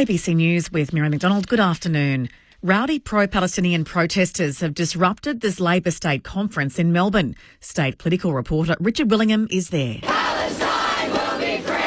ABC News with Mary McDonald. Good afternoon. Rowdy pro-Palestinian protesters have disrupted this Labor State Conference in Melbourne. State political reporter Richard Willingham is there. Palestine will be free!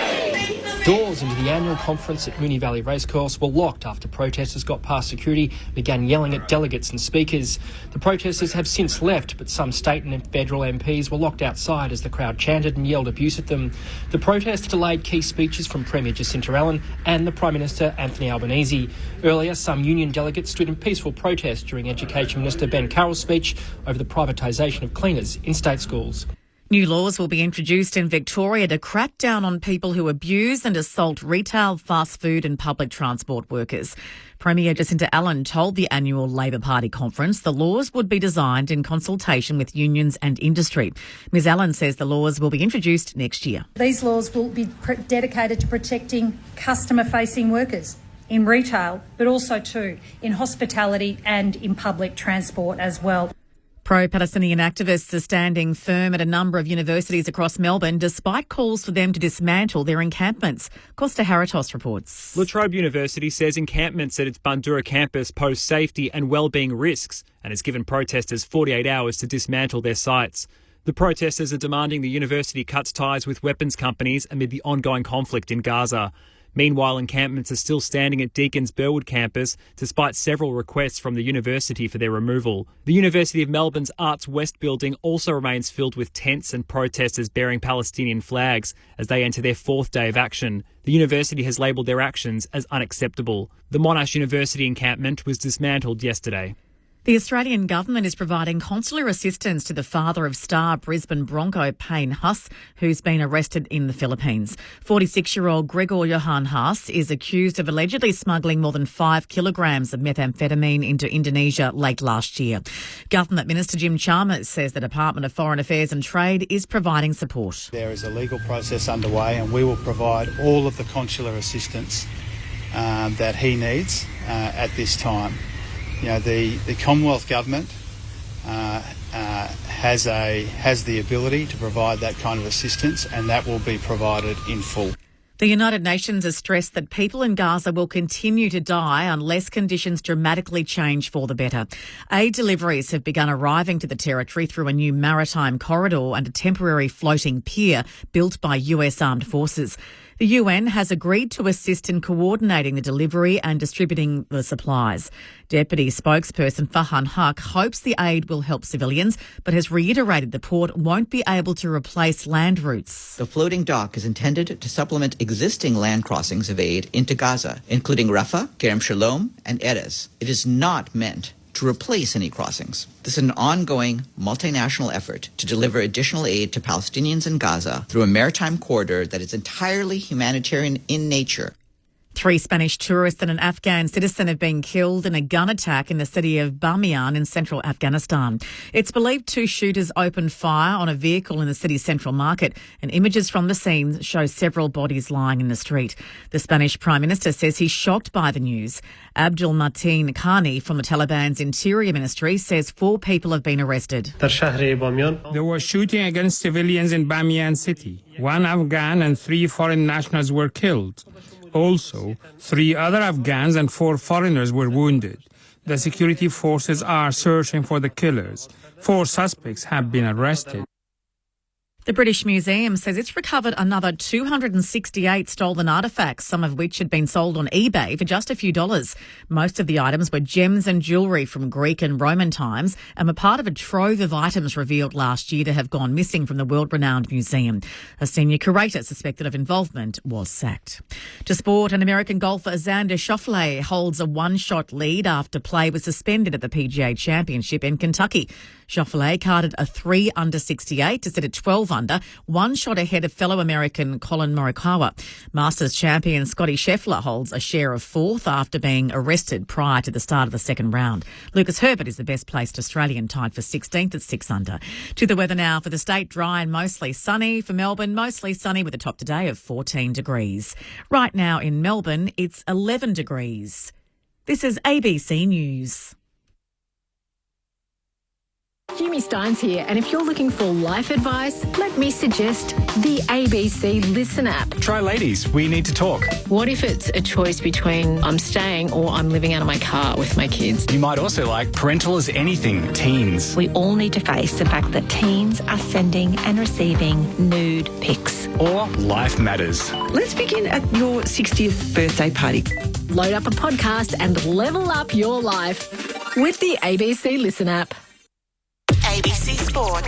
Doors into the annual conference at Moonee Valley Racecourse were locked after protesters got past security and began yelling at delegates and speakers. The protesters have since left, but some state and federal MPs were locked outside as the crowd chanted and yelled abuse at them. The protest delayed key speeches from Premier Jacinta Allen and the Prime Minister Anthony Albanese. Earlier, some union delegates stood in peaceful protest during Education Minister Ben Carroll's speech over the privatisation of cleaners in state schools. New laws will be introduced in Victoria to crack down on people who abuse and assault retail, fast food and public transport workers. Premier Jacinta Allen told the annual Labor Party conference the laws would be designed in consultation with unions and industry. Ms Allen says the laws will be introduced next year. These laws will be dedicated to protecting customer-facing workers in retail, but also too in hospitality and in public transport as well. Pro-Palestinian activists are standing firm at a number of universities across Melbourne despite calls for them to dismantle their encampments. Costa Haratos reports. La Trobe University says encampments at its Bundoora campus pose safety and wellbeing risks and has given protesters 48 hours to dismantle their sites. The protesters are demanding the university cuts ties with weapons companies amid the ongoing conflict in Gaza. Meanwhile, encampments are still standing at Deacon's Burwood campus despite several requests from the university for their removal. The University of Melbourne's Arts West building also remains filled with tents and protesters bearing Palestinian flags as they enter their fourth day of action. The university has labelled their actions as unacceptable. The Monash University encampment was dismantled yesterday. The Australian government is providing consular assistance to the father of star Brisbane Bronco Payne Huss, who's been arrested in the Philippines. 46-year-old Gregor Johan Huss is accused of allegedly smuggling more than 5 kilograms of methamphetamine into Indonesia late last year. Government Minister Jim Chalmers says the Department of Foreign Affairs and Trade is providing support. There is a legal process underway and we will provide all of the consular assistance that he needs at this time. You know, the Commonwealth Government has the ability to provide that kind of assistance, and that will be provided in full. The United Nations has stressed that people in Gaza will continue to die unless conditions dramatically change for the better. Aid deliveries have begun arriving to the territory through a new maritime corridor and a temporary floating pier built by US armed forces. The UN has agreed to assist in coordinating the delivery and distributing the supplies. Deputy spokesperson Fahan Haq hopes the aid will help civilians, but has reiterated the port won't be able to replace land routes. The floating dock is intended to supplement existing land crossings of aid into Gaza, including Rafah, Kerem Shalom, and Erez. It is not meant to replace any crossings. This is an ongoing multinational effort to deliver additional aid to Palestinians in Gaza through a maritime corridor that is entirely humanitarian in nature. 3 Spanish tourists and an Afghan citizen have been killed in a gun attack in the city of Bamiyan in central Afghanistan. It's believed 2 shooters opened fire on a vehicle in the city's central market, and images from the scene show several bodies lying in the street. The Spanish Prime Minister says he's shocked by the news. Abdul Mateen Khani from the Taliban's Interior Ministry says 4 people have been arrested. There was shooting against civilians in Bamiyan city. 1 Afghan and 3 foreign nationals were killed. Also, 3 other Afghans and 4 foreigners were wounded. The security forces are searching for the killers. 4 suspects have been arrested. The British Museum says it's recovered another 268 stolen artefacts, some of which had been sold on eBay for just a few dollars. Most of the items were gems and jewellery from Greek and Roman times and were part of a trove of items revealed last year to have gone missing from the world-renowned museum. A senior curator suspected of involvement was sacked. To sport, and American golfer Xander Schauffele holds a 1-shot lead after play was suspended at the PGA Championship in Kentucky. Schauffele carded a 3 under 68 to sit at 12 under, 1 shot ahead of fellow American Colin Morikawa. Masters champion Scotty Scheffler holds a share of 4th after being arrested prior to the start of the second round. Lucas Herbert is the best placed Australian, tied for 16th at 6 under. To the weather now for the state, dry and mostly sunny. For Melbourne, mostly sunny with a top today of 14 degrees. Right now in Melbourne, it's 11 degrees. This is ABC News. Jimmy Steins here, and if you're looking for life advice, let me suggest the ABC Listen app. Try Ladies, We Need to Talk. What if it's a choice between I'm staying or I'm living out of my car with my kids? You might also like Parental as Anything, Teens. We all need to face the fact that teens are sending and receiving nude pics. Or Life Matters. Let's begin at your 60th birthday party. Load up a podcast and level up your life with the ABC Listen app. ABC Sport.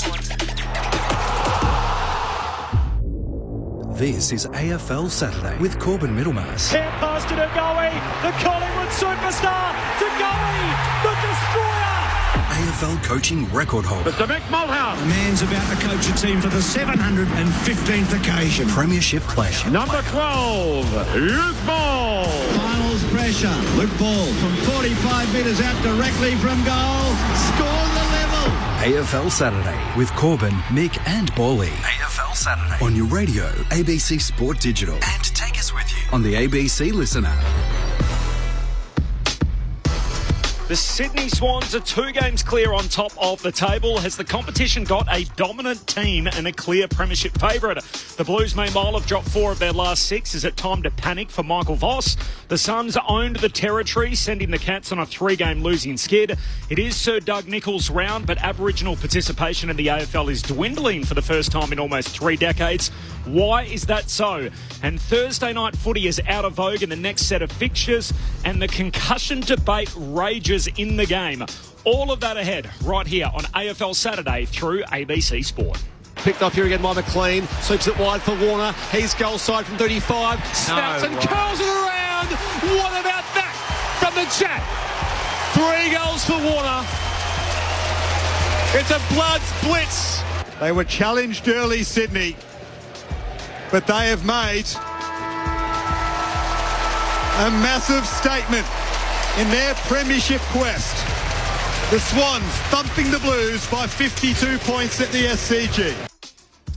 This is AFL Saturday with Corbin Middlemass. Here pass to Ngoe, the Collingwood superstar. Ngoe, the destroyer. AFL coaching record holder. Mr. Mick Malthouse. The man's about to coach a team for the 715th occasion. Premiership player. Number 12, Luke Ball. Finals pressure. Luke Ball from 45 metres out directly from goal. Score the level. AFL Saturday with Corbin, Mick and Bally. AFL Saturday on your radio, ABC Sport Digital. And take us with you on the ABC Listen app. The Sydney Swans are 2 games clear on top of the table. Has the competition got a dominant team and a clear premiership favourite? The Blues, meanwhile, have dropped 4 of their last 6. Is it time to panic for Michael Voss? The Suns owned the territory, sending the Cats on a 3-game losing skid. It is Sir Doug Nicholls' round, but Aboriginal participation in the AFL is dwindling for the first time in almost 3 decades. Why is that so? And Thursday night footy is out of vogue in the next set of fixtures, and the concussion debate rages in the game. All of that ahead right here on AFL Saturday through ABC Sport. Picked off here again by McLean. Sweeps it wide for Warner. He's goal side from 35. Snaps and curls it around. What about that from the chat? 3 goals for Warner. It's a blood blitz. They were challenged early, Sydney, but they have made a massive statement in their premiership quest. The Swans thumping the Blues by 52 points at the SCG.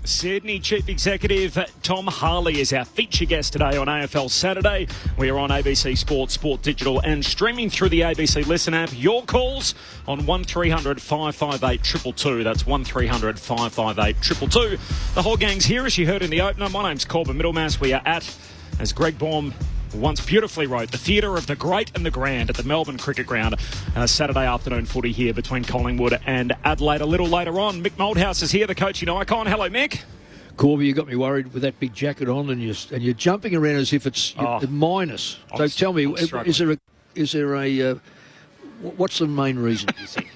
Sydney Chief Executive Tom Harley is our feature guest today on AFL Saturday. We are on ABC Sport, Sport Digital and streaming through the ABC Listen app. Your calls on 1300 558 222. That's 1300 558 222. The whole gang's here, as you heard in the opener. My name's Corbin Middlemass. We are at, as Greg Baum once beautifully wrote, the theatre of the great and the grand at the Melbourne Cricket Ground. Saturday afternoon footy here between Collingwood and Adelaide. A little later on, Mick Malthouse is here, the coaching icon. Hello, Mick. Corby, you got me worried with that big jacket on, and you're jumping around as if it's minus. So tell me, is there a what's the main reason, do you think?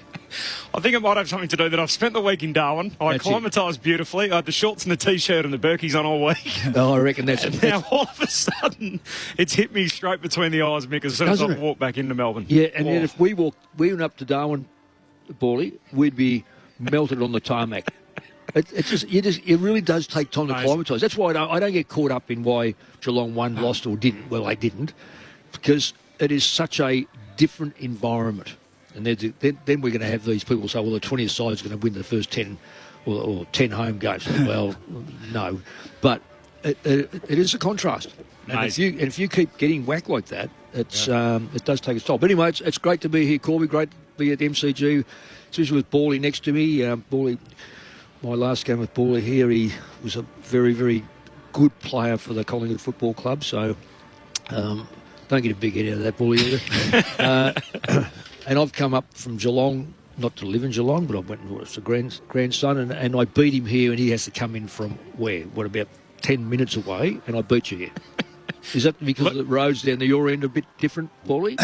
I think it might have something to do that I've spent the week in Darwin. I acclimatised beautifully. I had the shorts and the T-shirt and the Burkies on all week. Oh, I reckon that's... And now all of a sudden, it's hit me straight between the eyes, Mick, as soon as I walked back into Melbourne. Yeah, and then if we went up to Darwin, Bally, we'd be melted on the tarmac. It really does take time to acclimatise. That's why I don't get caught up in why Geelong won, lost or didn't. Well, they didn't, because it is such a different environment. And then we're going to have these people say, well, the 20th side is going to win the first 10 or 10 home games. Well, no. But it is a contrast. And if you keep getting whacked like that, it does take its toll. But anyway, it's great to be here, Corby. Great to be at the MCG, especially with Bally next to me. Bally, my last game with Bally here, he was a very, very good player for the Collingwood Football Club. So don't get a big head out of that, Bally, either. And I've come up from Geelong, not to live in Geelong, but I went and was a grandson, and I beat him here, and he has to come in from where? What, about 10 minutes away, and I beat you here. Is that because the roads down your end are a bit different, Paulie?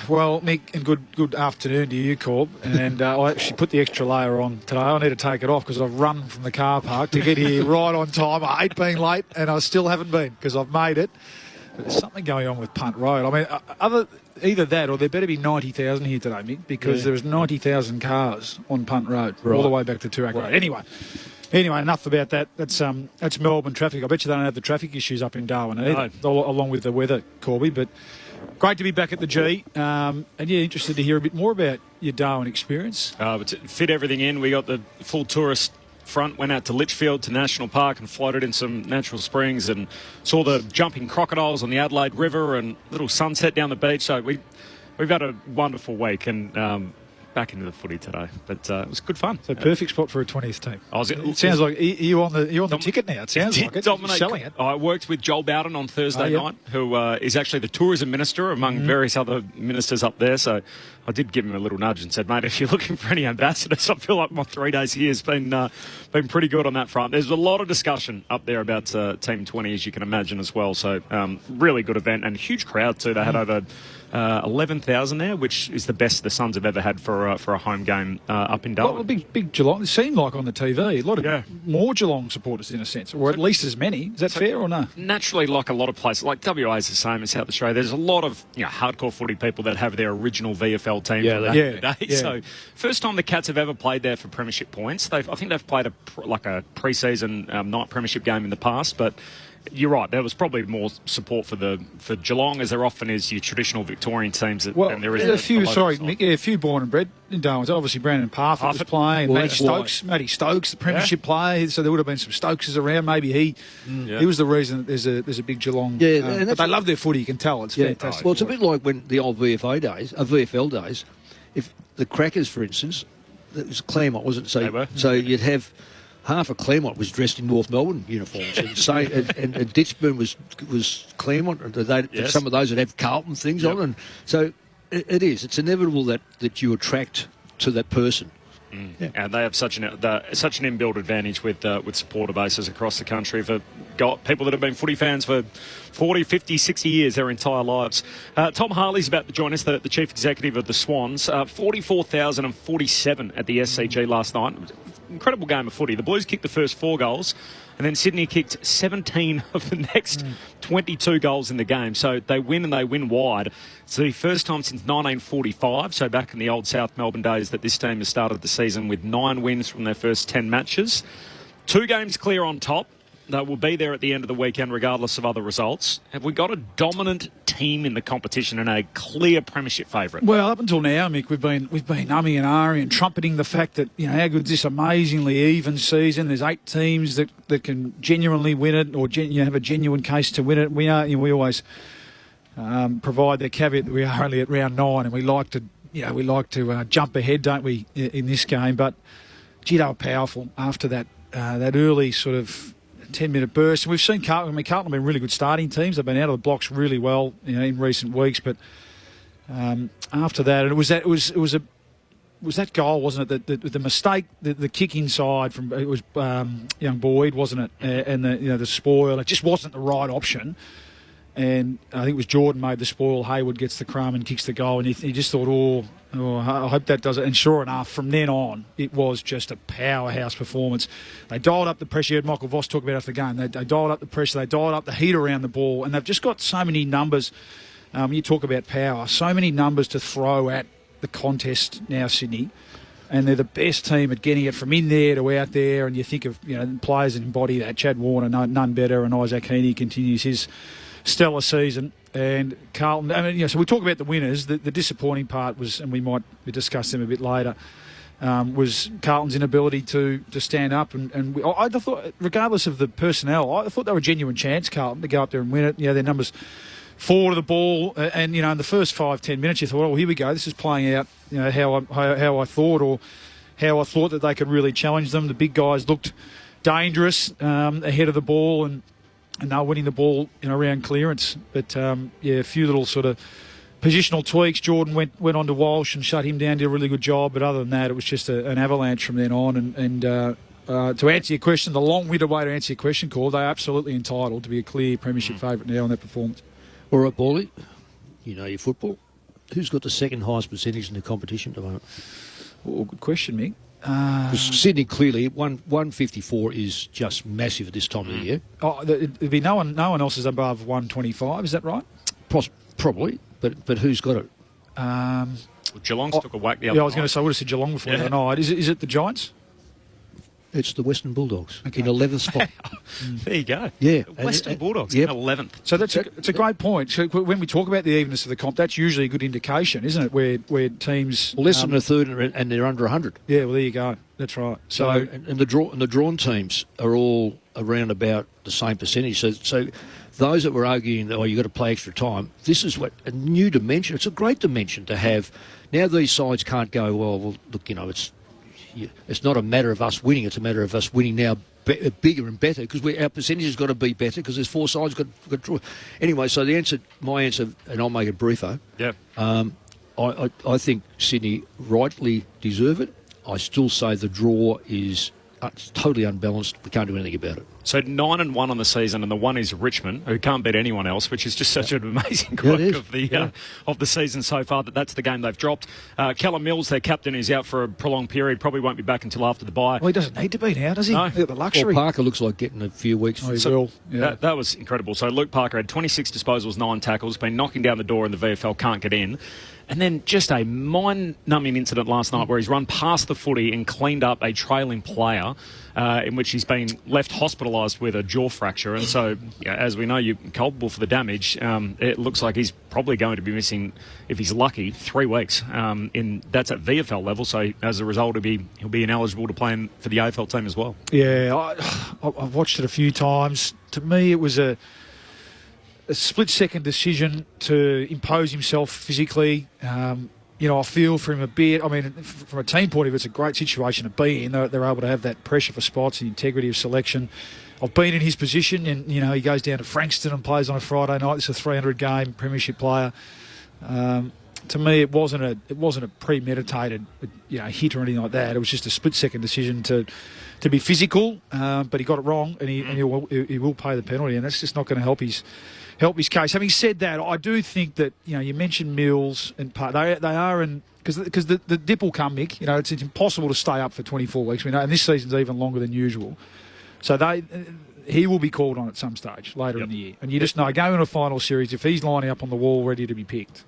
Well, Mick, and good afternoon to you, Corb. And I actually put the extra layer on today. I need to take it off because I've run from the car park to get here right on time. I hate being late, and I still haven't been because I've made it. But there's something going on with Punt Road. I mean, either that or there better be 90,000 here today, Mick, because there's 90,000 cars on Punt Road all the way back to Toorak Road. Anyway, enough about that. That's Melbourne traffic. I bet you they don't have the traffic issues up in Darwin either, along with the weather, Corby. But great to be back at the G. And interested to hear a bit more about your Darwin experience. But to fit everything in, we got the full tourist front, went out to Litchfield to National Park and floated in some natural springs and saw the jumping crocodiles on the Adelaide River and little sunset down the beach. So we've had a wonderful week, and back into the footy today, but it was good fun. So perfect spot for a 20th team. It sounds like you're on the ticket now. It sounds like it. Dominate. Selling it. I worked with Joel Bowden on Thursday night, who is actually the tourism minister among various other ministers up there. So I did give him a little nudge and said, mate, if you're looking for any ambassadors, I feel like my 3 days here has been pretty good on that front. There's a lot of discussion up there about Team 20, as you can imagine, as well. So really good event and huge crowd too. They had over 11,000 there, which is the best the Suns have ever had for a home game up in Darwin. Well, big Geelong. It seemed like on the TV, a lot of more Geelong supporters in a sense, or at least as many. Is that fair or no? Naturally, like a lot of places, like WA is the same as South Australia. There's a lot of hardcore footy people that have their original VFL team from back in the day. Yeah. So first time the Cats have ever played there for premiership points. I think they've played a pre-season night premiership game in the past, but. You're right. There was probably more support for Geelong, as there often is your traditional Victorian teams. And there is a few. Sorry, Mick. Yeah, a few born and bred in Darwin. Obviously, Brandon Parfitt was playing. Matty Stokes, the premiership player. So there would have been some Stokeses around. Maybe he was the reason that there's a big Geelong. Yeah, but they love their footy. You can tell it's fantastic. Well, it's a bit like when the old VFL days. If the Crackers, for instance, it was Claremont, wasn't it? So you'd have. Half of Claremont was dressed in North Melbourne uniforms, and Ditchburn was Claremont. Some of those would have Carlton things on, and so it's inevitable that you attract to that person. And they have such an inbuilt advantage with supporter bases across the country for people that have been footy fans for 40, 50, 60 years, their entire lives. Tom Harley's about to join us, the chief executive of the Swans. 44,047 at the SCG last night. Incredible game of footy. The Blues kicked the first 4 goals, and then Sydney kicked 17 of the next 22 goals in the game. So they win, and they win wide. It's the first time since 1945, so back in the old South Melbourne days, that this team has started the season with 9 wins from their first 10 matches. 2 games clear on top. They will be there at the end of the weekend regardless of other results. Have we got a dominant team in the competition and a clear premiership favourite? Well, up until now, Mick, we've been umming and ahhing and trumpeting the fact that, how good is this amazingly even season. There's 8 teams that can genuinely win it, or have a genuine case to win it. We always provide the caveat that we are only at round 9, and we like to jump ahead, don't we, in this game? But gee, they were powerful after that early sort of 10-minute burst. And we've seen Carlton. Carlton have been really good starting teams. They've been out of the blocks really well, in recent weeks. But after that, and it was that goal, wasn't it? The mistake, the kick inside from it was young Boyd, wasn't it? And the spoil. It just wasn't the right option. And I think it was Jordan made the spoil. Hayward gets the crumb and kicks the goal. And he just thought, I hope that does it. And sure enough, from then on, it was just a powerhouse performance. They dialed up the pressure. You heard Michael Voss talk about after the game. They dialed up the pressure. They dialed up the heat around the ball. And they've just got so many numbers. You talk about power. So many numbers to throw at the contest now, Sydney. And they're the best team at getting it from in there to out there. And you think of players that embody that. Chad Warner, none better. And Isaac Heaney continues his stellar season. And Carlton, so we talk about the winners. The disappointing part was, and we might discuss them a bit later, was Carlton's inability to stand up. And I thought, regardless of the personnel, I thought they were a genuine chance, Carlton, to go up there and win it. Their numbers forward of the ball, and in the first 5-10 minutes, you thought, well, here we go. This is playing out, how I thought, or how I thought that they could really challenge them. The big guys looked dangerous ahead of the ball, and they were winning the ball around clearance. But, a few little sort of positional tweaks. Jordan went on to Walsh and shut him down, did a really good job. But other than that, it was just an avalanche from then on. And to answer your question, the long-winded way to answer your question, Cor, they're absolutely entitled to be a clear premiership favourite now on that performance. All right, Paulie, your football. Who's got the second highest percentage in the competition at the moment? Well, good question, Mick. Sydney, clearly, 154 is just massive at this time of the year. Oh, there'd be no one else is above 125. Is that right? Probably, but who's got it? Geelong's took a whack the other night. I was going to say, I would have said Geelong before the night. Is it the Giants? It's the Western Bulldogs in 11th spot. There you go. Yeah. Western Bulldogs in 11th. So it's a great point. So when we talk about the evenness of the comp, that's usually a good indication, isn't it? Where teams less than a third and they're under 100. Yeah, well there you go. That's right. So and the drawn teams are all around about the same percentage. So those that were arguing that you've got to play extra time, this is what a new dimension. It's a great dimension to have. Now these sides can't go, well look, it's not a matter of us winning. It's a matter of us winning now bigger and better because our percentage has got to be better because there's 4 sides got to draw. Anyway, so my answer, and I'll make it briefer. Yeah. I think Sydney rightly deserve it. I still say the draw is totally unbalanced. We can't do anything about it. So 9-1 on the season, and the one is Richmond, who can't beat anyone else, which is just such an amazing quirk of the season so far. That's the game they've dropped. Callum Mills, their captain, is out for a prolonged period. Probably won't be back until after the bye. Well, he doesn't need to be now, does he? No. He's got the luxury. Well, Parker looks like getting a few weeks. Oh, he will. Yeah. That was incredible. So Luke Parker had 26 disposals, 9 tackles, been knocking down the door in the VFL, can't get in. And then just a mind-numbing incident last night where he's run past the footy and cleaned up a trailing player in which he's been left hospitalised with a jaw fracture. And so, as we know, you're culpable for the damage. It looks like he's probably going to be missing, if he's lucky, 3 weeks. That's at VFL level. So as a result, he'll be ineligible to play for the AFL team as well. Yeah, I've watched it a few times. To me, it was a split-second decision to impose himself physically. I feel for him a bit. I mean, from a team point of view, it's a great situation to be in. They're able to have that pressure for spots and integrity of selection. I've been in his position, and he goes down to Frankston and plays on a Friday night. It's a 300-game premiership player. To me, it wasn't a premeditated hit or anything like that. It was just a split-second decision to be physical, but he got it wrong, and he will pay the penalty, and that's just not going to help his case. Having said that, I do think that you mentioned Mills and Park. They are in because the dip will come, Mick. It's impossible to stay up for 24 weeks. We know, and this season's even longer than usual. So he will be called on at some stage later in the year, and you just know going in a final series if he's lining up on the wall ready to be picked.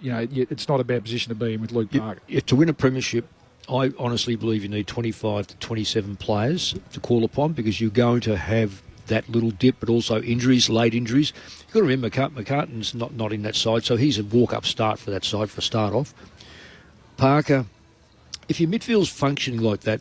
It's not a bad position to be in with Luke Parker. To win a premiership, I honestly believe you need 25 to 27 players to call upon because you're going to have that little dip, but also injuries, late injuries. You've got to remember McCartan's not in that side, so he's a walk-up start for that side for a start-off. Parker, if your midfield's functioning like that,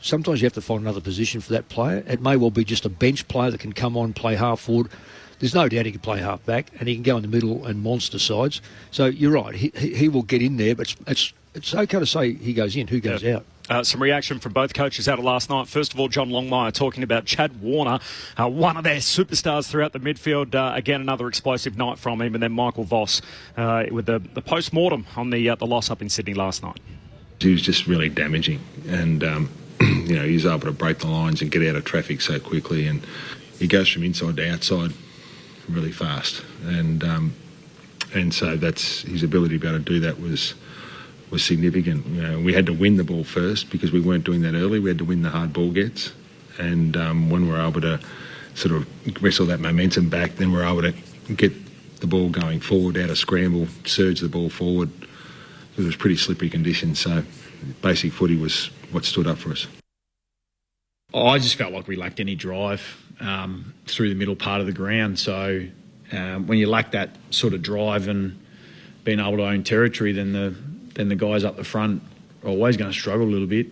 sometimes you have to find another position for that player. It may well be just a bench player that can come on, play half-forward. There's no doubt he can play half-back, and he can go in the middle and monster sides. So you're right, he will get in there, but it's okay to say he goes in, who goes out. Some reaction from both coaches out of last night. First of all, John Longmire talking about Chad Warner, one of their superstars throughout the midfield. Again, another explosive night from him. And then Michael Voss with the post-mortem on the loss up in Sydney last night. He was just really damaging. And, he was able to break the lines and get out of traffic so quickly. And he goes from inside to outside really fast. And so that's his ability to be able to do that was significant. We had to win the ball first because we weren't doing that early. We had to win the hard ball gets, and when we're able to sort of wrestle that momentum back, then we're able to get the ball going forward out of scramble, surge the ball forward. It was pretty slippery conditions, so basic footy was what stood up for us. I just felt like we lacked any drive through the middle part of the ground. So when you lack that sort of drive and being able to own territory, then the guys up the front are always going to struggle a little bit.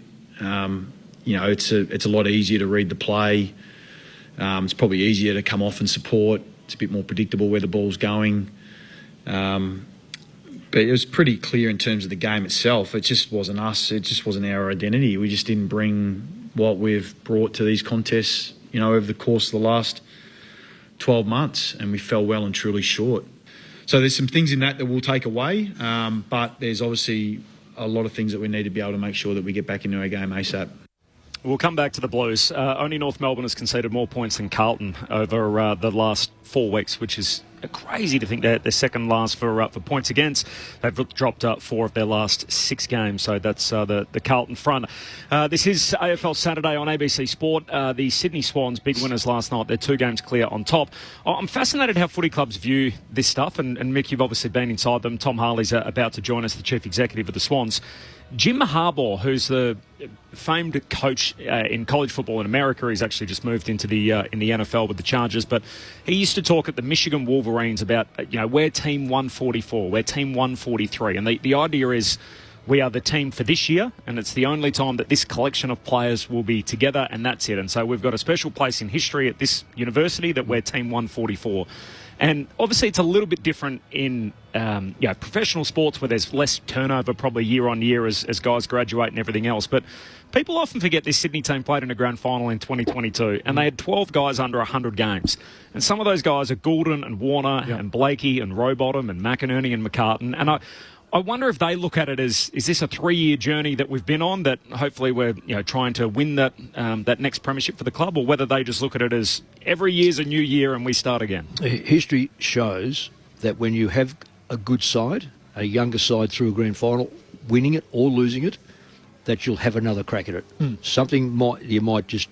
It's a lot easier to read the play. It's probably easier to come off and support. It's a bit more predictable where the ball's going. But it was pretty clear in terms of the game itself. It just wasn't us. It just wasn't our identity. We just didn't bring what we've brought to these contests, over the course of the last 12 months, and we fell well and truly short. So there's some things in that we'll take away, but there's obviously a lot of things that we need to be able to make sure that we get back into our game ASAP. We'll come back to the Blues. Only North Melbourne has conceded more points than Carlton over the last 4 weeks, which is crazy to think they're second last for points against. They've dropped 4 of their last 6 games, so that's the Carlton front. This is AFL Saturday on ABC Sport. The Sydney Swans, big winners last night. They're 2 games clear on top. I'm fascinated how footy clubs view this stuff, and Mick, you've obviously been inside them. Tom Harley's about to join us, the Chief Executive of the Swans. Jim Harbaugh, who's the famed coach in college football in America, he's actually just moved into the in the NFL with the Chargers, but he used to talk at the Michigan Wolverines about, we're team 144, we're team 143, and the idea is we are the team for this year, and it's the only time that this collection of players will be together, and that's it. And so we've got a special place in history at this university that we're team 144. And obviously it's a little bit different in professional sports where there's less turnover probably year on year as guys graduate and everything else. But people often forget this Sydney team played in a grand final in 2022 and they had 12 guys under 100 games. And some of those guys are Goulden and Warner and Blakey and Rowbottom and McInerney and McCartan. And I wonder if they look at it as, is this a 3-year journey that we've been on that hopefully we're trying to win that next premiership for the club, or whether they just look at it as every year's a new year and we start again? History shows that when you have a good side, a younger side through a grand final, winning it or losing it, that you'll have another crack at it. Something you might just,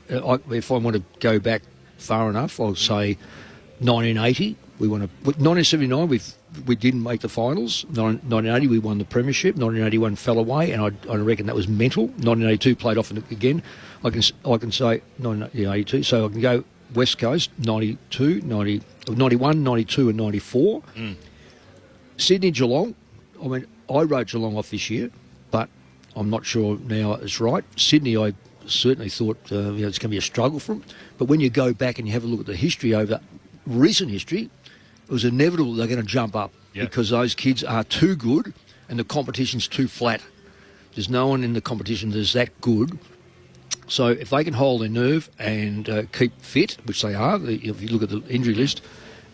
if I want to go back far enough, I'll say 1980. 1979, we didn't make the finals. 1980, we won the premiership. 1981 fell away, and I reckon that was mental. 1982 played off again. I can say 1982. So I can go West Coast 92, 91, 92, and 94. Sydney, Geelong. I mean, I wrote Geelong off this year, but I'm not sure now it's right. Sydney, I certainly thought it's going to be a struggle for them. But when you go back and you have a look at the history over recent history, it was inevitable they're going to jump up because those kids are too good and the competition's too flat. There's no one in the competition that's that good. So if they can hold their nerve and keep fit, which they are, if you look at the injury list,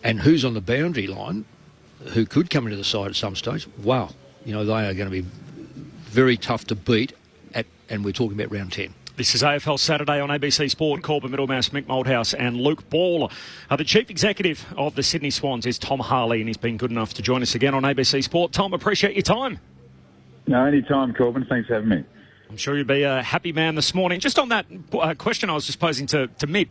and who's on the boundary line, who could come into the side at some stage, wow, they are going to be very tough to beat, and we're talking about round 10. This is AFL Saturday on ABC Sport. Corbin Middlemass, Mick Moldhouse and Luke Ball. The Chief Executive of the Sydney Swans is Tom Harley, and he's been good enough to join us again on ABC Sport. Tom, appreciate your time. No, any time, Corbin. Thanks for having me. I'm sure you'll be a happy man this morning. Just on that question I was just posing to Mick,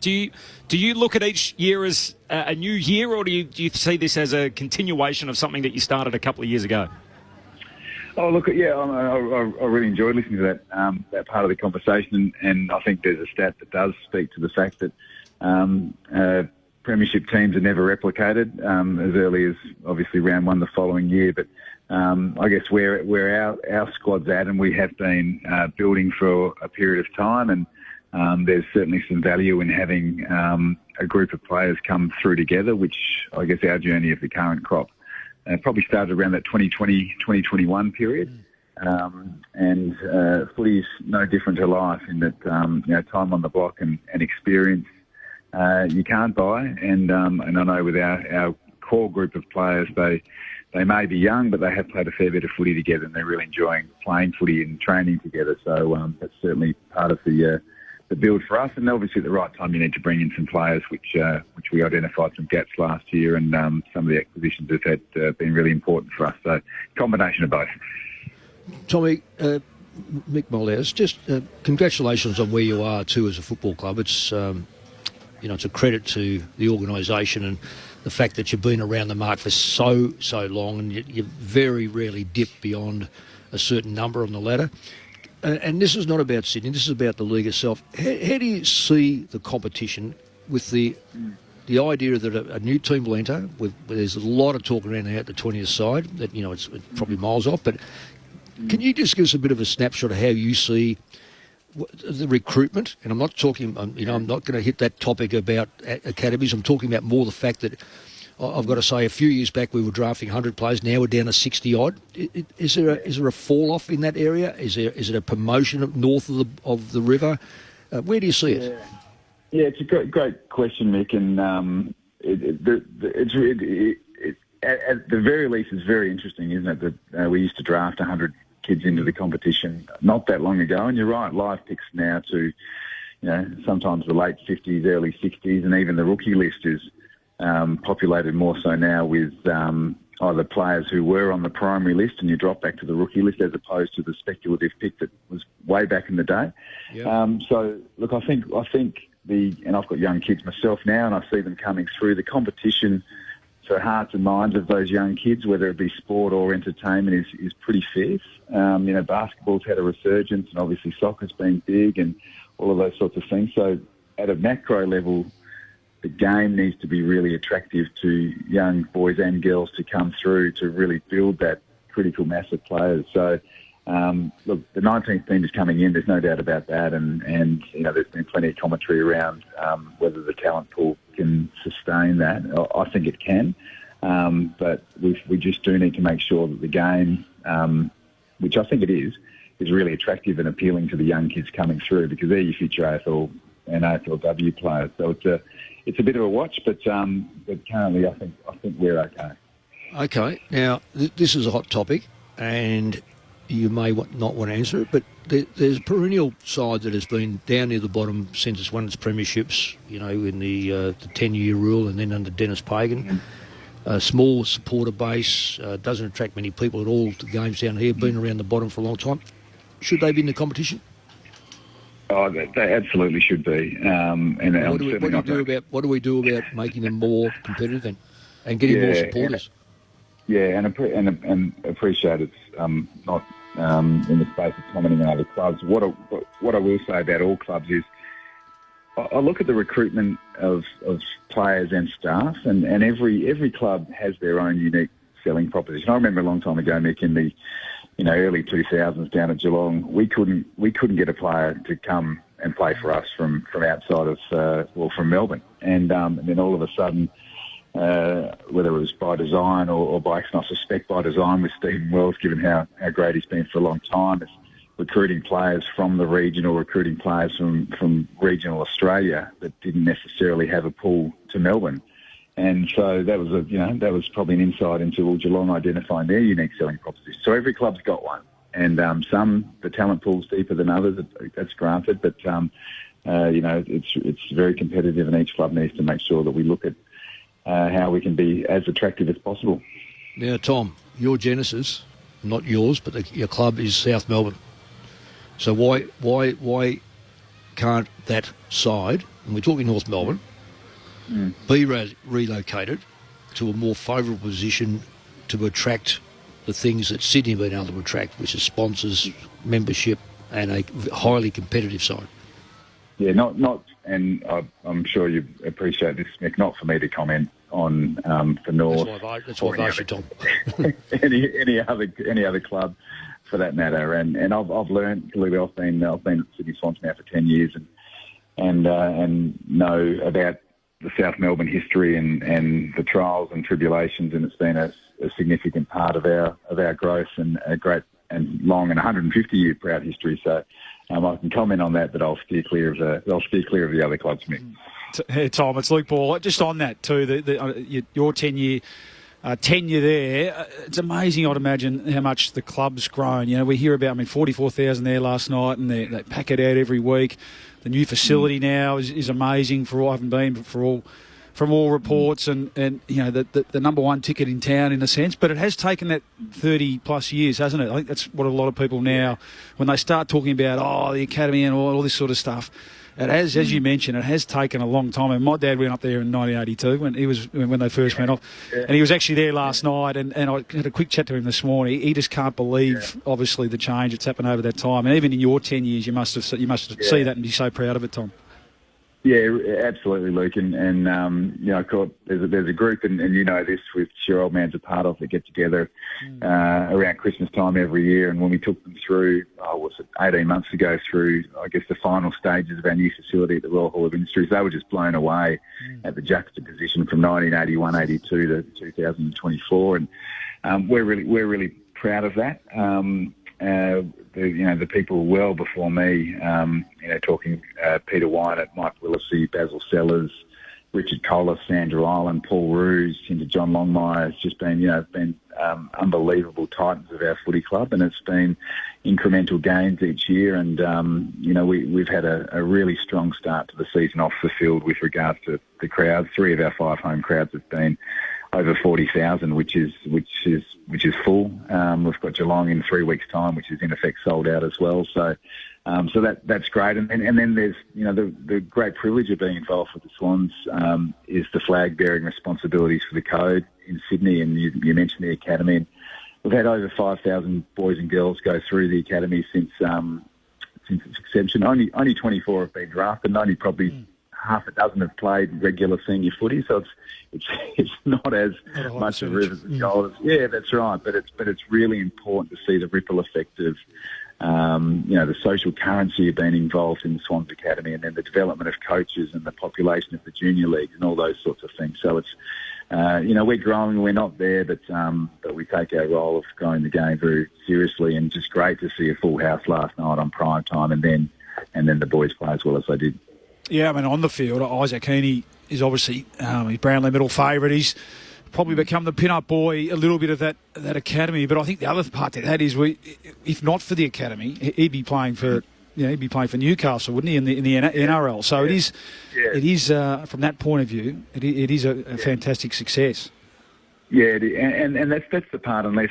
do you look at each year as a new year, or do you see this as a continuation of something that you started a couple of years ago? Oh, look, yeah, I really enjoyed listening to that part of the conversation, and I think there's a stat that does speak to the fact that premiership teams are never replicated as early as obviously round 1 the following year. But I guess where our squad's at, and we have been building for a period of time, and there's certainly some value in having a group of players come through together, which I guess our journey of the current crop probably started around that 2020, 2021 period. And footy's no different to life in that, time on the block and experience you can't buy. And I know with our core group of players, they may be young, but they have played a fair bit of footy together, and they're really enjoying playing footy and training together. So that's certainly part of the build for us. And obviously at the right time, you need to bring in some players, which we identified some gaps last year, and some of the acquisitions have had been really important for us. So combination of both. Tommy, Mick Moldhouse, just congratulations on where you are too as a football club. It's it's a credit to the organisation and the fact that you've been around the mark for so long, and you very rarely dip beyond a certain number on the ladder. And this is not about Sydney, this is about the league itself. How do you see the competition with the idea that a new team will enter? There's a lot of talk around there at the 20th side that, it's probably miles off, but can you just give us a bit of a snapshot of how you see the recruitment? And I'm not talking, I'm not going to hit that topic about academies. I'm talking about more the fact that I've got to say, a few years back we were drafting 100 players. Now we're down to 60 odd. Is there a fall off in that area? Is it a promotion north of the river? Where do you see it? Yeah, it's a great question, Mick. And at the very least, it's very interesting, isn't it? That we used to draft 100 kids into the competition not that long ago. And you're right, live picks now to, sometimes the late 50s, early 60s, and even the rookie list is populated more so now with either players who were on the primary list and you drop back to the rookie list, as opposed to the speculative pick that was way back in the day. Yep. So look, I think and I've got young kids myself now, and I see them coming through. The competition for hearts and minds of those young kids, whether it be sport or entertainment, is pretty fierce. Basketball's had a resurgence, and obviously soccer's been big, and all of those sorts of things. So at a macro level, the game needs to be really attractive to young boys and girls to come through to really build that critical mass of players. So, look, the 19th team is coming in. There's no doubt about that, and there's been plenty of commentary around whether the talent pool can sustain that. I think it can, but we just do need to make sure that the game, which I think it is really attractive and appealing to the young kids coming through, because they're your future AFL and AFLW players. So it's a bit of a watch, but currently I think we're okay. Okay, now this is a hot topic, and you may not want to answer it, but there's a perennial side that has been down near the bottom since it's won its premierships, in the 10-year rule, and then under Dennis Pagan. A small supporter base, doesn't attract many people at all to games down here, been around the bottom for a long time. Should they be in the competition? Oh, they absolutely should be. What do we do about making them more competitive and getting more supporters? And appreciate it's not in the space of commenting on other clubs. What I will say about all clubs is I look at the recruitment of players and staff, and every club has their own unique selling proposition. I remember a long time ago, Mick, in the early 2000s down at Geelong, we couldn't get a player to come and play for us from outside of from Melbourne, and then all of a sudden, whether it was by design or by, I suspect by design with Stephen Wells, given how great he's been for a long time, it's recruiting players from the region or recruiting players from regional Australia that didn't necessarily have a pull to Melbourne. And so that was probably an insight into Geelong identifying their unique selling proposition. So every club's got one, and the talent pool's deeper than others. That's granted, but it's very competitive, and each club needs to make sure that we look at how we can be as attractive as possible. Now, Tom, your genesis, not yours, but your club is South Melbourne. So why can't that side, and we're talking North Melbourne, be relocated to a more favourable position to attract the things that Sydney have been able to attract, which is sponsors, membership, and a highly competitive side? Yeah, and I'm sure you appreciate this, Mick, not for me to comment on for North. That's why I've asked you, Tom. any other club, for that matter. And I've learned, clearly I've been at Sydney Swans now for 10 years, and know about the South Melbourne history and the trials and tribulations, and it's been a significant part of our growth and a great and long and 150-year proud history. So I can comment on that, but I'll steer clear of the other clubs, Mick. Hey, Tom, it's Luke Ball. Just on that too, your 10-year tenure there, it's amazing, I'd imagine, how much the club's grown. We hear about, 44,000 there last night, and they pack it out every week. The new facility now is amazing. I haven't been, but from all reports, and the number one ticket in town in a sense. But it has taken that 30 plus years, hasn't it? I think that's what a lot of people now, when they start talking about the academy and all this sort of stuff, it has, as you mentioned, it has taken a long time. And my dad went up there in 1982 when they first went off, and he was actually there last night. And I had a quick chat to him this morning. He just can't believe, obviously, the change that's happened over that time. And even in your 10 years, you must see that and be so proud of it, Tom. Yeah, absolutely, Luke. And of course, there's a group, and you know this, which your old man's a part of, that get together around Christmas time every year. And when we took them through, 18 months ago, through, I guess, the final stages of our new facility at the Royal Hall of Industries, they were just blown away at the juxtaposition from 1981-82 to 2024. And we're really proud of that. The people well before me, talking Peter Wynett, Mike Willisey, Basil Sellers, Richard Collis, Sandra Island, Paul Roos, into John Longmire. It's just been unbelievable titans of our footy club, and it's been incremental gains each year. And we've had a really strong start to the season off the field with regards to the crowds. 3 of our 5 home crowds have been over 40,000, which is full. We've got Geelong in 3 weeks' time, which is in effect sold out as well. So that's great. And then there's the great privilege of being involved with the Swans is the flag bearing responsibilities for the code in Sydney, and you mentioned the academy. And we've had over 5,000 boys and girls go through the academy since its inception. Only 24 have been drafted, and only probably half a dozen have played regular senior footy. So it's not as much a river as gold. Yeah, that's right. But it's really important to see the ripple effect of the social currency of being involved in the Swans Academy, and then the development of coaches and the population of the junior leagues and all those sorts of things. So it's we're growing. We're not there, but we take our role of growing the game very seriously, and just great to see a full house last night on prime time, and then the boys play as well as they did. Yeah, I mean, on the field, Isaac Heaney is obviously his Brownlow medal favourite. He's probably become the pin-up boy a little bit of that academy. But I think the other part to that is, if not for the academy, he'd be playing for Newcastle, wouldn't he, in the NRL? So it is from that point of view, it is a fantastic success. Yeah, and that's the part. As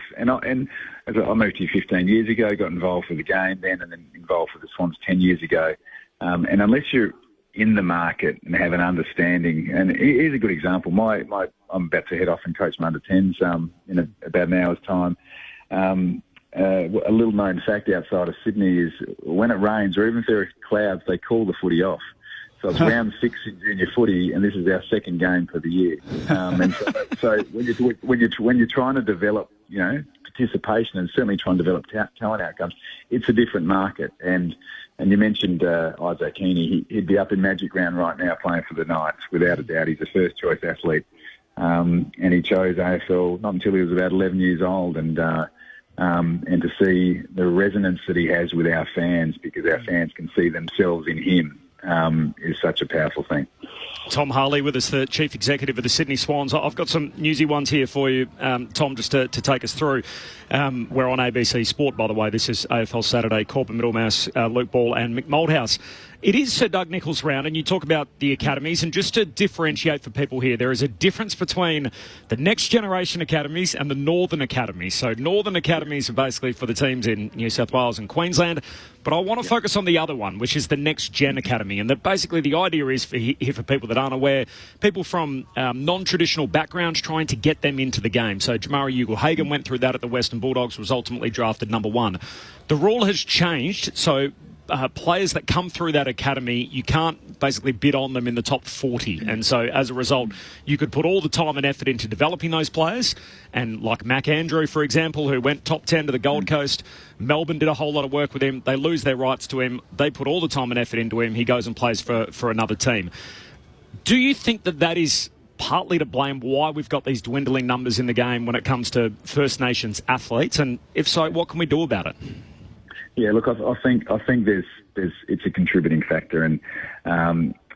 I moved here 15 years ago, got involved with the game then, and then involved with the Swans 10 years ago. And unless you're in the market and have an understanding, and here's a good example. I'm about to head off and coach my under-10s in about an hour's time. A little known fact outside of Sydney is when it rains, or even if there are clouds, they call the footy off. So it's round 6 in junior footy, and this is our second game for the year. And so when you're trying to develop, participation, and certainly trying to develop talent outcomes, it's a different market. And you mentioned Isaac Heaney. He'd be up in Magic Round right now playing for the Knights, without a doubt. He's a first-choice athlete. And he chose AFL not until he was about 11 years old. And to see the resonance that he has with our fans, because our fans can see themselves in him, is such a powerful thing. Tom Harley with us, the Chief Executive of the Sydney Swans. I've got some newsy ones here for you, Tom, just to take us through. We're on ABC Sport, by the way. This is AFL Saturday. Corbin Middlemass, Luke Ball and Mick Moldhouse. It is Sir Doug Nicholls round, and you talk about the academies, and just to differentiate for people here, there is a difference between the next generation academies and the northern academies. So northern academies are basically for the teams in New South Wales and Queensland, but I want to focus on the other one, which is the next gen academy, and that basically the idea is for people that aren't aware, people from non-traditional backgrounds trying to get them into the game. So Jamari Ugle-Hagan went through that at the Western Bulldogs, was ultimately drafted number 1. The rule has changed, so players that come through that academy, you can't basically bid on them in the top 40. And so as a result, you could put all the time and effort into developing those players. And like Mac Andrew, for example, who went top 10 to the Gold Coast, Melbourne did a whole lot of work with him. They lose their rights to him. They put all the time and effort into him. He goes and plays for another team. Do you think that is partly to blame why we've got these dwindling numbers in the game when it comes to First Nations athletes? And if so, what can we do about it? Yeah, look, I think it's a contributing factor, and I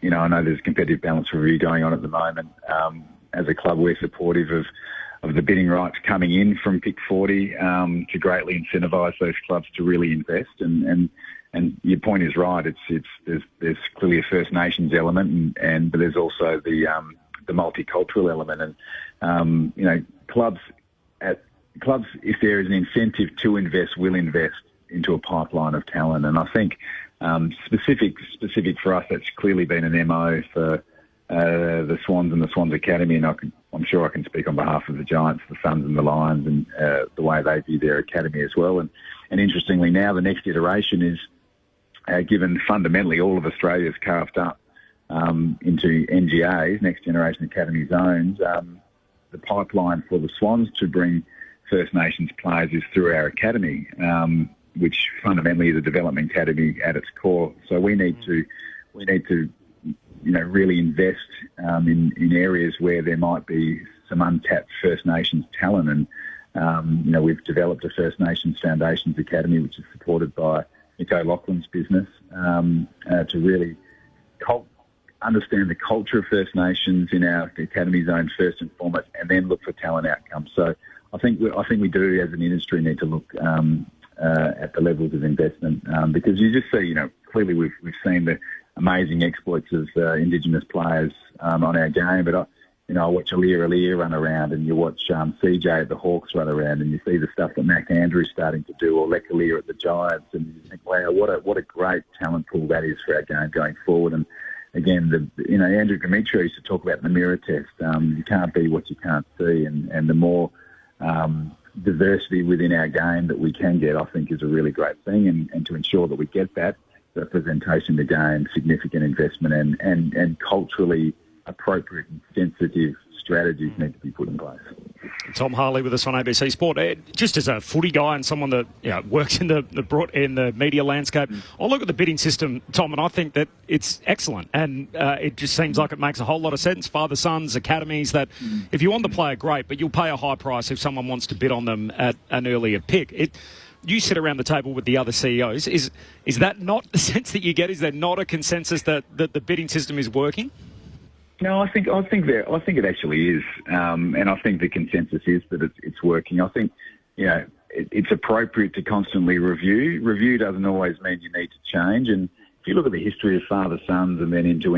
know there's a competitive balance review going on at the moment. As a club, we're supportive of the bidding rights coming in from Pick 40 to greatly incentivise those clubs to really invest. And your point is right. There's clearly a First Nations element, but there's also the multicultural element, and clubs, if there is an incentive to invest, will invest into a pipeline of talent. And I think specific for us, that's clearly been an MO for the Swans and the Swans Academy, and I'm sure I can speak on behalf of the Giants, the Suns and the Lions, and the way they view their academy as well. And interestingly, now the next iteration is given fundamentally all of Australia's carved up into NGAs, Next Generation Academy Zones. The pipeline for the Swans to bring First Nations players is through our academy, which fundamentally is a development academy at its core. So we need to really invest in areas where there might be some untapped First Nations talent. And we've developed a First Nations Foundations Academy, which is supported by Nick O'Loughlin's business, to really understand the culture of First Nations in our academy zone first and foremost, and then look for talent outcomes. So I think we do, as an industry, need to look at the levels of investment, because you just see, clearly we've seen the amazing exploits of Indigenous players on our game, but I watch Alir run around, and you watch CJ at the Hawks run around, and you see the stuff that Mac Andrew's starting to do, or Lekalir at the Giants, and you think, wow, what a great talent pool that is for our game going forward. again, Andrew Dimitri used to talk about the mirror test. You can't be what you can't see, and the more diversity within our game that we can get, I think, is a really great thing. And to ensure that we get that representation of the game, significant investment and culturally appropriate and sensitive strategies need to be put in place. Tom Harley with us on ABC Sport. Just as a footy guy and someone that works in the media landscape, I look at the bidding system, Tom, and I think that it's excellent. And it just seems like it makes a whole lot of sense. Father-sons, academies, that if you want the player, great, but you'll pay a high price if someone wants to bid on them at an earlier pick. You sit around the table with the other CEOs. Is that not the sense that you get? Is there not a consensus that the bidding system is working? No, I think it actually is, and I think the consensus is that it's working. I think it's appropriate to constantly review. Review doesn't always mean you need to change. And if you look at the history of father-sons and then into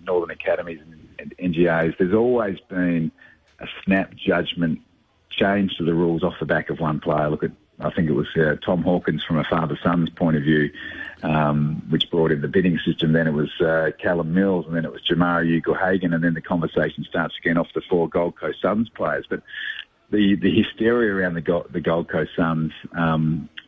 Northern Academies and NGAs, there's always been a snap judgment change to the rules off the back of one player. I think it was Tom Hawkins from a father-son's point of view, which brought in the bidding system. Then it was Callum Mills, and then it was Jamara Ugle-Hagan, and then the conversation starts again off the 4 Gold Coast Suns players. But the hysteria around the Gold Coast Suns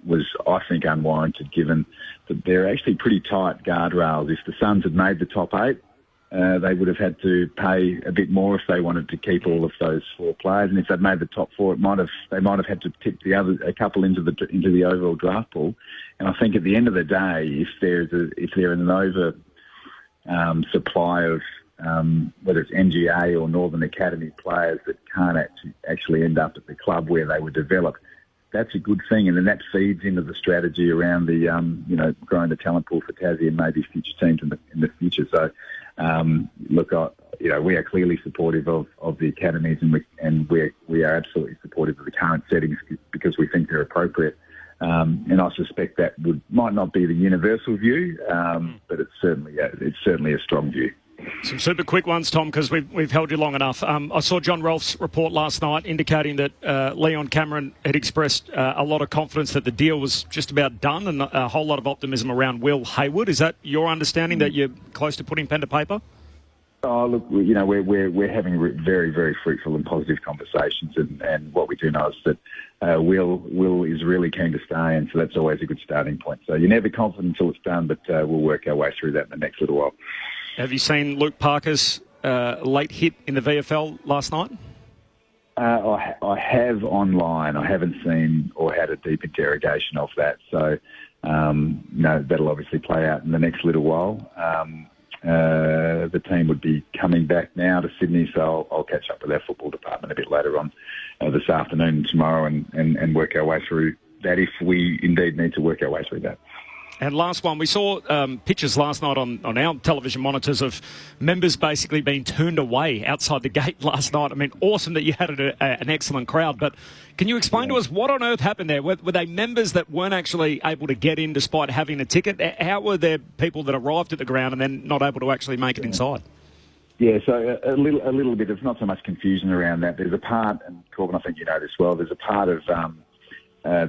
was, I think, unwarranted, given that they're actually pretty tight guardrails. If the Suns had made the top 8, they would have had to pay a bit more if they wanted to keep all of those 4 players, and if they'd made the top 4, they might have had to tip a couple into the overall draft pool. And I think at the end of the day, if they're an over supply of whether it's NGA or Northern Academy players that can't actually end up at the club where they were developed, that's a good thing, and then that feeds into the strategy around the growing the talent pool for Tassie and maybe future teams in the future. So. We are clearly supportive of the academies, and we are absolutely supportive of the current settings because we think they're appropriate. And I suspect that might not be the universal view, but it's certainly a strong view. Some super quick ones, Tom, because we've held you long enough. I saw John Rolfe's report last night indicating that Leon Cameron had expressed a lot of confidence that the deal was just about done, and a whole lot of optimism around Will Hayward. Is that your understanding, that you're close to putting pen to paper? Oh, look, we're having very, very fruitful and positive conversations, and what we do know is that Will is really keen to stay, and so that's always a good starting point. So you're never confident until it's done, but we'll work our way through that in the next little while. Have you seen Luke Parker's late hit in the VFL last night? I have online. I haven't seen or had a deep interrogation of that. So, that'll obviously play out in the next little while. The team would be coming back now to Sydney, so I'll catch up with our football department a bit later on this afternoon and tomorrow and work our way through that if we indeed need to work our way through that. And last one, we saw pictures last night on our television monitors of members basically being turned away outside the gate last night. I mean, awesome that you had an excellent crowd, but can you explain to us what on earth happened there? Were they members that weren't actually able to get in despite having a ticket? How were there people that arrived at the ground and then not able to actually make it inside? Yeah, so a little bit. There's not so much confusion around that. There's a part, and Corbin, I think you know this well, there's a part of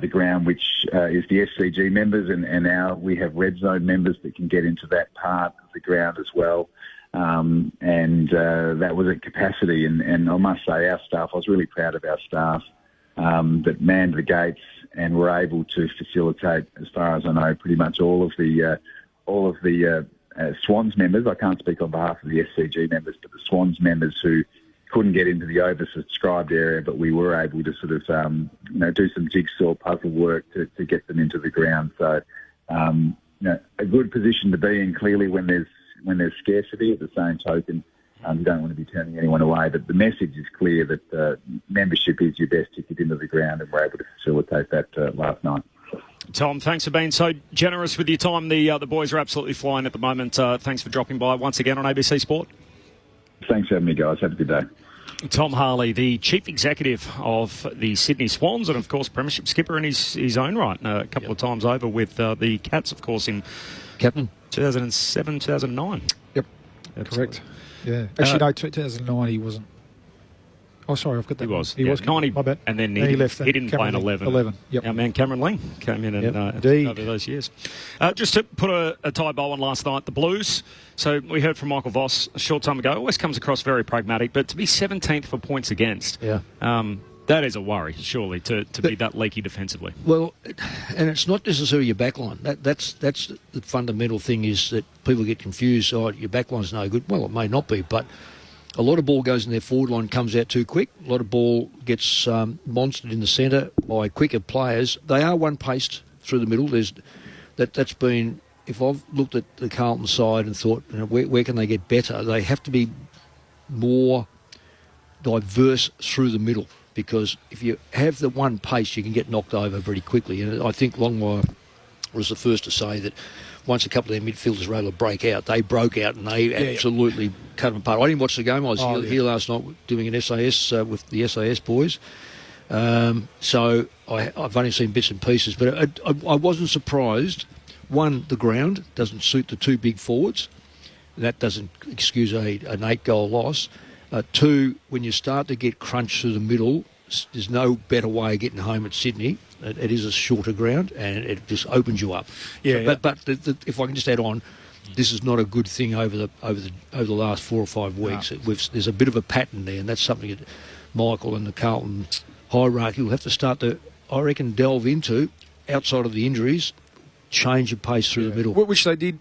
the ground which is the SCG members, and we have red zone members that can get into that part of the ground as well. And that was at capacity, and I must say our staff, I was really proud of our staff that manned the gates and were able to facilitate, as far as I know, pretty much all of the Swans members. I can't speak on behalf of the SCG members, but the Swans members who couldn't get into the oversubscribed area, but we were able to sort of, do some jigsaw puzzle work to get them into the ground. So, a good position to be in. Clearly, when there's scarcity, at the same token, you don't want to be turning anyone away. But the message is clear that membership is your best ticket into the ground, and we're able to facilitate that last night. Tom, thanks for being so generous with your time. The boys are absolutely flying at the moment. Thanks for dropping by once again on ABC Sport. Thanks for having me, guys. Have a good day. Tom Harley, the Chief Executive of the Sydney Swans, and of course Premiership skipper in his own right, a couple of times over with the Cats, of course, in Captain 2007, 2009. Yep, correct. Yeah, actually no, 2009 he wasn't. Oh, sorry, I've got that. He was. He was. 90, my bad. and then he left. He didn't play in 11. 11, yep. Our man Cameron Ling came in and over those years. Just to put a tie bow on last night, the Blues. So we heard from Michael Voss a short time ago. Always comes across very pragmatic, but to be 17th for points against, that is a worry, surely, to be that leaky defensively. Well, and it's not necessarily your backline. That's the fundamental thing is that people get confused. Oh, your backline's no good. Well, it may not be, but a lot of ball goes in their forward line, comes out too quick. A lot of ball gets monstered in the centre by quicker players. They are one-paced through the middle. That's been... If I've looked at the Carlton side and thought, where can they get better, they have to be more diverse through the middle, because if you have the one pace, you can get knocked over pretty quickly. And I think Longmire was the first to say that once a couple of their midfielders were able to break out, they broke out and they absolutely cut them apart. I didn't watch the game. I was here last night doing an SAS with the SAS boys. So I've only seen bits and pieces, but I wasn't surprised. One, the ground doesn't suit the two big forwards. That doesn't excuse an 8-goal loss. Two, when you start to get crunched through the middle, there's no better way of getting home at Sydney. It is a shorter ground, and it just opens you up. But if I can just add on, this is not a good thing over the last 4 or 5 weeks. No. There's a bit of a pattern there, and that's something that Michael and the Carlton hierarchy will have to start to, I reckon, delve into outside of the injuries. Change of pace through the middle. Which they did,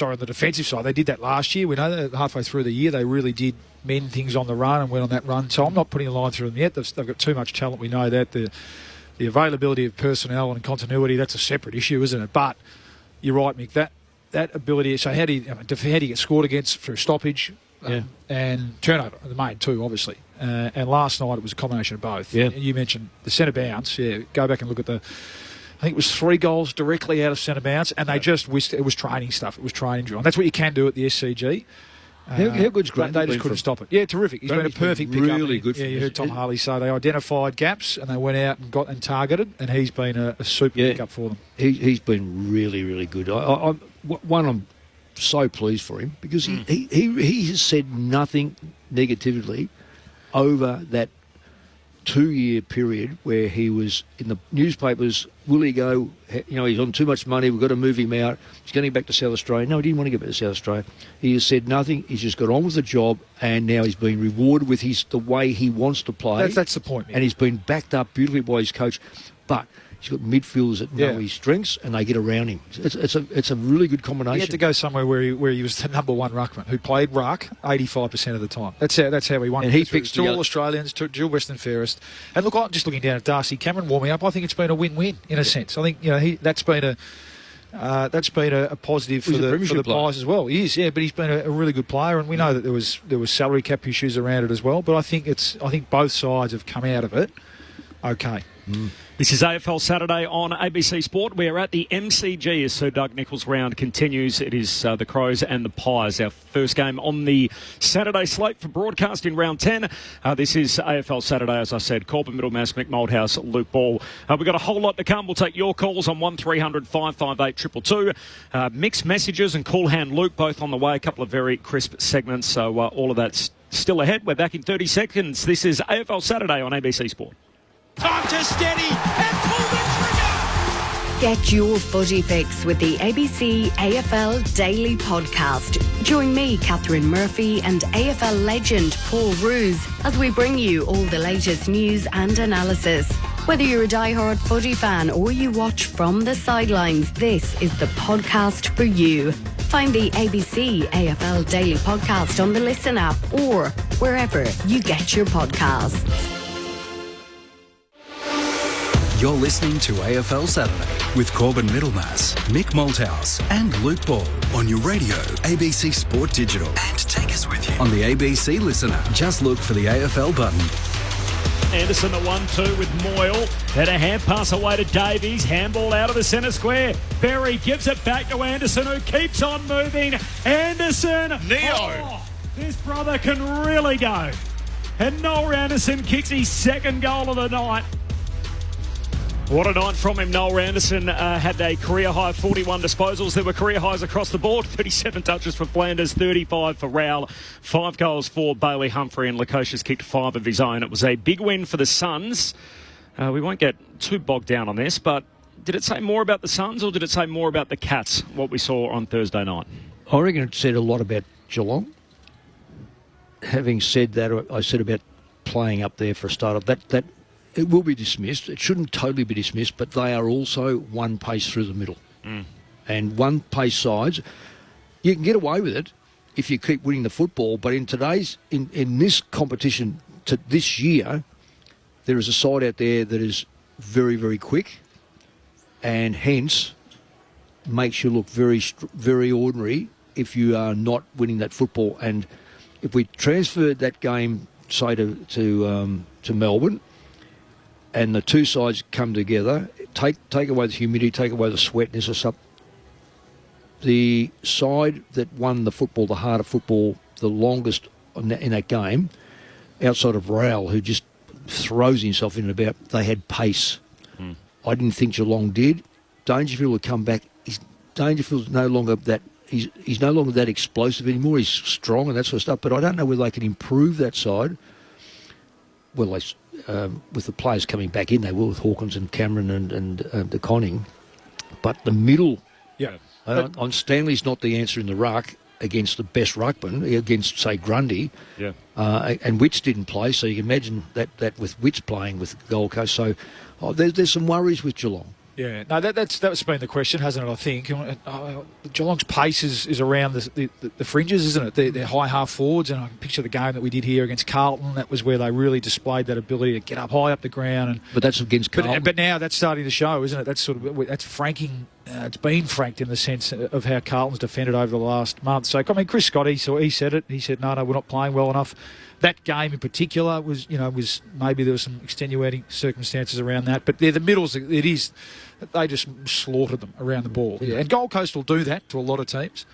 on the defensive side, they did that last year. We know that halfway through the year they really did mend things on the run and went on that run. So I'm not putting a line through them yet. They've got too much talent. We know that. The availability of personnel and continuity, that's a separate issue, isn't it? But you're right, Mick, that ability. So how do you get scored against through stoppage and turnover? The main two, obviously. And last night it was a combination of both. Yeah. You mentioned the centre bounce. Yeah, go back and look at I think it was 3 goals directly out of centre bounce, and they just wished it was training stuff. It was training drill. And that's what you can do at the SCG. How good's Grant? They just couldn't stop it. Yeah, terrific. He's been a perfect pickup. Really good. Yeah, you heard Tom Harley say they identified gaps and they went out and targeted, and he's been a super pickup for them. He's been really, really good. I'm so pleased for him because he has said nothing negatively over that 2-year period where he was in the newspapers. Will he go? He's on too much money. We've got to move him out. He's going back to South Australia. No, he didn't want to go back to South Australia. He has said nothing. He's just got on with the job, and now he's being rewarded with the way he wants to play. That's the point, man. And he's been backed up beautifully by his coach. But he's got midfielders that know his strengths, and they get around him. It's a really good combination. He had to go somewhere where he was the number one ruckman, who played ruck 85% of the time. That's how he won. And he picks two All-Australians, two Western Fairest. And look, I'm just looking down at Darcy Cameron warming up. I think it's been a win-win in a sense. I think that's been a positive for the Pies as well. He is, but he's been a really good player, and we know that there was salary cap issues around it as well. But I think both sides have come out of it okay. This is AFL Saturday on ABC Sport. We are at the MCG as Sir Doug Nicholls' round continues. It is the Crows and the Pies, our first game on the Saturday slate for broadcast in round 10. This is AFL Saturday, as I said. Corbin Middlemass, Mick Malthouse, Luke Ball. We've got a whole lot to come. We'll take your calls on 1300 558 222. Mixed messages and Cool Hand Luke both on the way. A couple of very crisp segments. So all of that's still ahead. We're back in 30 seconds. This is AFL Saturday on ABC Sport. Time to steady and pull the trigger. Get your footy fix with the ABC AFL Daily Podcast. Join me, Catherine Murphy, and AFL legend Paul Roos as we bring you all the latest news and analysis. Whether you're a diehard footy fan or you watch from the sidelines, this is the podcast for you. Find the ABC AFL Daily Podcast on the Listen app or wherever you get your podcasts. You're listening to AFL Saturday with Corbin Middlemass, Mick Malthouse and Luke Ball on your radio, ABC Sport Digital. And take us with you on the ABC Listen app. Just look for the AFL button. Anderson the 1-2 with Moyle. Then a hand pass away to Davies. Handball out of the centre square. Berry gives it back to Anderson, who keeps on moving. Anderson. Neo. Oh, this brother can really go. And Noel Anderson kicks his second goal of the night. What a night from him. Noel Anderson had a career-high 41 disposals. There were career highs across the board. 37 touches for Flanders, 35 for Rowell, 5 goals for Bailey Humphrey, and Lukosius kicked 5 of his own. It was a big win for the Suns. We won't get too bogged down on this, but did it say more about the Suns or did it say more about the Cats, what we saw on Thursday night? I reckon it said a lot about Geelong. Having said that, I said about playing up there for a start. That it will be dismissed. It shouldn't totally be dismissed, but they are also one pace through the middle. And one pace sides, you can get away with it if you keep winning the football. But in this competition to this year, there is a side out there that is very, very quick, and hence makes you look very, very ordinary if you are not winning that football. And if we transferred that game, say to Melbourne, and the two sides come together, take away the humidity, take away the sweatness or something, the side that won the football, the heart of football, the longest in that game, outside of Rowell, who just throws himself in and about, they had pace. I didn't think Geelong did. Dangerfield will come back. Dangerfield's no longer that. He's no longer that explosive anymore. He's strong and that sort of stuff. But I don't know whether they can improve that side. Well, with the players coming back in, they will with Hawkins and Cameron and the Conning. But the middle, on Stanley's not the answer in the ruck against the best ruckman, against, say, Grundy. And Witts didn't play, so you can imagine that with Witts playing with Gold Coast. So there's some worries with Geelong. Yeah, no, that's been the question, hasn't it? I think Geelong's pace is around the fringes, isn't it? They're high half forwards, and I can picture the game that we did here against Carlton. That was where they really displayed that ability to get up high up the ground. But that's against Carlton. But now that's starting to show, isn't it? That's franking. It's been franked in the sense of how Carlton's defended over the last month. So I mean, Chris Scott, he said it. He said, no, we're not playing well enough. That game in particular was maybe there was some extenuating circumstances around that. But the middles, they just slaughtered them around the ball. Yeah. And Gold Coast will do that to a lot of teams.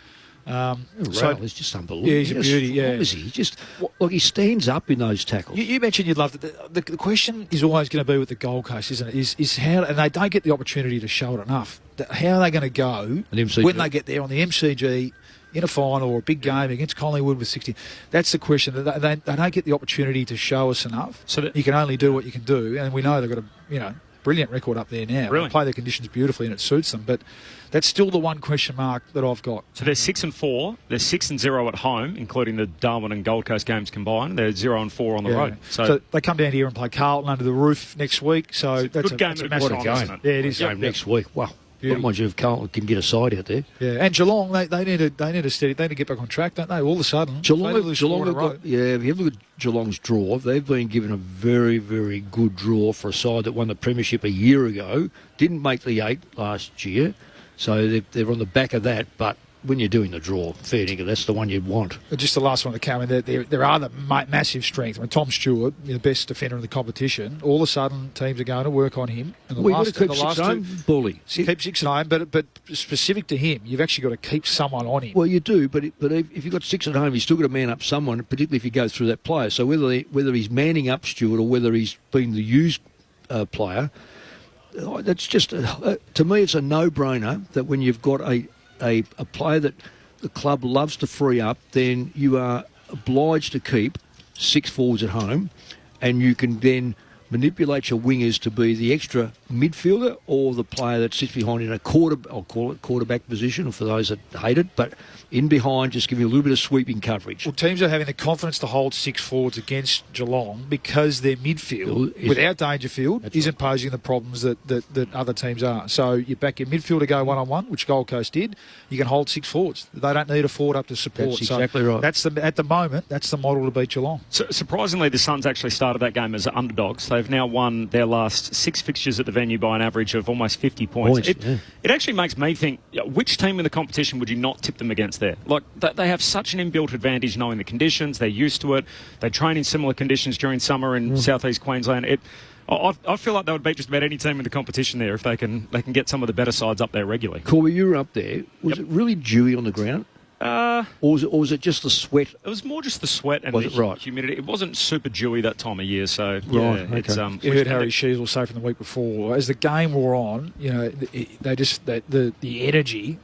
Rowell is just unbelievable. Yeah, he's a beauty. Yeah, what is he? He stands up in those tackles. You mentioned you'd love that. The question is always going to be with the Gold Coast, isn't it? Is how, and they don't get the opportunity to show it enough. How are they going to go when they get there on the MCG? In a final or a big game against Collingwood with 60. That's the question. They don't get the opportunity to show us enough. So you can only do what you can do, and we know they've got a brilliant record up there now. Really? They play their conditions beautifully and it suits them, but that's still the one question mark that I've got. So they're 6-4. They're 6-0 at home, including the Darwin and Gold Coast games combined. They're 0-4 on the road. So they come down here and play Carlton under the roof next week. So that's a good game. That's a massive game, isn't it? Yeah, it is. Game next week. Wow. What mind you if Carlton can get a side out there? Yeah, and Geelong, they need to get back on track, don't they? All of a sudden, Geelong if you have a look at Geelong's draw, they've been given a very, very good draw for a side that won the premiership a year ago, didn't make the 8 last year, so they're on the back of that, but when you're doing the draw, fair dinkum, that's the one you'd want. Just the last one that came in, there are the massive strength. I mean, Tom Stewart, the best defender in the competition, all of a sudden teams are going to work on him. And you've got to keep 6 at home, Bully. Keep 6 at home, but specific to him, you've actually got to keep someone on him. Well, you do, but if you've got 6 at home, you've still got to man up someone, particularly if you go through that player. So whether he's manning up Stewart or whether he's been the used player, that's just, to me, it's a no-brainer that when you've got a player that the club loves to free up, then you are obliged to keep 6 forwards at home, and you can then manipulate your wingers to be the extra midfielder or the player that sits behind in a I'll call it quarterback position for those that hate it, but in behind, just giving you a little bit of sweeping coverage. Well, teams are having the confidence to hold 6 forwards against Geelong because their midfield, without Dangerfield, isn't posing the problems that other teams are. So you back your midfield to go one-on-one, which Gold Coast did. You can hold 6 forwards. They don't need a forward up to support. That's exactly right. At the moment, that's the model to beat Geelong. So, surprisingly, the Suns actually started that game as underdogs. They've now won their last 6 fixtures at the venue by an average of almost 50 points. It actually makes me think, which team in the competition would you not tip them against there? Like, they have such an inbuilt advantage knowing the conditions. They're used to it. They train in similar conditions during summer in southeast Queensland. I feel like they would beat just about any team in the competition there if they can get some of the better sides up there regularly. Corby, you were up there. Was it really dewy on the ground? Or was it just the sweat? It was more just the sweat and Was the it right? humidity. It wasn't super dewy that time of year, so Right, it's okay. You heard Harry Sheasel say from the week before, as the game wore on, the energy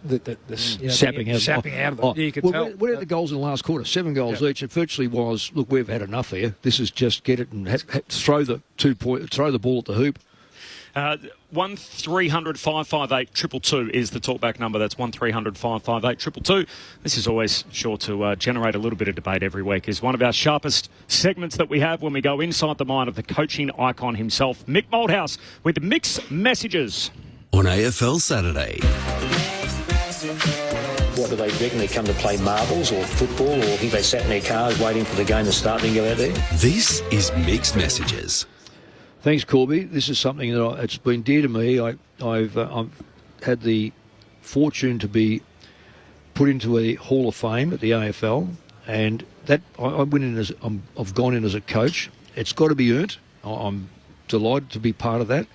Sapping out of them. You could tell. What are the goals in the last quarter? 7 goals each. It virtually was, look, we've had enough here. This is just get it and throw the ball at the hoop. 1300 558 222 is the talkback number. That's 1300 558 222. This is always sure to generate a little bit of debate every week. Is one of our sharpest segments that we have when we go inside the mind of the coaching icon himself, Mick Malthouse, with mixed messages on AFL Saturday. What do they reckon? They come to play marbles or football, or think they sat in their cars waiting for the game to start and go out there? This is Mixed Messages. Thanks, Corby. This is something that it's been dear to me. I've had the fortune to be put into a Hall of Fame at the AFL, and that I've gone in as a coach. It's got to be earned. I'm delighted to be part of that.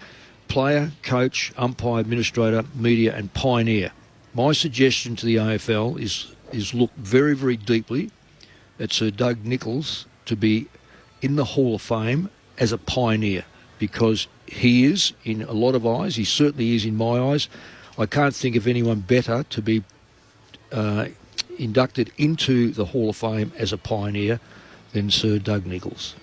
Player, coach, umpire, administrator, media, and pioneer. My suggestion to the AFL is look very, very deeply at Sir Doug Nicholls to be in the Hall of Fame as a pioneer. Because he is in a lot of eyes. He certainly is in my eyes. I can't think of anyone better to be inducted into the Hall of Fame as a pioneer than Sir Doug Nicholls.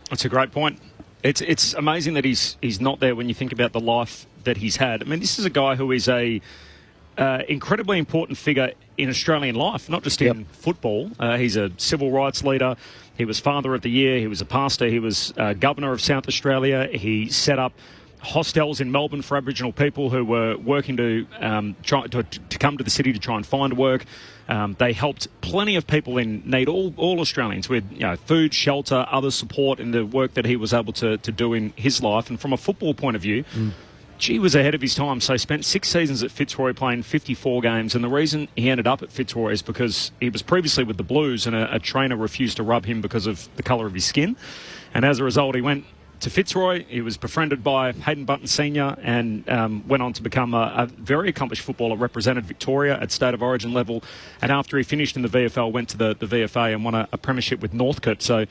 That's a great point. It's amazing that he's not there when you think about the life that he's had. I mean, this is a guy who is a incredibly important figure in Australian life, not just in football. He's a civil rights leader. He was Father of the Year. He was a pastor. He was Governor of South Australia. He set up hostels in Melbourne for Aboriginal people who were working to try to come to the city to try and find work. They helped plenty of people in need, all Australians, with food, shelter, other support in the work that he was able to do in his life. And from a football point of view, gee, was ahead of his time. So he spent 6 seasons at Fitzroy playing 54 games. And the reason he ended up at Fitzroy is because he was previously with the Blues and a trainer refused to rub him because of the colour of his skin. And as a result, he went to Fitzroy. He was befriended by Hayden Button Sr. and went on to become a very accomplished footballer, represented Victoria at State of Origin level. And after he finished in the VFL, went to the VFA and won a premiership with Northcote. So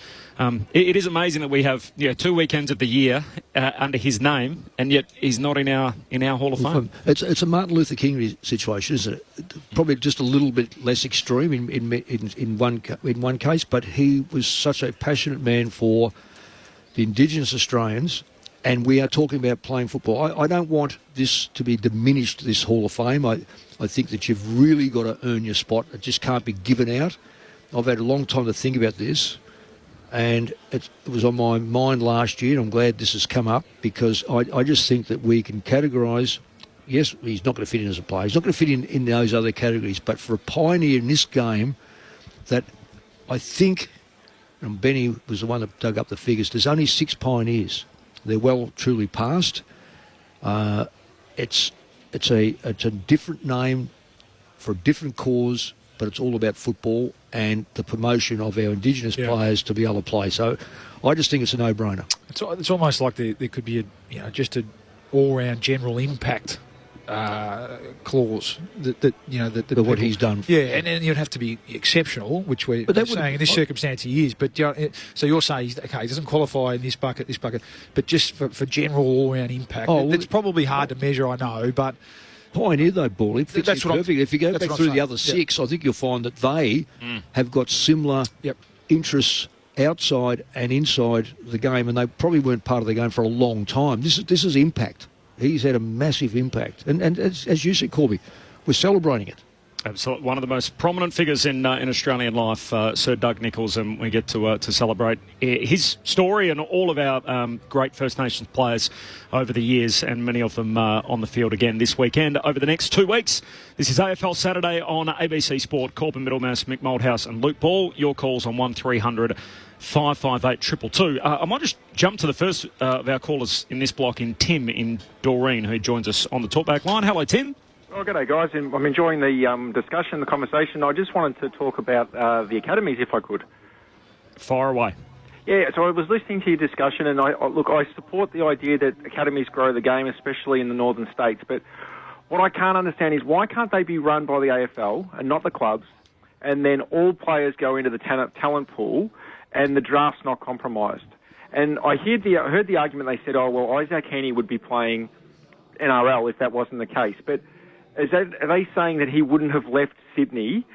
it is amazing that we have 2 weekends of the year under his name, and yet he's not in our Hall of Fame. It's a Martin Luther King situation, isn't it? Probably just a little bit less extreme in one case, but he was such a passionate man for the Indigenous Australians, and we are talking about playing football. I don't want this to be diminished, this Hall of Fame. I think that you've really got to earn your spot. It just can't be given out. I've had a long time to think about this, and it was on my mind last year, and I'm glad this has come up, because I just think that we can categorise, yes, he's not going to fit in as a player. He's not going to fit in those other categories, but for a pioneer in this game, that I think, and Benny was the one that dug up the figures, there's only 6 pioneers. They're well truly past. It's a different name for a different cause, but it's all about football and the promotion of our Indigenous players to be able to play. So I just think it's a no-brainer. It's almost like there could be just an all-round general impact clause that what he's done. And then you'd have to be exceptional, which we're saying in this circumstance he is. But so you're saying he doesn't qualify in this bucket, but just for general all-round impact. It's probably hard to measure, I know, but pioneer though, Ball. That's perfect. If you go back through the other 6, I think you'll find that they have got similar interests outside and inside the game, and they probably weren't part of the game for a long time. This is impact. He's had a massive impact. And as you said, Corby, we're celebrating it. Absolutely. One of the most prominent figures in Australian life, Sir Doug Nicholls, and we get to celebrate his story and all of our great First Nations players over the years, and many of them on the field again this weekend over the next 2 weeks. This is AFL Saturday on ABC Sport. Corbin Middlemass, Mick Malthouse and Luke Ball. Your calls on 1300 558 222. I might just jump to the first of our callers in this block, in Tim in Doreen, who joins us on the talkback line. Hello, Tim. Oh, g'day, guys. I'm enjoying the discussion, the conversation. I just wanted to talk about the academies, if I could. Fire away. Yeah, so I was listening to your discussion, and I support the idea that academies grow the game, especially in the northern states, but what I can't understand is why can't they be run by the AFL and not the clubs, and then all players go into the talent pool and the draft's not compromised? And I heard the argument they said, oh, well, Isaac Heaney would be playing NRL if that wasn't the case. But are they saying that he wouldn't have left Sydney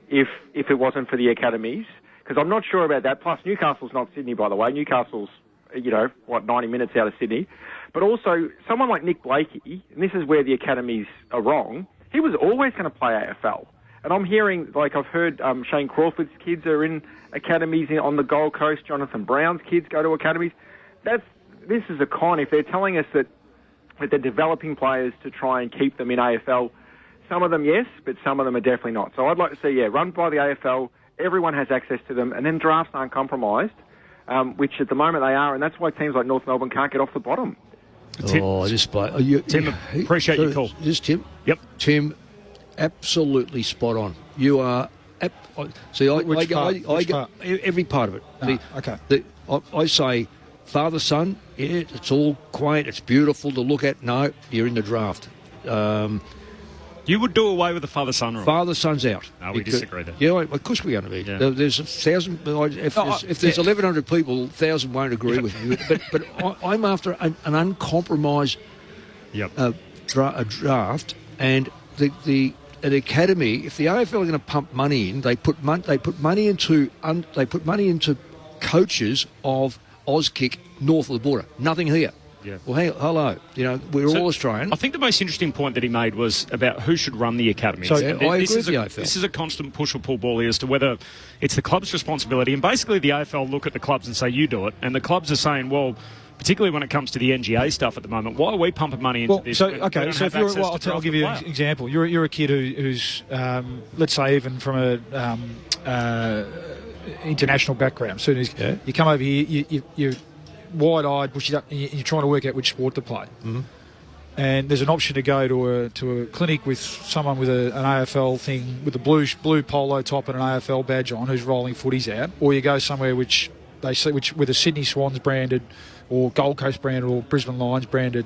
if it wasn't for the academies? Because I'm not sure about that. Plus, Newcastle's not Sydney, by the way. Newcastle's, 90 minutes out of Sydney. But also, someone like Nick Blakey, and this is where the academies are wrong, he was always going to play AFL. And I'm hearing, I've heard Shane Crawford's kids are in academies on the Gold Coast. Jonathan Brown's kids go to academies. This is a con. If they're telling us that they're developing players to try and keep them in AFL, some of them, yes, but some of them are definitely not. So I'd like to see, run by the AFL, everyone has access to them, and then drafts aren't compromised, which at the moment they are, and that's why teams like North Melbourne can't get off the bottom. Tim, appreciate your call. Is this Tim? Yep. Tim, absolutely spot on. You are... I get every part of it. Okay. I say father-son, it's all quaint, it's beautiful to look at. No, you're in the draft. You would do away with the father-son rule? Father-son's out. No, we disagree there. Yeah, of course we're going to be. Yeah. There's 1,000... If there's 1,100 people, 1,000 won't agree with me. But I'm after an uncompromised draft, and the academy. If the AFL are going to pump money in, they put money into coaches of Auskick north of the border. Nothing here. Yeah. Well, hey, hello. We're all Australian. I think the most interesting point that he made was about who should run the academy. So I agree with the AFL. This is a constant push or pull ball as to whether it's the club's responsibility. And basically the AFL look at the clubs and say, you do it. And the clubs are saying, well, particularly when it comes to the NGA stuff at the moment, why are we pumping money into this? So if you're, I'll give you an example. You're a kid who's let's say even from a international background. Soon as you come over here, you're wide-eyed, bushy up, and you're trying to work out which sport to play. Mm-hmm. And there's an option to go to a clinic with someone with an AFL thing with a blue polo top and an AFL badge on who's rolling footies out, or you go somewhere which with a Sydney Swans branded or Gold Coast branded or Brisbane Lions branded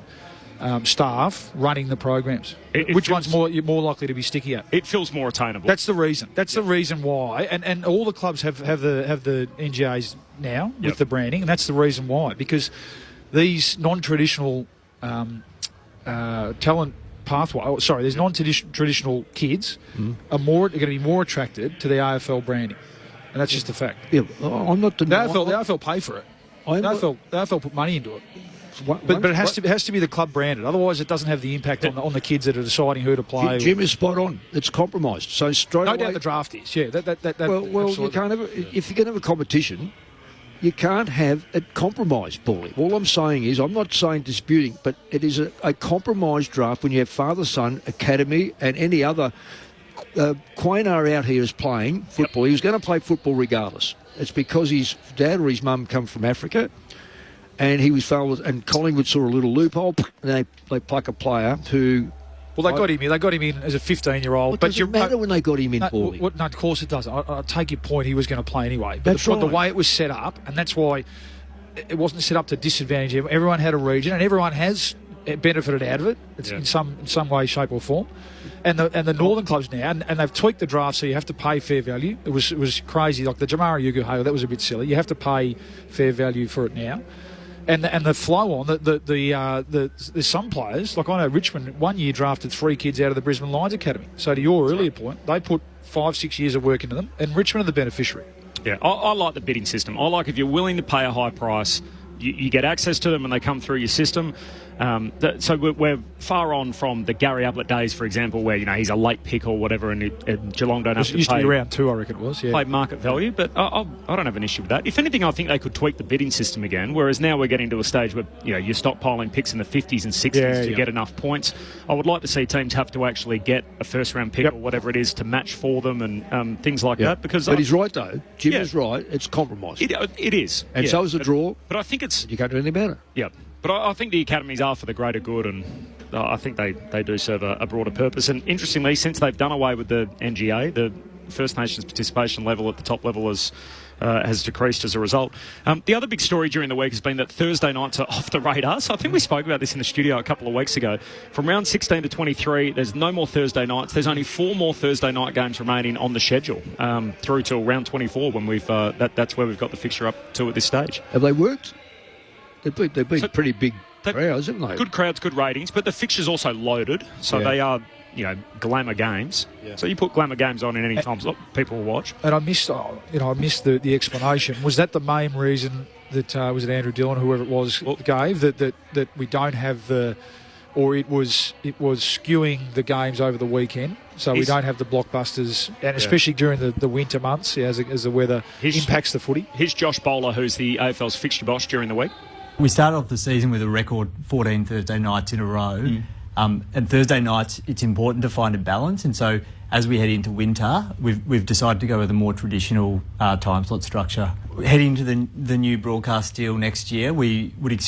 staff running the programs. Which one's more likely to be stickier? It feels more attainable. That's the reason. That's the reason why. And all the clubs have the NGAs now with the branding, and that's the reason why. Because these non-traditional talent pathway. There's non-traditional kids are going to be more attracted to the AFL branding, and that's just a fact. Yeah, I'm not denying. The AFL pay for it. The AFL put money into it. But it has to be the club branded. Otherwise, it doesn't have the impact on the kids that are deciding who to play. Jim is spot on. It's compromised. So straight away, no doubt the draft is. Yeah, well, you can't have. If you're going to have a competition, you can't have it compromised, Paulie. All I'm saying is, I'm not saying disputing, but it is a compromised draft when you have father-son, academy, and any other. Quainar out here is playing football. He was going to play football regardless. It's because his dad or his mum come from Africa. And he was fouled, and Collingwood saw a little loophole, and they pluck a player who... Well, they got him in. They got him in as a 15-year-old. But does it matter when they got him in, Paulie? No, of course it doesn't. I take your point. He was going to play anyway. But the way it was set up, and that's why it wasn't set up to disadvantage him. Everyone had a region, and everyone has benefited out of it in some way, shape, or form. And the northern clubs now, and they've tweaked the draft, so you have to pay fair value. It was crazy. Like the Jamara Uguhale, that was a bit silly. You have to pay fair value for it now. And the flow on, there's some players, like I know Richmond, 1 year drafted 3 kids out of the Brisbane Lions Academy. So to your earlier point, they put 5-6 years of work into them, and Richmond are the beneficiary. Yeah, I like the bidding system. I like if you're willing to pay a high price, you get access to them and they come through your system. So we're far on from the Gary Ablett days, for example, where he's a late pick or whatever, and Geelong don't have to pay. It used to be round 2, I reckon it was. Yeah, play market value, but I don't have an issue with that. If anything, I think they could tweak the bidding system again. Whereas now we're getting to a stage where you're stockpiling picks in the 50s and 60s to get enough points. I would like to see teams have to actually get a first round pick or whatever it is to match for them and things like that. But he's right though. Jim is right. It's compromised. It is, and so is the draw. But I think you can't do anything about it. Yeah. But I think the academies are for the greater good, and I think they do serve a broader purpose. And interestingly, since they've done away with the NGA, the First Nations participation level at the top level has decreased as a result. The other big story during the week has been that Thursday nights are off the radar. So I think we spoke about this in the studio a couple of weeks ago. From round 16 to 23, there's no more Thursday nights. There's only 4 more Thursday night games remaining on the schedule through till round 24 when that's where we've got the fixture up to at this stage. Have they worked? They've been pretty big crowds, haven't they? Good crowds, good ratings, but the fixture's also loaded, so they are, glamour games. Yeah. So you put glamour games on in any time, people will watch. And I missed the explanation. Was that the main reason that was it Andrew Dillon, whoever it was, gave that we don't have or it was skewing the games over the weekend, so we don't have the blockbusters, and especially during the winter months, as the weather impacts the footy. Here's Josh Bowler, who's the AFL's fixture boss during the week. We started off the season with a record 14 Thursday nights in a row. And Thursday nights, it's important to find a balance. And so as we head into winter, we've decided to go with a more traditional time slot structure. Heading to the new broadcast deal next year, we would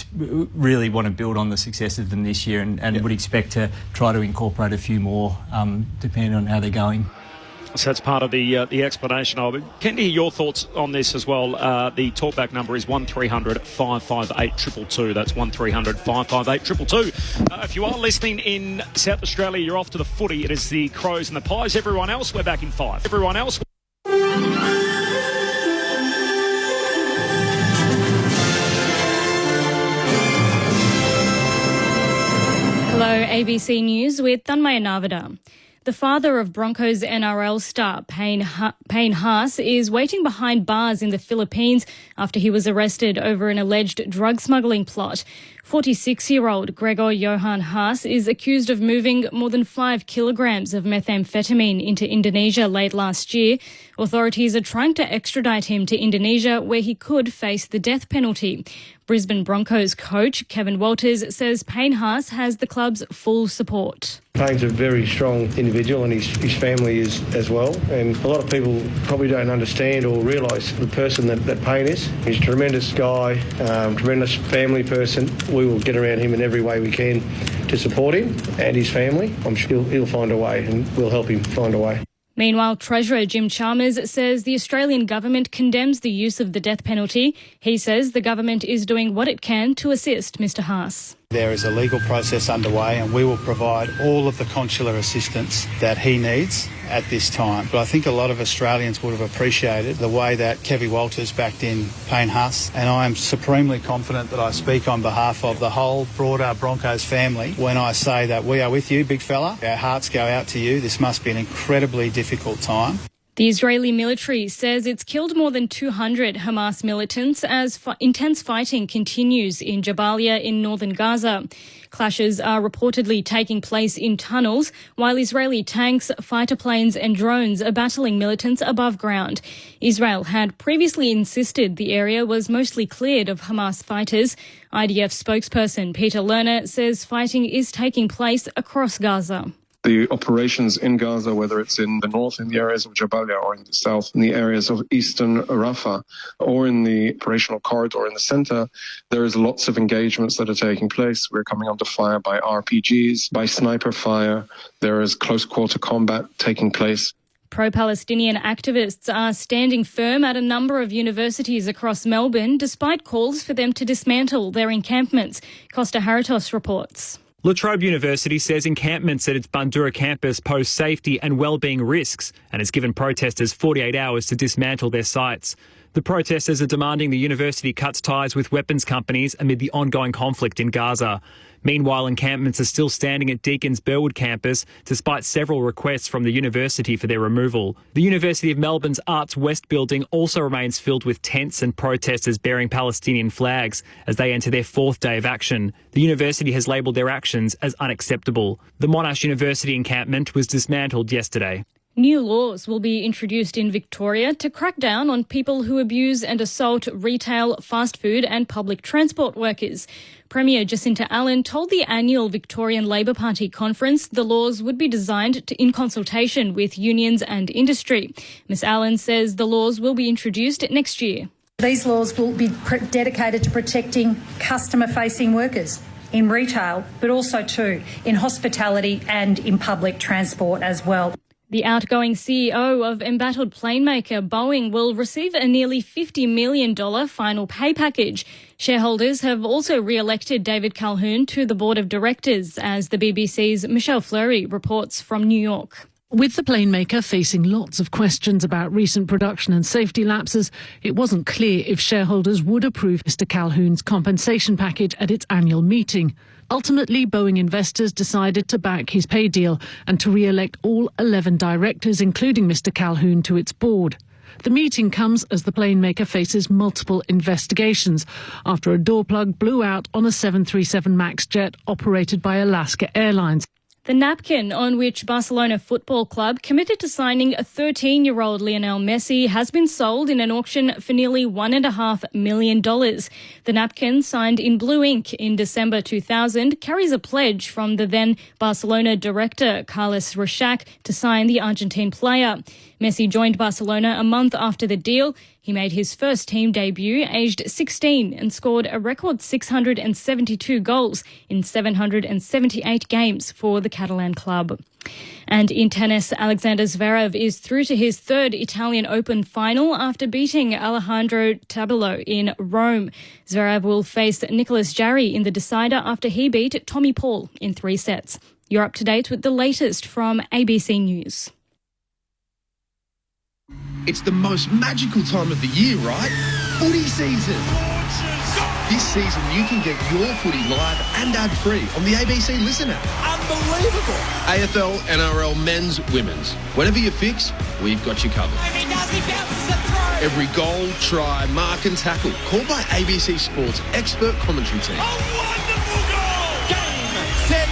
really want to build on the success of them this year and would expect to try to incorporate a few more depending on how they're going. So that's part of the explanation of it. Keen to hear your thoughts on this as well. The talkback number is 1300 558 222. That's 1300 558 222. If you are listening in South Australia, you're off to the footy. It is the Crows and the Pies. Everyone else, we're back in 5. Everyone else. Hello, ABC News with Tanmaya Navada. The father of Broncos NRL star Payne Haas is waiting behind bars in the Philippines after he was arrested over an alleged drug smuggling plot. 46-year-old Gregor Johan Haas is accused of moving more than 5 kilograms of methamphetamine into Indonesia late last year. Authorities are trying to extradite him to Indonesia, where he could face the death penalty. Brisbane Broncos coach Kevin Walters says Payne Haas has the club's full support. Payne's a very strong individual and his family is as well. And a lot of people probably don't understand or realise the person that Payne is. He's a tremendous guy, tremendous family person. We will get around him in every way we can to support him and his family. I'm sure he'll find a way and we'll help him find a way. Meanwhile, Treasurer Jim Chalmers says the Australian government condemns the use of the death penalty. He says the government is doing what it can to assist Mr Haas. There is a legal process underway and we will provide all of the consular assistance that he needs at this time. But I think a lot of Australians would have appreciated the way that Kevin Walters backed in Payne Haas, and I am supremely confident that I speak on behalf of the whole broader Broncos family when I say that we are with you, big fella. Our hearts go out to you. This must be an incredibly difficult time. The Israeli military says it's killed more than 200 Hamas militants as intense fighting continues in Jabalia in northern Gaza. Clashes are reportedly taking place in tunnels, while Israeli tanks, fighter planes and drones are battling militants above ground. Israel had previously insisted the area was mostly cleared of Hamas fighters. IDF spokesperson Peter Lerner says fighting is taking place across Gaza. The operations in Gaza, whether it's in the north, in the areas of Jabalia, or in the south, in the areas of eastern Rafah, or in the operational corridor in the center, there is lots of engagements that are taking place. We're coming under fire by RPGs, by sniper fire. There is close quarter combat taking place. Pro-Palestinian activists are standing firm at a number of universities across Melbourne, despite calls for them to dismantle their encampments. Costa Haritos reports. La Trobe University says encampments at its Bundoora campus pose safety and wellbeing risks and has given protesters 48 hours to dismantle their sites. The protesters are demanding the university cuts ties with weapons companies amid the ongoing conflict in Gaza. Meanwhile, encampments are still standing at Deacon's Burwood campus despite several requests from the university for their removal. The University of Melbourne's Arts West building also remains filled with tents and protesters bearing Palestinian flags as they enter their 4th day of action. The university has labelled their actions as unacceptable. The Monash University encampment was dismantled yesterday. New laws will be introduced in Victoria to crack down on people who abuse and assault retail, fast food and public transport workers. Premier Jacinta Allen told the annual Victorian Labor Party conference the laws would be designed in consultation with unions and industry. Ms Allen says the laws will be introduced next year. These laws will be dedicated to protecting customer-facing workers in retail, but also too in hospitality and in public transport as well. The outgoing CEO of embattled plane maker Boeing will receive a nearly $50 million final pay package. Shareholders have also re-elected David Calhoun to the board of directors, as the BBC's Michelle Fleury reports from New York. With the plane maker facing lots of questions about recent production and safety lapses, it wasn't clear if shareholders would approve Mr Calhoun's compensation package at its annual meeting. Ultimately, Boeing investors decided to back his pay deal and to re-elect all 11 directors, including Mr Calhoun, to its board. The meeting comes as the plane maker faces multiple investigations after a door plug blew out on a 737 MAX jet operated by Alaska Airlines. The napkin on which Barcelona Football Club committed to signing a 13-year-old Lionel Messi has been sold in an auction for nearly $1.5 million. The napkin, signed in blue ink in December 2000, carries a pledge from the then Barcelona director Carles Reixach to sign the Argentine player. Messi joined Barcelona a month after the deal. He made his first team debut aged 16 and scored a record 672 goals in 778 games for the Catalan club. And in tennis, Alexander Zverev is through to his third Italian Open final after beating Alejandro Tabilo in Rome. Zverev will face Nicolas Jarry in the decider after he beat Tommy Paul in 3 sets. You're up to date with the latest from ABC News. It's the most magical time of the year, right? Footy season. This season you can get your footy live and ad-free on the ABC Listen app. Unbelievable. AFL, NRL, men's, women's. Whatever you fix, we've got you covered. Every goal, try, mark and tackle, called by ABC Sports expert commentary team. A wonderful goal! Game, set,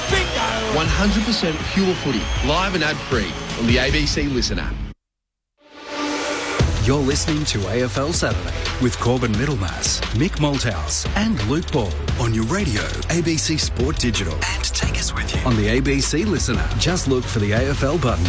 bingo! 100% pure footy, live and ad-free on the ABC Listen app. You're listening to AFL Saturday with Corbin Middlemass, Mick Malthouse and Luke Ball on your radio, ABC Sport Digital. And take us with you on the ABC Listen app. Just look for the AFL button.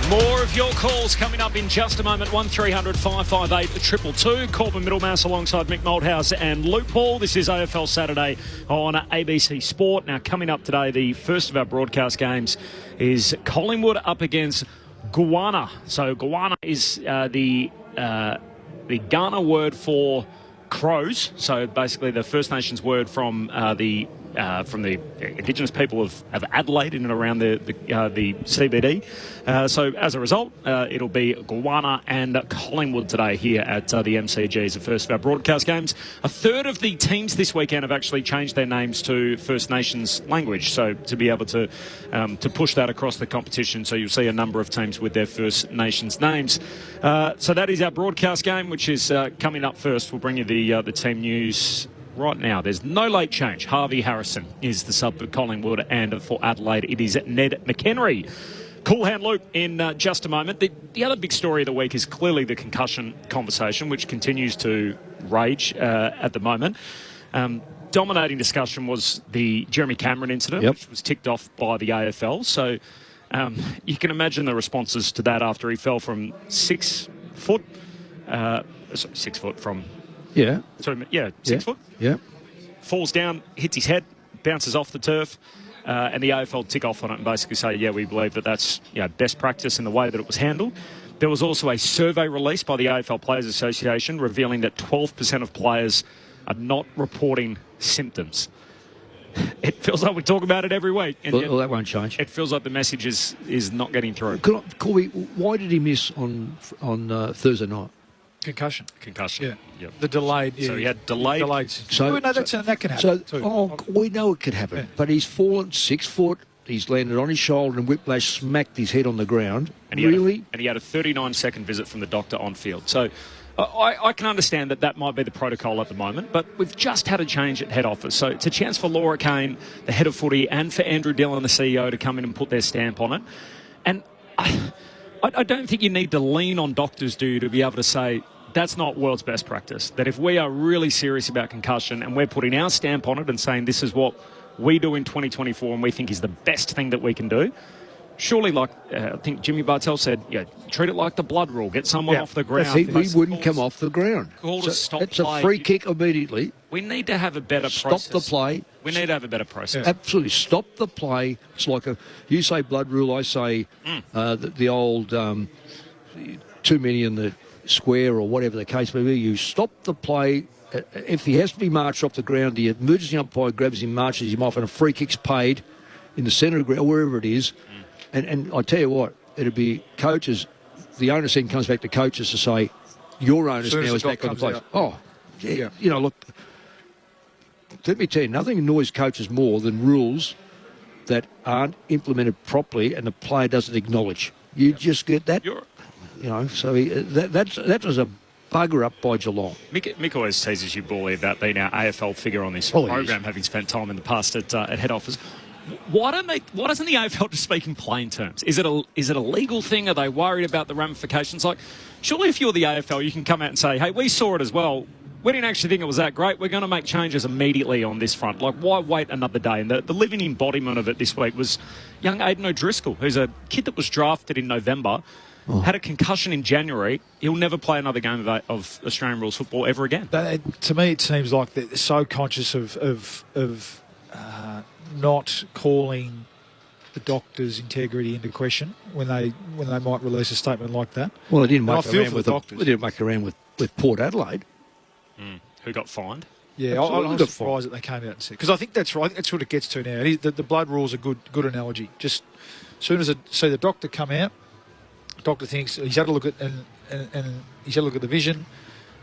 More of your calls coming up in just a moment. 1300 558 222. Corbin Middlemass alongside Mick Malthouse and Luke Ball. This is AFL Saturday on ABC Sport. Now, coming up today, the first of our broadcast games is Collingwood up against Goanna. So Goanna is the Ghana word for crows. So basically the First Nations word from the Indigenous people of Adelaide in and around the CBD. So as a result, it'll be Goanna and Collingwood today here at the MCG as the first of our broadcast games. A third of the teams this weekend have actually changed their names to First Nations language, so to be able to push that across the competition. So you'll see a number of teams with their First Nations names. So that is our broadcast game, which is coming up first. We'll bring you the team news right now. There's no late change. Harvey Harrison is the sub for Collingwood, and for Adelaide it is Ned McHenry. Cool hand Luke in just a moment. The other big story of the week is clearly the concussion conversation, which continues to rage at the moment. Dominating discussion was the Jeremy Cameron incident, which was ticked off by the AFL. So you can imagine the responses to that after he fell from 6 foot. 6 foot from... Yeah. Sorry, yeah, 6 foot. Yeah. Falls down, hits his head, bounces off the turf, and the AFL tick off on it and basically say, yeah, we believe that that's best practice in the way that it was handled. There was also a survey released by the AFL Players Association revealing that 12% of players are not reporting symptoms. It feels like we talk about it every week. And well, that won't change. It feels like the message is not getting through. Corby, why did he miss on Thursday night? Concussion. Yeah. Yep. The delayed. Yeah. So he had delayed. So that can happen too. We know it could happen, but he's fallen 6 foot. He's landed on his shoulder and whiplash smacked his head on the ground. And he had a 39-second visit from the doctor on field. So I can understand that might be the protocol at the moment, but we've just had a change at head office. So it's a chance for Laura Kane, the head of footy, and for Andrew Dillon, the CEO, to come in and put their stamp on it. And I don't think you need to lean on doctors, to be able to say that's not world's best practice. That if we are really serious about concussion and we're putting our stamp on it and saying this is what we do in 2024 and we think is the best thing that we can do, surely, like I think Jimmy Bartell said, treat it like the blood rule. Get someone off the ground. He wouldn't come off the ground. Call a stop it's play. A free kick immediately. We need to have a better process. Stop the play. We need to have a better process. Absolutely. Stop the play. It's like you say blood rule, I say the old too many in the square or whatever the case may be. You stop the play. If he has to be marched off the ground, the emergency umpire grabs him, marches him off, and a free kick's paid in the centre of the ground, wherever it is. And I tell you what, it'll be coaches. The onus then comes back to coaches to say, your onus now is back on the place. Oh, yeah. Look, let me tell you, nothing annoys coaches more than rules that aren't implemented properly and the player doesn't acknowledge. You just get that, so that was a bugger up by Geelong. Mick always teases you, Bawley, about being our AFL figure on this program, having spent time in the past at head office. Why doesn't the AFL just speak in plain terms? Is it a legal thing? Are they worried about the ramifications? Like, surely if you're the AFL, you can come out and say, hey, we saw it as well. We didn't actually think it was that great. We're going to make changes immediately on this front. Like, why wait another day? And the living embodiment of it this week was young Aidan O'Driscoll, who's a kid that was drafted in November, had a concussion in January. He'll never play another game of Australian rules football ever again. To me, it seems like they're so conscious of not calling the doctor's integrity into question when they might release a statement like that. Well, they didn't muck around with Port Adelaide. Who got fined? Yeah, I'm surprised that they came out and said, because I think that's right. That's what it gets to now. The blood rule's a good analogy. Just as soon as see the doctor come out, the doctor thinks he's had a look at and he's had a look at the vision,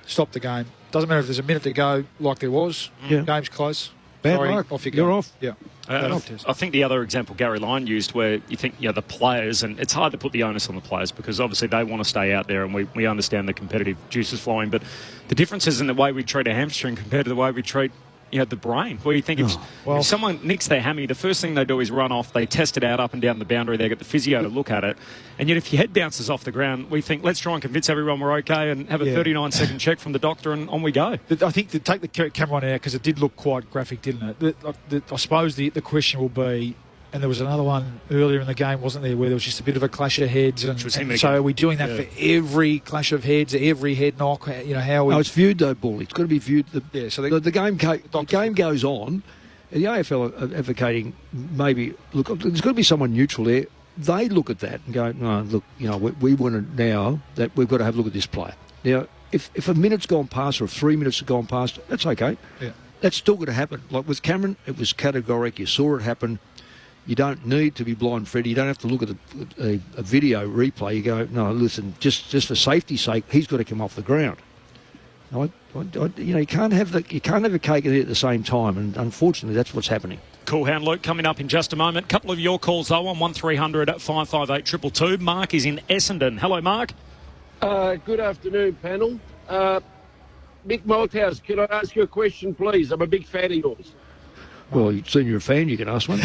stop the game. Doesn't matter if there's a minute to go, like there was. Yeah. Game's close. Bad Sorry, luck. off you You're go. off. Yeah. I think the other example Gary Lyon used, where you think the players, and it's hard to put the onus on the players because obviously they want to stay out there, and we understand the competitive juices flowing, but the difference is in the way we treat a hamstring compared to the way we treat the brain. Where you think if someone nicks their hammy, the first thing they do is run off, they test it out up and down the boundary, they get the physio to look at it, and yet if your head bounces off the ground, we think let's try and convince everyone we're okay and have a 39-second check from the doctor and on we go. I think to take the camera on out, because it did look quite graphic, didn't it? I suppose the question will be, and there was another one earlier in the game, wasn't there, where there was just a bit of a clash of heads, and so are we doing that for every clash of heads, every head knock? How we? No, it's viewed though, Ball. It's got to be viewed. The game goes on. The AFL are advocating maybe look. There's got to be someone neutral there. They look at that and go, no, look, we want to now that we've got to have a look at this player. Now, if a minute's gone past or if 3 minutes have gone past, that's okay. Yeah. That's still going to happen. Like with Cameron, it was categoric. You saw it happen. You don't need to be blind, Freddie. You don't have to look at a video replay. You go, no, listen, just for safety's sake, he's got to come off the ground. You can't have a cake and eat it at the same time, and unfortunately, that's what's happening. Cool hand, Luke, coming up in just a moment. Couple of your calls though on 1300 558 222. Mark is in Essendon. Hello, Mark. Good afternoon, panel. Mick Malthouse, can I ask you a question, please? I'm a big fan of yours. Well, seeing you're a fan, you can ask one.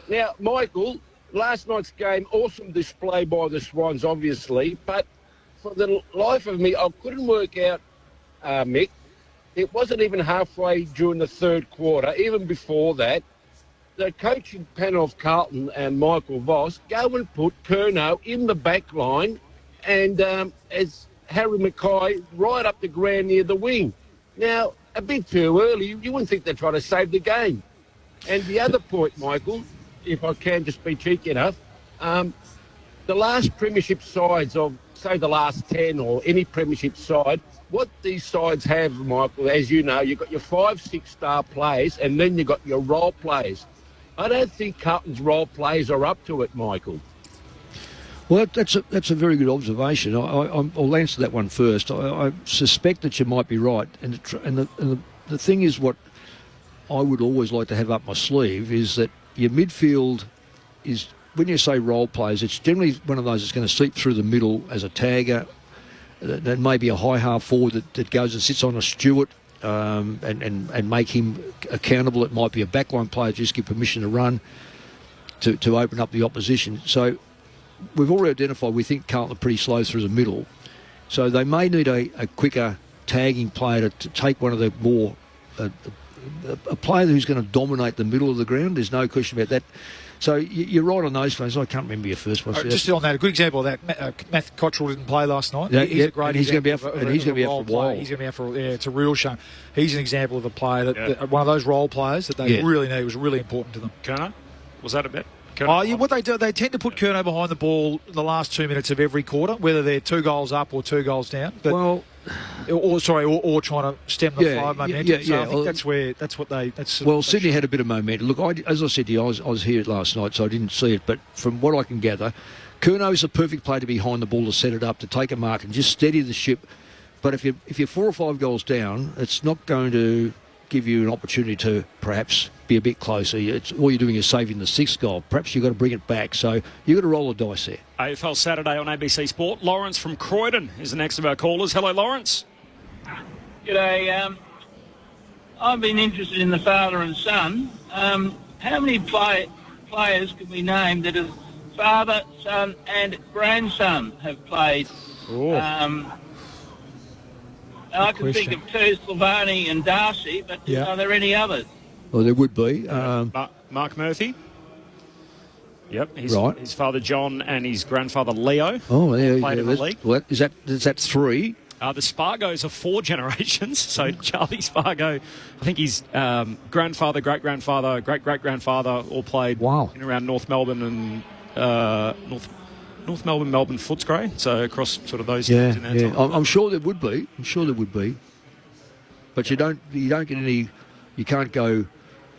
Now, Michael, last night's game, awesome display by the Swans, obviously, but for the life of me, I couldn't work out, Mick, it wasn't even halfway during the third quarter, even before that, the coaching panel of Carlton and Michael Voss go and put Curnow in the back line and as Harry Mackay right up the ground near the wing. Now, a bit too early. You wouldn't think they're trying to save the game. And the other point, Michael, if I can just be cheeky enough, the last premiership sides of, say, the last 10 or any premiership side, what these sides have, Michael, as you know, you've got your 5-6 star players and then you've got your role players. I don't think Carlton's role players are up to it, Michael. Well, that's a very good observation. I'll answer that one first. I suspect that you might be right, and the thing is, what I would always like to have up my sleeve is that your midfield is, when you say role players, it's generally one of those that's going to seep through the middle as a tagger. That may be a high half forward that goes and sits on a Stewart and make him accountable. It might be a backline player, just give permission to run to open up the opposition. So we've already identified, we think Carlton are pretty slow through the middle. So they may need a quicker tagging player to take one of the more... a player who's going to dominate the middle of the ground. There's no question about that. So you're right on those phones. I can't remember your first one. Just on that, a good example of that. Matt Cottrell didn't play last night. Yeah, he's a great. He's going to be out for, a while. He's going to be out for. Yeah, it's a real shame. He's an example of a player that one of those role players that they really need. It was really important to them. Kerno, was that a bet? What they do, they tend to put Kerno behind the ball the last 2 minutes of every quarter, whether they're 2 goals up or 2 goals down. But, or trying to stem the flow of momentum. So I think that's what they. Sydney had a bit of momentum. Look, as I said to you, I was here last night, so I didn't see it. But from what I can gather, Kerno is a perfect player to be behind the ball, to set it up, to take a mark and just steady the ship. But if you're 4 or 5 goals down, it's not going to give you an opportunity to perhaps be a bit closer. All you're doing is saving the 6th goal. Perhaps you've got to bring it back. So you've got to roll the dice there. AFL Saturday on ABC Sport. Lawrence from Croydon is the next of our callers. Hello, Lawrence. G'day. I've been interested in the father and son. How many players can we name that have father, son and grandson have played? I can think of 2, Silvani and Darcy, but are there any others? Well, there would be. Mark Murphy. Yep, right. His father John and his grandfather Leo. Oh, yeah. Played in the league. Well, is that 3? The Spargos are 4 generations. So Charlie Spargo, I think his grandfather, great-grandfather, great-great-grandfather all played in around North Melbourne and North Melbourne, Footscray. So across sort of those teams in that time. I'm sure there would be. But you don't get any. You can't go.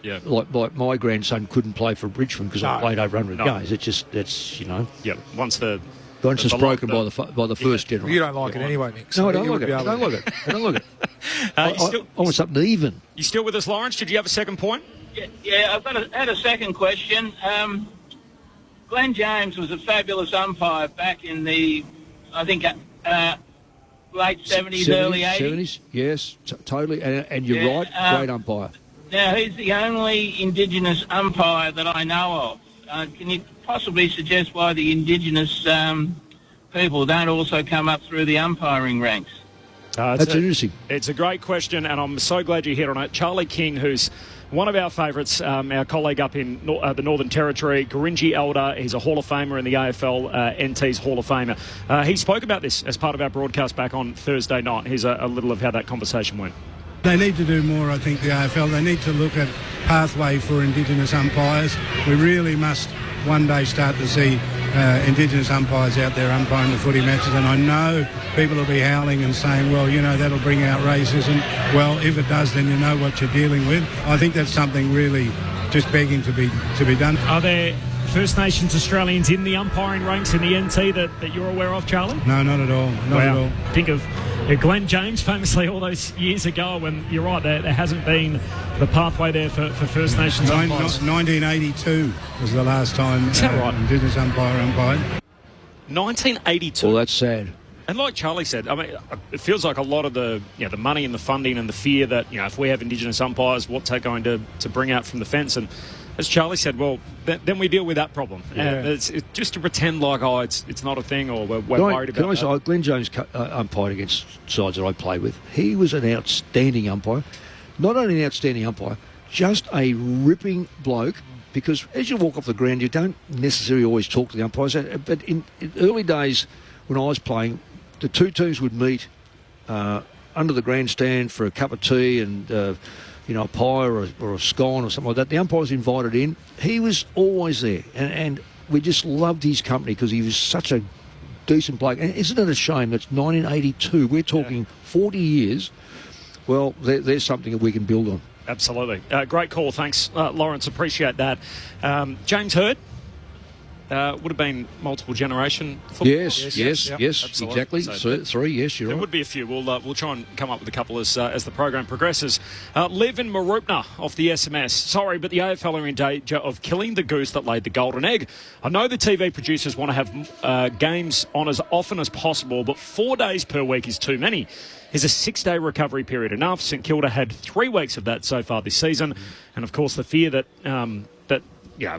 Yeah. Like my grandson couldn't play for Bridgman because I played over 100 games. That's. Yeah. Once the broken by the first generation. You don't like it anyway, Mick. No, I don't like it. I don't like it. I want something even. You still with us, Lawrence? Did you have a second point? Yeah. I've had a second question. Glenn James was a fabulous umpire back in the, I think, late 70s, early 80s. Yes, totally. And you're right, great umpire. Now, he's the only Indigenous umpire that I know of. Can you possibly suggest why the Indigenous people don't also come up through the umpiring ranks? That's interesting. It's a great question, and I'm so glad you hit on it. Charlie King, who's one of our favourites, our colleague up in the Northern Territory, Gurindji Elder, he's a Hall of Famer in the AFL, NT's Hall of Famer. He spoke about this as part of our broadcast back on Thursday night. Here's a little of how that conversation went. They need to do more, I think, the AFL. They need to look at pathway for Indigenous umpires. We really must one day start to see Indigenous umpires out there umpiring the footy matches, and I know people will be howling and saying, well, that'll bring out racism. Well, if it does, then you know what you're dealing with. I think that's something really just begging to be done. Are there First Nations Australians in the umpiring ranks in the NT that you're aware of, Charlie? No, not at all. Not at all. Think of Glenn James famously all those years ago, when you're right, there hasn't been the pathway there for First Nations umpires. 1982 was the last time Indigenous umpire umpired. 1982? Well, that's sad. And like Charlie said, I mean, it feels like a lot of the the money and the funding and the fear that if we have Indigenous umpires, what's that going to bring out from the fence? And as Charlie said, well, then we deal with that problem. And it's just to pretend like it's not a thing, or we're worried about it. Can I say, Glenn Jones umpired against sides that I played with. He was an outstanding umpire. Not only an outstanding umpire, just a ripping bloke. Because as you walk off the ground, you don't necessarily always talk to the umpires. But in early days when I was playing, the two teams would meet under the grandstand for a cup of tea and a pie or a scone or something like that. The umpire was invited in. He was always there, and we just loved his company because he was such a decent bloke. And isn't it a shame that's 1982? We're talking 40 years. Well, there's something that we can build on. Absolutely. Great call. Thanks, Lawrence. Appreciate that. James Hird. Would have been multiple generation football. Yes, exactly. So 3, yes, you're right. There would be a few. We'll try and come up with a couple as the program progresses. Liv in Mooroopna off the SMS. Sorry, but the AFL are in danger of killing the goose that laid the golden egg. I know the TV producers want to have games on as often as possible, but 4 days per week is too many. Is a 6-day recovery period enough? St Kilda had 3 weeks of that so far this season, and of course the fear that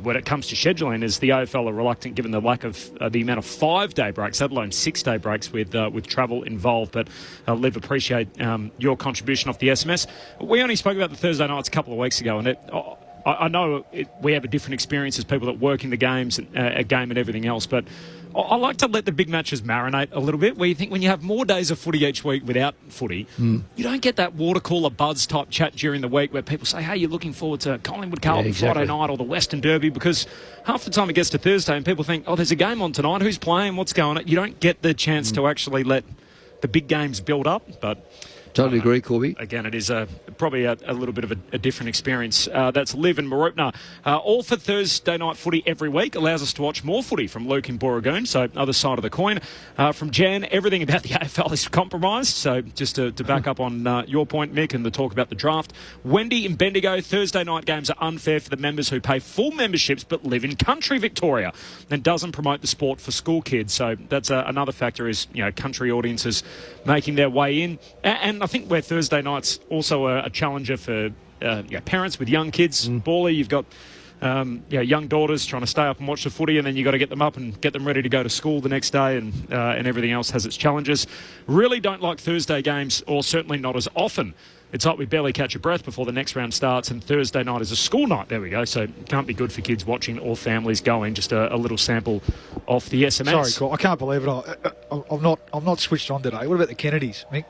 when it comes to scheduling is the AFL are reluctant given the lack of the amount of 5-day breaks, let alone 6-day breaks with travel involved. But Liv, appreciate your contribution off the SMS. We only spoke about the Thursday nights a couple of weeks ago, and I know we have a different experience as people that work in the games, a game and everything else, but I like to let the big matches marinate a little bit, where you think when you have more days of footy each week without footy, you don't get that water cooler buzz type chat during the week where people say, hey, you're looking forward to Collingwood Carlton Friday night or the Western Derby, because half the time it gets to Thursday and people think, oh, there's a game on tonight, who's playing, what's going on? You don't get the chance to actually let the big games build up, but... Totally agree, Corby. Again, it is probably a little bit of a different experience. That's Liv and Mooroopna. All for Thursday night footy every week. Allows us to watch more footy from Luke in Booragoon, so other side of the coin. From Jan, everything about the AFL is compromised. So just to back up on your point, Mick, and the talk about the draft. Wendy in Bendigo, Thursday night games are unfair for the members who pay full memberships but live in country Victoria and doesn't promote the sport for school kids. So that's another factor, is country audiences making their way in. And I think where Thursday night's also a challenger for parents with young kids. Bally, you've got young daughters trying to stay up and watch the footy, and then you've got to get them up and get them ready to go to school the next day, and everything else has its challenges. Really don't like Thursday games, or certainly not as often. It's like we barely catch a breath before the next round starts, and Thursday night is a school night. There we go. So it can't be good for kids watching or families going. Just a little sample off the SMS. Sorry, Cole, I can't believe it. I'm not switched on today. What about the Kennedys, Mick?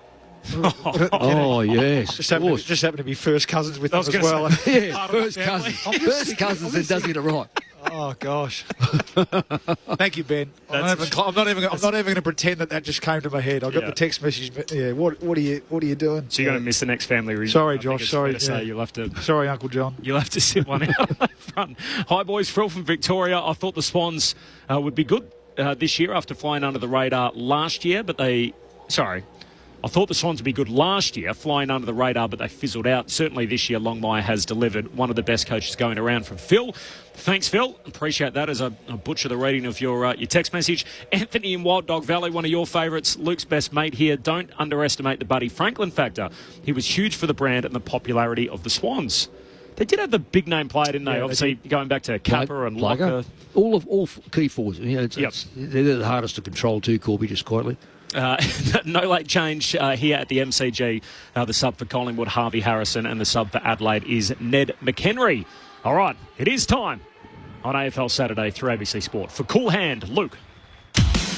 Oh, yes. Just happened to be first cousins with them as well. Yeah, first cousins. First cousins and doesn't get it right. Oh, gosh. Thank you, Ben. I'm not even going to pretend that just came to my head. I got the text message. Yeah, what are you doing? So you're going to miss the next family reunion. Sorry, Josh. Sorry. You'll have to. Sorry, Uncle John. You'll have to sit one out up front. Hi, boys. Phil from Victoria. I thought the Swans would be good this year after flying under the radar last year, but I thought the Swans would be good last year, flying under the radar, but they fizzled out. Certainly this year, Longmire has delivered. One of the best coaches going around from Phil. Thanks, Phil. Appreciate that as I butcher the reading of your text message. Anthony in Wild Dog Valley, one of your favourites, Luke's best mate here. Don't underestimate the Buddy Franklin factor. He was huge for the brand and the popularity of the Swans. They did have the big name player, didn't they? Obviously, going back to Kappa and Locker. All key forwards. They're the hardest to control too, Corby, just quietly. No late change here at the MCG. The sub for Collingwood, Harvey Harrison, and the sub for Adelaide is Ned McHenry. All right, it is time on AFL Saturday through ABC Sport. For Cool Hand, Luke.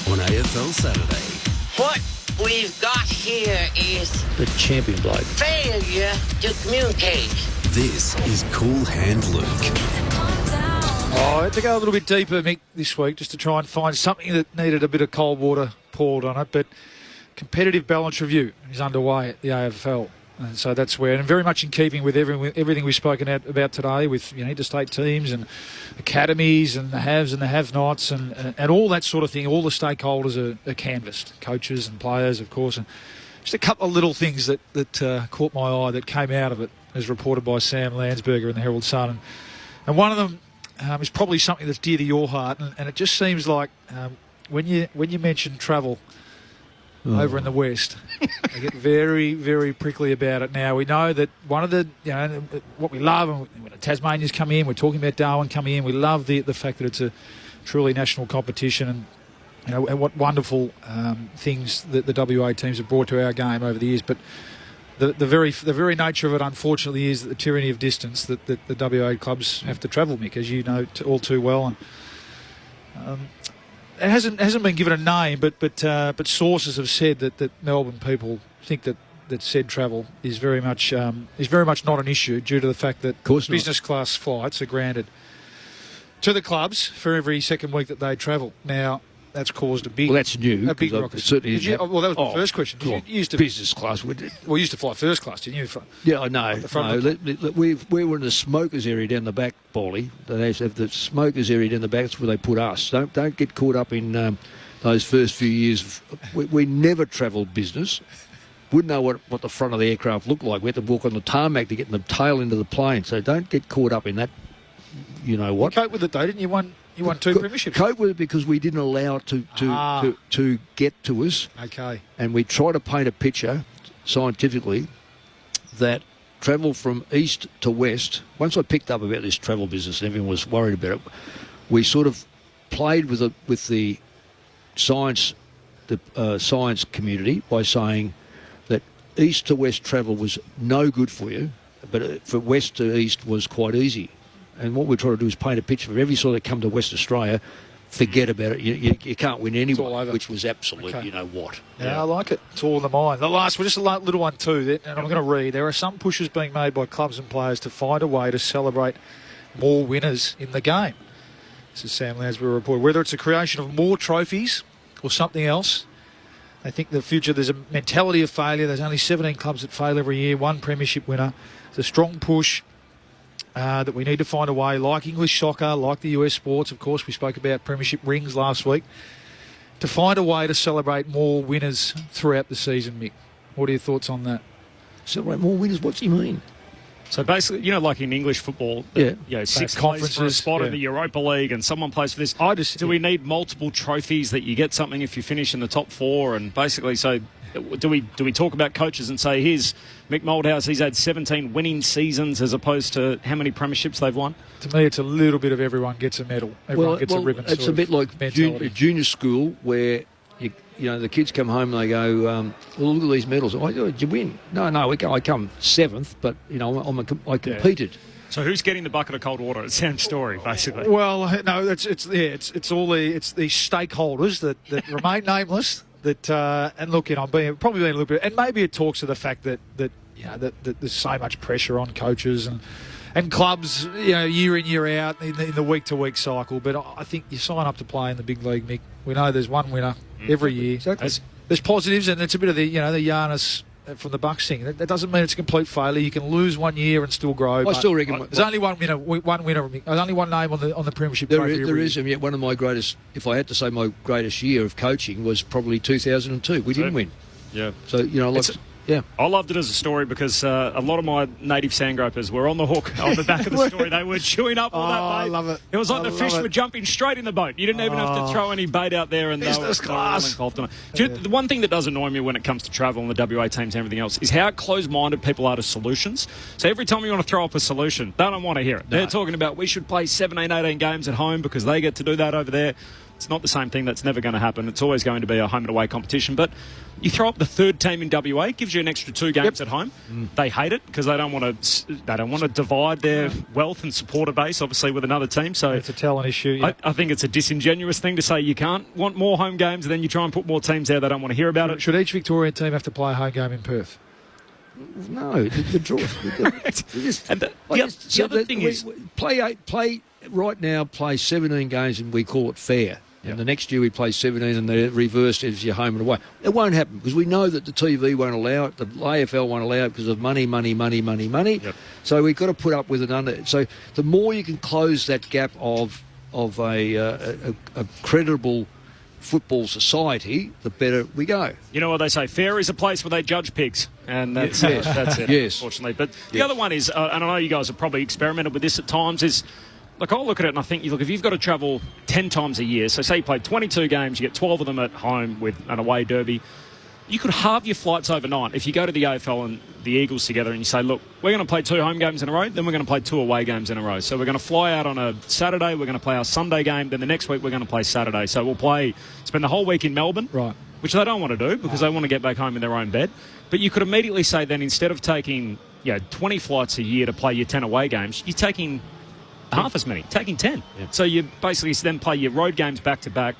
On AFL Saturday. What we've got here is the champion bloke. Failure to communicate. This is Cool Hand Luke. I had to go a little bit deeper, Mick, this week, just to try and find something that needed a bit of cold water poured on it. But competitive balance review is underway at the AFL. And so that's where, and very much in keeping with everything we've spoken about today, with interstate teams and academies and the haves and the have-nots and all that sort of thing. All the stakeholders are canvassed, coaches and players, of course. And just a couple of little things that caught my eye that came out of it, as reported by Sam Landsberger in the Herald Sun. And one of them is probably something that's dear to your heart, and it just seems like when you mention travel over in the West, they get very, very prickly about it. Now, we know that one of the, what we love, and when the Tasmanians come in, we're talking about Darwin coming in, we love the fact that it's a truly national competition, and what wonderful things that the WA teams have brought to our game over the years. But the very nature of it, unfortunately, is that the tyranny of distance that the WA clubs have to travel, Mick, as you know all too well. And it hasn't been given a name, but sources have said that Melbourne people think that said travel is very much not an issue, due to the fact that business class flights are granted to the clubs for every second week that they travel. Now, that's caused a big... Well, that's new. A big rocket. Certainly that was my first question. You used to business class. You used to fly first class, didn't you? Yeah, I know. We were in the smokers area down the back, Bally. They have the smokers area down the back. That's where they put us. Don't get caught up in those first few years. We never travelled business. Wouldn't know what the front of the aircraft looked like. We had to walk on the tarmac to get the tail into the plane. So don't get caught up in that. You know what? You cope with it though, didn't you? You won 2 premierships. Cope with it because we didn't allow it to get to us. Okay. And we try to paint a picture scientifically that travel from east to west. Once I picked up about this travel business and everyone was worried about it, we sort of played with the science community by saying that east to west travel was no good for you, but for west to east was quite easy. And what we're trying to do is paint a picture for every side that come to West Australia. Forget about it. You can't win anyway, which was absolute, you know what. Yeah, I like it. It's all in the mind. The last one, just a little one too, and I'm going to read. There are some pushes being made by clubs and players to find a way to celebrate more winners in the game. This is Sam Lansbury report. Whether it's the creation of more trophies or something else, I think in the future there's a mentality of failure. There's only 17 clubs that fail every year, one premiership winner. It's a strong push. That we need to find a way, like English soccer, like the US sports, of course, we spoke about premiership rings last week, to find a way to celebrate more winners throughout the season, Mick. What are your thoughts on that? Celebrate more winners? What's he mean? So basically, like in English football, 6 conferences for a spot in the Europa League and someone plays for this. Do we need multiple trophies that you get something if you finish in the top 4? And basically, so do we talk about coaches and say, here's Mick Moldhouse, he's had 17 winning seasons as opposed to how many premierships they've won? To me, it's a little bit of everyone gets a medal. Everyone gets a ribbon. It's a bit like junior school where the kids come home and they go, well, look at these medals. Did you win? No, I come 7th, but I competed. Yeah. So who's getting the bucket of cold water? It's Sam's story, basically. Well, no, it's the stakeholders that remain nameless. And look, I'm probably being a little bit, and maybe it talks to the fact that there's so much pressure on coaches and clubs, year in, year out in the week-to-week cycle. But I think you sign up to play in the big league, Mick. We know there's one winner every year. Exactly. There's positives, and it's a bit of the Giannis from the Bucks thing. That doesn't mean it's a complete failure. You can lose one year and still grow. I still reckon there's only one winner. There's only one name on the premiership. There is, and yet one of my greatest. If I had to say my greatest year of coaching was probably 2002. We didn't win. Yeah. So yeah. I loved it as a story because a lot of my native sandgropers were on the hook on the back of the story. They were chewing up all that bait. I love it. It was like the fish were jumping straight in the boat. You didn't even have to throw any bait out there, and they were involved in it. The one thing that does annoy me when it comes to travel and the WA teams and everything else is how closed-minded people are to solutions. So every time you want to throw up a solution, they don't want to hear it. They're talking about we should play 17, 18 games at home because they get to do that over there. It's not the same thing. That's never going to happen. It's always going to be a home and away competition. But you throw up the third team in WA, it gives you an extra 2 games at home. They hate it because they don't want to divide their wealth and supporter base, obviously, with another team. So it's a talent issue. Yeah. I think it's a disingenuous thing to say you can't want more home games and then you try and put more teams there. They don't want to hear about it. Should each Victorian team have to play a home game in Perth? No, the draw. The other thing is play right now. Play 17 games and we call it fair. And the next year we play 17 and they're reversed as your home and away. It won't happen because we know that the TV won't allow it, the AFL won't allow it because of money. Yep. So we've got to put up with it under. So the more you can close that gap of a credible football society, the better we go. You know what they say, fair is a place where they judge pigs. And that's it, yes. Unfortunately. But the other one is, and I know you guys have probably experimented with this at times, is... Look, I'll look at it and I think, look, if you've got to travel 10 times a year, so say you play 22 games, you get 12 of them at home with an away derby, you could halve your flights overnight. If you go to the AFL and the Eagles together and you say, look, we're going to play 2 home games in a row, then we're going to play 2 away games in a row. So we're going to fly out on a Saturday, we're going to play our Sunday game, then the next week we're going to play Saturday. So we'll spend the whole week in Melbourne, right? Which they don't want to do because they want to get back home in their own bed. But you could immediately say then instead of taking 20 flights a year to play your 10 away games, you're taking... half as many, taking 10. Yeah. So you basically then play your road games back-to-back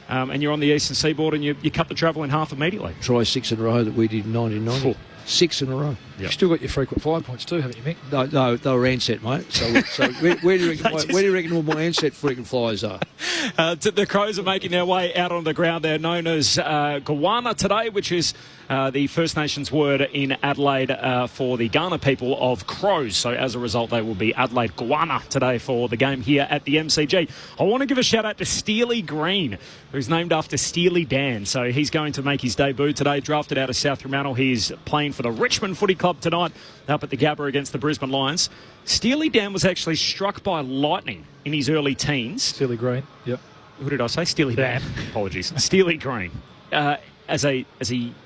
and you're on the eastern seaboard and you cut the travel in half immediately. Try 6 in a row that we did in 1990. 6 in a row. Yep. You've still got your frequent flyer points too, haven't you, Mick? No, they were Ansett, mate. So where do you reckon all my Ansett frequent flyers are? The Crows are making their way out on the ground. They're known as Gowana today, which is the First Nations word in Adelaide for the Kaurna people of Crows. So as a result, they will be Adelaide Gowana today for the game here at the MCG. I want to give a shout out to Steely Green, who's named after Steely Dan. So he's going to make his debut today, drafted out of South Fremantle. He's playing for the Richmond Footy Club tonight up at the Gabba against the Brisbane Lions. Steely Dan was actually struck by lightning in his early teens. Steely Green, yep. Who did I say? Steely Dan. Apologies. Steely Green. As he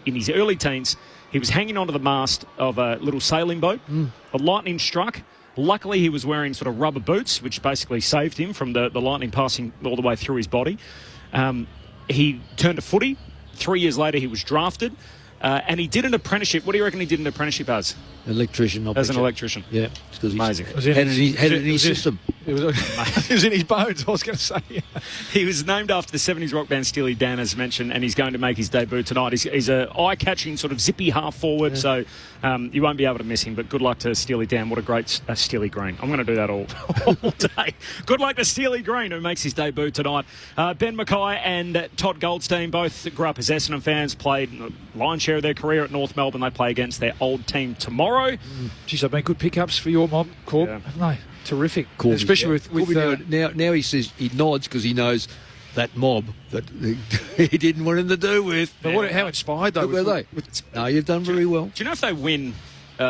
in his early teens, he was hanging onto the mast of a little sailing boat. The lightning struck. Luckily, he was wearing sort of rubber boots, which basically saved him from the lightning passing all the way through his body. He turned to footy. 3 years later, he was drafted. And he did an apprenticeship. What do you reckon he did an apprenticeship as? Electrician. As an electrician. Yeah. Amazing. Had it in his system. It was in his bones, I was going to say. He was named after the 70s rock band Steely Dan, as mentioned, and he's going to make his debut tonight. He's a eye-catching, sort of zippy half-forward, so you won't be able to miss him. But good luck to Steely Dan. What a great Steely Green. I'm going to do that all day. Good luck to Steely Green, who makes his debut tonight. Ben Mackay and Todd Goldstein both grew up as Essendon fans, played a lion's share of their career at North Melbourne. They play against their old team tomorrow. Geez, they've been good pickups for your mob, Corb, haven't they? Terrific. Corby, especially with now he says he nods because he knows that mob that he didn't want him to do with. But how inspired though? Were they? No, you've done very well. Do you know if they win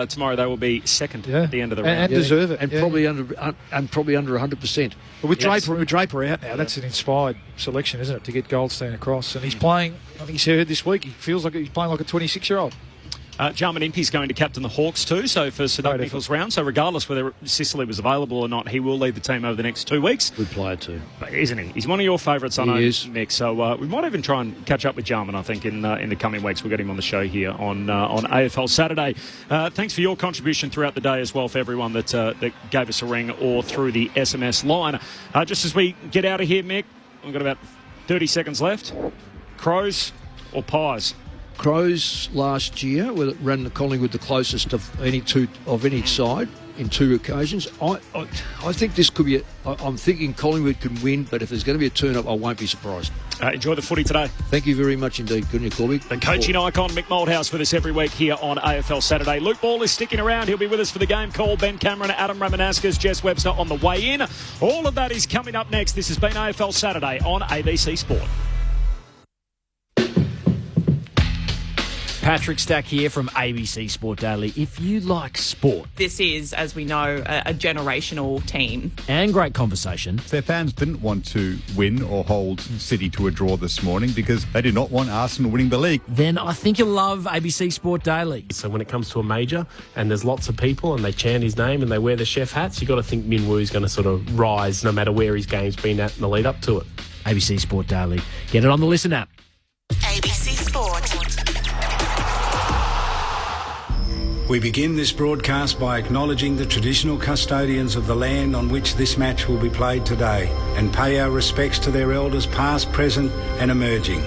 tomorrow, they will be second at the end of the round, and deserve it, and probably under 100%. But with Draper out now, that's an inspired selection, isn't it? To get Goldstein across, and he's playing. I think he's heard this week. He feels like he's playing like a 26-year-old. Jarman Impey's going to captain the Hawks too, so for Sir Doug Nicholls' round. So regardless whether Sicily was available or not, he will lead the team over the next 2 weeks. Good player too. Isn't he? He's one of your favourites, I know, Mick. So we might even try and catch up with Jarman, I think, in the coming weeks. We'll get him on the show here on AFL Saturday. Thanks for your contribution throughout the day as well, for everyone that gave us a ring or through the SMS line. Just as we get out of here, Mick, we've got about 30 seconds left. Crows or Pies? Crows last year ran the Collingwood the closest of any side in 2 occasions. I think this could be. I'm thinking Collingwood can win, but if there's going to be a turn-up, I won't be surprised. Enjoy the footy today. Thank you very much indeed, couldn't you, Corby? The coaching icon Mick Malthouse with us every week here on AFL Saturday. Luke Ball is sticking around. He'll be with us for the game call. Ben Cameron, Adam Ramanaskas, Jess Webster on the way in. All of that is coming up next. This has been AFL Saturday on ABC Sport. Patrick Stack here from ABC Sport Daily. If you like sport, this is, as we know, a generational team. And great conversation. Their fans didn't want to win or hold City to a draw this morning because they did not want Arsenal winning the league. Then I think you'll love ABC Sport Daily. So when it comes to a major and there's lots of people and they chant his name and they wear the chef hats, you've got to think Min Woo's going to sort of rise no matter where his game's been at in the lead up to it. ABC Sport Daily. Get it on the Listen app. ABC Sport. We begin this broadcast by acknowledging the traditional custodians of the land on which this match will be played today and pay our respects to their elders past, present and emerging.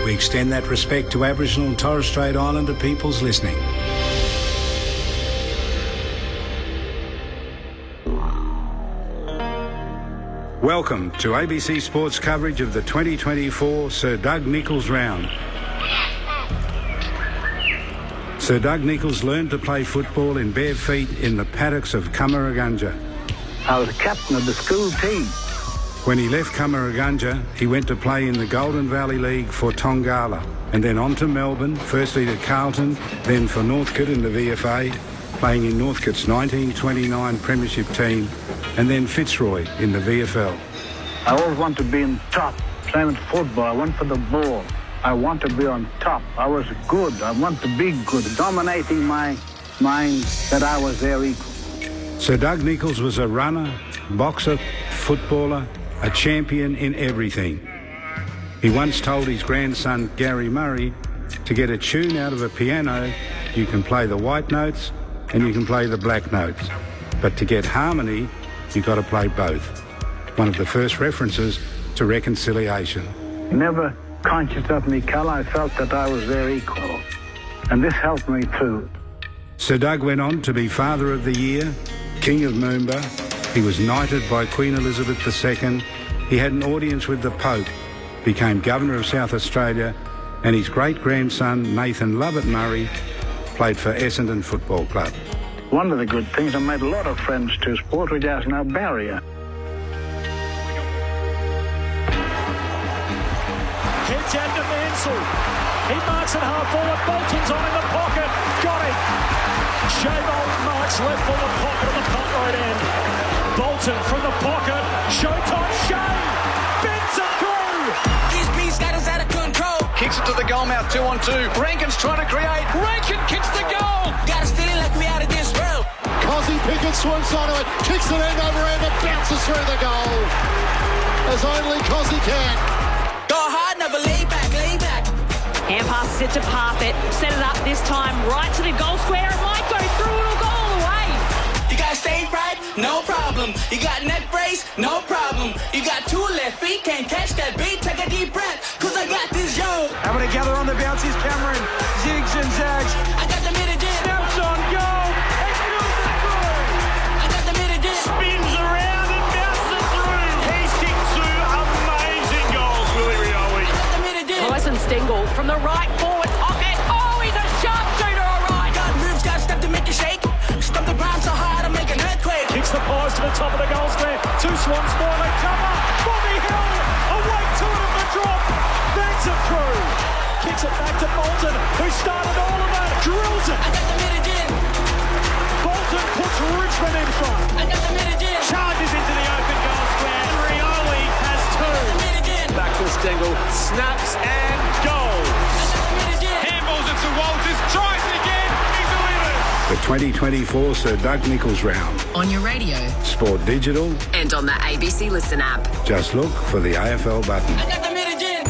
We extend that respect to Aboriginal and Torres Strait Islander peoples listening. Welcome to ABC Sports coverage of the 2024 Sir Doug Nicholls round. Sir Doug Nicholls learned to play football in bare feet in the paddocks of Kamaraganja. I was captain of the school team. When he left Kamaraganja, he went to play in the Golden Valley League for Tongala, and then on to Melbourne, firstly to Carlton, then for Northcote in the VFA, playing in Northcote's 1929 Premiership team, and then Fitzroy in the VFL. I always want to be in top, playing football. I went for the ball. I want to be on top. I was good. I want to be good. Dominating my mind that I was their equal. Sir Doug Nicholls was a runner, boxer, footballer, a champion in everything. He once told his grandson, Gary Murray, to get a tune out of a piano, you can play the white notes and you can play the black notes. But to get harmony, you've got to play both. One of the first references to reconciliation. Never conscious of me colour, I felt that I was their equal. And this helped me too. Sir Doug went on to be Father of the Year, King of Moomba. He was knighted by Queen Elizabeth II. He had an audience with the Pope, became Governor of South Australia, and his great-grandson, Nathan Lovett Murray, played for Essendon Football Club. One of the good things, I made a lot of friends to sport, which has no barrier. Heads out to Mansell. He marks it half forward. Bolton's on in the pocket. Got it. Shane marks left forward pocket of the punt right end. Bolton from the pocket. Showtime. Shane bends it through. His beast that is out of control. Kicks it to the goal mouth, 2-on-2. Rankin's trying to create. Rankin kicks the goal. Got us feeling like we out of this world. Cozzy Pickett swoops onto it. Kicks it end over end and bounces through the goal. As only Cozzy can. Go hard, never lay back, lay back. Hand pass it to Parfitt. Set it up this time right to the goal square. It might go through. It'll go all the way. You got stage fright? No problem. You got neck brace? No problem. You got two left feet, can't catch that beat. Take a deep breath, cause I got this, yo. Having to gather on the bounce is Cameron. Zigs and zags. I got the minute in. Snaps on goal. I got the minute in. Spins around and bounces through. He's kicked two amazing goals, Willie Rioli. I got the minute in. Tyson Stengel from the right forward pocket. Oh, he's a sharpshooter, all right. Got moves, got stuff to make you shake. Stomp the ground so hard, I make an earthquake. Kicks the Pies to the top of the goal square. Two Swans more, they cover. Bobby Hill, away to it at the drop. Bangs it through. Kicks it back to Bolton, who started all of it. Drills it. I got the minute in. Bolton puts Richmond in front. I got the minute in. Charges into the open goal square. Rioli has two. Back to Stengel. Snaps and goals. Handballs it to Walters. Tries it again. He delivers. The 2024 Sir Doug Nicholls round. On your radio. Sport Digital. And on the ABC Listen app. Just look for the AFL button. I got the minute in.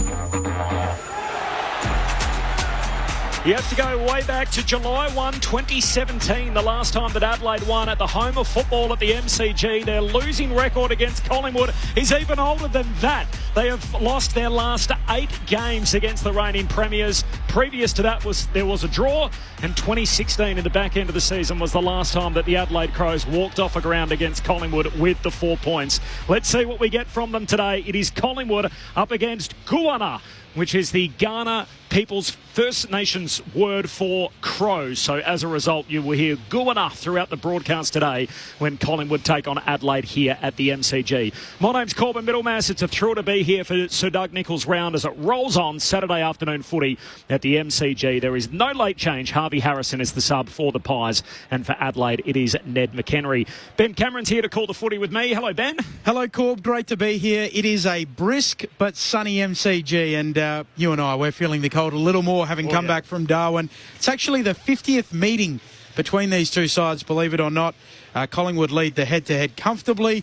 You have to go way back to July 1, 2017, the last time that Adelaide won at the home of football at the MCG. Their losing record against Collingwood is even older than that. They have lost their last 8 games against the reigning premiers. Previous to that, there was a draw, and 2016 in the back end of the season was the last time that the Adelaide Crows walked off a ground against Collingwood with the 4 points. Let's see what we get from them today. It is Collingwood up against Guana, which is the Ghana People's First Nations word for crows. So as a result, you will hear Guana throughout the broadcast today when Collingwood take on Adelaide here at the MCG. My name's Corbin Middlemass. It's a thrill to be here for Sir Doug Nicholls round as it rolls on Saturday afternoon footy at the MCG. There is no late change. Harvey Harrison is the sub for the Pies, and for Adelaide it is Ned McHenry. Ben Cameron's here to call the footy with me. Hello, Ben. Hello, Corb. Great to be here. It is a brisk but sunny MCG, and you and I, we're feeling the cold a little more having come back from Darwin. It's actually the 50th meeting between these two sides, believe it or not. Collingwood lead the head-to-head comfortably.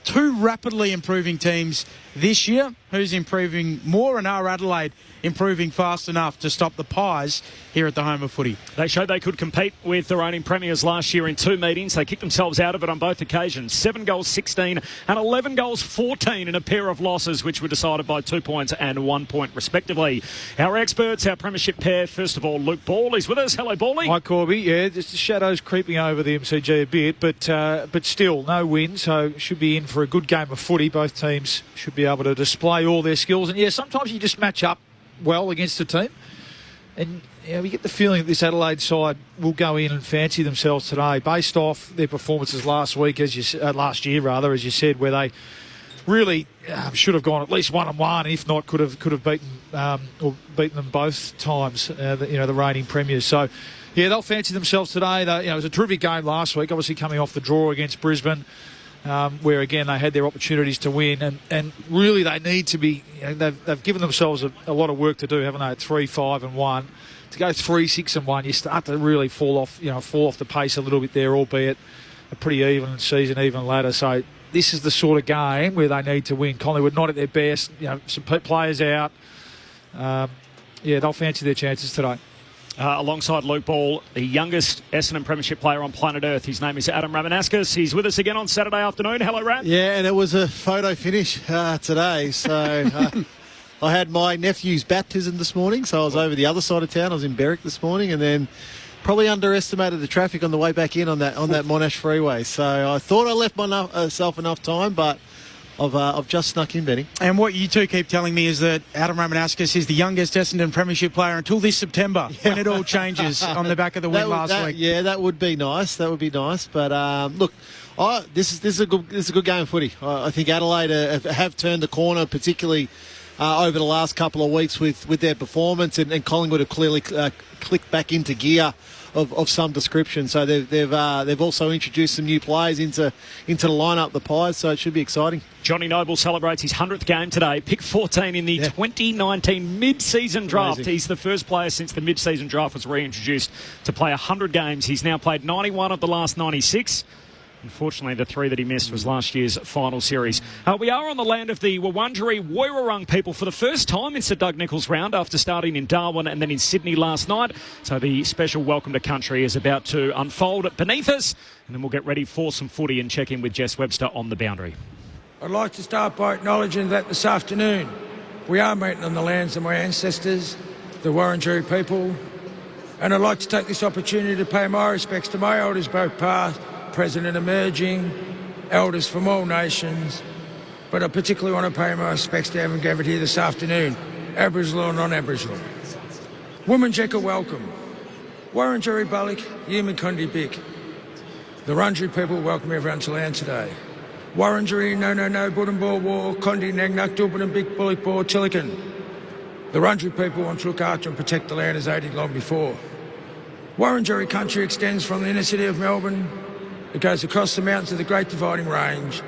Two rapidly improving teams this year. Who's improving more, and are Adelaide improving fast enough to stop the Pies here at the home of footy? They showed they could compete with the reigning premiers last year in 2 meetings. They kicked themselves out of it on both occasions. 7 goals 16 and 11 goals 14 in a pair of losses, which were decided by 2 points and 1 point respectively. Our experts, our premiership pair, first of all, Luke Ball is with us. Hello, Bally. Hi, Corby. Yeah, just the shadows creeping over the MCG a bit, but still no win, so should be in for a good game of footy. Both teams should be able to display all their skills, and yeah, sometimes you just match up well against a team, and we get the feeling that this Adelaide side will go in and fancy themselves today based off their performances last week, as you said, where they really should have gone at least 1-1, if not could have beaten them both times. The reigning premiers. So yeah, they'll fancy themselves today. It was a terrific game last week, obviously coming off the draw against Brisbane. Where again they had their opportunities to win, and really they need to be. They've given themselves a lot of work to do, haven't they? At 3-5-1, to go 3-6-1, you start to really fall off the pace a little bit there, albeit a pretty even season, even ladder. So this is the sort of game where they need to win. Collingwood not at their best, some players out. They'll fancy their chances today. Alongside Luke Ball, the youngest Essendon Premiership player on planet Earth. His name is Adam Ramanauskas. He's with us again on Saturday afternoon. Hello, Ram. Yeah, and it was a photo finish today. So I had my nephew's baptism this morning, so I was over the other side of town. I was in Berwick this morning, and then probably underestimated the traffic on the way back in on that Monash freeway. So I thought I left myself enough time, but I've just snuck in, Benny. And what you two keep telling me is that Adam Ramanauskas is the youngest Essendon Premiership player until this September, when it all changes on the back of the win last week. Yeah, that would be nice. That would be nice. But look, this is a good game of footy. I think Adelaide have turned the corner, particularly over the last couple of weeks with their performance, and Collingwood have clearly clicked back into gear of some description. So they've also introduced some new players into the lineup, the Pies. So it should be exciting. Johnny Noble celebrates his 100th game today. Pick 14 in the 2019 mid-season draft. Amazing. He's the first player since the mid-season draft was reintroduced to play 100 games. He's now played 91 of the last 96. Unfortunately, the 3 that he missed was last year's final series. We are on the land of the Wurundjeri Woiwurrung people for the first time in Sir Doug Nicholls round after starting in Darwin and then in Sydney last night. So the special welcome to country is about to unfold beneath us, and then we'll get ready for some footy and check in with Jess Webster on the boundary. I'd like to start by acknowledging that this afternoon we are meeting on the lands of my ancestors, the Wurundjeri people, and I'd like to take this opportunity to pay my respects to my elders, both past, present and emerging, elders from all nations, but I particularly want to pay my respects to everyone gathered here this afternoon, Aboriginal and non-Aboriginal. Wominjeka welcome. Wurundjeri Balik, Yumin Kundi Bik. The Wurundjeri people welcome everyone to land today. Wurundjeri no Budambor War, Kondi Nagnak Dubin and Big Bullock Bor Tillican. The Wurundjeri people want to look after and protect the land as they did long before. Wurundjeri country extends from the inner city of Melbourne. It goes across the mountains of the Great Dividing Range,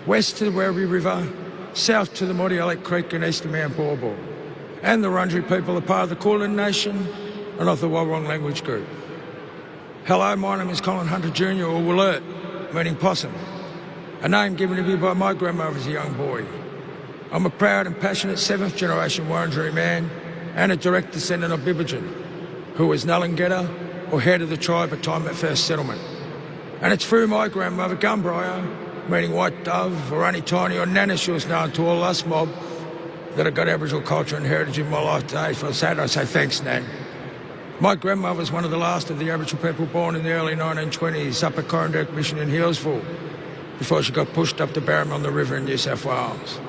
west to the Werribee River, south to the Mordialloc Creek and east to Mount Borbor. And the Wurundjeri people are part of the Kulin Nation and of the Woiwurrung language group. Hello, my name is Colin Hunter Jr. or Willert, meaning possum, a name given to me by my grandmother as a young boy. I'm a proud and passionate 7th generation Wurundjeri man and a direct descendant of Bibigen, who was Nullingeta or head of the tribe at time of first settlement. And it's through my grandmother, Gumbriar, meaning white dove, or Auntie Tiny, or Nana, she was known to all us mob, that I got Aboriginal culture and heritage in my life today. For that, I say thanks, Nan. My grandmother was one of the last of the Aboriginal people born in the early 1920s up at Corranderk Mission in Healesville, before she got pushed up to Barramon the River in New South Wales.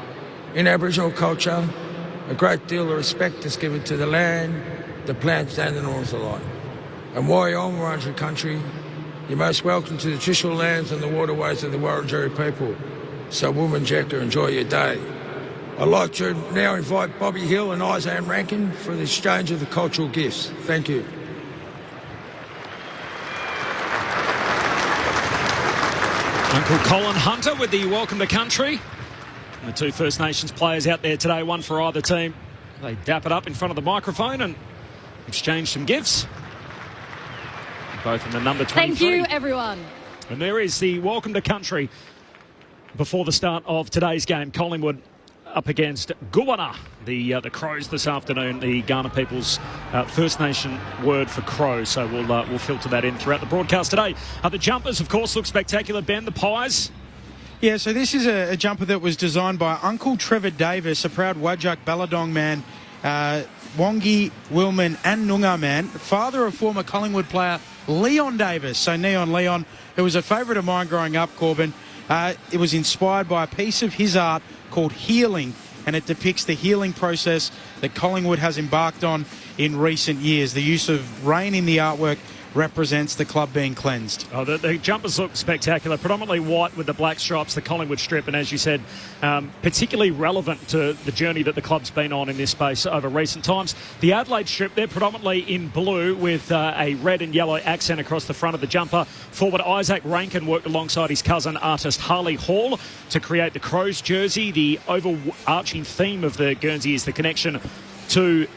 In Aboriginal culture, a great deal of respect is given to the land, the plants and the north alike. And while you're on Wurundjeri country, you're most welcome to the traditional lands and the waterways of the Wurundjeri people. So Wominjeka, enjoy your day. I'd like to now invite Bobby Hill and Isaiah Rankin for the exchange of the cultural gifts. Thank you. Uncle Colin Hunter with the welcome to country. And the 2 First Nations players out there today, one for either team. They dap it up in front of the microphone and exchange some gifts. Both in the number 23. Thank you, everyone. And there is the welcome to country before the start of today's game. Collingwood up against Goonna, the Crows this afternoon, the Kaurna people's First Nation word for crow. So we'll filter that in throughout the broadcast today. The jumpers, of course, look spectacular. Ben, the Pies. Yeah, so this is a jumper that was designed by Uncle Trevor Davis, a proud Wajak Balladong man, Wongi, Wilman and Noongar man, father of former Collingwood player Leon Davis. So Neon Leon, who was a favourite of mine growing up, Corbin. It was inspired by a piece of his art called Healing, and it depicts the healing process that Collingwood has embarked on in recent years. The use of rain in the artwork represents the club being cleansed. Oh, the jumpers look spectacular, predominantly white with the black stripes, the Collingwood strip, and as you said, particularly relevant to the journey that the club's been on in this space over recent times. The Adelaide strip, they're predominantly in blue with a red and yellow accent across the front of the jumper. Forward Isaac Rankin worked alongside his cousin artist Harley Hall to create the Crows jersey. The overarching theme of the Guernsey is the connection to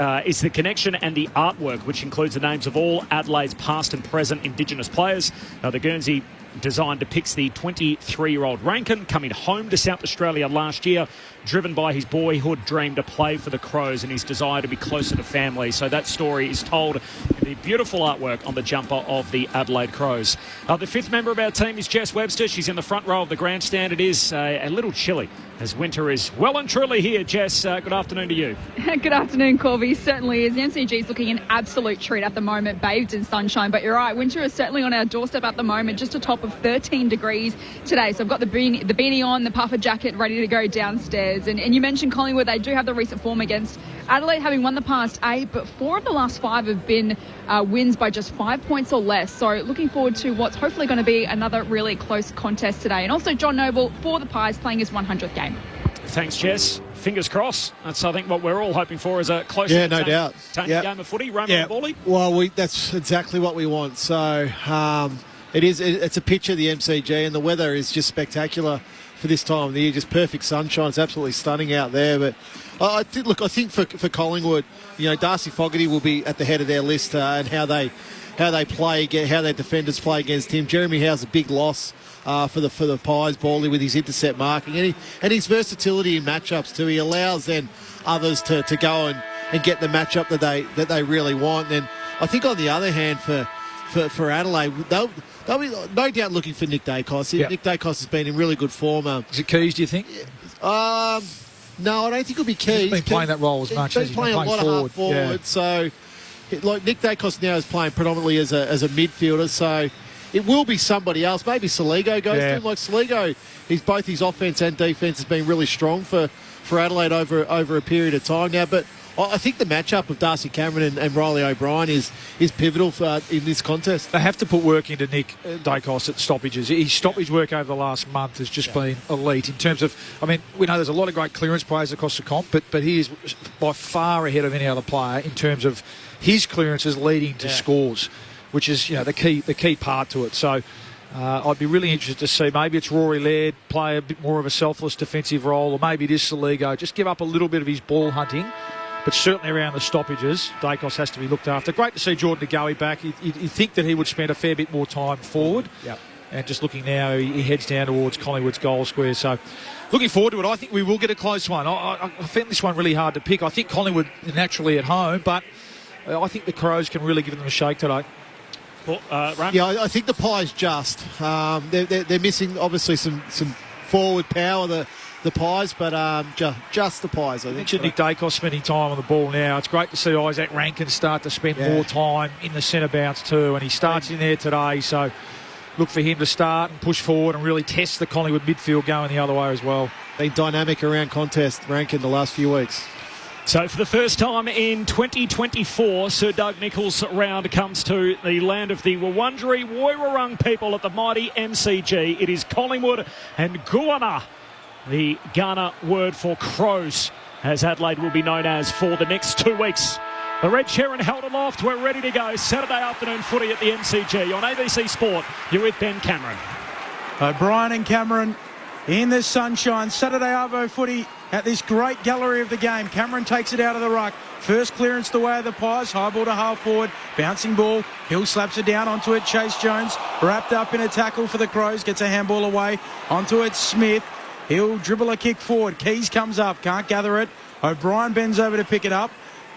and the artwork, which includes the names of all Adelaide's past and present Indigenous players. The Guernsey design depicts the 23-year-old Rankin coming home to South Australia last year, driven by his boyhood dream to play for the Crows and his desire to be closer to family. So that story is told in the beautiful artwork on the jumper of the Adelaide Crows. The 5th member of our team is Jess Webster. She's in the front row of the grandstand. It is a little chilly as winter is well and truly here. Jess, good afternoon to you. Good afternoon, Corby. Certainly is. The MCG is looking an absolute treat at the moment, bathed in sunshine. But you're right, winter is certainly on our doorstep at the moment, just a top of 13 degrees today. So I've got the beanie on, the puffer jacket ready to go downstairs. And you mentioned Collingwood, they do have the recent form against Adelaide, having won the past 8, but 4 of the last 5 have been wins by just 5 points or less. So looking forward to what's hopefully going to be another really close contest today. And also John Noble for the Pies playing his 100th game. Thanks, Jess. Fingers crossed. That's, I think, what we're all hoping for is a close no doubt. game of footy. Roman Bawley. Well, that's exactly what we want. So it's a picture of the MCG, and the weather is just spectacular this time of the year. Just perfect sunshine. It's absolutely stunning out there. But I think for Collingwood, Darcy Fogarty will be at the head of their list, and how they play, how their defenders play against him. Jeremy Howe's a big loss for the Pies, Bally, with his intercept marking and his versatility in matchups too. He allows then others to go and get the matchup that they really want. And I think on the other hand for Adelaide, they'll be no doubt looking for Nick Dacos. Yep. Nick Dacos has been in really good form. Is it Keys, do you think? No, I don't think it'll be Keys. He's been playing that role as much as he's been playing a lot of half forward. So, Nick Dacos now is playing predominantly as a midfielder. So, it will be somebody else. Maybe Saligo goes to him. Like Saligo, both his offense and defense has been really strong for Adelaide over a period of time now. But I think the matchup of Darcy Cameron and Riley O'Brien is pivotal in this contest. They have to put work into Nick Dacos at stoppages. His stoppage work over the last month has just been elite in terms of, we know there's a lot of great clearance players across the comp, but he is by far ahead of any other player in terms of his clearances leading to scores, which is the key part to it. So I'd be really interested to see maybe it's Rory Laird play a bit more of a selfless defensive role, or maybe it is Saligo. Just give up a little bit of his ball hunting. But certainly around the stoppages, Dacos has to be looked after. Great to see Jordan DeGoey back. You'd think that he would spend a fair bit more time forward. Yep. And just looking now, he heads down towards Collingwood's goal square. So looking forward to it. I think we will get a close one. I found this one really hard to pick. I think Collingwood are naturally at home, but I think the Crows can really give them a shake today. I think the Pies just. They're missing, obviously, some forward power, the Pies, but just the Pies, I think. Mentioned Nick Dacos spending time on the ball now. It's great to see Isaac Rankin start to spend more time in the centre bounce too, and he starts in there today, so look for him to start and push forward and really test the Collingwood midfield going the other way as well. Been dynamic around contest, Rankin, the last few weeks. So for the first time in 2024, Sir Doug Nicholls' round comes to the land of the Wurundjeri Woiwurrung people at the mighty MCG. It is Collingwood and Guana, the Ghana word for Crows, as Adelaide will be known as for the next 2 weeks. The Red Heron held aloft. We're ready to go. Saturday afternoon footy at the MCG on ABC Sport. You're with Ben Cameron. O'Brien and Cameron in the sunshine. Saturday Arvo footy at this great gallery of the game. Cameron takes it out of the ruck. First clearance the way of the Pies. High ball to half forward. Bouncing ball. Hill slaps it down onto it. Chase Jones wrapped up in a tackle for the Crows. Gets a handball away. Onto it Smith. He'll dribble a kick forward. Keys comes up. Can't gather it. O'Brien bends over to pick it up.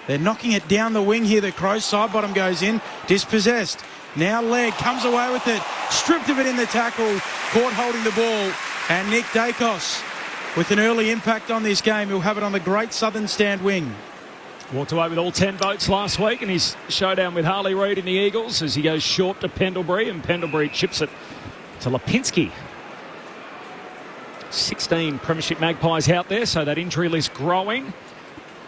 They're knocking it down the wing here. The Crows side bottom goes in. Dispossessed. Now Legg comes away with it. Stripped of it in the tackle. Caught holding the ball. And Nick Dacos with an early impact on this game. He'll have it on the great southern stand wing. Walked away with all 10 votes last week in his showdown with Harley Reid in the Eagles as he goes short to Pendlebury, and Pendlebury chips it to Lipinski. 16 Premiership Magpies out there, so that injury list growing.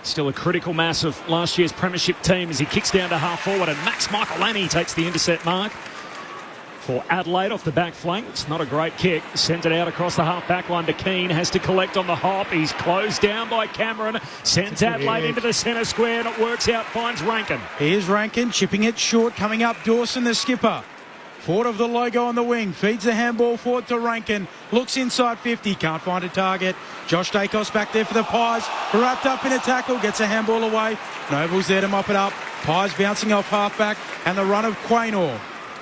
Still a critical mass of last year's Premiership team as he kicks down to half forward, and Max Michaelani takes the intercept mark for Adelaide off the back flank. It's not a great kick. Sends it out across the half back line to Keane. Has to collect on the hop. He's closed down by Cameron. Sends Adelaide into the centre square, and it works out. Finds Rankin. Here's Rankin chipping it short. Coming up Dawson, the skipper. Forward of the logo on the wing. Feeds the handball forward to Rankin. Looks inside 50. Can't find a target. Josh Dacos back there for the Pies. Wrapped up in a tackle. Gets a handball away. Noble's there to mop it up. Pies bouncing off halfback. And the run of Quaynor.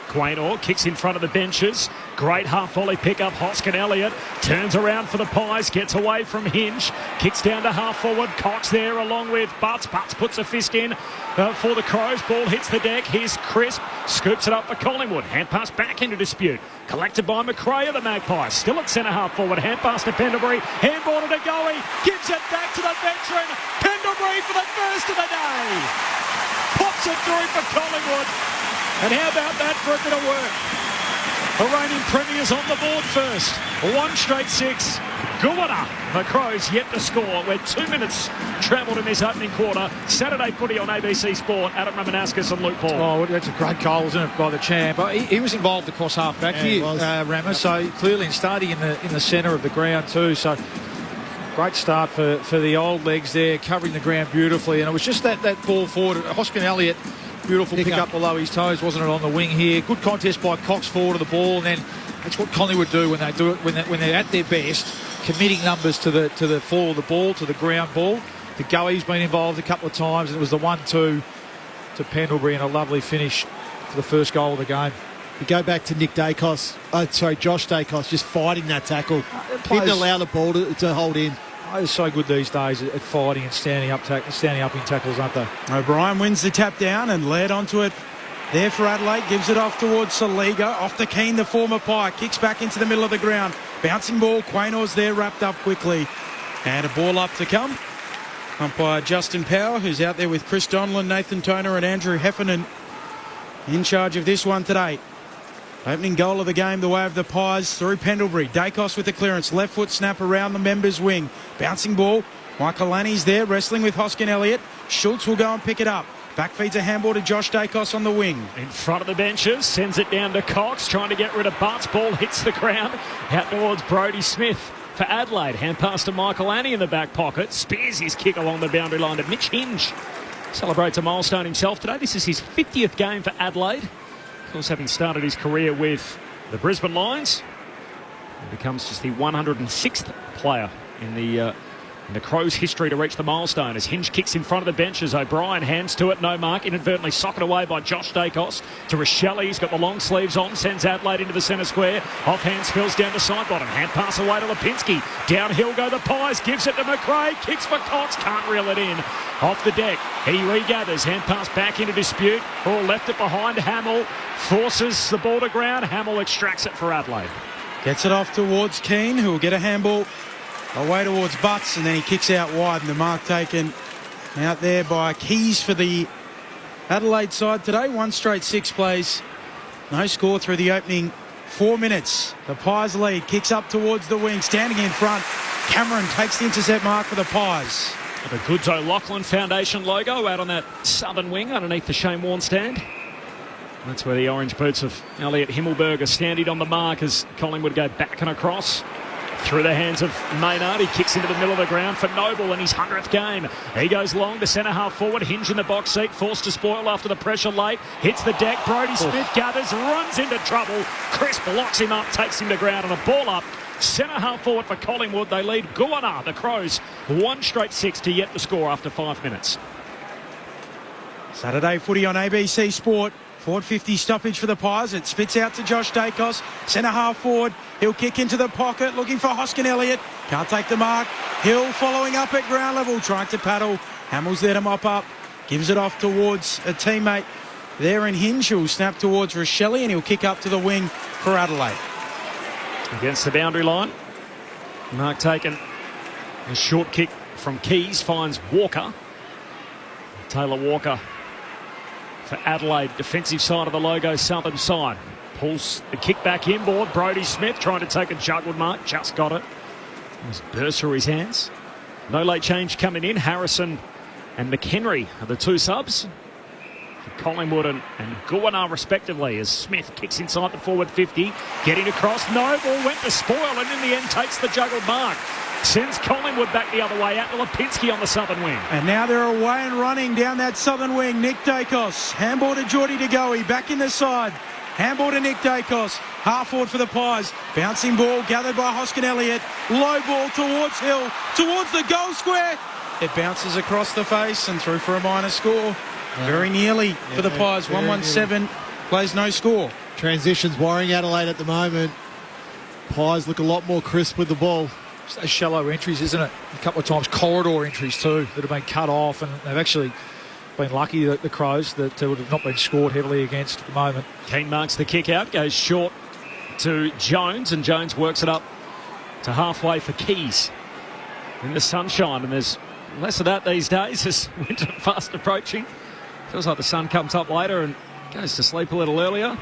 Quaynor kicks in front of the benches. Great half volley pick-up. Hoskin Elliott turns around for the Pies. Gets away from Hinge. Kicks down to half forward. Cox there along with Butts. Butts puts a fist in for the Crows. Ball hits the deck. Here's Crisp. Scoops it up for Collingwood. Hand pass back into dispute. Collected by McRae of the Magpies. Still at centre half forward. Hand pass to Pendlebury. Handball to DeGoey. Gives it back to the veteran. Pendlebury for the first of the day. Pops it through for Collingwood. And how about that for a bit of work? The reigning premiers on the board first. 1 straight 6. Guana. The Crows yet to score. We're 2 minutes travelled in this opening quarter. Saturday footy on ABC Sport. Adam Ramanaskas and Luke Paul. Oh, that's a great goal, isn't it, by the champ? He was involved across half back here, Rama. So clearly starting in the centre of the ground too. So great start for the old legs there, covering the ground beautifully. And it was just that ball forward. Hoskin Elliott. Beautiful pick up below his toes, wasn't it, on the wing here. Good contest by Cox forward of the ball, and then That's what Collingwood do when they do it when they're at their best, committing numbers to the floor of the ball, to the ground ball. The Goey's been involved a couple of times, and it was the 1-2 to Pendlebury and a lovely finish for the first goal of the game. We go back to Josh Dacos, just fighting that tackle. Didn't allow the ball to hold in. They're so good these days at fighting and standing up in tackles, aren't they? O'Brien wins the tap down and led onto it there for Adelaide. Gives it off towards Saligo. Off to Keane, the former Pie. Kicks back into the middle of the ground. Bouncing ball. Quaynor's there, wrapped up quickly. And a ball up to come. Umpire Justin Power, who's out there with Chris Donlan, Nathan Toner and Andrew Heffernan in charge of this one today. Opening goal of the game, the way of the Pies through Pendlebury. Dacos with the clearance. Left foot snap around the members' wing. Bouncing ball. Michael Lanny's there, wrestling with Hoskin Elliott. Schultz will go and pick it up. Back feeds a handball to Josh Dacos on the wing. In front of the benches, sends it down to Cox, trying to get rid of Butts. Ball hits the ground. Out towards Brodie Smith for Adelaide. Hand pass to Michael Lanny in the back pocket. Spears his kick along the boundary line to Mitch Hinge. Celebrates a milestone himself today. This is his 50th game for Adelaide. Of course, having started his career with the Brisbane Lions, he becomes just the 106th player in the Crows' history to reach the milestone. As Hinge kicks in front of the benches, O'Brien hands to it, no mark, inadvertently socked away by Josh Dacos to Rochelle. He's got the long sleeves on, sends Adelaide into the centre square. Offhand spills down to side bottom. Hand pass away to Lipinski. Downhill go the Pies, gives it to McRae, kicks for Cox, can't reel it in. Off the deck, he regathers, hand pass back into dispute. All left it behind. Hamill forces the ball to ground. Hamill extracts it for Adelaide. Gets it off towards Keane, who will get a handball away towards Butts, and then he kicks out wide, and the mark taken out there by Keys for the Adelaide side today. 1 straight 6 plays. No score through the opening 4 minutes. The Pies lead, kicks up towards the wing, standing in front. Cameron takes the intercept mark for the Pies. The Goods O'Loughlin Foundation logo out on that southern wing underneath the Shane Warne stand. That's where the orange boots of Elliot Himmelberg are standing on the mark as Collingwood go back and across. Through the hands of Maynard, he kicks into the middle of the ground for Noble in his 100th game. He goes long to centre half forward. Hinge in the box seat, forced to spoil after the pressure late. Hits the deck. Brodie Smith gathers, runs into trouble. Chris blocks him up, takes him to ground, and a ball up. Centre half forward for Collingwood. They lead Guana, the Crows, 1 straight 6 to yet to score after 5 minutes. Saturday footy on ABC Sport. 4:50 stoppage for the Pies. It spits out to Josh Dacos. Centre half forward. He'll kick into the pocket, looking for Hoskin Elliott. Can't take the mark. Hill following up at ground level, trying to paddle. Hamill's there to mop up. Gives it off towards a teammate there in Hinge, who'll snap towards Rochelle, and he'll kick up to the wing for Adelaide. Against the boundary line. Mark taken. A short kick from Keys finds Walker. Taylor Walker for Adelaide, defensive side of the logo, southern side. Pulls the kick back inboard. Brodie Smith trying to take a juggled mark. Just got it. It was burst through his hands. No late change coming in. Harrison and McHenry are the 2 subs for Collingwood and Guana respectively, as Smith kicks inside the forward 50. Getting across. Noble went to spoil and in the end takes the juggled mark. Sends Collingwood back the other way out to Lipinski on the southern wing. And now they're away and running down that southern wing. Nick Dacos. Handball to Geordie De Goey. Back in the side. Handball to Nick Dacos. Half forward for the Pies. Bouncing ball gathered by Hoskin Elliott. Low ball towards Hill. Towards the goal square. It bounces across the face and through for a minor score. Very nearly for the Pies. 1-1-7. Plays no score. Transitions worrying Adelaide at the moment. Pies look a lot more crisp with the ball. It's those shallow entries, isn't it? A couple of times corridor entries too that have been cut off, and they've actually been lucky, the Crows, that would have not been scored heavily against at the moment. Keane marks the kick out, goes short to Jones, and Jones works it up to halfway for Keys in the sunshine, and there's less of that these days as winter fast approaching. Feels like the sun comes up later and goes to sleep a little earlier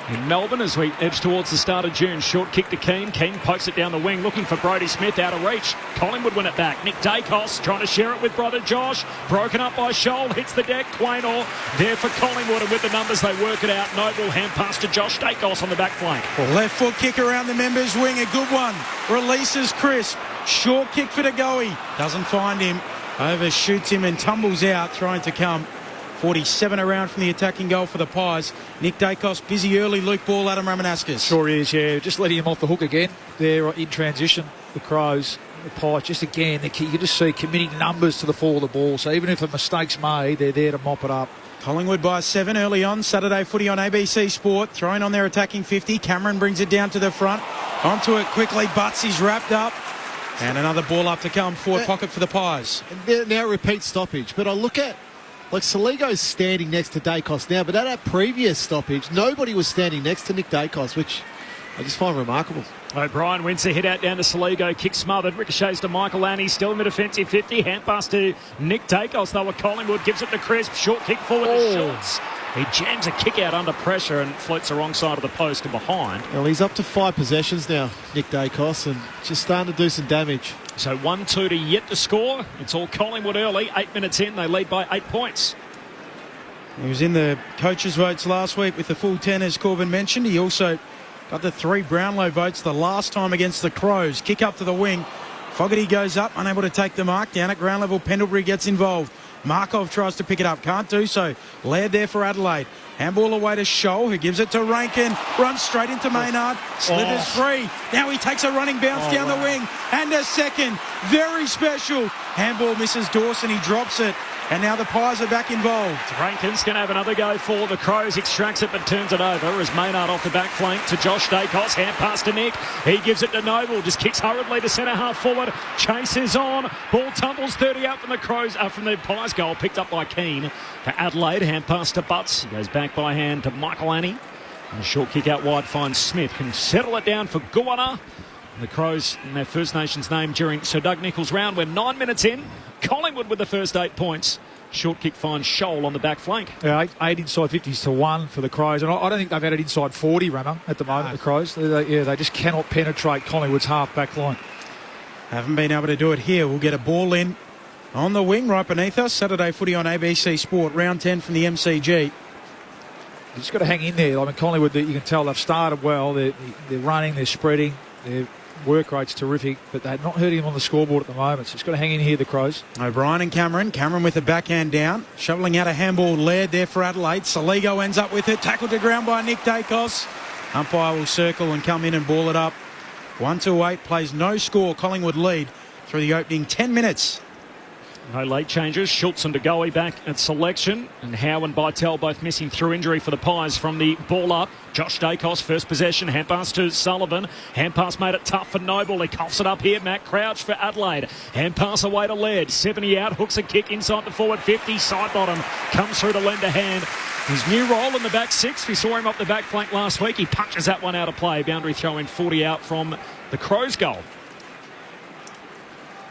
in Melbourne as we edge towards the start of June. Short kick to Keane. Keane pokes it down the wing, looking for Brodie Smith, out of reach. Collingwood win it back. Nick Dacos trying to share it with brother Josh. Broken up by Scholl. Hits the deck. Quaynor there for Collingwood, and with the numbers they work it out. Noble hand pass to Josh Dacos on the back flank. Left foot kick around the members' wing. A good one. Releases crisp. Short kick for De Goey. Doesn't find him. Overshoots him and tumbles out, trying to come 47 around from the attacking goal for the Pies. Nick Dacos busy early, Luke Ball, Adam Ramanaskas. Sure is, yeah. Just letting him off the hook again there in transition. The Crows, the Pies, just again, you can just see committing numbers to the fall of the ball. So even if a mistake's made, they're there to mop it up. Collingwood by 7 early on. Saturday footy on ABC Sport. Throwing on their attacking 50. Cameron brings it down to the front. Onto it quickly. Butts, he's wrapped up. And another ball up to come. Forward pocket for the Pies. Now repeat stoppage. But I look at, like, Saligo's standing next to Dacos now, but at that previous stoppage, nobody was standing next to Nick Dacos, which I just find remarkable. O'Brien wins the hit out down to Saligo. Kick smothered. Ricochets to Michael Annie. Still in the defensive 50. Hand pass to Nick Dacos, though. Collingwood gives it to Crisp. Short kick forward to Schultz. He jams a kick out under pressure and floats the wrong side of the post and behind. Well, he's up to 5 possessions now, Nick Dacos, and just starting to do some damage. So 1-2 to yet to score. It's all Collingwood early. 8 minutes in, they lead by 8 points. He was in the coaches' votes last week with the full 10, as Corbin mentioned. He also got the 3 Brownlow votes the last time against the Crows. Kick up to the wing. Fogarty goes up, unable to take the mark. Down at ground level, Pendlebury gets involved. Markov tries to pick it up, can't do so. Laird there for Adelaide. Handball away to Scholl, who gives it to Rankin. Runs straight into Maynard. Slithers free. Now he takes a running bounce down the wing. And a second. Very special. Handball misses Dawson. He drops it. And now the Pies are back involved. Rankin's going to have another go for the Crows. Extracts it but turns it over as Maynard off the back flank to Josh Dacos. Hand pass to Nick. He gives it to Noble. Just kicks hurriedly to centre half forward. Chases on. Ball tumbles 30 out from the Crows, from the Pies goal. Picked up by Keane for Adelaide. Hand pass to Butts. He goes back by hand to Michael Annie. And a short kick out wide finds Smith. Can settle it down for Guana. The Crows in their First Nations name during Sir Doug Nicholls' round. We're 9 minutes in. Collingwood with the first 8 points. Short kick finds Scholl on the back flank. Yeah, 8 inside 50s to 1 for the Crows. And I don't think they've had it inside 40 runner at the moment, the Crows. They just cannot penetrate Collingwood's half-back line. Haven't been able to do it here. We'll get a ball in on the wing right beneath us. Saturday footy on ABC Sport. Round 10 from the MCG. You just got to hang in there. I mean, Collingwood, you can tell they've started well. They're running, they're spreading. Their work rate's terrific, but they're not hurting him on the scoreboard at the moment. So it's got to hang in here, the Crows. O'Brien and Cameron. Cameron with the backhand down. Shoveling out a handball. Laird there for Adelaide. Saligo ends up with it. Tackled to ground by Nick Dacos. Umpire will circle and come in and ball it up. 1-8 plays no score. Collingwood lead through the opening 10 minutes. No late changes. Schultz and DeGoey back at selection. And Howe and Bytel both missing through injury for the Pies from the ball up. Josh Dacos, first possession. Hand pass to Sullivan. Hand pass made it tough for Noble. He coughs it up here. Matt Crouch for Adelaide. Hand pass away to Laird. 70 out. Hooks a kick inside the forward 50. Side bottom. Comes through to lend a hand. His new role in the back 6. We saw him up the back flank last week. He punches that one out of play. Boundary throw in 40 out from the Crows goal.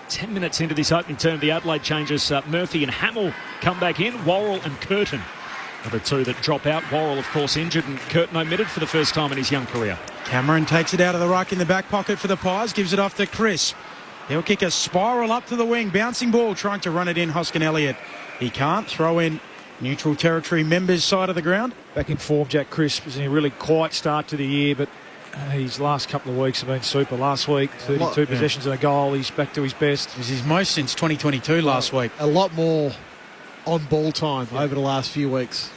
10 minutes into this opening term, the Adelaide changes. Murphy and Hamill come back in. Worrell and Curtin are the 2 that drop out. Worrell, of course, injured, and Curtin omitted for the first time in his young career. Cameron takes it out of the ruck in the back pocket for the Pies. Gives it off to Crisp. He'll kick a spiral up to the wing. Bouncing ball, trying to run it in. Hoskin Elliott. He can't. Throw in neutral territory members' side of the ground. Back in form, Jack Crisp was in a really quiet start to the year, but his last couple of weeks have been super. Last week, 32 possessions and a goal. He's back to his best. It was his most since 2022 last week. A lot more on ball time over the last few weeks.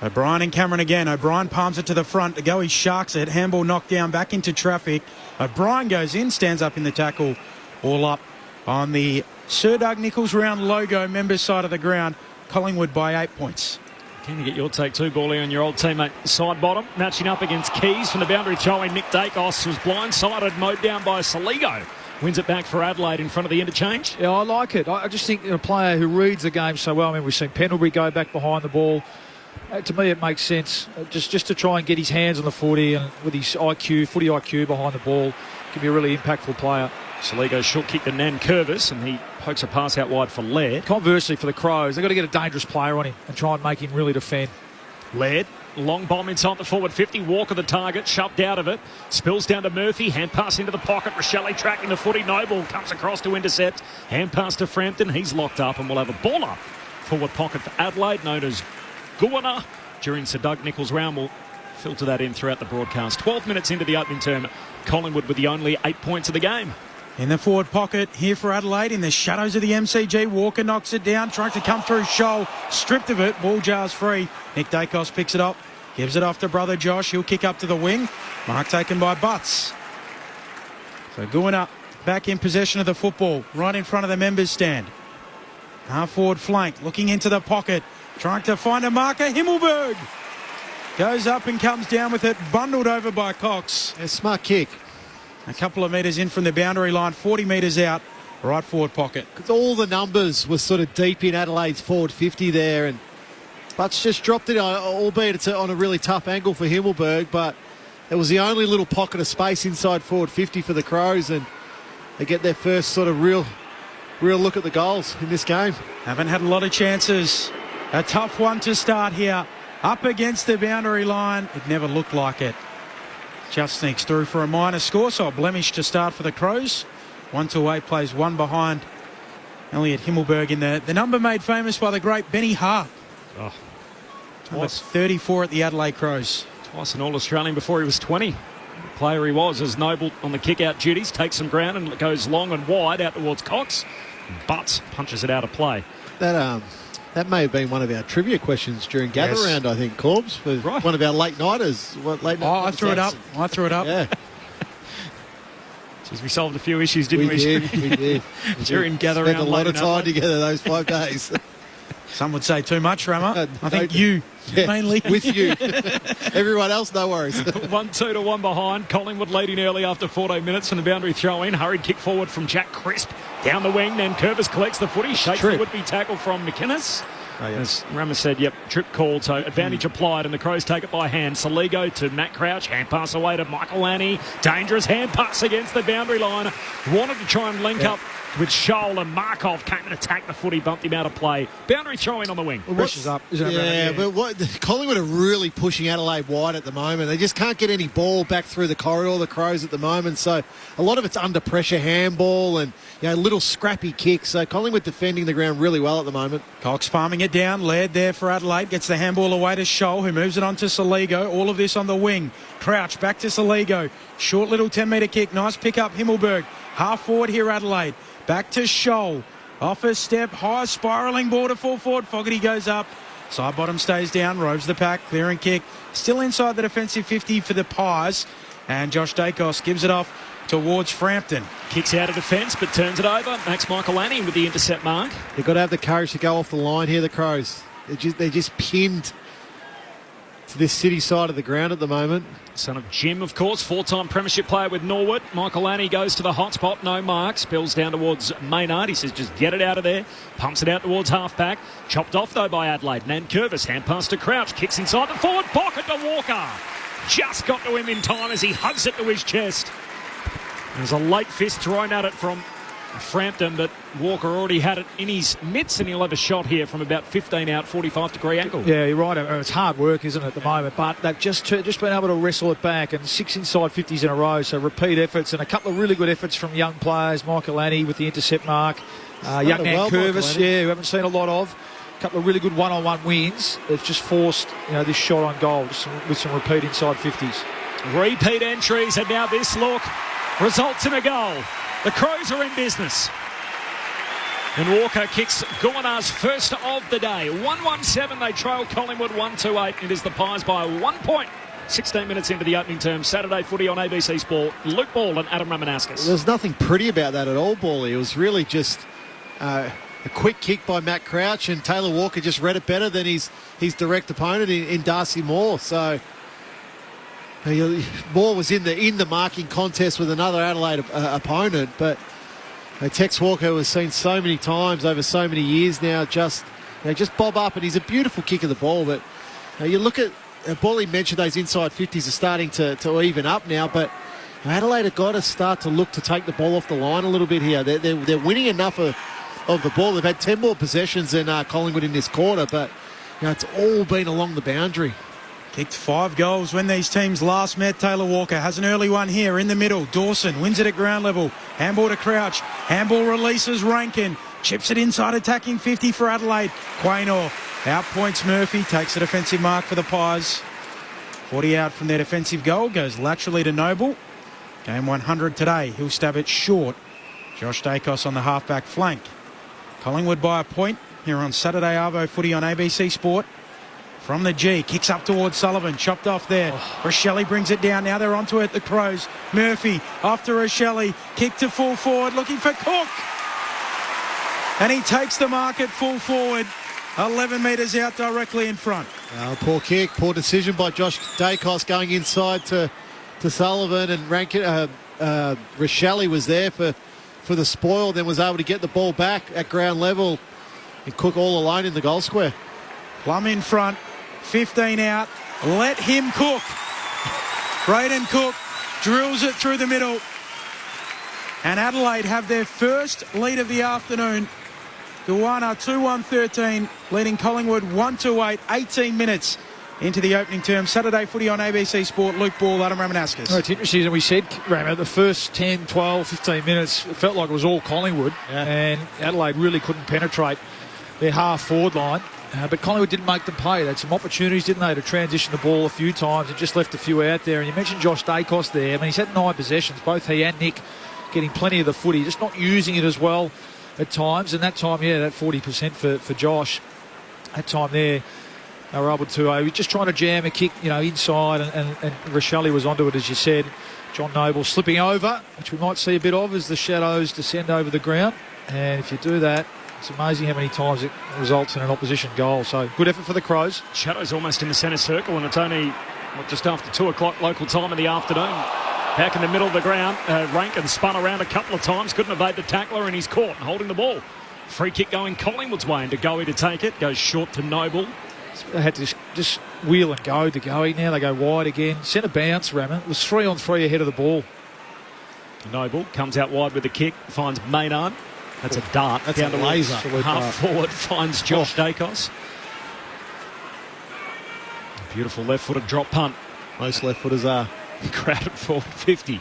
O'Brien and Cameron again. O'Brien palms it to the front. DeGoey sharks it. Handball knocked down back into traffic. O'Brien goes in, stands up in the tackle. All up on the Sir Doug Nicholls round logo, members' side of the ground. Collingwood by 8 points. Keen to get your take too, Bally, on your old teammate side bottom. Matching up against Keys from the boundary throwing. Nick Dacos was blindsided, mowed down by Saligo. Wins it back for Adelaide in front of the interchange. Yeah, I like it. I just think a player who reads the game so well. I mean, we've seen Pendlebury go back behind the ball. To me, it makes sense. Just to try and get his hands on the footy and with his footy IQ behind the ball, can be a really impactful player. Saligo short kick to Nan Curvis, and he pokes a pass out wide for Laird. Conversely, for the Crows, they've got to get a dangerous player on him and try and make him really defend. Laird, long bomb inside the forward 50. Walker the target, shoved out of it. Spills down to Murphy. Hand pass into the pocket. Rochelle tracking the footy. Noble comes across to intercept. Hand pass to Frampton. He's locked up and will have a ball up. Forward pocket for Adelaide, known as Guana. During Sir Doug Nicholls' round, we'll filter that in throughout the broadcast. 12 minutes into the opening term. Collingwood with the only 8 points of the game. In the forward pocket here for Adelaide, in the shadows of the MCG. Walker knocks it down, trying to come through Shoal, stripped of it, ball jars free. Nick Dacos picks it up, gives it off to brother Josh. He'll kick up to the wing. Mark taken by Butts. So Guina back in possession of the football, right in front of the members' stand. Half forward flank, looking into the pocket, trying to find a marker. Himmelberg goes up and comes down with it, bundled over by Cox. A smart kick. A couple of metres in from the boundary line, 40 metres out, right forward pocket. Because all the numbers were sort of deep in Adelaide's forward 50 there, and Butts just dropped it, albeit it's on a really tough angle for Himmelberg, but it was the only little pocket of space inside forward 50 for the Crows, and they get their first sort of real look at the goals in this game. Haven't had a lot of chances. A tough one to start here. Up against the boundary line. It never looked like it. Just sneaks through for a minor score, so a blemish to start for the Crows. 1-8 plays one behind Elliot Himmelberg in the number made famous by the great Benny Hart. Oh, number 34 at the Adelaide Crows. Twice an All-Australian before he was 20. The player he was as Noble on the kick-out duties, takes some ground and goes long and wide out towards Cox. Butts punches it out of play. That may have been one of our trivia questions during Gather Round, I think, Corbs. Right. One of our late-nighters. I threw it up. Yeah. Jeez, we solved a few issues, didn't we? We did. During Gather Round. Spent a lot of time together those 5 days. Some would say too much, Rama. I think you, mainly. With you. Everyone else, no worries. 1-2 behind. Collingwood leading early after 14 minutes from the boundary throw-in. Hurried kick forward from Jack Crisp. Down the wing, then Curvis collects the footy. Shakes the would-be tackle from McInnes. Oh, yeah. As Rama said, trip called, so advantage applied, and the Crows take it by hand. Saligo to Matt Crouch, hand pass away to Michael Lanny. Dangerous hand pass against the boundary line. Wanted to try and link up with Shoal, and Markov came and attacked the footy, bumped him out of play. Boundary throw-in on the wing. Pressure's up. But Collingwood are really pushing Adelaide wide at the moment. They just can't get any ball back through the corridor, the Crows, at the moment. So a lot of it's under pressure handball and little scrappy kicks. So Collingwood defending the ground really well at the moment. Cox palming it down. Laird there for Adelaide. Gets the handball away to Shoal, who moves it on to Saligo. All of this on the wing. Crouch back to Saligo. Short little 10-metre kick. Nice pick up Himmelberg. Half forward here Adelaide. Back to Shoal. Off a step. High spiralling ball to full forward. Fogarty goes up. Side bottom stays down. Roves the pack. Clearing kick. Still inside the defensive 50 for the Pies. And Josh Dacos gives it off towards Frampton. Kicks out of defence but turns it over. Max Michael Lanny with the intercept mark. They've got to have the courage to go off the line here, the Crows. They're just pinned to this city side of the ground at the moment. Son of Jim, of course, 4-time premiership player with Norwood. Michael Lanny goes to the hot spot, no mark. Spills down towards Maynard. He says, just get it out of there. Pumps it out towards half-back. Chopped off, though, by Adelaide. Nankervis, hand pass to Crouch. Kicks inside the forward pocket to Walker. Just got to him in time as he hugs it to his chest. There's a late fist thrown at it from Frampton, but Walker already had it in his mitts, and he'll have a shot here from about 15 out, 45-degree angle. Yeah, you're right. It's hard work, isn't it, at the moment? But they've just been able to wrestle it back, and 6 inside 50s in a row. So repeat efforts and a couple of really good efforts from young players. Michael Lanny with the intercept mark. Young Nankervis, who haven't seen a lot of. A couple of really good one-on-one wins. They've just forced this shot on goal just with some repeat inside 50s. Repeat entries, and now this look results in a goal. The Crows are in business. And Walker kicks Guana's first of the day. 1-1-7, they trail Collingwood 1-8. It is the Pies by 1 point. 16 minutes into the opening term. Saturday footy on ABC Sport. Luke Ball and Adam Ramanauskas. There's nothing pretty about that at all, Bally. It was really just a quick kick by Matt Crouch, and Taylor Walker just read it better than his direct opponent in Darcy Moore. So Moore was in the marking contest with another Adelaide opponent, but Tex Walker was seen so many times over so many years now just bob up, and he's a beautiful kick of the ball. But you look at Bally mentioned those inside 50s are starting to even up now, but Adelaide have got to start to look to take the ball off the line a little bit here. They're winning enough of the ball. They've had 10 more possessions than Collingwood in this quarter, but it's all been along the boundary. Kicked 5 goals when these teams last met. Taylor Walker has an early one here in the middle. Dawson wins it at ground level. Handball to Crouch. Handball releases Rankin. Chips it inside attacking 50 for Adelaide. Quaynor outpoints Murphy. Takes a defensive mark for the Pies. 40 out from their defensive goal. Goes laterally to Noble. Game 100 today. He'll stab it short Josh Dacos on the halfback flank. Collingwood by a point here on Saturday Arvo Footy on ABC Sport. From the G, kicks up towards Sullivan, chopped off there. Rochelle brings it down, now they're onto it, the Crows. Murphy after Rochelle, kick to full forward, looking for Cook. And he takes the mark at full forward, 11 metres out directly in front. Poor kick, poor decision by Josh Dacos going inside to Sullivan, and Rochelle was there for the spoil, then was able to get the ball back at ground level, and Cook all alone in the goal square. Plum in front, 15 out, let him cook. Braden Cook drills it through the middle. And Adelaide have their first lead of the afternoon. Gowana 2-1-13, leading Collingwood 1-8, 18 minutes into the opening term. Saturday Footy on ABC Sport. Luke Ball, Adam Ramanauskas. Well, it's interesting, and we said, Ramo, the first 10, 12, 15 minutes, it felt like it was all Collingwood, and Adelaide really couldn't penetrate their half-forward line. But Collingwood didn't make them pay. They had some opportunities, didn't they, to transition the ball a few times and just left a few out there. And you mentioned Josh Dacos there. I mean, he's had 9 possessions, both he and Nick getting plenty of the footy, just not using it as well at times. And that time, that 40% for Josh. That time there, they were able to, he was just trying to jam a kick, inside, and Rochelle was onto it, as you said. John Noble slipping over, which we might see a bit of as the shadows descend over the ground. And if you do that, it's amazing how many times it results in an opposition goal. So good effort for the Crows. Shadow's almost in the centre circle, and it's only just after 2 o'clock local time in the afternoon. Back in the middle of the ground, Rankin spun around a couple of times, couldn't evade the tackler, and he's caught and holding the ball. Free kick going Collingwood's way, and De Goey to take it, goes short to Noble. They had to just wheel and go to Goey. Now they go wide again. Centre bounce, Rammon. It was 3-on-3 ahead of the ball. Noble comes out wide with the kick, finds Maynard. That's a dart. That's down a laser. Half forward, finds Josh Dacos. Beautiful left-footed drop punt. Most left-footers are. Crowded forward 50.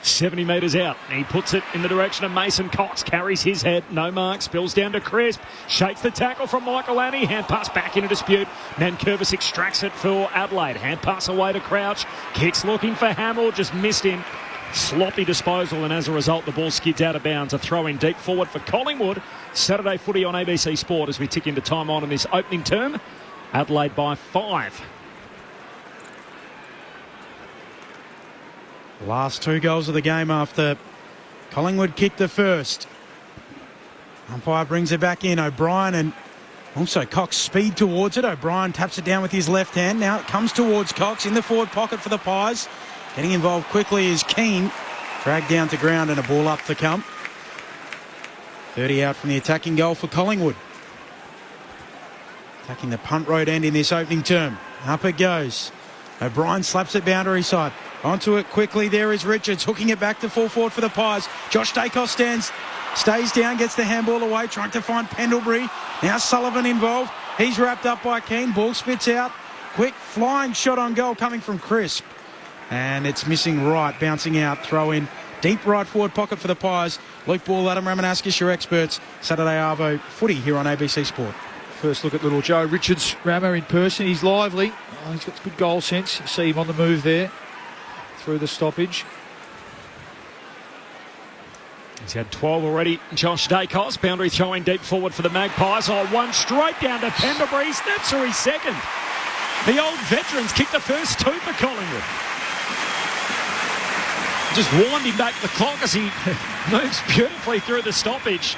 70 metres out. He puts it in the direction of Mason Cox. Carries his head. No mark. Spills down to Crisp. Shakes the tackle from Michael Annie. Hand pass back into dispute. Nankervis extracts it for Adelaide. Hand pass away to Crouch. Kicks looking for Hamill. Just missed him. Sloppy disposal, and as a result, the ball skids out of bounds. A throw in deep forward for Collingwood. Saturday Footy on ABC Sport as we tick into time on in this opening term. Adelaide by 5. Last 2 goals of the game after Collingwood kicked the first. Umpire brings it back in. O'Brien and also Cox speed towards it. O'Brien taps it down with his left hand. Now it comes towards Cox in the forward pocket for the Pies. Getting involved quickly is Keane. Dragged down to ground and a ball up to come. 30 out from the attacking goal for Collingwood. Attacking the punt road end in this opening term. Up it goes. O'Brien slaps it boundary side. Onto it quickly. There is Richards hooking it back to full forward for the Pies. Josh Dacos stays down, gets the handball away, trying to find Pendlebury. Now Sullivan involved. He's wrapped up by Keane. Ball spits out. Quick flying shot on goal coming from Crisp. And it's missing right, bouncing out, throw in. Deep right forward pocket for the Pies. Luke Ball, Adam Ramanauskas, your experts. Saturday Arvo Footy here on ABC Sport. First look at little Joe Richards, Ramo in person. He's lively. He's got good goal sense. You see him on the move there through the stoppage. He's had 12 already. Josh Dacos, boundary throwing deep forward for the Magpies. One straight down to Pendlebury. Snaps for his second. The old veterans kicked the first 2 for Collingwood. Just winding back the clock as he moves beautifully through the stoppage.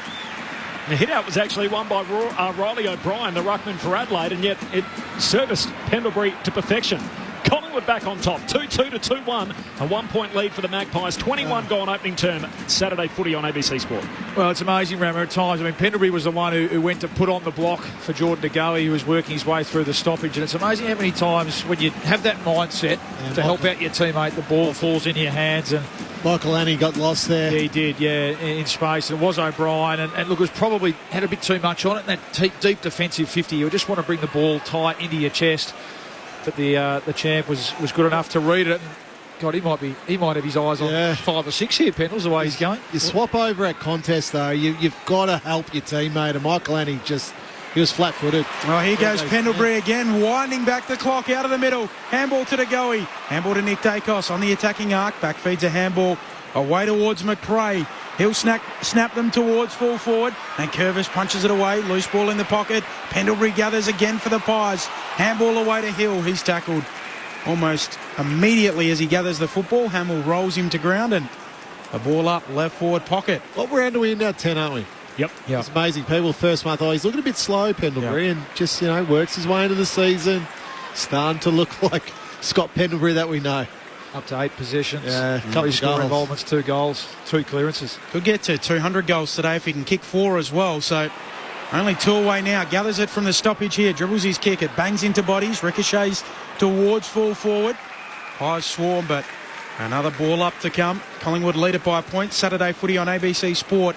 The hit-out was actually won by Riley O'Brien, the ruckman for Adelaide, and yet it serviced Pendlebury to perfection. Collingwood back on top, 2-2 to 2-1, a 1-point lead for the Magpies, 21 gone opening term, Saturday Footy on ABC Sport. Well, it's amazing, Ramo, at times. I mean, Pendlebury was the one who went to put on the block for Jordan De Goey, who was working his way through the stoppage, and it's amazing how many times when you have that mindset to help out your teammate, the ball falls in your hands. And Michael Annie got lost there. Yeah, he did, in space. And it was O'Brien. And look, it was probably had a bit too much on it. And that deep defensive 50, you just want to bring the ball tight into your chest. But the champ was good enough to read it. And God, he might have his eyes on 5 or 6 here, Pendles, the way he's going. You swap over at contest, though. You've got to help your teammate. And Michael Annie he was flat-footed. Oh, here goes Pendlebury again, winding back the clock out of the middle. Handball to De Goey. Handball to Nick Dacos on the attacking arc. Back feeds a handball away towards McRae. He'll snap them towards full forward, and Curvis punches it away. Loose ball in the pocket. Pendlebury gathers again for the Pies. Handball away to Hill. He's tackled almost immediately as he gathers the football. Hamill rolls him to ground, and a ball up left forward pocket. What round are we in now? 10, aren't we? Yep. It's amazing. People first month, he's looking a bit slow, Pendlebury, and just, works his way into the season. Starting to look like Scott Pendlebury that we know. Up to 8 possessions. Yeah, 3 score involvements, 2 goals, 2 clearances. Could get to 200 goals today if he can kick 4 as well. So only 2 away now. Gathers it from the stoppage here. Dribbles his kick. It bangs into bodies. Ricochets towards full forward. Pies swarm, but another ball up to come. Collingwood lead it by a point. Saturday footy on ABC Sport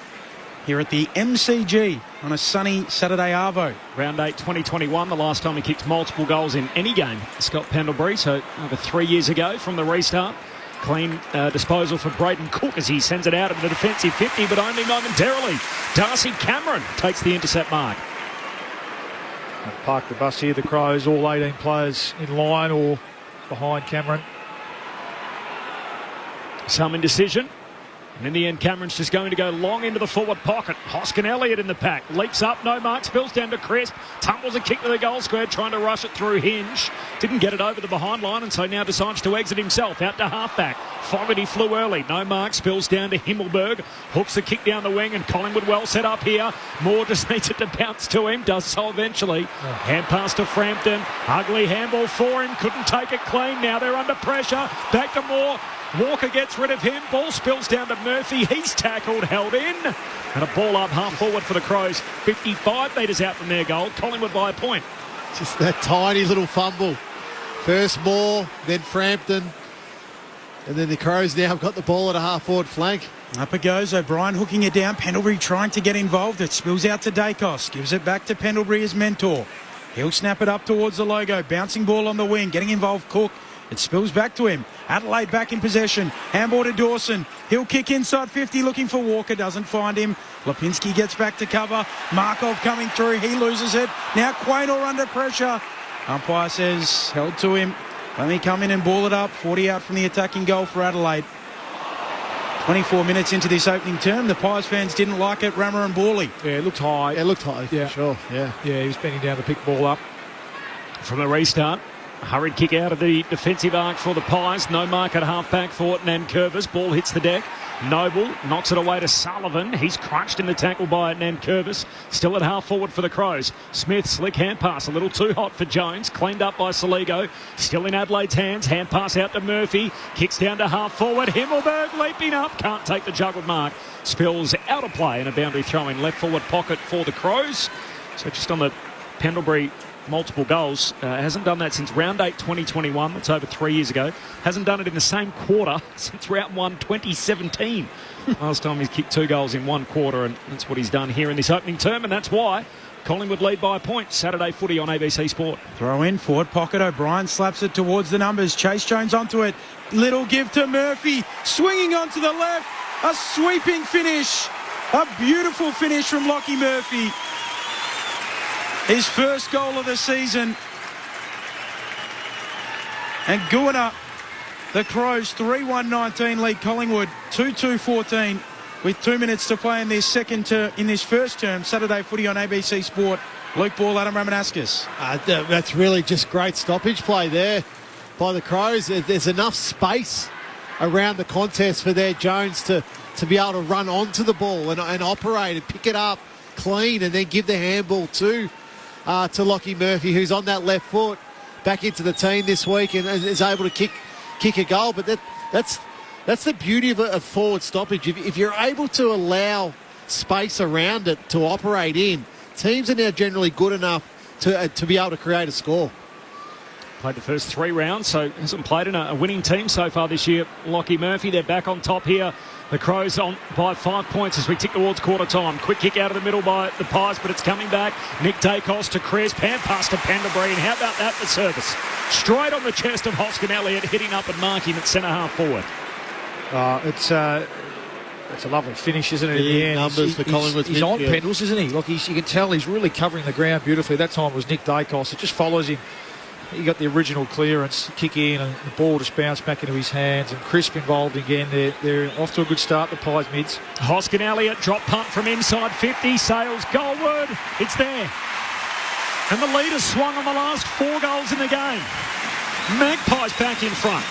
here at the MCG on a sunny Saturday arvo. Round 8 2021, the last time he kicked multiple goals in any game, Scott Pendlebury, so over 3 years ago from the restart. Clean disposal for Braden Cook as he sends it out at the defensive 50, but only momentarily. Darcy Cameron takes the intercept mark. And park the bus here, the Crows, all 18 players in line or behind Cameron. Some indecision. And in the end, Cameron's just going to go long into the forward pocket. Hoskin Elliott in the pack. Leaps up, no mark, spills down to Crisp. Tumbles a kick to the goal square, trying to rush it through Hinge. Didn't get it over the behind line, and so now decides to exit himself. Out to halfback. Fogarty flew early. No mark, spills down to Himmelberg. Hooks the kick down the wing, and Collingwood well set up here. Moore just needs it to bounce to him. Does so eventually. Hand pass to Frampton. Ugly handball for him. Couldn't take it clean. Now they're under pressure. Back to Moore. Walker gets rid of him. Ball spills down to Murphy. He's tackled, held in. And a ball up half forward for the Crows. 55 metres out from their goal. Collingwood by a point. Just that tiny little fumble. First Moore, then Frampton. And then the Crows now have got the ball at a half forward flank. Up it goes. O'Brien hooking it down. Pendlebury trying to get involved. It spills out to Dacos. Gives it back to Pendlebury, his mentor. He'll snap it up towards the logo. Bouncing ball on the wing. Getting involved, Cook. It spills back to him. Adelaide back in possession. Handball to Dawson. He'll kick inside 50 looking for Walker. Doesn't find him. Lipinski gets back to cover. Markov coming through. He loses it. Now Quaynor under pressure. Umpire says held to him. Let me come in and ball it up. 40 out from the attacking goal for Adelaide. 24 minutes into this opening term. The Pies fans didn't like it. Rammer and Borley. Yeah, it looked high. Yeah, it looked high, for sure. Yeah, he was bending down to pick ball up. From the restart. Hurried kick out of the defensive arc for the Pies. No mark at half-back for Nankervis. Ball hits the deck. Noble knocks it away to Sullivan. He's crunched in the tackle by Nankervis. Still at half-forward for the Crows. Smith, slick hand pass. A little too hot for Jones. Cleaned up by Saligo. Still in Adelaide's hands. Hand pass out to Murphy. Kicks down to half-forward. Himmelberg leaping up. Can't take the juggled mark. Spills out of play and a boundary throw in left-forward pocket for the Crows. So just on the Pendlebury multiple goals. Hasn't done that since round 8 2021. That's over 3 years ago. Hasn't done it in the same quarter since round 1 2017. Last time he's kicked 2 goals in 1 quarter, and that's what he's done here in this opening term, and that's why Collingwood lead by a point. Saturday footy on ABC Sport. Throw in, forward pocket. O'Brien slaps it towards the numbers. Chase Jones onto it. Little give to Murphy. Swinging onto the left. A sweeping finish. A beautiful finish from Lockie Murphy. His first goal of the season. And Guana, the Crows 3-1-19 lead Collingwood 2-2-14 with 2 minutes to play in this first term. Saturday footy on ABC Sport. Luke Ball, Adam Ramanauskas. That's really just great stoppage play there by the Crows. There's enough space around the contest for their Jones to be able to run onto the ball and operate and pick it up clean and then give the handball to Lockie Murphy, who's on that left foot, back into the team this week and is able to kick a goal. But that's the beauty of forward stoppage. If you're able to allow space around it to operate in, teams are now generally good enough to be able to create a score. Played the first 3 rounds, so hasn't played in a winning team so far this year. Lockie Murphy, they're back on top here. The Crows on by 5 points as we tick towards quarter time. Quick kick out of the middle by the Pies, but it's coming back. Nick Dacos to Crisp. Hand pass to Pendlebury. And how about that for service? Straight on the chest of Hoskin Elliott, hitting up and marking at centre half forward. It's a lovely finish, isn't it? In the end, numbers for Collingwood's he's on midfield. pedals, isn't he? Look, you can tell he's really covering the ground beautifully. That time it was Nick Dacos. It just follows him he got the original clearance, kick in, and the ball just bounced back into his hands. And Crisp involved again. They're off to a good start, the Pies mids. Hoskin Elliott, drop punt from inside 50, sails goalward. It's there. And the leader's swung on the last 4 goals in the game. Magpies back in front.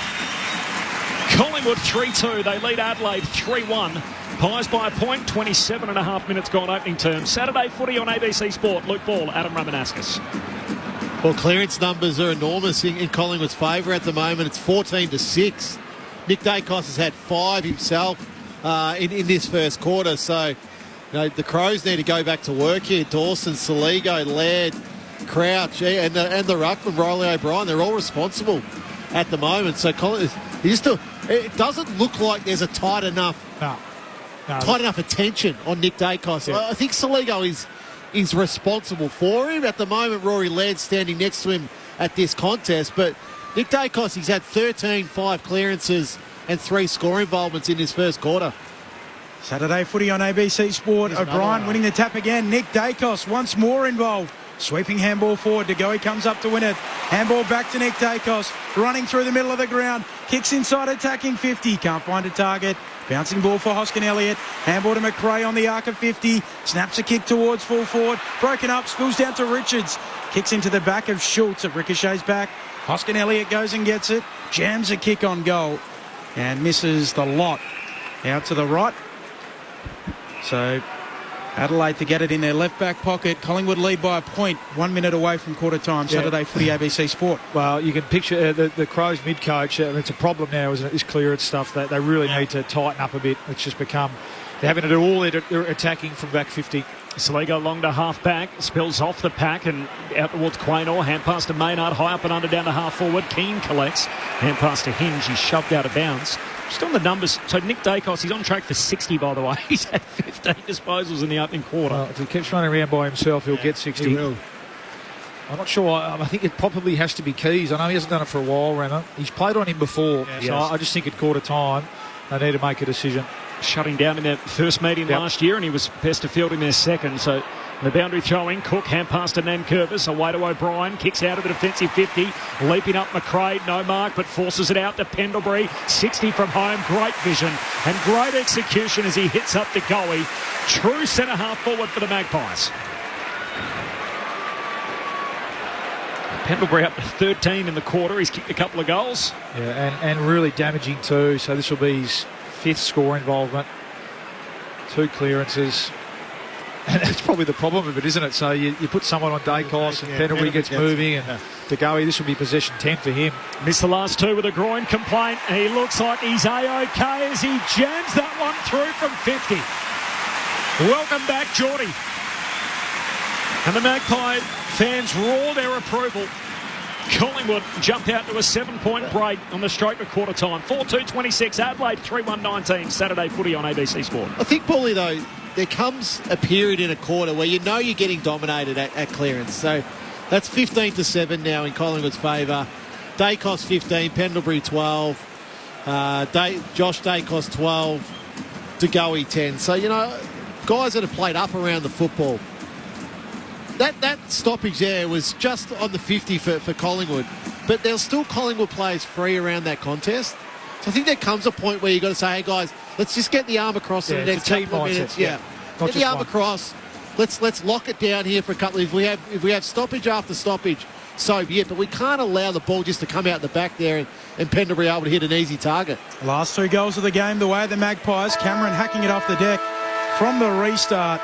Collingwood 3-2. They lead Adelaide 3-1. Pies by a point, 27 and a half minutes gone opening term. Saturday footy on ABC Sport. Luke Ball, Adam Ramanauskas. Well, clearance numbers are enormous in Collingwood's favour at the moment. It's 14-6. Nick Dacos has had 5 himself in this first quarter. So, the Crows need to go back to work here. Dawson, Saligo, Laird, Crouch, and the ruckman, Riley O'Brien, they're all responsible at the moment. So, it doesn't look like there's a tight enough attention on Nick Dacos. Yeah. I think Saligo is responsible for him. At the moment, Rory Laird's standing next to him at this contest. But Nick Dacos, he's had 13 5 clearances and 3 score involvements in this first quarter. Saturday footy on ABC Sport. O'Brien winning the tap again. Nick Dacos once more involved. Sweeping handball forward. De Goey comes up to win it. Handball back to Nick Dacos. Running through the middle of the ground. Kicks inside, attacking 50. Can't find a target. Bouncing ball for Hoskin Elliott. Handball to McRae on the arc of 50. Snaps a kick towards full forward. Broken up. Spills down to Richards. Kicks into the back of Schultz. It ricochets back. Hoskin Elliott goes and gets it. Jams a kick on goal. And misses the lot. Out to the right. So Adelaide to get it in their left back pocket. Collingwood lead by a point, 1 minute away from quarter time. Saturday footy ABC Sport. Well, you can picture the Crows mid coach. It's a problem now, isn't it? This clearance stuff. They really need to tighten up a bit. It's just become they're having to do all their attacking from back 50. Saligo long to half back, spills off the pack and out towards Quaynor. Hand pass to Maynard, high up and under down to half forward. Keane collects. Hand pass to Hinge. He's shoved out of bounds. Just on the numbers, so Nick Dacos, he's on track for 60, by the way. He's had 15 disposals in the opening quarter. Well, if he keeps running around by himself, he'll get 60. He will. I'm not sure. I think it probably has to be Keys. I know he hasn't done it for a while, Renner. He's played on him before, so I just think at quarter time, they need to make a decision. Shutting down in their first meeting last year, and he was best of field in their second, so the boundary throwing, Cook, hand pass to Nankervis, away to O'Brien, kicks out of the defensive 50, leaping up McRae, no mark, but forces it out to Pendlebury, 60 from home, great vision and great execution as he hits up to Goey. True centre-half forward for the Magpies. Pendlebury up to 13 in the quarter, he's kicked a couple of goals. Yeah, and really damaging too, so this will be his 5th score involvement. 2 clearances. And that's probably the problem of it, isn't it? So you put someone on Dacos and Pendlebury gets moving and De Goey, this will be possession 10 for him. Missed the last 2 with a groin complaint. He looks like he's A-OK as he jams that one through from 50. Welcome back, Geordie. And the Magpie fans roar their approval. Collingwood jump out to a 7-point break on the stroke of quarter time. 4-2-26, Adelaide 3-1-19, Saturday footy on ABC Sport. I think, Paulie, though, there comes a period in a quarter where you know you're getting dominated at clearance. So that's 15-7 now in Collingwood's favour. Dacos 15, Pendlebury 12, Josh Dacos 12, De Goey 10. So, guys that have played up around the football. That stoppage there was just on the 50 for Collingwood. But there's still Collingwood players free around that contest. So I think there comes a point where you've got to say, hey, guys, let's just get the arm across in the next couple of minutes. Get the arm across. Let's lock it down here for a couple. If we have stoppage after stoppage, so be it. But we can't allow the ball just to come out the back there and Pendlebury able to hit an easy target. Last 2 goals of the game, the way of the Magpies. Cameron hacking it off the deck from the restart.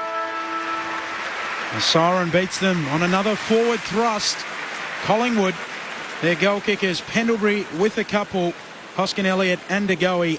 The siren beats them on another forward thrust. Collingwood, their goal kickers, Pendlebury with a couple, Hoskin Elliott and De Goey.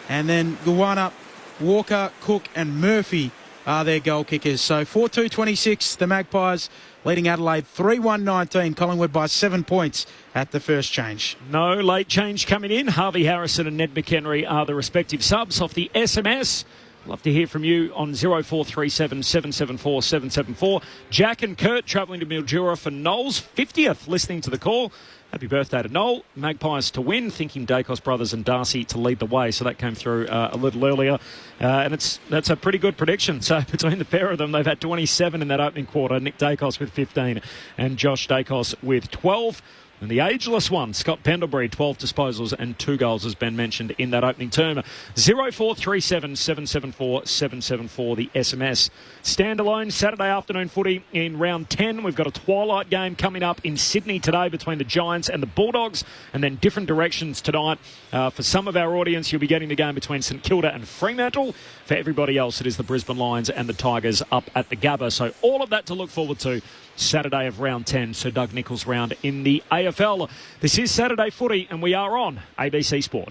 And then Guana, Walker, Cook and Murphy are their goal kickers. So 4-2-26, the Magpies leading Adelaide 3-1-19. Collingwood by 7 points at the first change. No late change coming in. Harvey Harrison and Ned McHenry are the respective subs off the SMS. Love to hear from you on 0437 774 774. Jack and Kurt travelling to Mildura for Noel's 50th, listening to the call. Happy birthday to Noel. Magpies to win, thinking Dacos brothers and Darcy to lead the way. So that came through a little earlier. And that's a pretty good prediction. So between the pair of them, they've had 27 in that opening quarter. Nick Dacos with 15 and Josh Dacos with 12. And the ageless one, Scott Pendlebury, 12 disposals and 2 goals, has been mentioned in that opening term. 0437 774 774, the SMS. Standalone Saturday afternoon footy in round 10. We've got a twilight game coming up in Sydney today between the Giants and the Bulldogs, and then different directions tonight. For some of our audience, you'll be getting the game between St Kilda and Fremantle. For everybody else, it is the Brisbane Lions and the Tigers up at the Gabba. So all of that to look forward to Saturday of round 10, Sir Doug Nicholls round in the AFL. This is Saturday footy and we are on ABC Sport.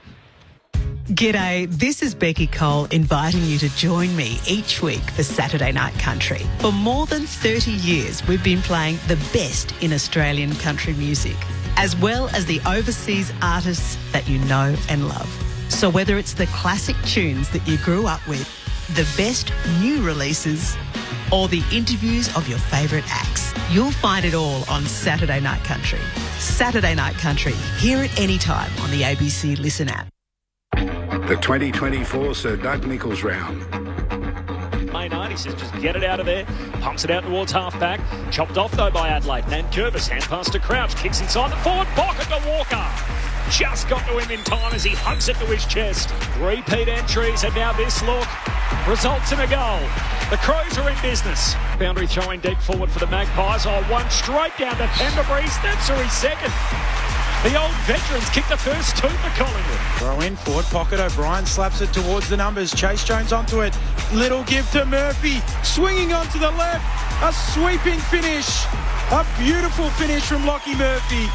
G'day, this is Becky Cole inviting you to join me each week for Saturday Night Country. For more than 30 years, we've been playing the best in Australian country music, as well as the overseas artists that you know and love. So whether it's the classic tunes that you grew up with, the best new releases, or the interviews of your favourite acts, you'll find it all on Saturday Night Country. Saturday Night Country. Hear it anytime on the ABC Listen app. The 2024 Sir Doug Nicholls round. May 90 says just get it out of there. Pumps it out towards half-back. Chopped off, though, by Adelaide. Nankervis, hand pass to Crouch. Kicks inside the forward pocket to Walker. Just got to him in time as he hugs it to his chest. Repeat entries, and now this look results in a goal. The Crows are in business. Boundary throwing deep forward for the Magpies. One straight down to Pendlebury. That's his second. The old veterans kick the first 2 for Collingwood. Throw in, forward pocket. O'Brien slaps it towards the numbers. Chase Jones onto it. Little give to Murphy. Swinging onto the left. A sweeping finish. A beautiful finish from Lockie Murphy.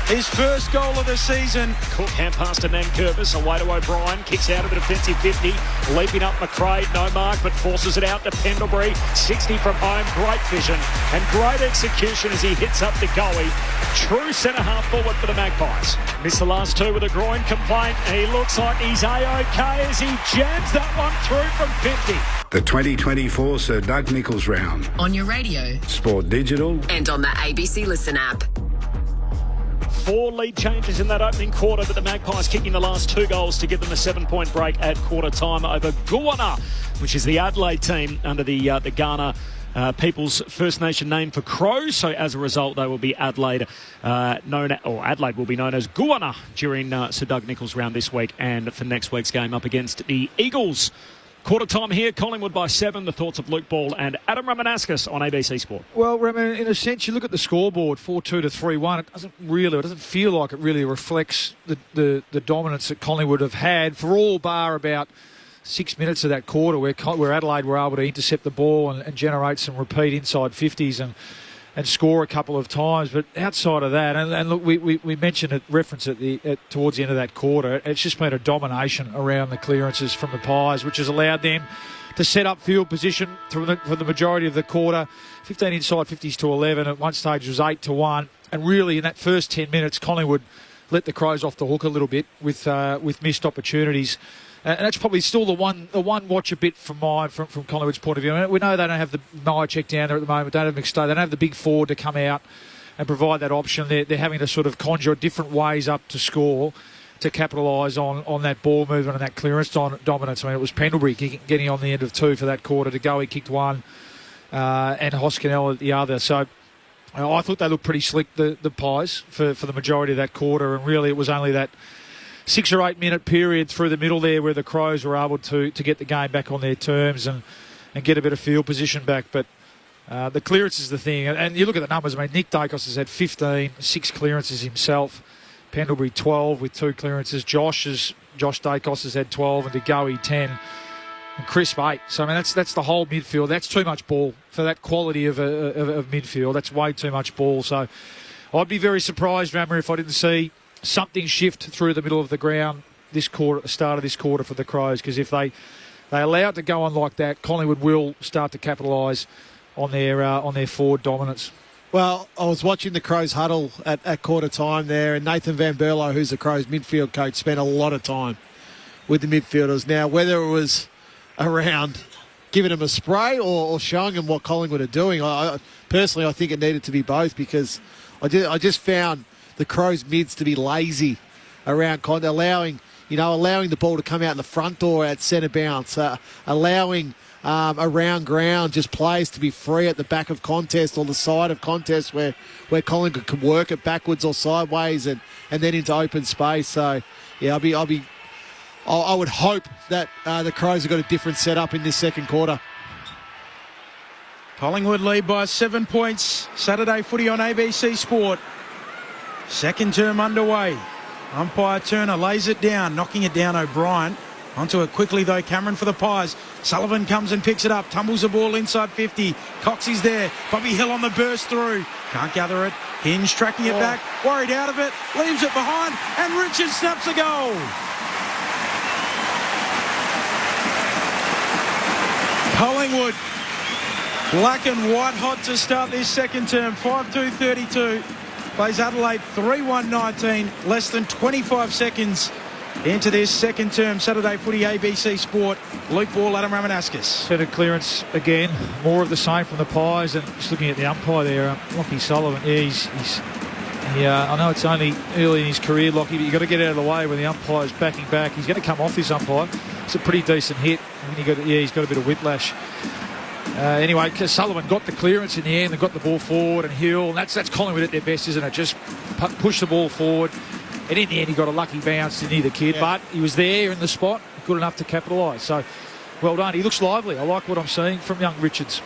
His first goal of the season. Cook hand pass to Nankervis, away to O'Brien, kicks out of the defensive 50, leaping up McRae, no mark, but forces it out to Pendlebury, 60 from home, great vision and great execution as he hits up to Goey. True centre-half forward for the Magpies. Missed the last 2 with a groin complaint. He looks like he's A-OK as he jams that one through from 50. The 2024 Sir Doug Nicholls round. On your radio, Sport Digital, and on the ABC Listen app. 4 lead changes in that opening quarter, but the Magpies kicking the last 2 goals to give them a 7-point break at quarter time over Goonna, which is the Adelaide team under the Ghana People's First Nation name for Crows. So as a result, they will be Adelaide Adelaide will be known as Goonna during Sir Doug Nicholls round this week and for next week's game up against the Eagles. Quarter time here, Collingwood by 7. The thoughts of Luke Ball and Adam Ramanauskas on ABC Sport. Well, Raman, in a sense, you look at the scoreboard, 4-2 to 3-1. It doesn't feel like it really reflects the dominance that Collingwood have had for all bar about 6 minutes of that quarter where Adelaide were able to intercept the ball and generate some repeat inside 50s and score a couple of times. But outside of that, and look, we mentioned it, reference towards the end of that quarter, it's just been a domination around the clearances from the Pies, which has allowed them to set up field position for the majority of the quarter. 15 inside 50s to 11. At one stage it was 8-1. And really in that first 10 minutes, Collingwood let the Crows off the hook a little bit with missed opportunities. And that's probably still the one watch a bit from Collingwood's point of view. I mean, we know they don't have the Myercheck down there at the moment, don't have McStay, they don't have the big forward to come out and provide that option. They're having to sort of conjure different ways up to score to capitalise on that ball movement and that clearance dominance. I mean, it was Pendlebury getting on the end of 2 for that quarter to go. He kicked 1 and Hoskinell at the other. So I thought they looked pretty slick, the Pies, for the majority of that quarter. And really it was only that 6 or 8 minute period through the middle there where the Crows were able to get the game back on their terms and get a bit of field position back. But the clearance is the thing. And you look at the numbers. I mean, Nick Dacos has had 15, 6 clearances himself. Pendlebury 12 with 2 clearances. Josh Dacos has had 12 and DeGoey 10. And Crisp 8. So, I mean, that's the whole midfield. That's too much ball for that quality of midfield. That's way too much ball. So I'd be very surprised, Rammer, if I didn't see something shift through the middle of the ground this quarter, at the start of this quarter for the Crows, because if they allow it to go on like that, Collingwood will start to capitalise on their forward dominance. Well, I was watching the Crows huddle at quarter time there, and Nathan Van Berlo, who's the Crows midfield coach, spent a lot of time with the midfielders. Now, whether it was around giving them a spray or showing them what Collingwood are doing, I personally think it needed to be both, because I just found the Crows mids to be lazy around allowing the ball to come out in the front door at centre bounce, allowing around ground, just plays to be free at the back of contest or the side of contest where Collingwood can work it backwards or sideways and then into open space. So, yeah, I would hope that the Crows have got a different setup in this second quarter. Collingwood lead by 7 points. Saturday footy on ABC Sport. Second term underway. Umpire Turner lays it down, knocking it down O'Brien. Onto it quickly though, Cameron for the Pies. Sullivan comes and picks it up, tumbles the ball inside 50. Cox is there. Bobby Hill on the burst through. Can't gather it. Hinge tracking it back, worried out of it, leaves it behind, and Richards snaps a goal. Collingwood, black and white hot to start this second term. 5-2-32. Plays Adelaide 3-1-19. Less than 25 seconds into this second term. Saturday footy, ABC Sport. Luke Ball, Adam Ramanauskas. Centre clearance again. More of the same from the Pies. And just looking at the umpire there, Lockie Sullivan. Yeah, I know it's only early in his career, Lockie, but you've got to get out of the way when the umpire's backing back. He's going to come off this umpire. It's a pretty decent hit. He's got a bit of whiplash. Anyway, Sullivan got the clearance in the end and got the ball forward, and Hill, and that's Collingwood at their best, isn't it? Just push the ball forward, and in the end he got a lucky bounce to near the kid, but he was there in the spot, good enough to capitalise. So well done. He looks lively. I like what I'm seeing from young Richards.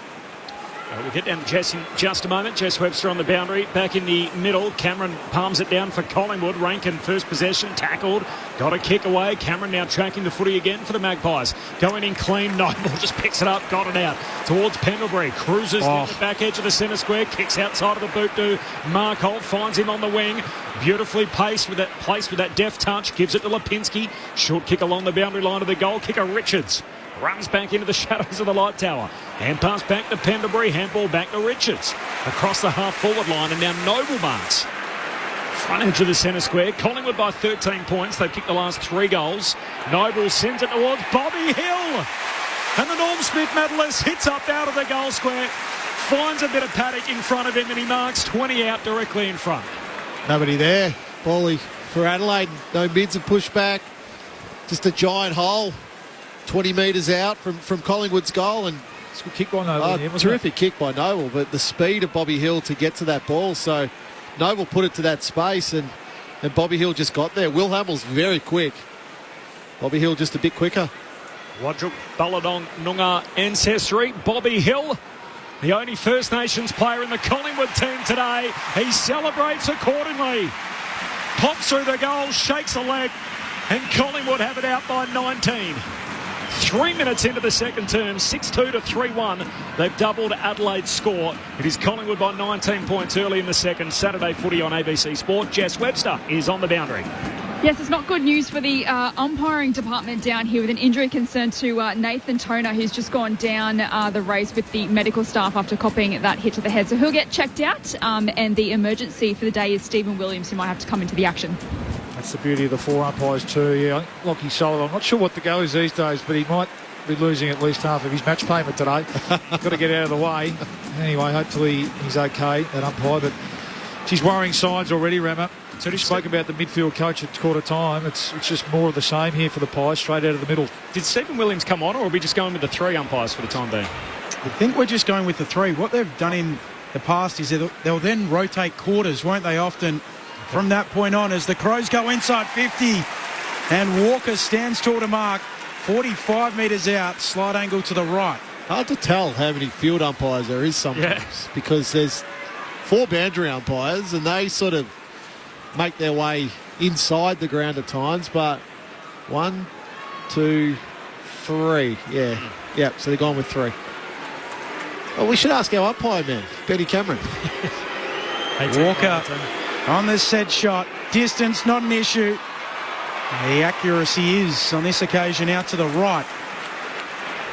We'll get down to Jess in just a moment. Jess Webster on the boundary. Back in the middle. Cameron palms it down for Collingwood. Rankin first possession. Tackled. Got a kick away. Cameron now tracking the footy again for the Magpies. Going in clean. Noble just picks it up. Got it out towards Pendlebury. Cruises down the back edge of the centre square. Kicks outside of the boot to Mark Holt. Finds him on the wing. Beautifully placed with that deft touch. Gives it to Lipinski. Short kick along the boundary line of the goal kicker Richards. Runs back into the shadows of the light tower. Hand pass back to Pendlebury. Handball back to Richards. Across the half-forward line, and now Noble marks. Front edge of the centre square. Collingwood by 13 points. They've kicked the last 3 goals. Noble sends it towards Bobby Hill. And the Norm Smith medalist hits up out of the goal square. Finds a bit of paddock in front of him, and he marks 20 out directly in front. Nobody there. Bally for Adelaide. No mids and pushback. Just a giant hole. 20 metres out from Collingwood's goal, and it's a good kick by Noble. Terrific kick by Noble, but the speed of Bobby Hill to get to that ball. So Noble put it to that space, and Bobby Hill just got there. Will Hamill's very quick. Bobby Hill just a bit quicker. Wadjuk Balladong Noongar ancestry. Bobby Hill, the only First Nations player in the Collingwood team today. He celebrates accordingly. Pops through the goal, shakes a leg, and Collingwood have it out by 19. 3 minutes into the second term, 6-2 to 3-1. They've doubled Adelaide's score. It is Collingwood by 19 points early in the second. Saturday footy on ABC Sport. Jess Webster is on the boundary. Yes, it's not good news for the umpiring department down here with an injury concern to Nathan Toner, who's just gone down the race with the medical staff after copying that hit to the head. So he'll get checked out, and the emergency for the day is Stephen Williams, who might have to come into the action. That's the beauty of the 4 umpires too. Yeah, I think Lockie Sullivan, I'm not sure what the go is these days, but he might be losing at least half of his match payment today. Got to get out of the way. Anyway, hopefully he's okay, that umpire, but she's worrying signs already, Rama. So he spoke about the midfield coach at quarter time. It's just more of the same here for the Pies, straight out of the middle. Did Stephen Williams come on, or are we just going with the 3 umpires for the time being? I think we're just going with the 3. What they've done in the past is they'll then rotate quarters, won't they, often? From that point on, as the Crows go inside 50, and Walker stands tall to mark, 45 metres out, slight angle to the right. Hard to tell how many field umpires there is sometimes, because there's 4 boundary umpires, and they sort of make their way inside the ground at times, but 1, 2, 3, yeah, so they're going with 3. Well, we should ask our umpire man, Benny Cameron. Walker on the set shot. Distance, not an issue. The accuracy is, on this occasion, out to the right.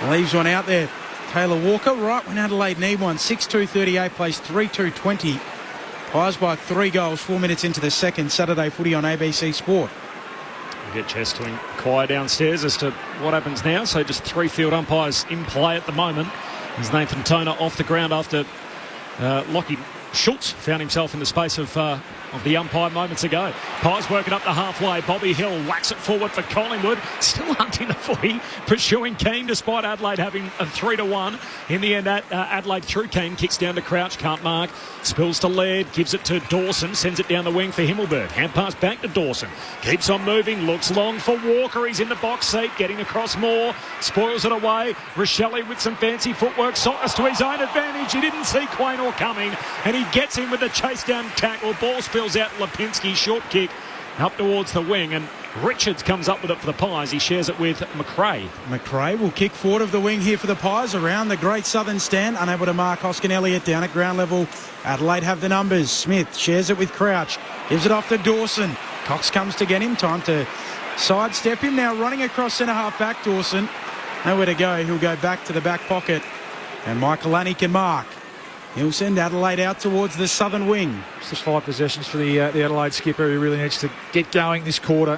Leaves one out there. Taylor Walker, right when Adelaide need one. 6-2-38, plays 3-2-20. Pies by 3 goals, 4 minutes into the second. Saturday footy on ABC Sport. We'll get Jess to inquire downstairs as to what happens now. So just 3 field umpires in play at the moment. As Nathan Toner off the ground after Lockie Schultz found himself in the space of the umpire moments ago. Pies working up the halfway. Bobby Hill whacks it forward for Collingwood. Still hunting the footy. Pursuing Keane despite Adelaide having a 3-1. In the end, Adelaide through Keane. Kicks down to Crouch. Can't mark. Spills to Laird. Gives it to Dawson. Sends it down the wing for Himmelberg. Hand pass back to Dawson. Keeps on moving. Looks long for Walker. He's in the box seat. Getting across more. Spoils it away. Rochelle with some fancy footwork. Sockers to his own advantage. He didn't see Quaynor coming. And he gets him with the chase down tackle. Ball spills out. Lipinski, short kick up towards the wing, and Richards comes up with it for the Pies. He shares it with McRae. McRae will kick forward of the wing here for the Pies around the Great Southern stand. Unable to mark Hoskin Elliott down at ground level. Adelaide have the numbers. Smith shares it with Crouch. Gives it off to Dawson. Cox comes to get him. Time to sidestep him. Now running across centre half back Dawson. Nowhere to go. He'll go back to the back pocket. And Michael Lanny can mark. He'll send Adelaide out towards the southern wing. Just 5 possessions for the Adelaide skipper. He really needs to get going this quarter.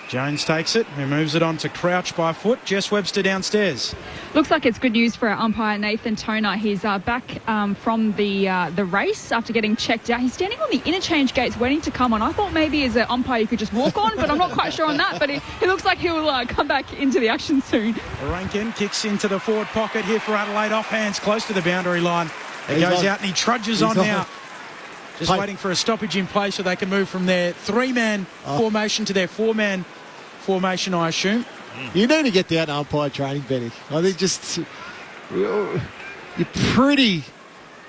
Jones takes it and moves it on to Crouch by foot. Jess Webster downstairs. Looks like it's good news for our umpire Nathan Toner. He's back from the race after getting checked out. He's standing on the interchange gates waiting to come on. I thought maybe as an umpire you could just walk on, but I'm not quite sure on that. But he looks like he'll come back into the action soon. Rankin kicks into the forward pocket here for Adelaide. Off hands close to the boundary line. He goes out and he trudges on now. Just waiting for a stoppage in place so they can move from their 3-man formation to their 4-man formation, I assume. You need to get down to umpire training, Benny. I think just you're pretty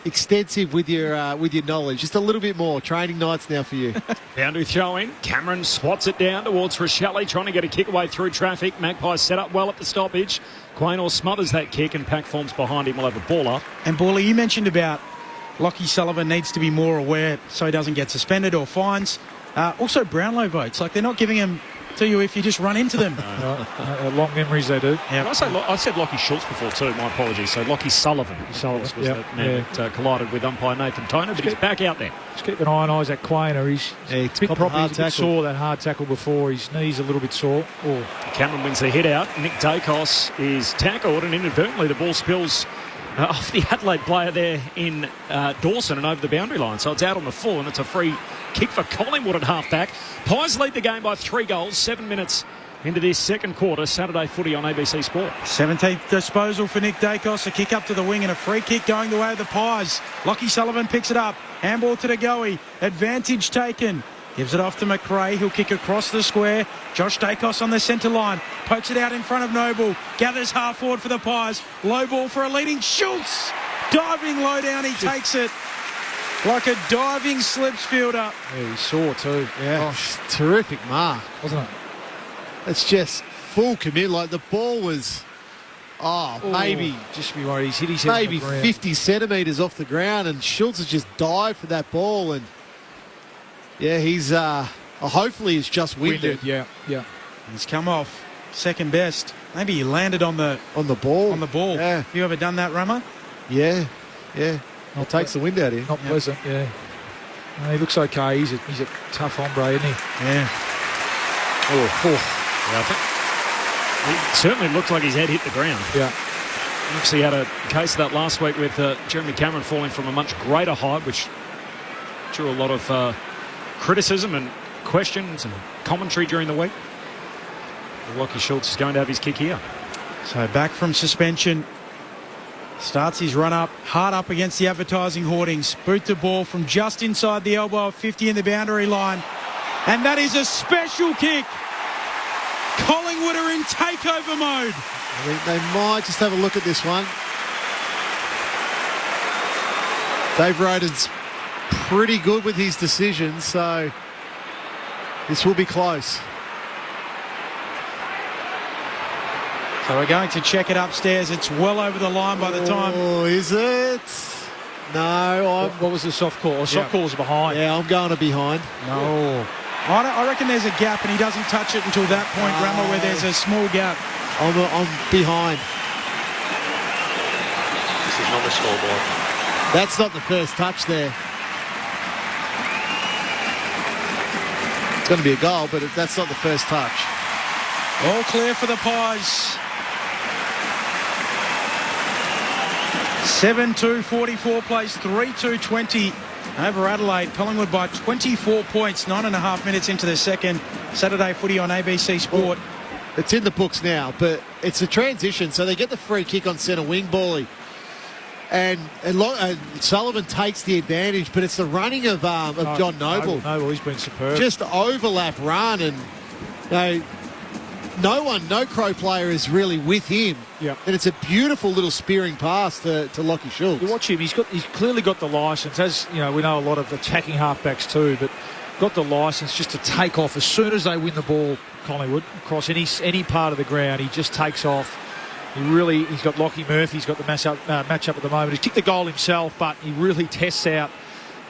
extensive with your knowledge. Just a little bit more. Training nights now for you. Boundary throw in. Cameron swats it down towards Rochelle, trying to get a kick away through traffic. Magpies set up well at the stoppage. Quaynor smothers that kick and Pack forms behind him. We'll have a ball up. And Bawley, you mentioned about Lockie Sullivan needs to be more aware so he doesn't get suspended or fines. Also Brownlow votes. Like they're not giving him to you if you just run into them. Long memories they do. Yeah. I said Lockie Schultz before too, my apologies. So Lockie Sullivan was the man that collided with umpire Nathan Toner, but he's back out there. Just keep an eye on Isaac Quaynor. He's a bit sore, that hard tackle before. His knee's a little bit sore. Cameron wins the hit out. Nick Dacos is tackled and inadvertently the ball spills off the Adelaide player there in Dawson and over the boundary line. So it's out on the full and it's a free kick for Collingwood at half-back. Pies lead the game by 3 goals, 7 minutes into this second quarter. Saturday footy on ABC Sport. 17th disposal for Nick Dacos. A kick up to the wing and a free kick going the way of the Pies. Lockie Sullivan picks it up. Handball to the goey. Advantage taken. Gives it off to McRae. He'll kick across the square. Josh Dacos on the centre line. Pokes it out in front of Noble. Gathers half forward for the Pies. Low ball for a leading Schultz. Diving low down. He takes it. Like a diving slips fielder. Yeah, he saw too. Yeah, terrific mark, wasn't it? It's just full commit. Like the ball was, maybe just be worried. He's hit his head maybe 50 centimetres off the ground, and Schultz has just dived for that ball. And yeah, he's hopefully it's just winded. Yeah. He's come off second best. Maybe he landed on the ball. Yeah. Have you ever done that, Rama? Yeah. It takes the wind out here. Not pleasant, yeah. No, he looks okay. He's a tough hombre, isn't he? Yeah. Yeah, I think he certainly looked like his head hit the ground. Yeah. Obviously had a case of that last week with Jeremy Cameron falling from a much greater height, which drew a lot of criticism and questions and commentary during the week. Lockie Schultz is going to have his kick here. So back from suspension. Starts his run up, hard up against the advertising hoardings. Boot the ball from just inside the elbow of 50 in the boundary line. And that is a special kick. Collingwood are in takeover mode. I think they might just have a look at this one. Dave Roden's pretty good with his decisions, so this will be close. So we're going to check it upstairs. It's well over the line by the time. Oh, is it? No. What was the soft call? Soft call's behind. Yeah, I'm going to behind. No. I reckon there's a gap and he doesn't touch it until that point, Rama, where there's a small gap. I'm behind. This is not the scoreboard. That's not the first touch there. It's going to be a goal, but that's not the first touch. All clear for the Pies. 7-2, 44 plays, 3-2, 20 over Adelaide. Collingwood by 24 points, 9.5 minutes into the second. Saturday footy on ABC Sport. It's in the books now, but it's a transition. So they get the free kick on centre wing, Bally. And Sullivan takes the advantage, but it's the running of John Noble. Noble, he's been superb. Just overlap run, and no Crow player is really with him. Yep. And it's a beautiful little spearing pass to Lockie Schultz. You watch him; he's clearly got the licence. As you know, we know a lot of attacking halfbacks too, but got the licence just to take off as soon as they win the ball. Collingwood across any part of the ground, he just takes off. He's got Lockie Murphy. He's got the match up at the moment. He's kicked the goal himself, but he really tests out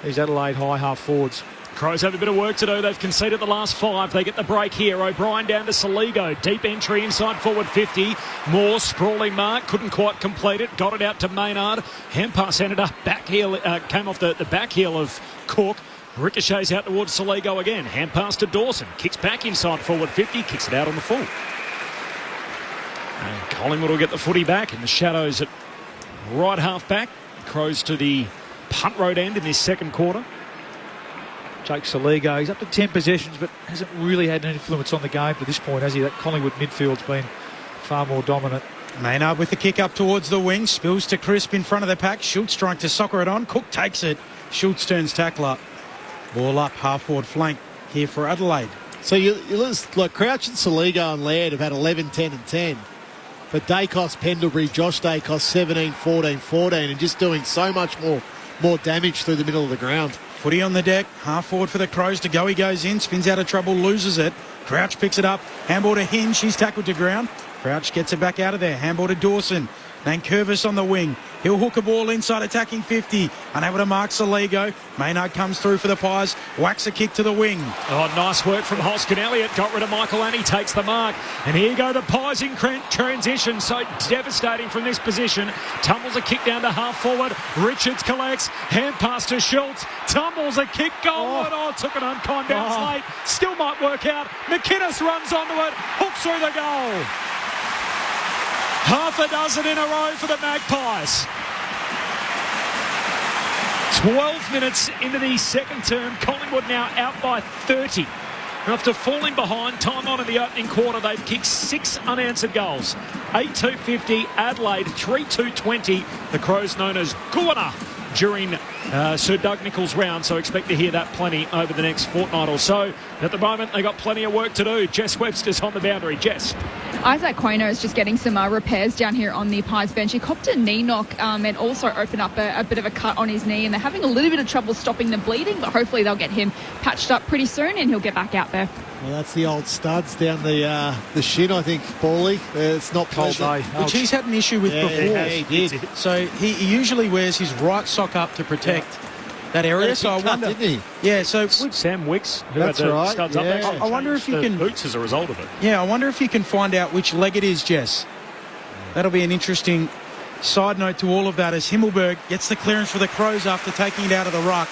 these Adelaide high half forwards. Crows have a bit of work to do. They've conceded the last 5. They get the break here. O'Brien down to Saligo. Deep entry inside forward 50. More sprawling mark. Couldn't quite complete it. Got it out to Maynard. Hand pass ended up back heel. Came off the back heel of Cook. Ricochets out towards Saligo again. Hand pass to Dawson. Kicks back inside forward 50. Kicks it out on the full. And Collingwood will get the footy back in the shadows at right half back. Crows to the punt road end in this second quarter. Jake Saligo, he's up to 10 possessions, but hasn't really had an influence on the game to this point, has he? That Collingwood midfield's been far more dominant. Maynard with the kick up towards the wing. Spills to Crisp in front of the pack. Schultz trying to soccer it on. Cook takes it. Schultz turns tackler. Ball up half-forward flank here for Adelaide. So you list, like Crouch and Saligo and Laird have had 11, 10 and 10. But Dacos, Pendlebury, Josh Dacos, 17, 14, 14, and just doing so much more damage through the middle of the ground. Footy on the deck, half forward for the Crows to go. He goes in, spins out of trouble, loses it. Crouch picks it up, handball to Hinge, he's tackled to ground. Crouch gets it back out of there, handball to Dawson. Nankervis on the wing. He'll hook a ball inside attacking 50. Unable to mark Saligo. Maynard comes through for the Pies. Whacks a kick to the wing. Oh, nice work from Hoskin. Elliott got rid of Michael Annie, takes the mark. And here go the Pies in transition. So devastating from this position. Tumbles a kick down to half forward. Richards collects. Hand pass to Schultz. Tumbles a kick goal. Oh, took an unkind bounce late. Still might work out. McInnes runs onto it. Hooks through the goal. Half a dozen in a row for the Magpies. 12 minutes into the second term. Collingwood now out by 30. After falling behind, time on in the opening quarter, they've kicked 6 unanswered goals. 8-2-50, Adelaide 3-2-20. The Crows known as Guana during Sir Doug Nicholls' round, so expect to hear that plenty over the next fortnight or so. At the moment, they've got plenty of work to do. Jess Webster's on the boundary. Jess. Isaac Quainer is just getting some repairs down here on the Pies bench. He copped a knee knock and also opened up a bit of a cut on his knee, and they're having a little bit of trouble stopping the bleeding, but hopefully they'll get him patched up pretty soon and he'll get back out there. Well, that's the old studs down the shin, I think, Bally. It's not pleasant. Which he's had an issue with before. Yeah, he did. So he usually wears his right sock up to protect that area. So I wonder, didn't he? Yeah, so Sam Wicks, who that's had the right. studs Yeah. up, actually I wonder if you can boots as a result of it. Yeah, I wonder if you can find out which leg it is, Jess. That'll be an interesting side note to all of that as Himmelberg gets the clearance for the Crows after taking it out of the ruck.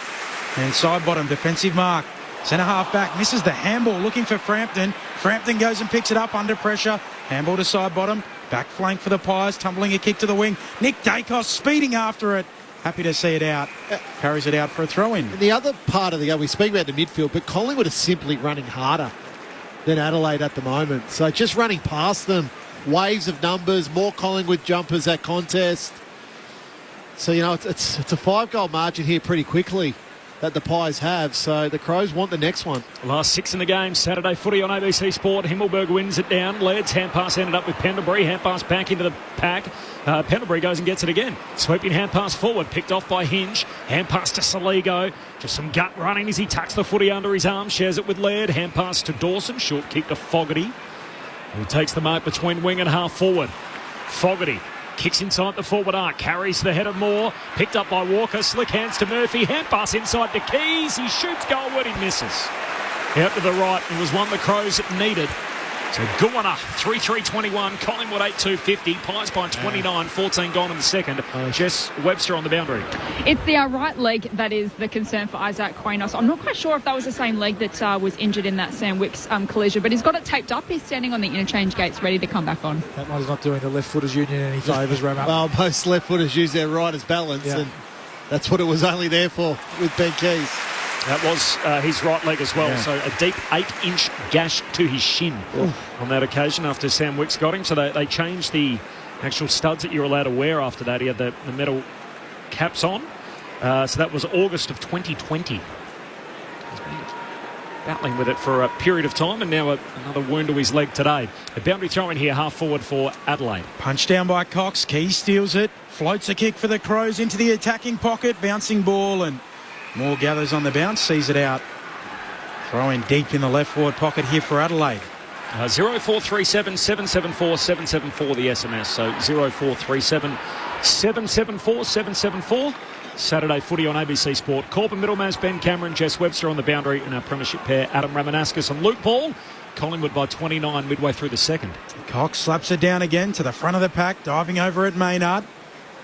And side bottom, defensive mark. Centre half back, misses the handball, looking for Frampton. Frampton goes and picks it up under pressure. Handball to side bottom. Back flank for the Pies, tumbling a kick to the wing. Nick Dacos speeding after it. Happy to see it out. Carries it out for a throw-in. And the other part of the game, we speak about the midfield, but Collingwood is simply running harder than Adelaide at the moment. So just running past them, waves of numbers, more Collingwood jumpers at contest. So, you know, it's a 5-goal margin here pretty quickly that the Pies have, so the Crows want the next one. Last 6 in the game, Saturday footy on ABC Sport. Himmelberg wins it down. Laird's hand pass ended up with Pendlebury. Hand pass back into the pack. Pendlebury goes and gets it again. Sweeping hand pass forward, picked off by Hinge. Hand pass to Saligo. Just some gut running as he tucks the footy under his arm. Shares it with Laird. Hand pass to Dawson. Short kick to Fogarty, who takes the mark between wing and half forward. Fogarty kicks inside the forward arc, carries the head of Moore, picked up by Walker, slick hands to Murphy, hand pass inside to Keys, he shoots goalward, he misses. Out to the right, it was one the Crows needed. So Guana, 3-3-21, Collingwood 8-2-50, Pies by 29, 14 gone in the second. Jess Webster on the boundary. It's the right leg that is the concern for Isaac Quainer. I'm not quite sure if that was the same leg that was injured in that Sam Wicks collision, but he's got it taped up. He's standing on the interchange gates ready to come back on. That one's not doing the left footers union any favours, Ramo. Well, most left footers use their right as balance. Yeah. And That's what it was only there for with Ben Keys. That was his right leg as well. Yeah. So a deep 8-inch gash to his shin on that occasion after Sam Wicks got him. So they changed the actual studs that you're allowed to wear after that. He had the metal caps on. So that was August of 2020. He's been battling with it for a period of time, and now another wound to his leg today. A boundary throw in here, half forward for Adelaide. Punch down by Cox. Keys steals it. Floats a kick for the Crows into the attacking pocket. Bouncing ball, and Moore gathers on the bounce, sees it out. Throw in deep in the left forward pocket here for Adelaide. 0437 774 774 the SMS. So 0437 774 774. Saturday footy on ABC Sport. Corbin Middlemaz, Ben Cameron, Jess Webster on the boundary, and our premiership pair, Adam Ramanauskas and Luke Ball. Collingwood by 29 midway through the second. Cox slaps it down again to the front of the pack, diving over at Maynard.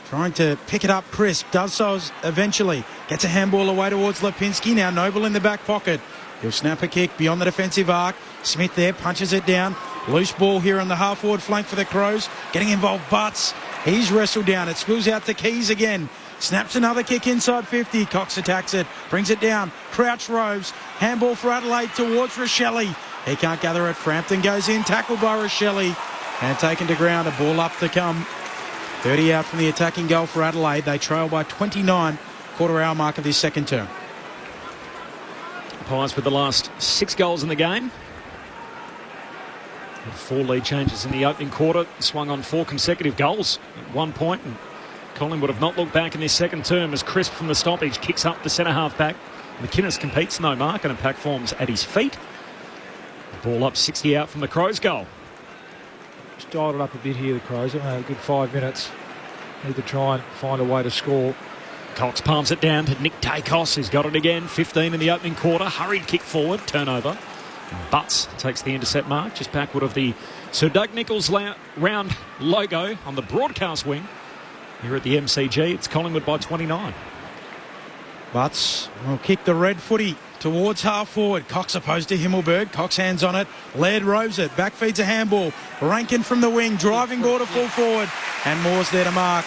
Trying to pick it up crisp, does so eventually. Gets a handball away towards Lipinski. Now Noble in the back pocket. He'll snap a kick beyond the defensive arc. Smith there, punches it down. Loose ball here on the half-forward flank for the Crows. Getting involved, Butts. He's wrestled down. It spills out to Keys again. Snaps another kick inside 50. Cox attacks it, brings it down. Crouch roves. Handball for Adelaide towards Rochelle. He can't gather it. Frampton goes in, tackled by Rochelle. And taken to ground. A ball up to come. 30 out from the attacking goal for Adelaide. They trail by 29, quarter-hour mark of this second term. Pies with the last 6 goals in the game. 4 lead changes in the opening quarter. Swung on 4 consecutive goals at 1 point. And Collingwood have not looked back in this second term as Crisp from the stoppage kicks up the centre-half back. McInnes competes, no mark, and a pack forms at his feet. Ball up 60 out from the Crows' goal. Just dialed it up a bit here, the Crows. A good 5 minutes. Need to try and find a way to score. Cox palms it down to Nick Dacos, who's got it again. 15 in the opening quarter. Hurried kick forward, turnover. Butts takes the intercept mark, just backward of the Sir Doug Nicholls round logo on the broadcast wing. Here at the MCG, it's Collingwood by 29. Butts will kick the red footy towards half forward. Cox opposed to Himmelberg. Cox hands on it. Laird roves it. Back feeds a handball. Rankin from the wing. Driving ball to full forward. And Moore's there to mark.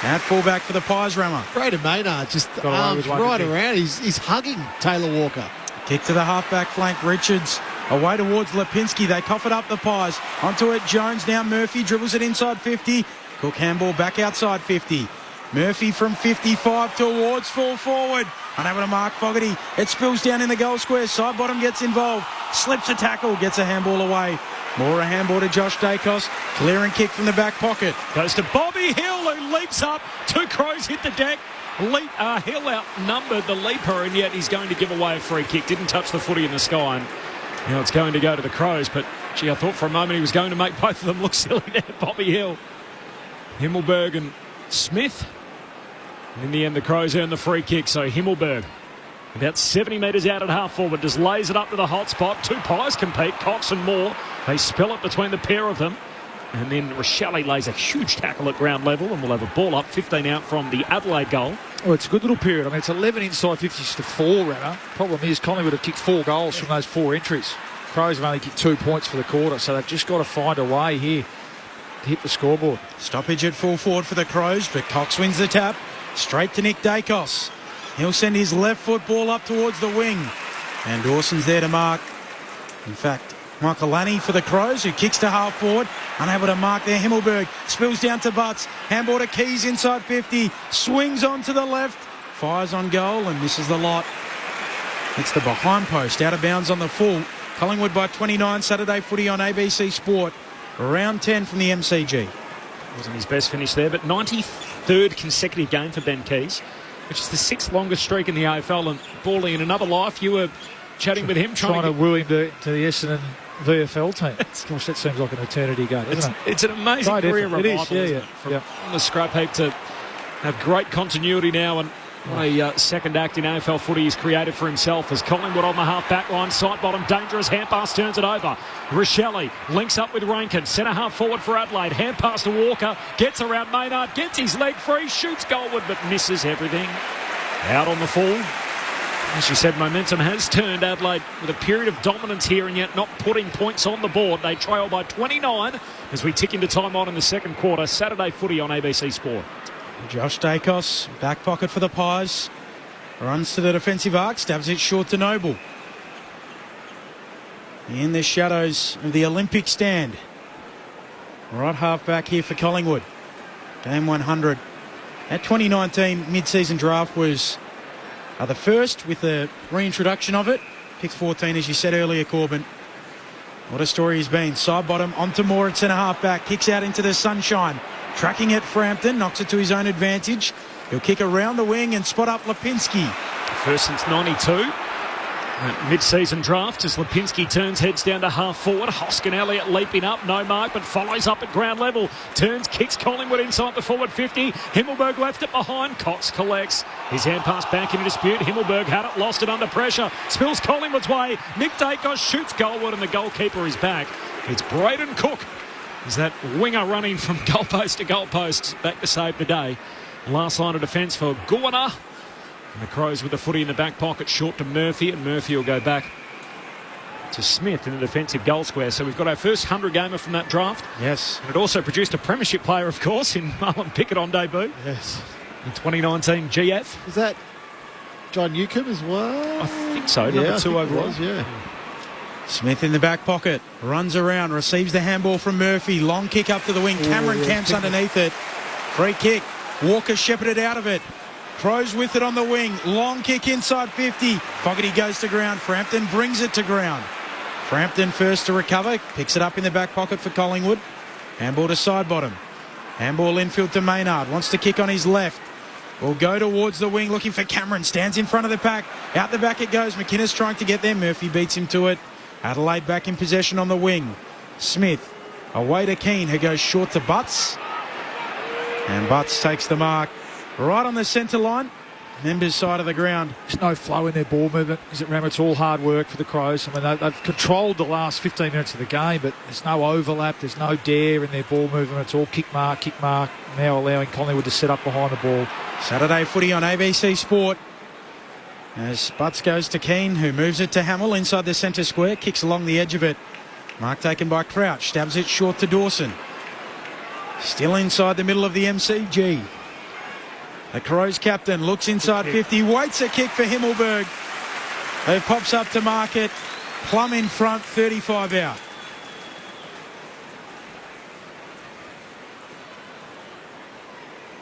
At fullback for the Pies Rammer. Brayden Maynard just arms right around. He's hugging Taylor Walker. Kick to the half-back flank. Richards away towards Lipinski. They cough it up, the Pies. Onto it, Jones. Now Murphy dribbles it inside 50. Cook handball back outside 50. Murphy from 55 towards full forward. Unable to mark Fogarty. It spills down in the goal square. Side bottom gets involved. Slips a tackle. Gets a handball away. More a handball to Josh Dacos. Clearing kick from the back pocket. Goes to Bobby Hill, who leaps up. 2 Crows hit the deck. Hill outnumbered the leaper, and yet he's going to give away a free kick. Didn't touch the footy in the sky, and now it's going to go to the Crows. But, gee, I thought for a moment he was going to make both of them look silly there. Bobby Hill, Himmelberg and Smith. And in the end, the Crows earn the free kick. So Himmelberg, about 70 metres out at half forward, just lays it up to the hot spot. 2 Pies compete, Cox and Moore. They spell it between the pair of them. And then Rochelle lays a huge tackle at ground level, and we'll have a ball up, 15 out from the Adelaide goal. Well, it's a good little period. I mean, it's 11 inside 50s to 4, Renner. Problem is, Collingwood have kicked 4 goals from those 4 entries. Crows have only kicked 2 points for the quarter, so they've just got to find a way here to hit the scoreboard. Stoppage at full forward for the Crows, but Cox wins the tap. Straight to Nick Dacos. He'll send his left foot ball up towards the wing. And Dawson's there to mark. In fact, Michael Lanny for the Crows, who kicks to half forward. Unable to mark there. Himmelberg spills down to Butts. Handball to Keys inside 50. Swings on to the left. Fires on goal and misses the lot. It's the behind post. Out of bounds on the full. Collingwood by 29. Saturday footy on ABC Sport. Round 10 from the MCG. Wasn't his best finish there, but 93rd consecutive game for Ben Keys, which is the 6th longest streak in the AFL. And Bally, in another life, you were chatting with him, trying to woo him to the Essendon VFL team. Gosh, that seems like an eternity ago, doesn't it? It's an amazing career revival. It is, From the scrap heap to have great continuity now, and what a second act in AFL footy he's created for himself as Collingwood on the half-back line, side bottom, dangerous, hand pass turns it over. Rochelle links up with Rankin, centre half forward for Adelaide, hand pass to Walker, gets around Maynard, gets his leg free, shoots goalward but misses everything. Out on the full. As you said, momentum has turned. Adelaide with a period of dominance here and yet not putting points on the board. They trail by 29 as we tick into time on in the second quarter. Saturday footy on ABC Sport. Josh Dacos, back pocket for the Pies. Runs to the defensive arc, stabs it short to Noble. In the shadows of the Olympic stand. Right half back here for Collingwood. Game 100. That 2019 mid-season draft was the first with the reintroduction of it. Pick 14, as you said earlier, Corbin. What a story he's been. Side bottom onto Moore at centre half back. Kicks out into the sunshine. Tracking it, Frampton. Knocks it to his own advantage. He'll kick around the wing and spot up Lipinski. First since 92. Mid-season draft as Lipinski turns heads down to half forward. Hoskin Elliott leaping up, no mark, but follows up at ground level. Turns, kicks Collingwood inside the forward 50. Himmelberg left it behind. Cox collects. His hand pass back into dispute. Himmelberg had it, lost it under pressure. Spills Collingwood's way. Nick Dacos shoots goalward and the goalkeeper is back. It's Braden Cook. Is that winger running from goalpost to goalpost back to save the day. Last line of defence for Gorner. And the Crows with the footy in the back pocket, short to Murphy, and Murphy will go back to Smith in the defensive goal square. So we've got our first 100-gamer from that draft. Yes. And it also produced a premiership player, of course, in Marlon Pickett on debut. Yes. In 2019 GF. Is that John Newcombe as well? I think so, number 2 overall. Yeah. Smith in the back pocket, runs around, receives the handball from Murphy. Long kick up to the wing. Cameron camps underneath it. Free kick. Walker shepherded out of it. Crows with it on the wing. Long kick inside 50. Fogarty goes to ground. Frampton brings it to ground. Frampton first to recover. Picks it up in the back pocket for Collingwood. Handball to side bottom. Handball infield to Maynard. Wants to kick on his left. Will go towards the wing looking for Cameron. Stands in front of the pack. Out the back it goes. McInnes trying to get there. Murphy beats him to it. Adelaide back in possession on the wing. Smith away to Keane, who goes short to Butts. And Butts takes the mark right on the centre line. Members' side of the ground. There's no flow in their ball movement. Is it, Ram? It's all hard work for the Crows. I mean, they've controlled the last 15 minutes of the game, but there's no overlap. There's no dare in their ball movement. It's all kick mark, now allowing Collingwood to set up behind the ball. Saturday footy on ABC Sport. As Butts goes to Keane, who moves it to Hamill inside the centre square, kicks along the edge of it. Mark taken by Crouch, stabs it short to Dawson. Still inside the middle of the MCG. The Crows captain looks inside 50, waits a kick for Himmelberg. Who pops up to mark it. Plum in front, 35 out.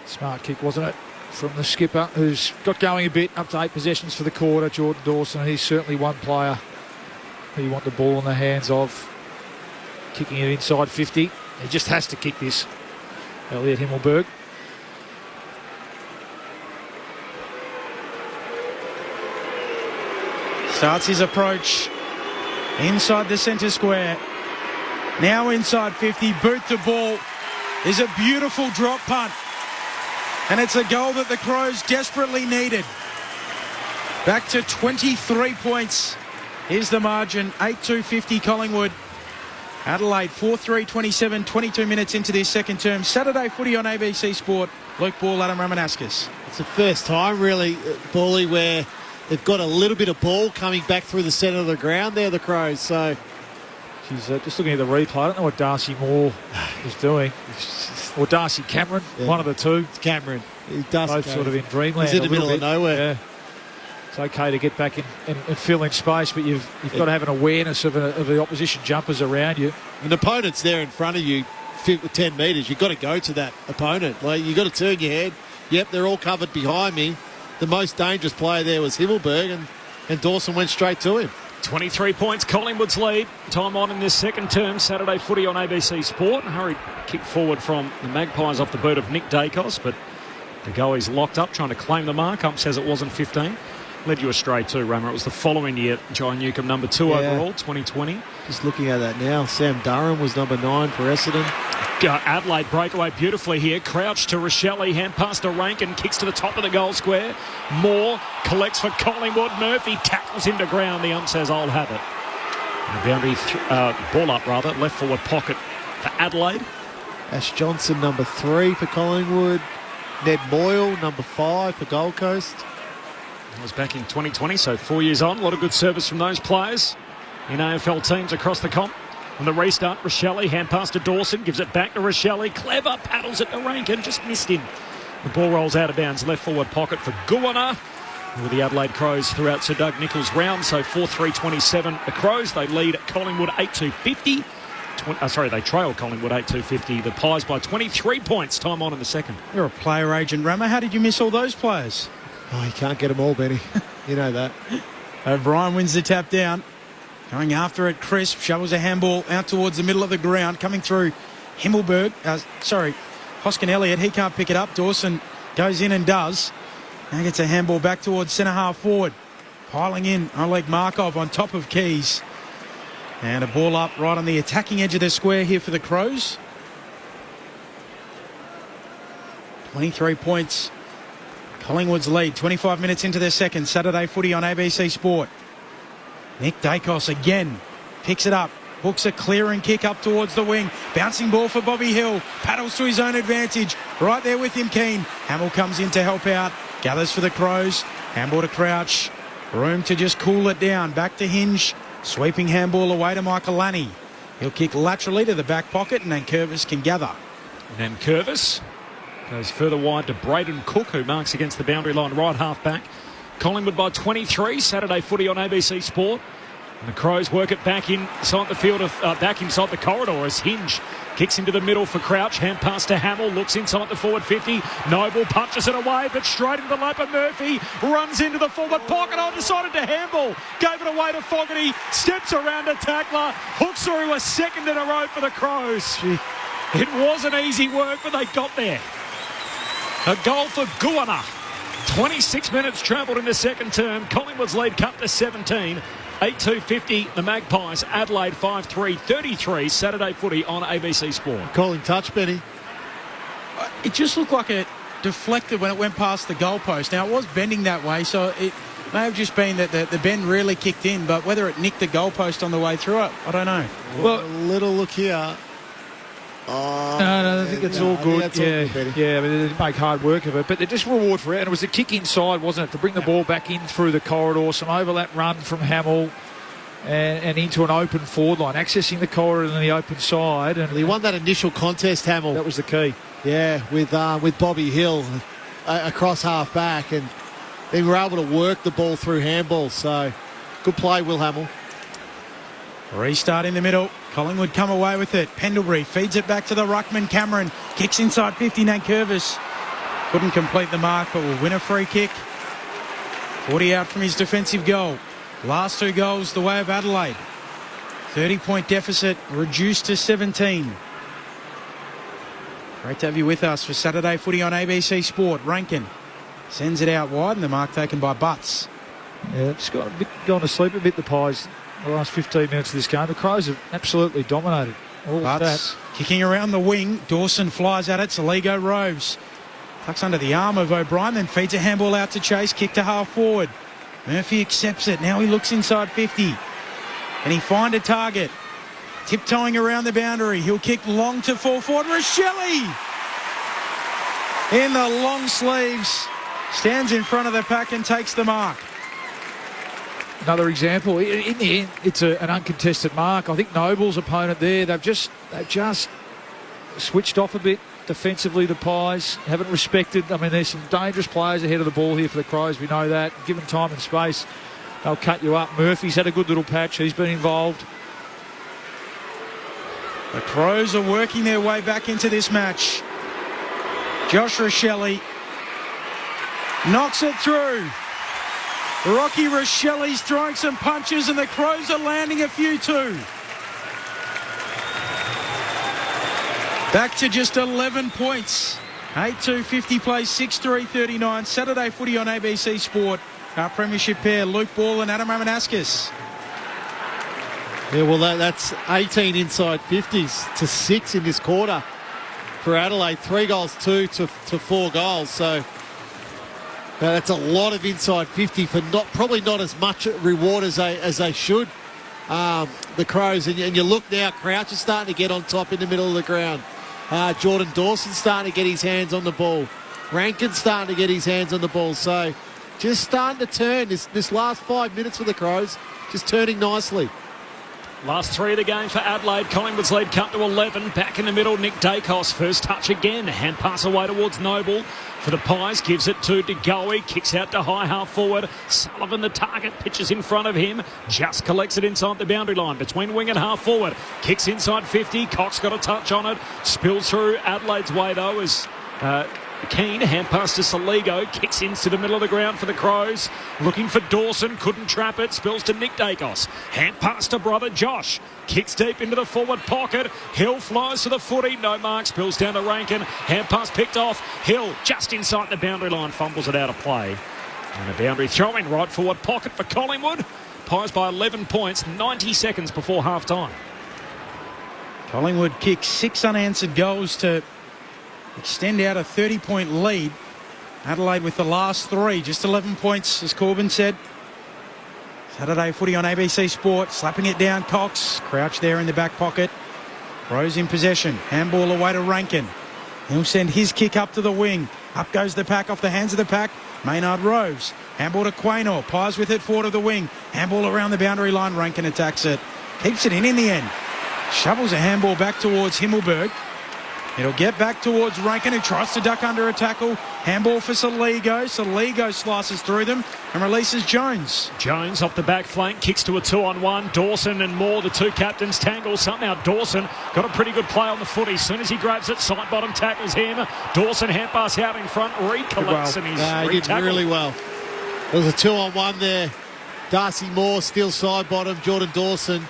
Smart kick, wasn't it? From the skipper, who's got going a bit, up to 8 possessions for the quarter, Jordan Dawson. And he's certainly one player who you want the ball in the hands of. Kicking it inside 50. He just has to kick this. Elliot Himmelberg. Starts his approach inside the centre square. Now inside 50, boot to ball. Is a beautiful drop punt. And it's a goal that the Crows desperately needed. Back to 23 points. Here's the margin, 8-2-50 Collingwood. Adelaide 4-3-27, 22 minutes into this second term. Saturday footy on ABC Sport. Luke Ball, Adam Ramanauskas. It's the first time, really, Bally, where they've got a little bit of ball coming back through the centre of the ground there, the Crows. So she's just looking at the replay. I don't know what Darcy Moore is doing. Or Darcy Cameron, one of the two. It's Cameron. Both sort of in dreamland. He's in the middle of nowhere. Yeah. It's okay to get back and fill in space, but you've got to have an awareness of the opposition jumpers around you. An opponent's there in front of you, 10 metres. You've got to go to that opponent. Like, you've got to turn your head. Yep, they're all covered behind me. The most dangerous player there was Himmelberg, and Dawson went straight to him. 23 points, Collingwood's lead. Time on in this second term. Saturday footy on ABC Sport. Hurried kick forward from the Magpies off the boot of Nick Dacos, but the goalie's locked up, trying to claim the mark. Ump says it wasn't 15. Led you astray too, Rammer. It was the following year. John Newcombe, number 2 overall, 2020. Just looking at that now. Sam Durham was number 9 for Essendon. Adelaide breakaway beautifully here. Crouch to Rochelle, hand pass to Rankin, kicks to the top of the goal square. Moore collects for Collingwood. Murphy tackles him to ground. The ump says, I'll have it. And boundary ball up, rather. Left forward pocket for Adelaide. Ash Johnson, number 3 for Collingwood. Ned Moyle, number 5 for Gold Coast. That was back in 2020, so 4 years on. A lot of good service from those players in AFL teams across the comp. On the restart, Rochelle, hand pass to Dawson, gives it back to Rochelle. Clever, paddles it to Rankin, just missed him. The ball rolls out of bounds, left forward pocket for Guana. With the Adelaide Crows throughout Sir Doug Nicholls' round, so 4-3-27. The Crows, they lead at Collingwood 8-2-50. They trail Collingwood 8-2-50. The Pies by 23 points, time on in the second. You're a player agent, Rammer. How did you miss all those players? Oh, you can't get them all, Benny. You know that. O'Brien wins the tap down. Going after it, Crisp shovels a handball out towards the middle of the ground. Coming through Himmelberg. Hoskin Elliott. He can't pick it up. Dawson goes in and does. Now gets a handball back towards centre half forward. Piling in Oleg Markov on top of Keys. And a ball up right on the attacking edge of the square here for the Crows. 23 points. Collingwood's lead. 25 minutes into their second. Saturday footy on ABC Sport. Nick Dacos again picks it up. Hooks a clearing kick up towards the wing. Bouncing ball for Bobby Hill. Paddles to his own advantage. Right there with him, Keane. Hamill comes in to help out. Gathers for the Crows. Handball to Crouch. Room to just cool it down. Back to Hinge. Sweeping handball away to Michael Lanny. He'll kick laterally to the back pocket, and then Curvis can gather. And then Curvis goes further wide to Braden Cook, who marks against the boundary line right half back. Collingwood by 23. Saturday footy on ABC Sport. And the Crows work it back inside the field, back inside the corridor as Hinge kicks into the middle for Crouch. Hand pass to Hamill. Looks inside the forward 50. Noble punches it away, but straight into the lap of Murphy. Runs into the forward pocket. Decided to handball. Gave it away to Fogarty. Steps around a tackler. Hooks through a second in a row for the Crows. It wasn't easy work, but they got there. A goal for Guana. 26 minutes travelled in the second term. Collingwood's lead cut to 17. 8-2-50, the Magpies. Adelaide 5-3-33. Saturday footy on ABC Sport. Calling touch, Benny. It just looked like it deflected when it went past the goalpost. Now, it was bending that way, so it may have just been that the bend really kicked in, but whether it nicked the goalpost on the way through it, I don't know. Well, a little look here. Oh, no, I think it's all good. Yeah, I mean, they didn't make hard work of it, but they're just reward for it. And it was a kick inside, wasn't it, to bring the ball back in through the corridor, some overlap run from Hamill and into an open forward line, accessing the corridor and the open side. And he won that initial contest, Hamill. That was the key. Yeah, with Bobby Hill across half back, and they were able to work the ball through handball. So good play, Will Hamill. Restart in the middle. Collingwood come away with it. Pendlebury feeds it back to the ruckman. Cameron kicks inside 50. Nankervis couldn't complete the mark, but will win a free kick. 40 out from his defensive goal. Last two goals the way of Adelaide. 30-point deficit reduced to 17. Great to have you with us for Saturday footy on ABC Sport. Rankin sends it out wide, and the mark taken by Butts. Yeah, it's gone to sleep a bit, the Pies. The last 15 minutes of this game. The Crows have absolutely dominated. All of that. Kicking around the wing. Dawson flies at it. Saligo roves. Tucks under the arm of O'Brien, then feeds a handball out to Chase. Kick to half forward. Murphy accepts it. Now he looks inside 50. And he finds a target. Tiptoeing around the boundary. He'll kick long to full forward. Rochelle in the long sleeves. Stands in front of the pack and takes the mark. Another example. In the end, it's an uncontested mark. I think Noble's opponent there, they've just switched off a bit defensively. The Pies haven't respected. I mean, there's some dangerous players ahead of the ball here for the Crows. We know that. Given time and space, they'll cut you up. Murphy's had a good little patch. He's been involved. The Crows are working their way back into this match. Josh Rochelle knocks it through. Rocky Rochelle's throwing some punches, and the Crows are landing a few too. Back to just 11 points. 8-2-50 plays 6-3-39. Saturday footy on ABC Sport. Our premiership pair, Luke Ball and Adam Ramanauskas. Yeah, well, that's 18 inside 50s to 6 in this quarter for Adelaide. 3 goals, 2 to 4 goals. So that's a lot of inside 50 for probably not as much reward as they should. The Crows, and you look now, Crouch is starting to get on top in the middle of the ground. Jordan Dawson's starting to get his hands on the ball. Rankin's starting to get his hands on the ball. So just starting to turn this last 5 minutes for the Crows, just turning nicely. Last 3 of the game for Adelaide. Collingwood's lead cut to 11. Back in the middle, Nick Dacos. First touch again. Hand pass away towards Noble. For the Pies, gives it to DeGoey. Kicks out to high half forward. Sullivan, the target, pitches in front of him. Just collects it inside the boundary line. Between wing and half forward. Kicks inside 50. Cox got a touch on it. Spills through Adelaide's way, though, as Keane, hand pass to Saligo, kicks into the middle of the ground for the Crows. Looking for Dawson, couldn't trap it, spills to Nick Dacos. Hand pass to brother Josh, kicks deep into the forward pocket. Hill flies to the footy, no mark, spills down to Rankin. Hand pass picked off, Hill just inside the boundary line, fumbles it out of play. And a boundary throw in right forward pocket for Collingwood. Pies by 11 points, 90 seconds before half time. Collingwood kicks 6 unanswered goals to extend out a 30-point lead. Adelaide with the last 3, just 11 points, as Corbin said. Saturday footy on ABC Sport, slapping it down. Cox, crouched there in the back pocket. Rose in possession, handball away to Rankin. He'll send his kick up to the wing. Up goes the pack off the hands of the pack. Maynard Rose, handball to Quaynor. Pies with it forward of the wing. Handball around the boundary line. Rankin attacks it, keeps it in the end. Shovels a handball back towards Himmelberg. It'll get back towards Rankin, who tries to duck under a tackle. Handball for Saligo. Saligo slices through them and releases Jones. Jones off the back flank, kicks to a 2-on-1. Dawson and Moore, the two captains, tangle. Somehow Dawson got a pretty good play on the footy. As soon as he grabs it, side bottom tackles him. Dawson hand pass out in front, recollects and he's he did really well. There was a 2-on-1 there. Darcy Moore, still side bottom. Jordan Dawson.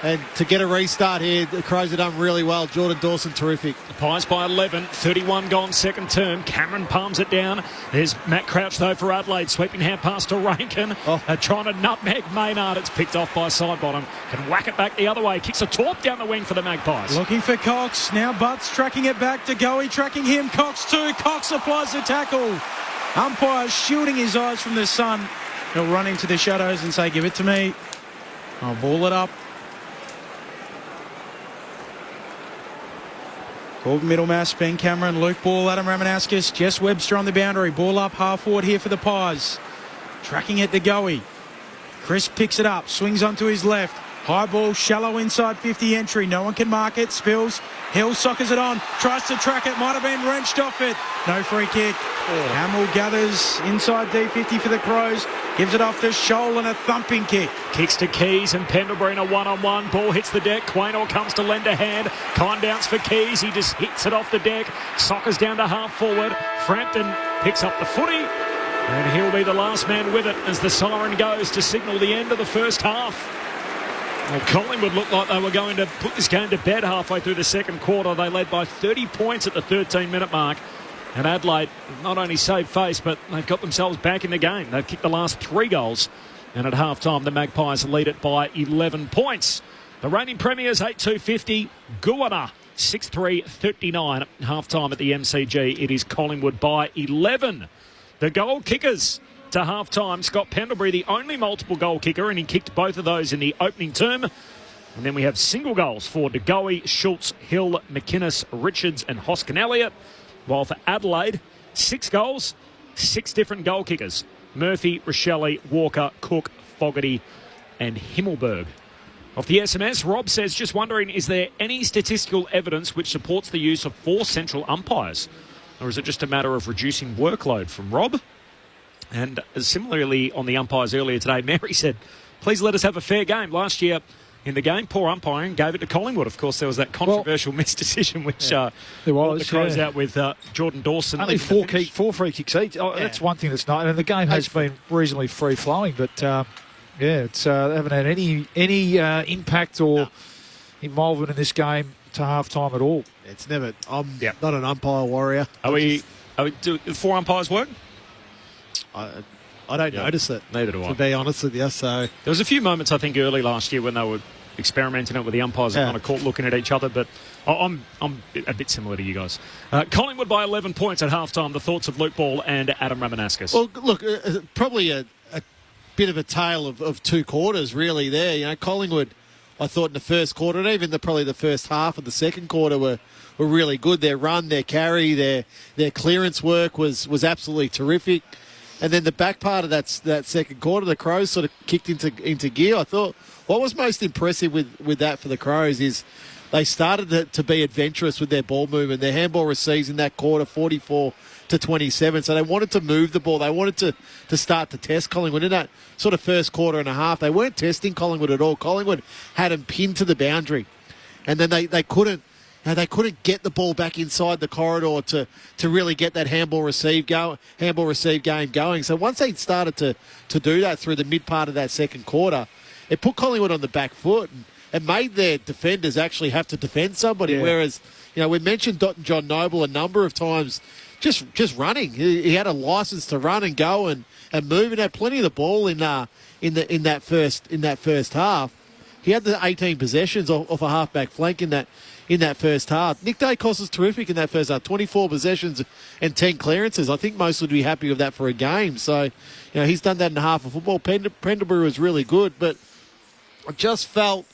And to get a restart here, the Crows have done really well. Jordan Dawson, terrific. The Pies by 11, 31 gone second term. Cameron palms it down. There's Matt Crouch, though, for Adelaide. Sweeping hand pass to Rankin. Trying to nutmeg Maynard. It's picked off by Sidebottom. Can whack it back the other way. Kicks a torp down the wing for the Magpies. Looking for Cox. Now Butts tracking it back to Goey. Tracking him. Cox too. Cox applies the tackle. Umpire shielding his eyes from the sun. He'll run into the shadows and say, give it to me. I'll ball it up. Corbin Middlemass, Ben Cameron, Luke Ball, Adam Ramanauskas, Jess Webster on the boundary. Ball up half forward here for the Pies. Tracking it to Goey. Chris picks it up, swings onto his left. High ball, shallow inside 50 entry. No one can mark it. Spills. Hill soccers it on. Tries to track it. Might have been wrenched off it. No free kick. Hamill gathers inside D50 for the Crows. Gives it off to Scholl and a thumping kick. Kicks to Keys and Pendlebury in a one-on-one. Ball hits the deck. Quaynor comes to lend a hand. Kind downs for Keys. He just hits it off the deck. Soccers down to half forward. Frampton picks up the footy. And he'll be the last man with it as the siren goes to signal the end of the first half. Well, Collingwood looked like they were going to put this game to bed halfway through the second quarter. They led by 30 points at the 13-minute mark. And Adelaide not only saved face, but they've got themselves back in the game. They've kicked the last 3 goals. And at half-time, the Magpies lead it by 11 points. The reigning premiers, 8-2-50. Guana, 6-3-39. Half-time at the MCG, it is Collingwood by 11. The goal kickers to half-time. Scott Pendlebury, the only multiple goal kicker, and he kicked both of those in the opening term. And then we have single goals for De Goey, Schultz, Hill, McInnes, Richards and Hoskin Elliott. While for Adelaide, 6 goals, 6 different goal kickers. Murphy, Rochelle, Walker, Cook, Fogarty and Himmelberg. Off the SMS, Rob says, just wondering, is there any statistical evidence which supports the use of 4 central umpires? Or is it just a matter of reducing workload? From Rob. And similarly on the umpires earlier today, Mary said, please let us have a fair game. Last year in the game, poor umpiring gave it to Collingwood. Of course, there was that controversial missed decision which there was, the Crows out with Jordan Dawson. Only 4 free kicks each. That's one thing that's not. And the game has been reasonably free-flowing, but it's they haven't had any impact or involvement in this game to half-time at all. It's never. I'm not an umpire warrior. Do 4 umpires work? I don't notice it. Neither do I. To be honest with you, so there was a few moments I think early last year when they were experimenting it with the umpires and kind of caught looking at each other. But I'm a bit similar to you guys. Collingwood by 11 points at half-time. The thoughts of Luke Ball and Adam Ramanauskas. Well, look, probably a bit of a tale of 2 quarters really there. You know, Collingwood, I thought in the first quarter and even probably the first half of the second quarter were really good. Their run, their carry, their clearance work was absolutely terrific. And then the back part of that second quarter, the Crows sort of kicked into gear. I thought what was most impressive with that for the Crows is they started to be adventurous with their ball movement. Their handball receives in that quarter 44-27. So they wanted to move the ball. They wanted to start to test Collingwood. In that sort of first quarter and a half, they weren't testing Collingwood at all. Collingwood had them pinned to the boundary. And then they couldn't get the ball back inside the corridor to really get that handball receive game going. So once they started to do that through the mid part of that second quarter, it put Collingwood on the back foot and made their defenders actually have to defend somebody. Yeah. Whereas, we mentioned John Noble a number of times just running. He had a license to run and go and move and had plenty of the ball in that first half. He had the 18 possessions off a halfback flank in that first half. Nick Dacos was terrific in that first half. 24 possessions and 10 clearances. I think most would be happy with that for a game. So, he's done that in half of football. Pendlebury was really good, but I just felt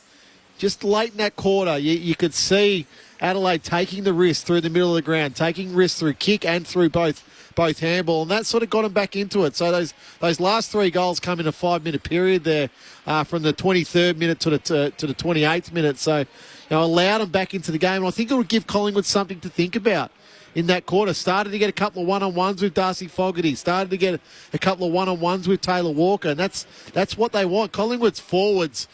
late in that quarter, you could see Adelaide taking the risk through the middle of the ground, taking risks through kick and through both handball, and that sort of got them back into it. So those last 3 goals come in a 5-minute period there, from the 23rd minute to the 28th minute. So, allowed them back into the game. And I think it would give Collingwood something to think about in that quarter. Started to get a couple of one-on-ones with Darcy Fogarty. Started to get a couple of one-on-ones with Taylor Walker, and that's what they want. Collingwood's forwards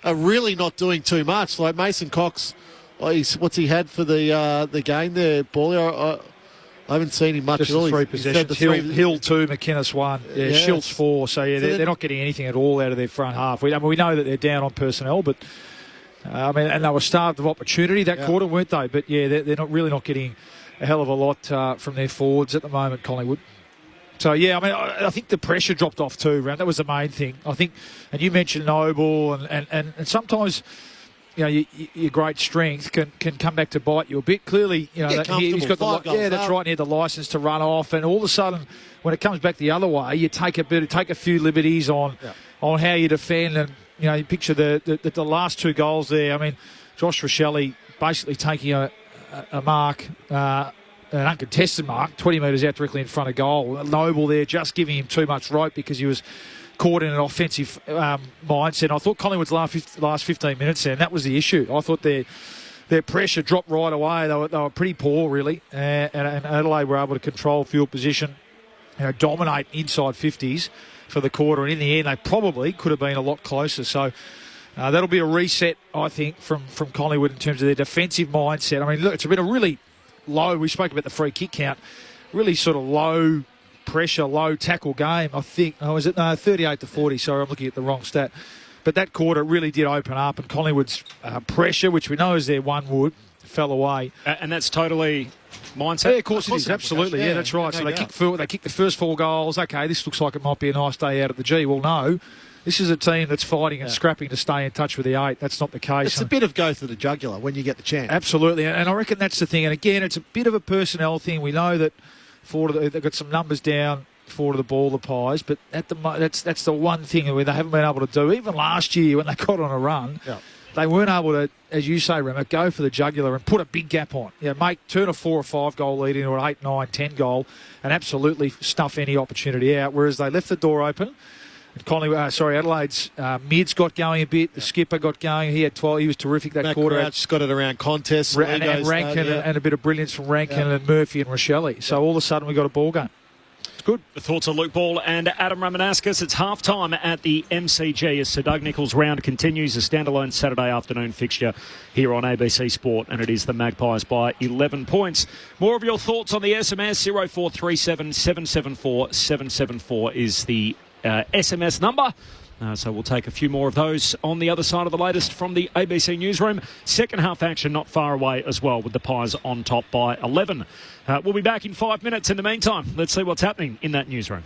are really not doing too much. Like Mason Cox, what's he had for the game there, Paulie? I haven't seen him much just at all. 3 possessions. Hill 2, McInnes 1, Schultz 4. So they're not getting anything at all out of their front half. We know that they're down on personnel, but and they were starved of opportunity that quarter, weren't they? But they're not getting a hell of a lot from their forwards at the moment, Collingwood. So, I think the pressure dropped off too, Ram. That was the main thing. I think, and you mentioned Noble, and sometimes, your great strength can come back to bite you a bit. Clearly, he's got that's right. He had the license to run off, and all of a sudden, when it comes back the other way, you take a few liberties on how you defend, and you picture the last 2 goals there. I mean, Josh Rochelle basically taking a mark. An uncontested mark, 20 metres out directly in front of goal. Noble there just giving him too much rope because he was caught in an offensive mindset. I thought Collingwood's last 15 minutes there, and that was the issue. I thought their pressure dropped right away. They were pretty poor, really, and Adelaide were able to control field position, dominate inside 50s for the quarter, and in the end they probably could have been a lot closer. So that'll be a reset, I think, from Collingwood in terms of their defensive mindset. I mean, look, it's been a really low, we spoke about the free kick count, really sort of low pressure, low tackle game, I think. 38-40, sorry, I'm looking at the wrong stat. But that quarter really did open up, and Collingwood's pressure, which we know is their one wood, fell away. And that's totally mindset? Yeah, of course it is, absolutely. Yeah, that's right. So they kick the first 4 goals. Okay, this looks like it might be a nice day out at the G. Well, no. This is a team that's fighting and scrapping to stay in touch with the 8. That's not the case. It's a bit of go to the jugular when you get the chance. Absolutely, and I reckon that's the thing. And again, it's a bit of a personnel thing. We know that they've got some numbers down for the ball, the Pies, but that's the one thing where they haven't been able to do. Even last year when they got on a run, they weren't able to, as you say, Rema, go for the jugular and put a big gap on. Turn a 4 or 5 goal lead into an 8, 9, 10 goal and absolutely stuff any opportunity out, whereas they left the door open. Adelaide's mids got going a bit. The skipper got going. He had 12. He was terrific that quarter. Crouch got it around contests. And Rankin and a bit of brilliance from Rankin and Murphy and Rochelle. So all of a sudden we got a ball game. It's good. The thoughts of Luke Ball and Adam Ramanauskas. It's half-time at the MCG as Sir Doug Nicholls' round continues, a standalone Saturday afternoon fixture here on ABC Sport, and it is the Magpies by 11 points. More of your thoughts on the SMS, 0437 774 774 is the SMS number. So we'll take a few more of those on the other side of the latest from the ABC newsroom. Second half action not far away as well, with the Pies on top by 11. We'll be back in 5 minutes. In the meantime, let's see what's happening in that newsroom.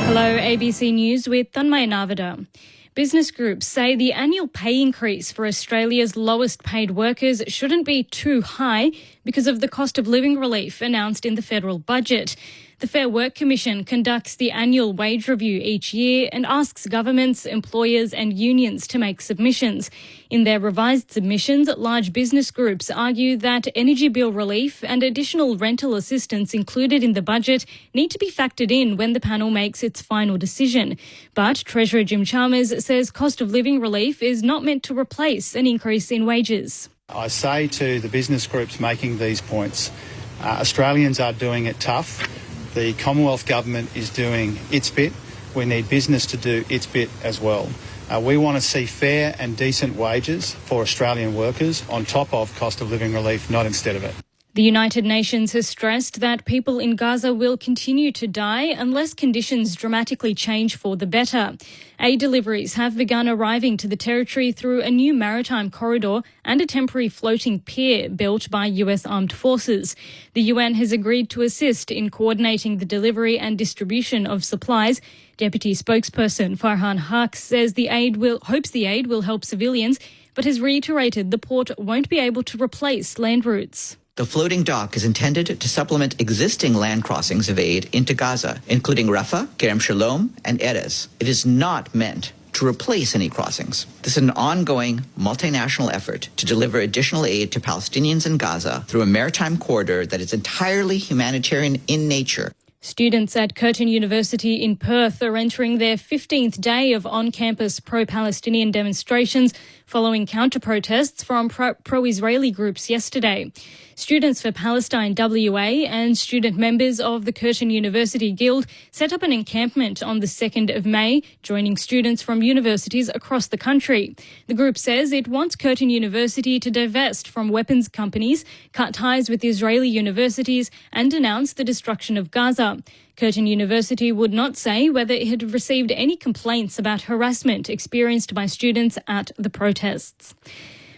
Hello, ABC News with Tanmay Navada. Business groups say the annual pay increase for Australia's lowest paid workers shouldn't be too high because of the cost of living relief announced in the federal budget. The Fair Work Commission conducts the annual wage review each year and asks governments, employers and unions to make submissions. In their revised submissions, large business groups argue that energy bill relief and additional rental assistance included in the budget need to be factored in when the panel makes its final decision. But Treasurer Jim Chalmers says cost of living relief is not meant to replace an increase in wages. I say to the business groups making these points, Australians are doing it tough. The Commonwealth Government is doing its bit. We need business to do its bit as well. We want to see fair and decent wages for Australian workers on top of cost of living relief, not instead of it. The United Nations has stressed that people in Gaza will continue to die unless conditions dramatically change for the better. Aid deliveries have begun arriving to the territory through a new maritime corridor and a temporary floating pier built by US armed forces. The UN has agreed to assist in coordinating the delivery and distribution of supplies. Deputy spokesperson Farhan Haq says hopes the aid will help civilians, but has reiterated the port won't be able to replace land routes. The floating dock is intended to supplement existing land crossings of aid into Gaza, including Rafah, Kerem Shalom, and Erez. It is not meant to replace any crossings. This is an ongoing multinational effort to deliver additional aid to Palestinians in Gaza through a maritime corridor that is entirely humanitarian in nature. Students at Curtin University in Perth are entering their 15th day of on-campus pro-Palestinian demonstrations following counter-protests from pro-Israeli groups yesterday. Students for Palestine WA and student members of the Curtin University Guild set up an encampment on the 2nd of May, joining students from universities across the country. The group says it wants Curtin University to divest from weapons companies, cut ties with Israeli universities and denounce the destruction of Gaza. Curtin University would not say whether it had received any complaints about harassment experienced by students at the protests.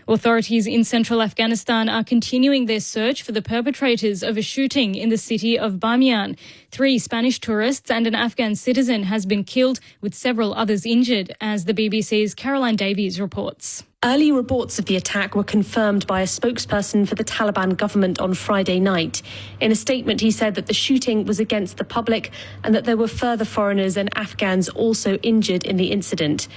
Authorities in central Afghanistan are continuing their search for the perpetrators of a shooting in the city of Bamiyan. 3 Spanish tourists and an Afghan citizen has been killed, with several others injured, as the BBC's Caroline Davies reports. Early reports of the attack were confirmed by a spokesperson for the Taliban government on Friday night. In a statement, he said that the shooting was against the public and that there were further foreigners and Afghans also injured in the incident.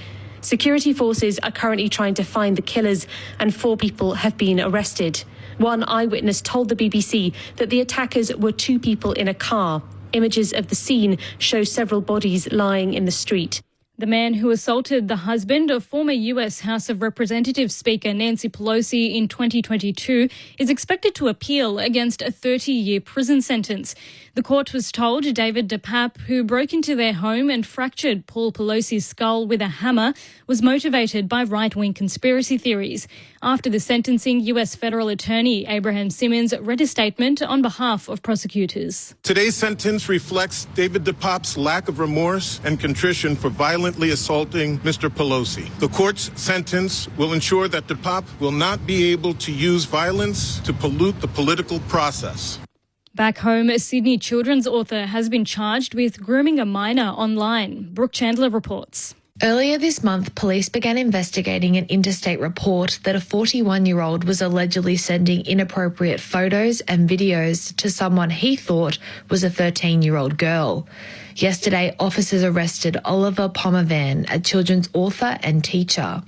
Security forces are currently trying to find the killers and 4 people have been arrested. One eyewitness told the BBC that the attackers were 2 people in a car. Images of the scene show several bodies lying in the street. The man who assaulted the husband of former US House of Representatives Speaker Nancy Pelosi in 2022 is expected to appeal against a 30-year prison sentence. The court was told David DePape, who broke into their home and fractured Paul Pelosi's skull with a hammer, was motivated by right-wing conspiracy theories. After the sentencing, US federal attorney Abraham Simmons read a statement on behalf of prosecutors. Today's sentence reflects David DePape's lack of remorse and contrition for violently assaulting Mr. Pelosi. The court's sentence will ensure that DePape will not be able to use violence to pollute the political process. Back home, a Sydney children's author has been charged with grooming a minor online. Brooke Chandler reports. Earlier this month, police began investigating an interstate report that a 41-year-old was allegedly sending inappropriate photos and videos to someone he thought was a 13-year-old girl. Yesterday, officers arrested Oliver Pomervan, a children's author and teacher.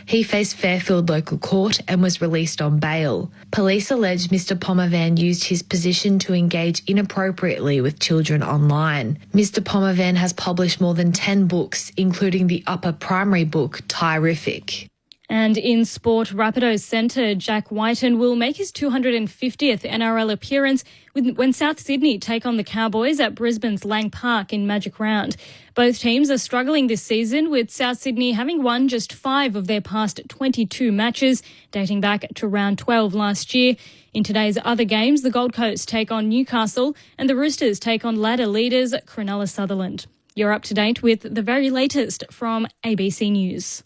He faced Fairfield local court and was released on bail. Police allege Mr. Pomervan used his position to engage inappropriately with children online. Mr. Pomervan has published more than 10 books, including the upper primary book, Tyrific. And in sport, Rapidos centre Jack Whiten will make his 250th NRL appearance when South Sydney take on the Cowboys at Brisbane's Lang Park in Magic Round. Both teams are struggling this season, with South Sydney having won just 5 of their past 22 matches, dating back to round 12 last year. In today's other games, the Gold Coast take on Newcastle and the Roosters take on ladder leaders Cronulla Sutherland. You're up to date with the very latest from ABC News.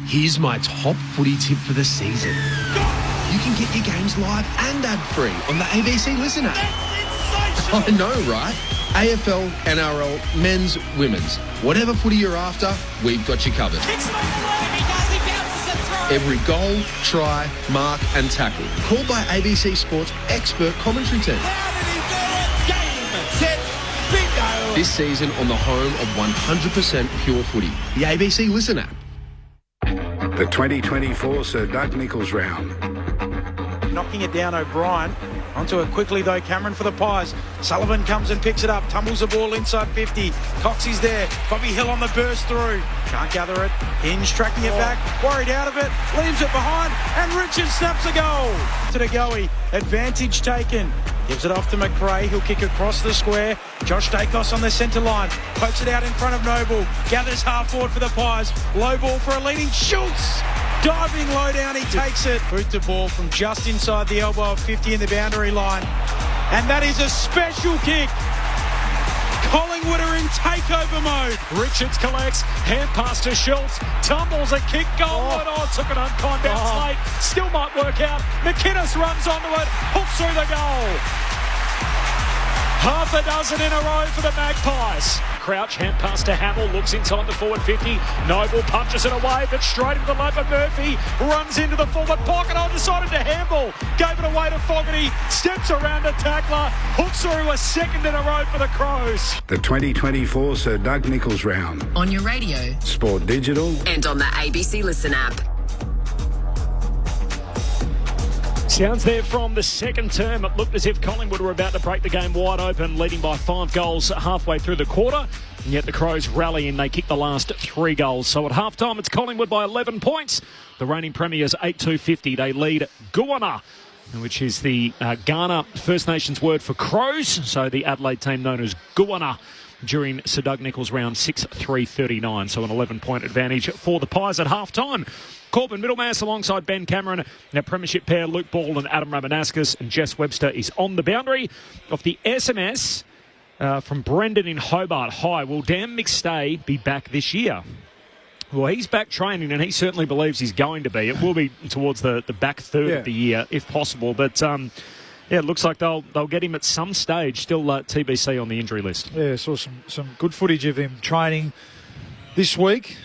Here's my top footy tip for the season. You can get your games live and ad-free on the ABC Listen app. I know, right? AFL, NRL, men's, women's. Whatever footy you're after, we've got you covered. Kicks it all the way, he bounces it through. Every goal, try, mark and tackle. Called by ABC Sport's expert commentary team. Game, set, bingo. This season on the home of 100% pure footy, the ABC Listen app. The 2024 Sir Doug Nicholls round. Knocking it down, O'Brien. Onto it quickly, though, Cameron for the Pies. Sullivan comes and picks it up, tumbles the ball inside 50. Cox is there. Bobby Hill on the burst through. Can't gather it. Hinge tracking it back. Worried out of it. Leaves it behind. And Richards snaps a goal. To the goey. Advantage taken. Gives it off to McRae. He'll kick across the square. Josh Dacos on the centre line. Pokes it out in front of Noble. Gathers half forward for the Pies. Low ball for a leading Schultz. Diving low down, he takes it. Boot the ball from just inside the elbow of 50 in the boundary line. And that is a special kick. Collingwood are in takeover mode. Richards collects, hand pass to Schultz, tumbles a kick goal. Took an uncon bounce late. Still might work out. McInnes runs onto it, hooks through the goal. Half a dozen in a row for the Magpies. Crouch, hand pass to Hamill, looks inside the forward 50. Noble punches it away, but straight into the lap of Murphy. Runs into the forward pocket, decided to handball. Gave it away to Fogarty, steps around a tackler, hooks through a second in a row for the Crows. The 2024 Sir Doug Nicholls round. On your radio. Sport Digital. And on the ABC Listen app. Sounds there from the second term. It looked as if Collingwood were about to break the game wide open, leading by 5 goals halfway through the quarter. And yet the Crows rally and they kick the last 3 goals. So at halftime, it's Collingwood by 11 points. The reigning premiers 8-2-50. They lead Goanna, which is the Ghana First Nations word for crows. So the Adelaide team known as Goanna during Sir Doug Nicholls round 6-3-39. So an 11-point advantage for the Pies at halftime. Corbin Middlemass alongside Ben Cameron. Now premiership pair Luke Ball and Adam Ramanauskas, and Jess Webster is on the boundary. Off the SMS from Brendan in Hobart. Hi, will Dan McStay be back this year? Well, he's back training and he certainly believes he's going to be. It will be towards the back third of the year if possible. But it looks like they'll get him at some stage. Still TBC on the injury list. Yeah, saw some good footage of him training this week.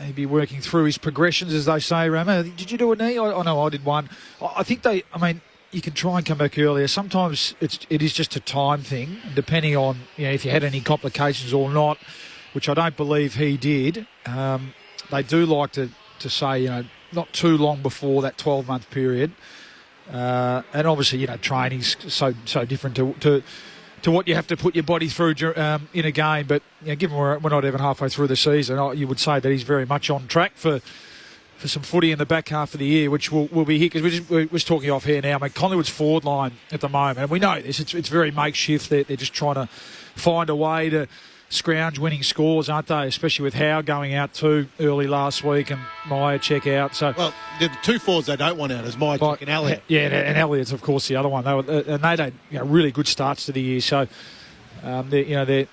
He'd be working through his progressions, as they say. Rama, did you do a knee? I know I did one. I think you can try and come back earlier. Sometimes it is just a time thing, depending on if you had any complications or not, which I don't believe he did. They do like to say not too long before that 12-month period, and obviously training's so different to what you have to put your body through in a game. But given we're not even halfway through the season, you would say that he's very much on track for some footy in the back half of the year, which will be here. Because we're just talking off here now. Collingwood's forward line at the moment, and we know this, it's very makeshift. They're just trying to find a way to scrounge winning scores, aren't they? Especially with Howe going out too early last week and Meyer check out. So the 2 forwards they don't want out is Meyer and Elliott. Yeah, and Elliott's of course the other one. They had really good starts to the year. So they're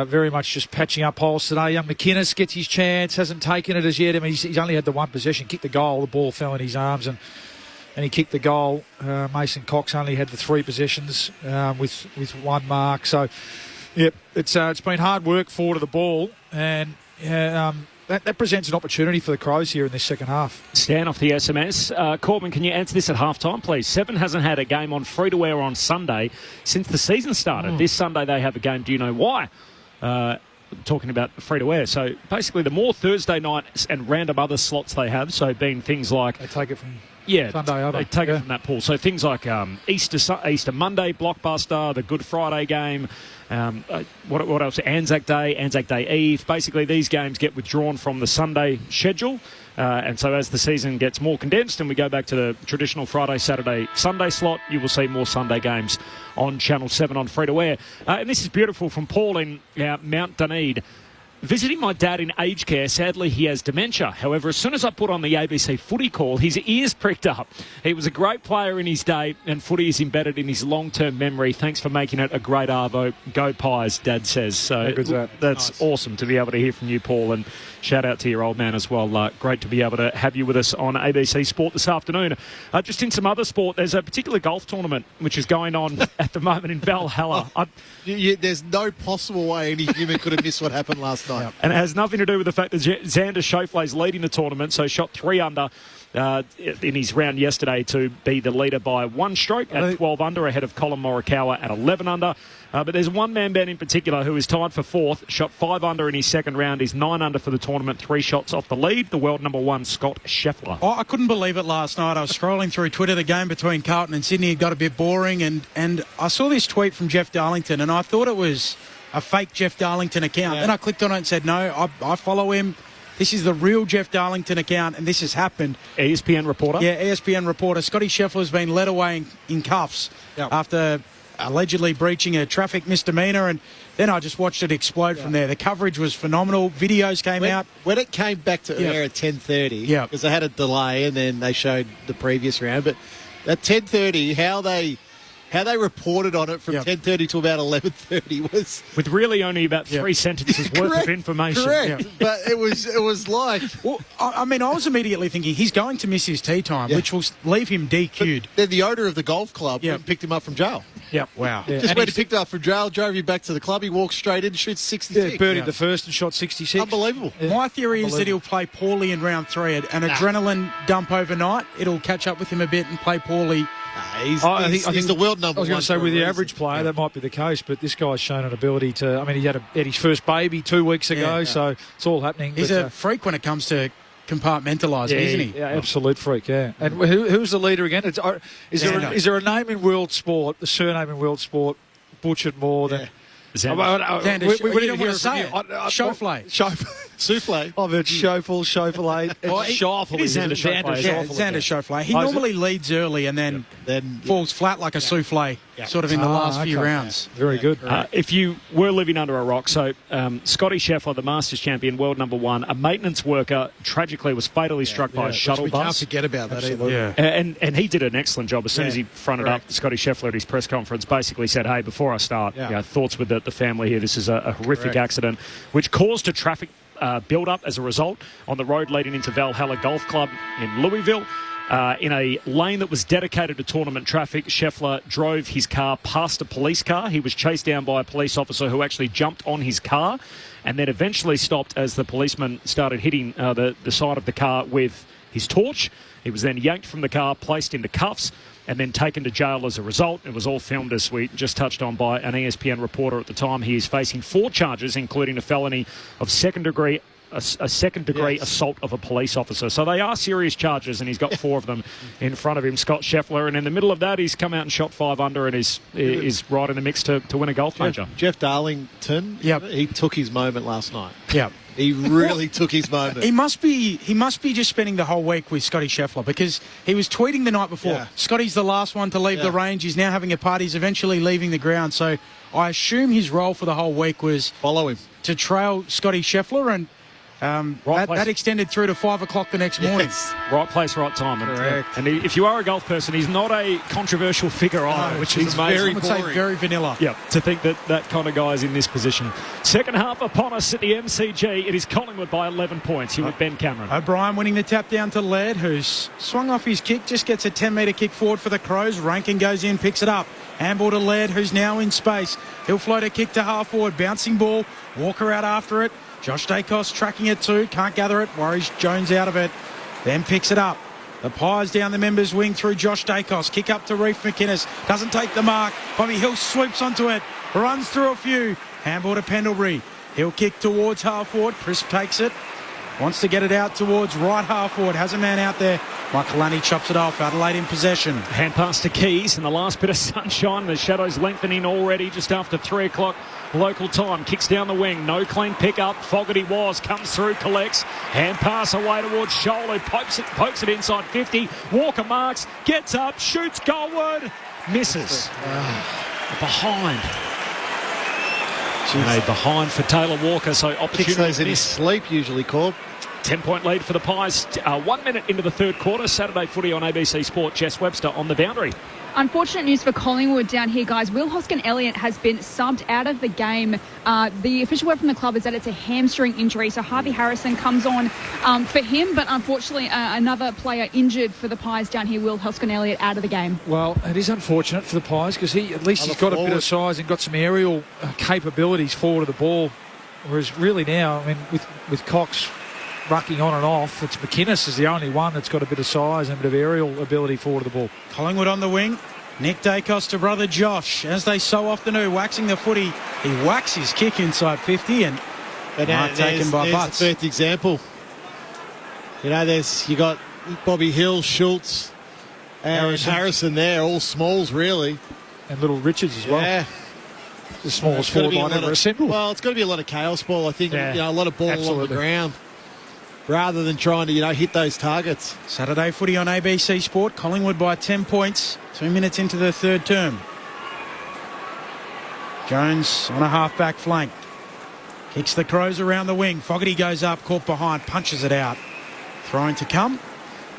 very much just patching up holes today. Young McInnes gets his chance, hasn't taken it as yet. I mean, he's only had the one possession, kicked the goal, the ball fell in his arms, and he kicked the goal. Mason Cox only had the 3 possessions with 1 mark. So. Yep, it's been hard work forward of the ball, and that presents an opportunity for the Crows here in this second half. Stan off the SMS. Corbin, can you answer this at halftime, please? Seven hasn't had a game on free-to-air on Sunday since the season started. This Sunday they have a game. Do you know why? Talking about free-to-air. So basically the more Thursday nights and random other slots they have, so being things like... They take it from... Sunday over. They take it from that pool. So things like Easter Monday, Blockbuster, the Good Friday game, what else? Anzac Day Eve. Basically, these games get withdrawn from the Sunday schedule. And so as the season gets more condensed and we go back to the traditional Friday, Saturday, Sunday slot, you will see more Sunday games on Channel 7 on free-to-air. And this is beautiful from Paul in Mount Dunedin. Visiting my dad in aged care, sadly he has dementia. However, as soon as I put on the ABC footy call, his ears pricked up. He was a great player in his day, and footy is embedded in his long-term memory. Thanks for making it a great arvo. Go Pies, Dad says. So that's nice. Awesome to be able to hear from you, Paul, and shout out to your old man as well. Great to be able to have you with us on ABC Sport this afternoon. Just in some other sport, there's a particular golf tournament which is going on at the moment in Valhalla. There's no possible way any human could have missed what happened last night. last night. And it has nothing to do with the fact that Xander Schauffele's leading the tournament, so shot 3 under in his round yesterday to be the leader by 1 stroke at 12 under, ahead of Colin Morikawa at 11 under. But there's one man in particular who is tied for 4th, shot 5 under in his second round. He's 9 under for the tournament, 3 shots off the lead, the world number 1, Scott Scheffler. Oh, I couldn't believe it last night. I was scrolling through Twitter. The game between Carlton and Sydney had got a bit boring, and I saw this tweet from Jeff Darlington, and I thought it was a fake Jeff Darlington account. Then I clicked on it and said, no, I follow him. This is the real Jeff Darlington account, and this has happened. ESPN reporter? Yeah, ESPN reporter. Scotty Scheffler has been led away in cuffs after allegedly breaching a traffic misdemeanor, and then I just watched it explode from there. The coverage was phenomenal. Videos came out. When it came back to air at 10:30, because they had a delay and then they showed the previous round, but at 10:30, how they reported on it from 10:30 to about 11:30 was... With really only about 3 sentences worth of information. Correct, but it was like... Well, I mean, I was immediately thinking he's going to miss his tee time, which will leave him DQ'd. But then the owner of the golf club went and picked him up from jail. Yep. Wow. Just went and picked him up from jail, drove him back to the club. He walked straight in, shoots 66. Yeah, birdied the first and shot 66. Unbelievable. My theory is that he'll play poorly in round 3. An adrenaline dump overnight. It'll catch up with him a bit and play poorly. He's the world number 1. I was going to say, with the average player, that might be the case, but this guy's shown an ability to... I mean, he had his first baby 2 weeks ago, so it's all happening. He's a freak when it comes to compartmentalising, isn't he? Yeah, absolute freak, yeah. And who's the leader again? Is there a name in world sport, the surname in world sport, butchered more than... Xander, we didn't hear say it. Schauffele. Souffle. I've heard Schauffele. Xander Schauffele. He normally leads early and then falls flat like a souffle, sort of in the last few rounds. Very good. If you were living under a rock, so Scotty Scheffler, the Masters champion, world number 1, a maintenance worker, tragically was fatally struck by a shuttle bus. We can't forget about that either. Yeah. And he did an excellent job. As soon as he fronted up, Scotty Scheffler at his press conference basically said, hey, before I start, thoughts with the family here. This is a horrific accident which caused a traffic build-up as a result on the road leading into Valhalla Golf Club in Louisville. In a lane that was dedicated to tournament traffic, Scheffler drove his car past a police car. He was chased down by a police officer who actually jumped on his car and then eventually stopped as the policeman started hitting the side of the car with his torch. He was then yanked from the car, placed into cuffs, and then taken to jail as a result. It was all filmed, as we just touched on, by an ESPN reporter at the time. He is facing 4 charges, including a felony of second-degree assault of a police officer. So they are serious charges, and he's got 4 of them in front of him, Scott Scheffler. And in the middle of that, he's come out and shot 5 under and is right in the mix to win a golf major. Jeff Darlington, he took his moment last night. Yeah. He really took his moment. He must be just spending the whole week with Scotty Scheffler, because he was tweeting the night before. Yeah. Scotty's the last one to leave the range. He's now having a party. He's eventually leaving the ground. So I assume his role for the whole week was follow him to trail Scotty Scheffler, and that extended through to 5 o'clock the next morning. Right place, right time. Correct. And if you are a golf person, he's not a controversial figure either, which is amazing. I would say very vanilla. Yeah, to think that kind of guy is in this position. Second half upon us at the MCG. It is Collingwood by 11 points here with Ben Cameron. O'Brien winning the tap down to Laird, who's swung off his kick, just gets a 10-metre kick forward for the Crows. Rankin goes in, picks it up. Handball to Laird, who's now in space. He'll float a kick to half forward. Bouncing ball. Walker out after it. Josh Dacos tracking it too. Can't gather it. Worries Jones out of it. Then picks it up. The Pies down the members' wing through Josh Dacos. Kick up to Reef McInnes. Doesn't take the mark. Bobby Hill swoops onto it. Runs through a few. Handball to Pendlebury. He'll kick towards half forward. Crisp takes it. Wants to get it out towards right half forward. Has a man out there. Michaelani chops it off. Adelaide in possession. Hand pass to Keys in the last bit of sunshine. The shadows lengthening already just after 3 o'clock local time. Kicks down the wing. No clean pick up. Fogarty comes through, collects. Hand pass away towards Scholl, who pokes it inside 50. Walker marks. Gets up. Shoots goalward. Misses. Behind. Behind for Taylor Walker, so opportunity. Kicks those in his sleep usually, Corb. 10-point lead for the Pies. 1 minute into the third quarter. Saturday footy on ABC Sport. Jess Webster on the boundary. Unfortunate news for Collingwood down here, guys. Will Hoskin-Elliott has been subbed out of the game. The official word from the club is that it's a hamstring injury, so Harvey Harrison comes on for him, but unfortunately another player injured for the Pies down here, Will Hoskin-Elliott, out of the game. Well, it is unfortunate for the Pies because he's got a bit of size and got some aerial capabilities forward of the ball. Whereas really now, I mean, with Cox rucking on and off, it's McInnes is the only one that's got a bit of size and a bit of aerial ability forward of the ball. Collingwood on the wing. Nick Dacos to brother Josh, as they so often do, waxing the footy. He whacks his kick inside 50 and not taken by Butts. There's the first example. You know, you got Bobby Hill, Schultz, and Harrison there, all smalls really. And little Richards as well. Yeah. The smallest forward line ever assembled. Well, it's got to be a lot of chaos ball, I think. Yeah, a lot of ball along the ground, rather than trying to, hit those targets. Saturday footy on ABC Sport. Collingwood by 10 points. 2 minutes into the third term. Jones on a half-back flank. Kicks the Crows around the wing. Fogarty goes up, caught behind, punches it out. Throwing to come.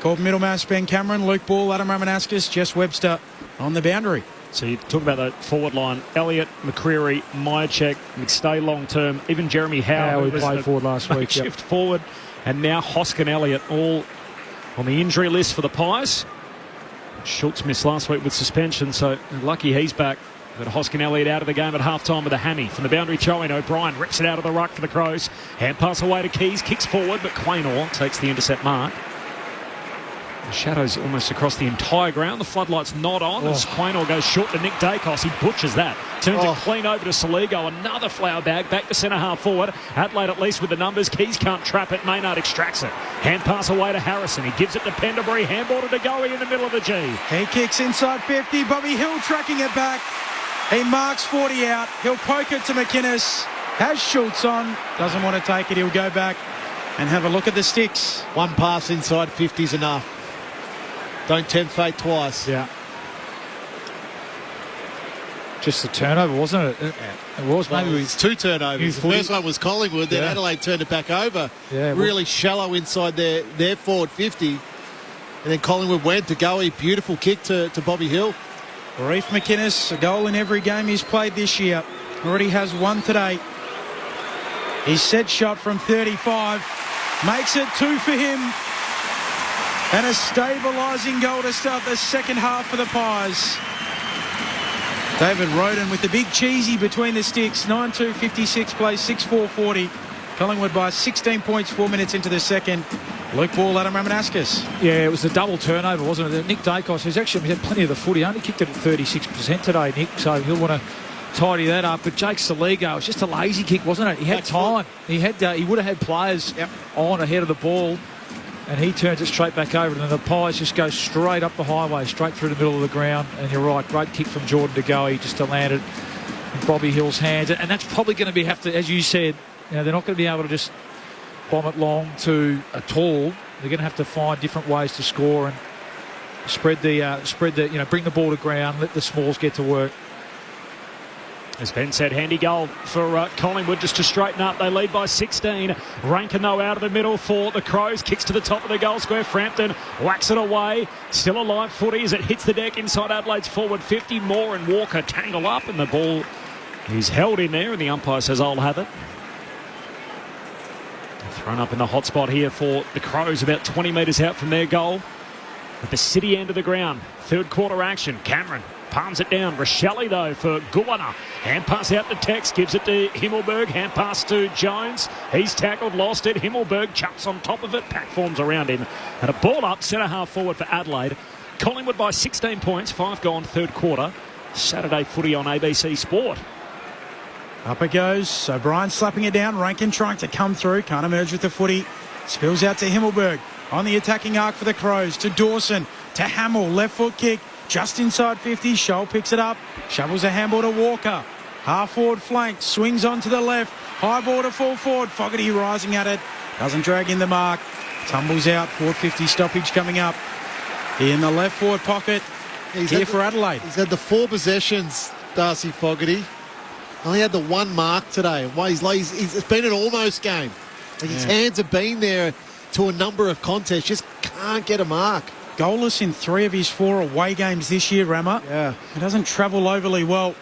Called Middlemass, Ben Cameron, Luke Ball, Adam Ramanauskas, Jess Webster on the boundary. So you talk about the forward line. Elliott, McCreery, Myercheck, McStay long-term, even Jeremy Howe. Who played forward last week. Shift forward. And now Hoskin Elliott all on the injury list for the Pies. Schultz missed last week with suspension, so lucky he's back. But Hoskin Elliott out of the game at half-time with a hammy. From the boundary throw-in, O'Brien rips it out of the ruck for the Crows. Hand pass away to Keys, kicks forward, but Quaynor takes the intercept mark. The shadows almost across the entire ground. The floodlights not on as Quaynor goes short to Nick Dacos. He butchers that. Turns it clean over to Saligo. Another flower bag back to centre half forward. Adelaide at least with the numbers. Keys can't trap it. Maynard extracts it. Hand pass away to Harrison. He gives it to Pendlebury. Handball to Degoe in the middle of the G. He kicks inside 50. Bobby Hill tracking it back. He marks 40 out. He'll poke it to McInnes. Has Schultz on. Doesn't want to take it. He'll go back and have a look at the sticks. One pass inside 50 is enough. Don't tempt fate twice. Yeah. Just a turnover, wasn't it? It was. Well, maybe it's two turnovers. The first one was Collingwood, then Adelaide turned it back over. Yeah, really shallow inside their forward 50. And then Collingwood went to go. A beautiful kick to Bobby Hill. Reef McInnes, a goal in every game he's played this year. Already has one today. His set shot from 35 makes it 2 for him. And a stabilising goal to start the second half for the Pies. David Roden with the big cheesy between the sticks. 9-2, 56 plays, 6-4, 40. Collingwood by 16 points, 4 minutes into the second. Luke Ball, Adam Ramanauskas. Yeah, it was a double turnover, wasn't it? Nick Dacos, who's actually had plenty of the footy, only kicked it at 36% today, Nick, so he'll want to tidy that up. But Jake Saligo, it was just a lazy kick, wasn't it? He had time. He would have had players on ahead of the ball. And he turns it straight back over, and then the Pies just go straight up the highway, straight through the middle of the ground. And you're right, great kick from Jordan Degoe just to land it in Bobby Hill's hands. And that's probably going to have to, as you said, they're not going to be able to just bomb it long to a tall. They're going to have to find different ways to score and bring the ball to ground, let the smalls get to work. As Ben said, handy goal for Collingwood just to straighten up. They lead by 16. Rankin, though, out of the middle for the Crows. Kicks to the top of the goal square. Frampton whacks it away. Still a live footy as it hits the deck inside Adelaide's forward 50. Moore and Walker tangle up, and the ball is held in there, and the umpire says, I'll have it. Thrown up in the hot spot here for the Crows, about 20 metres out from their goal. At the city end of the ground. Third quarter action. Cameron palms it down. Rochelle, though, for Guana. Hand pass out to Tex. Gives it to Himmelberg. Hand pass to Jones. He's tackled, lost it. Himmelberg jumps on top of it. Pack forms around him. And a ball up, centre half forward for Adelaide. Collingwood by 16 points. 5 gone third quarter. Saturday footy on ABC Sport. Up it goes. O'Brien slapping it down. Rankin trying to come through. Can't emerge with the footy. Spills out to Himmelberg. On the attacking arc for the Crows. To Dawson. To Hamill. Left foot kick. Just inside 50. Scholl picks it up. Shovels a handball to Walker. Half forward flank. Swings on to the left. High ball to full forward. Fogarty rising at it. Doesn't drag in the mark. Tumbles out. 4:50 stoppage coming up. In the left forward pocket. Here for Adelaide. He's had the 4 possessions, Darcy Fogarty. Only had the 1 mark today. It's been an almost game. His hands have been there to a number of contests. Just can't get a mark. Goalless in 3 of his 4 away games this year, Rammer. Yeah. He doesn't travel overly well.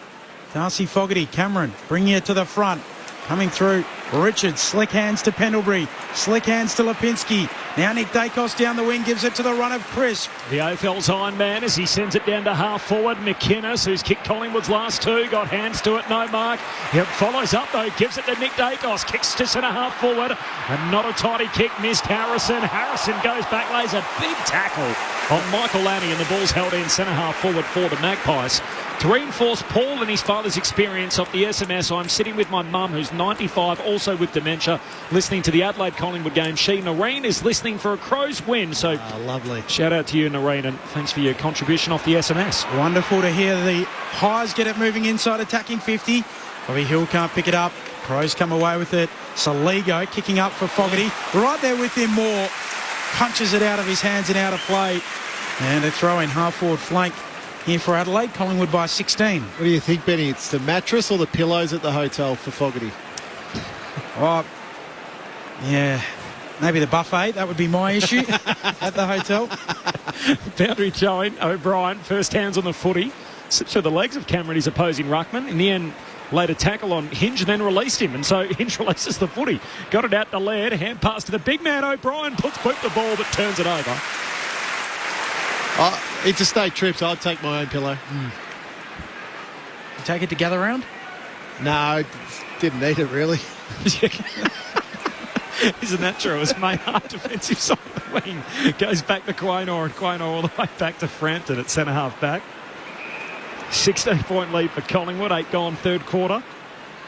Darcy Fogarty, Cameron, bringing it to the front. Coming through, Richards, slick hands to Pendlebury, slick hands to Lipinski. Now Nick Dacos down the wing, gives it to the run of Crisp. The AFL's Iron Man as he sends it down to half forward. McInnes, who's kicked Collingwood's last two, got hands to it, no mark. He follows up though, gives it to Nick Dacos, kicks to centre half forward, and not a tidy kick, missed Harrison. Harrison goes back, lays a big tackle on Michael Lanny, and the ball's held in centre half forward for the Magpies. To reinforce Paul and his father's experience off the SMS, I'm sitting with my mum, who's 95, also with dementia, listening to the Adelaide Collingwood game. She, Noreen, is listening for a Crows win. So lovely. Shout out to you, Noreen, and thanks for your contribution off the SMS. Wonderful to hear the Pies get it moving inside, attacking 50. Bobby Hill can't pick it up. Crows come away with it. Saligo kicking up for Fogarty. Right there with him, Moore punches it out of his hands and out of play. And a throw in half-forward flank here for Adelaide. Collingwood by 16. What do you think, Benny? It's the mattress or the pillows at the hotel for Fogarty? Oh, yeah. Maybe the buffet. That would be my issue at the hotel. Boundary throwing. O'Brien, first hands on the footy. Slips through the legs of Cameron, his opposing ruckman. In the end, laid a tackle on Hinge and then released him. And so Hinge releases the footy. Got it out to Laird. Hand pass to the big man. O'Brien puts the ball but turns it over. Interstate trips, I'd take my own pillow. You take it to gather round? No, didn't need it really. Isn't that true? As Maynard, defensive side of the wing, goes back to Quaynor, and Quaynor all the way back to Frampton at centre half back. 16-point lead for Collingwood, 8 gone third quarter.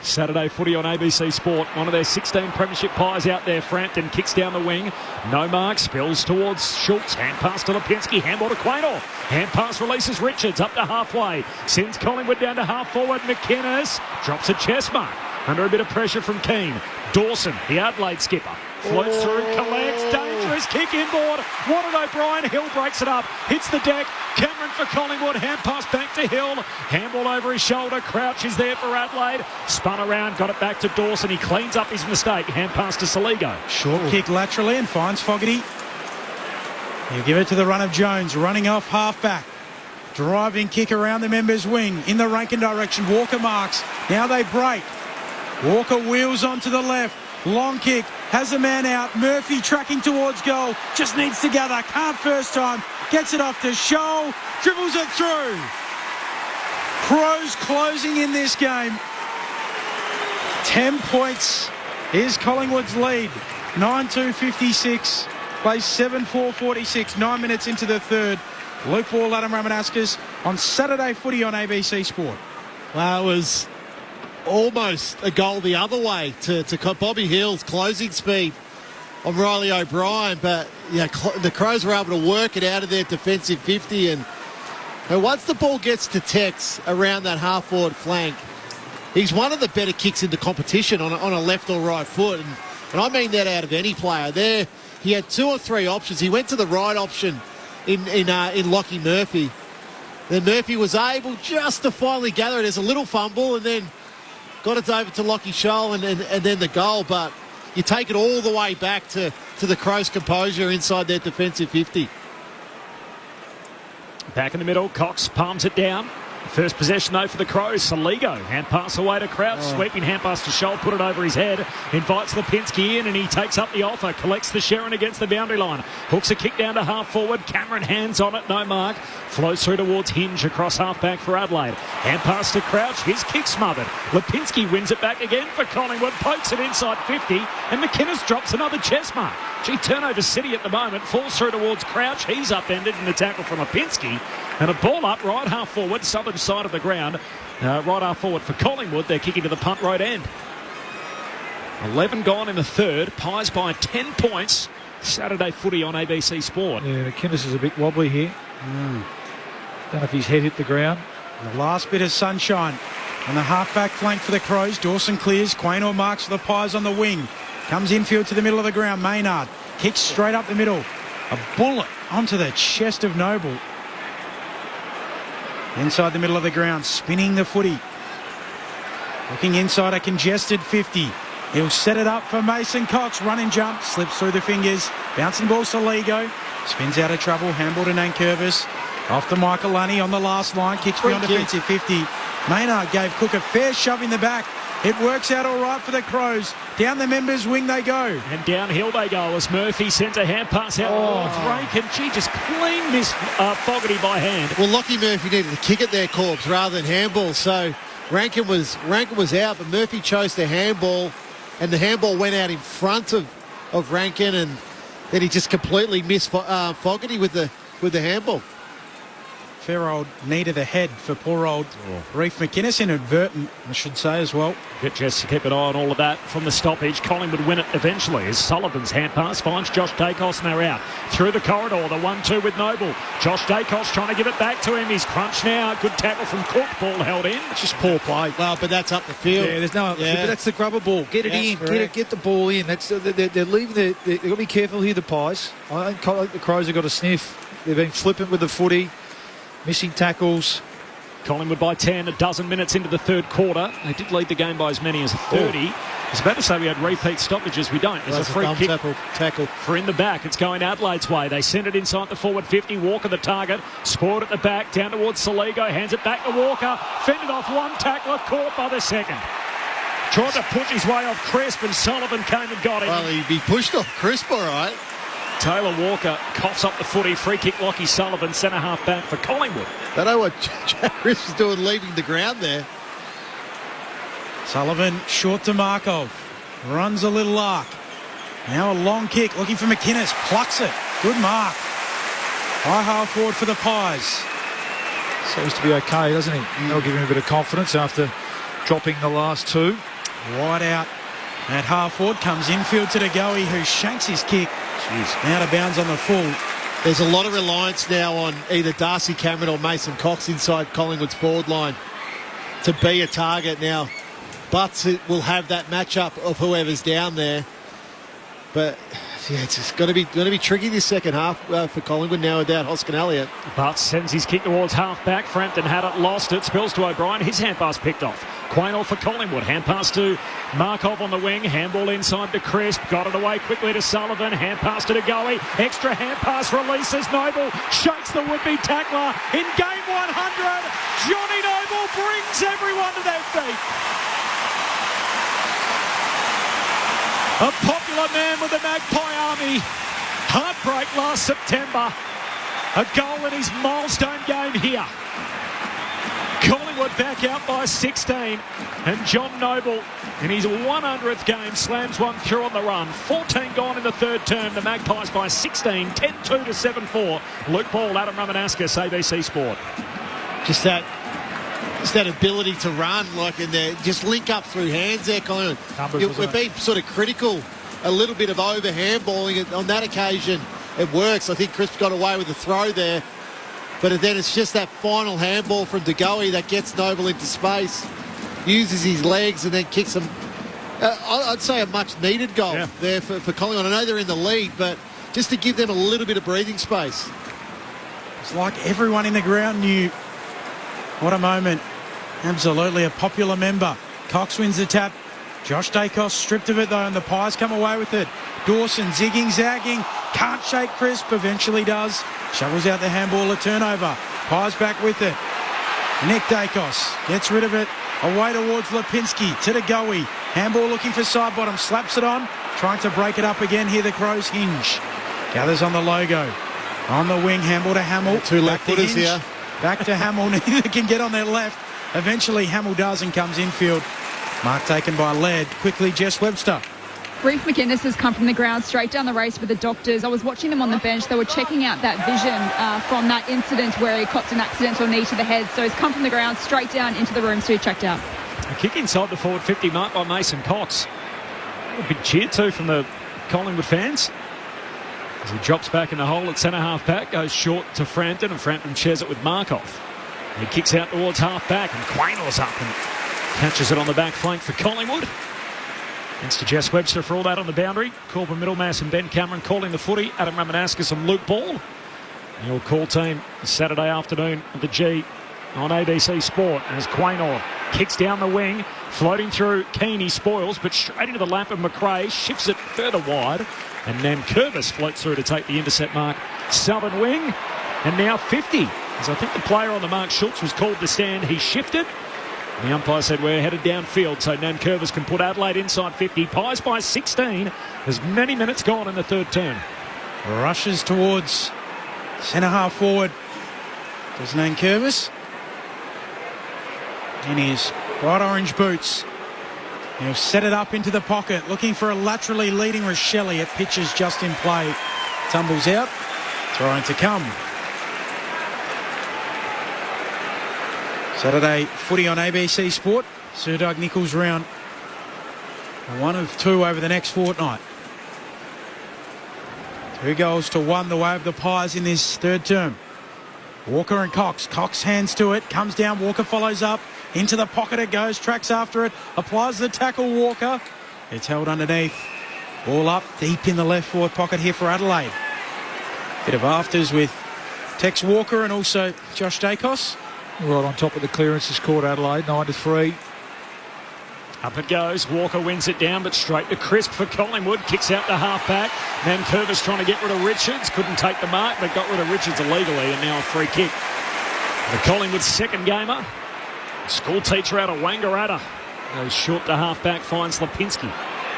Saturday footy on ABC Sport. One of their 16 premiership Pies out there. Frampton kicks down the wing. No mark. Spills towards Schultz. Hand pass to Lipinski. Handball to Quaynor. Hand pass releases Richards up to halfway. Sends Collingwood down to half forward. McInnes drops a chest mark. Under a bit of pressure from Keane. Dawson, the Adelaide skipper. Floats through, collects, dangerous kick inboard. Wanted O'Brien, Hill breaks it up, hits the deck. Cameron for Collingwood, hand pass back to Hill. Handball over his shoulder, Crouch is there for Adelaide. Spun around, got it back to Dawson, he cleans up his mistake. Hand pass to Saligo. Short kick laterally and finds Fogarty. He'll give it to the run of Jones, running off half-back. Driving kick around the members' wing, in the Rankin direction, Walker marks. Now they break. Walker wheels onto the left. Long kick, has a man out. Murphy tracking towards goal. Just needs to gather. Can't first time. Gets it off to Shoal. Dribbles it through. Crows closing in this game. 10 points is Collingwood's lead. 9-2-56. Plays 7-4-46. 9 minutes into the third. Luke Ball, Adam Ramanaskas on Saturday footy on ABC Sport. Well, it was almost a goal the other way to Bobby Hill's closing speed on Riley O'Brien, but yeah, the Crows were able to work it out of their defensive 50, and once the ball gets to Tex around that half-forward flank, he's one of the better kicks in the competition on a left or right foot, and I mean that out of any player. There, he had 2 or 3 options. He went to the right option in Lockie Murphy. Then Murphy was able just to finally gather it as a little fumble, and then got it over to Lockie Shoal and then the goal. But you take it all the way back to the Crows' composure inside their defensive 50. Back in the middle, Cox palms it down. First possession, though, for the Crows. Saligo, hand pass away to Crouch. Sweeping hand pass to Shoal, put it over his head. Invites Lipinski in, and he takes up the offer. Collects the Sherrin against the boundary line. Hooks a kick down to half forward. Cameron hands on it, no mark. Flows through towards Hinge across half back for Adelaide. Hand pass to Crouch. His kick smothered. Lipinski wins it back again for Collingwood. Pokes it inside 50, and McInnes drops another chest mark. Gee, turnover city at the moment. Falls through towards Crouch. He's upended in the tackle from Lipinski. And a ball up right half forward, southern side of the ground. Right half forward for Collingwood. They're kicking to the punt road end. 11 gone in the third. Pies by 10 points. Saturday footy on ABC Sport. Yeah, McInnes is a bit wobbly here. Don't know if his head hit the ground. The last bit of sunshine on the half-back flank for the Crows. Dawson clears. Quaynor marks for the Pies on the wing. Comes infield to the middle of the ground. Maynard kicks straight up the middle. A bullet onto the chest of Noble. Inside the middle of the ground, spinning the footy. Looking inside a congested 50. He'll set it up for Mason Cox. Run and jump, slips through the fingers. Bouncing ball, Saligo. Spins out of trouble. Handball to Nankervis. Off to Michael Lunny on the last line. Kicks beyond defensive 50. Maynard gave Cook a fair shove in the back. It works out all right for the Crows. Down the members' wing they go. And downhill they go as Murphy sends a hand pass out towards Rankin. She just clean missed Fogarty by hand. Well, Lockie Murphy needed to kick it there, Corbs, rather than handball. So Rankin was out, but Murphy chose the handball, and the handball went out in front of Rankin, and then he just completely missed Fogarty with the handball. Fair old knee to the head for poor old Reef McInnes, inadvertent, I should say, as well. Get Jess to keep an eye on all of that from the stoppage. Collingwood win it eventually as Sullivan's hand pass finds Josh Dacos and they're out. Through the corridor, the 1-2 with Noble. Josh Dacos trying to give it back to him. He's crunched now. Good tackle from Cook. Ball held in. It's just poor play. Well, but that's up the field. Yeah, there's no. Yeah. But that's the grubber ball. Get it in. Get the ball in. That's they're leaving. They've got to be careful here. The Pies. I think the Crows have got a sniff. They've been flippant with the footy. Missing tackles. Collingwood by 10, a dozen minutes into the third quarter. They did lead the game by as many as 30. I was about to say we had repeat stoppages. We don't. There's a free kick tackle for in the back. It's going Adelaide's way. They send it inside the forward 50. Walker the target. Spoiled at the back. Down towards Saligo. Hands it back to Walker. Fended off one tackler. Caught by the second. Tried to push his way off Crisp and Sullivan came and got him. Well, he'd be pushed off Crisp, all right. Taylor Walker coughs up the footy. Free kick, Lockie Sullivan, centre half back for Collingwood. They know what Jack Crisp is doing leaving the ground there. Sullivan short to Markov. Runs a little arc. Now a long kick. Looking for McInnes. Plucks it. Good mark. High half forward for the Pies. Seems to be okay, doesn't he? That'll give him a bit of confidence after dropping the last two. Wide out. At half forward comes infield to DeGoey, who shanks his kick. Out of bounds on the full. There's a lot of reliance now on either Darcy Cameron or Mason Cox inside Collingwood's forward line to be a target now. Butts will have that matchup of whoever's down there. But yeah, it's going to be tricky this second half for Collingwood now without Hoskin Elliott. Butts sends his kick towards half back. Frampton had it, lost it. Spills to O'Brien. His hand pass picked off. Quaynor for Collingwood. Hand pass to Markov on the wing. Handball inside to Crisp. Got it away quickly to Sullivan. Hand pass to DeGoey. Extra hand pass releases Noble. Shakes the would-be tackler. In game 100, Johnny Noble brings everyone to their feet. A popular man with the Magpie Army. Heartbreak last September. A goal in his milestone game here. Collingwood back out by 16. And John Noble, in his 100th game, slams one through on the run. 14 gone in the third term. The Magpies by 16. 10-2 to 7-4. Luke Ball, Adam Ramanauskas, ABC Sport. Just that ability to run, like in there, just link up through hands there, Collingwood. We've been sort of critical, a little bit of over handballing. On that occasion, it works. I think Crisp got away with the throw there. But then it's just that final handball from DeGoey that gets Noble into space, uses his legs and then kicks him. I'd say a much-needed goal there for Collingwood. I know they're in the lead, but just to give them a little bit of breathing space. It's like everyone in the ground knew. What a moment. Absolutely a popular member. Cox wins the tap. Josh Dacos stripped of it though, and the Pies come away with it. Dawson zigging, zagging. Can't shake Crisp. Eventually does. Shovels out the handball, a turnover. Pies back with it. Nick Dacos gets rid of it. Away towards Lipinski. To DeGoey. Handball looking for side bottom. Slaps it on. Trying to break it up again. Here the Crows hinge. Gathers on the logo. On the wing. Handball to Hamill. Two left footers here. Back to Hamill. Neither can get on their left. Eventually Hamill does and comes infield. Mark taken by Laird. Quickly Jess Webster. Reef McInnes has come from the ground straight down the race with the doctors. I was watching them on the bench. They were checking out that vision from that incident where he copped an accidental knee to the head. So he's come from the ground straight down into the room to be checked out. A kick inside the forward 50 mark by Mason Cox. A big cheer too from the Collingwood fans. As he drops back in the hole at centre half back, goes short to Frampton, and Frampton shares it with Markov. He kicks out towards half back, and Quaynor's up and catches it on the back flank for Collingwood. Thanks to Jess Webster for all that on the boundary. Corbin Middlemass and Ben Cameron calling the footy. Adam Ramanauskas and Luke Ball. Your call team Saturday afternoon at the G on ABC Sport as Quaynor kicks down the wing, floating through Keane. He spoils, but straight into the lap of McRae, shifts it further wide, and then Curvis floats through to take the intercept mark. Southern wing, and now 50. As I think the player on the mark, Schultz, was called to stand. He shifted, The umpire said we're headed downfield, so Nankervis can put Adelaide inside 50. Pies by 16. There's many minutes gone in the third term. Rushes towards centre half forward. Does Nankervis. In his bright orange boots. He'll set it up into the pocket, looking for a laterally leading Rochelle. It pitches just in play. Tumbles out. Throwing to come. Saturday footy on ABC Sport. Sir Doug Nicholls round 1 of 2 over the next fortnight. 2 goals to 1 the way of the Pies in this third term. Walker and Cox. Cox hands to it, comes down, Walker follows up. Into the pocket it goes, tracks after it, applies the tackle, Walker. It's held underneath. Ball up, deep in the left forward pocket here for Adelaide. Bit of afters with Tex Walker and also Josh Dacos. Right on top of the clearances caught Adelaide, 9-3. Up it goes. Walker wins it down, but straight to Crisp for Collingwood. Kicks out the half-back. Nankervis trying to get rid of Richards. Couldn't take the mark, but got rid of Richards illegally, and now a free kick. The Collingwood second gamer. School teacher out of Wangaratta. Goes short to half-back, finds Lipinski.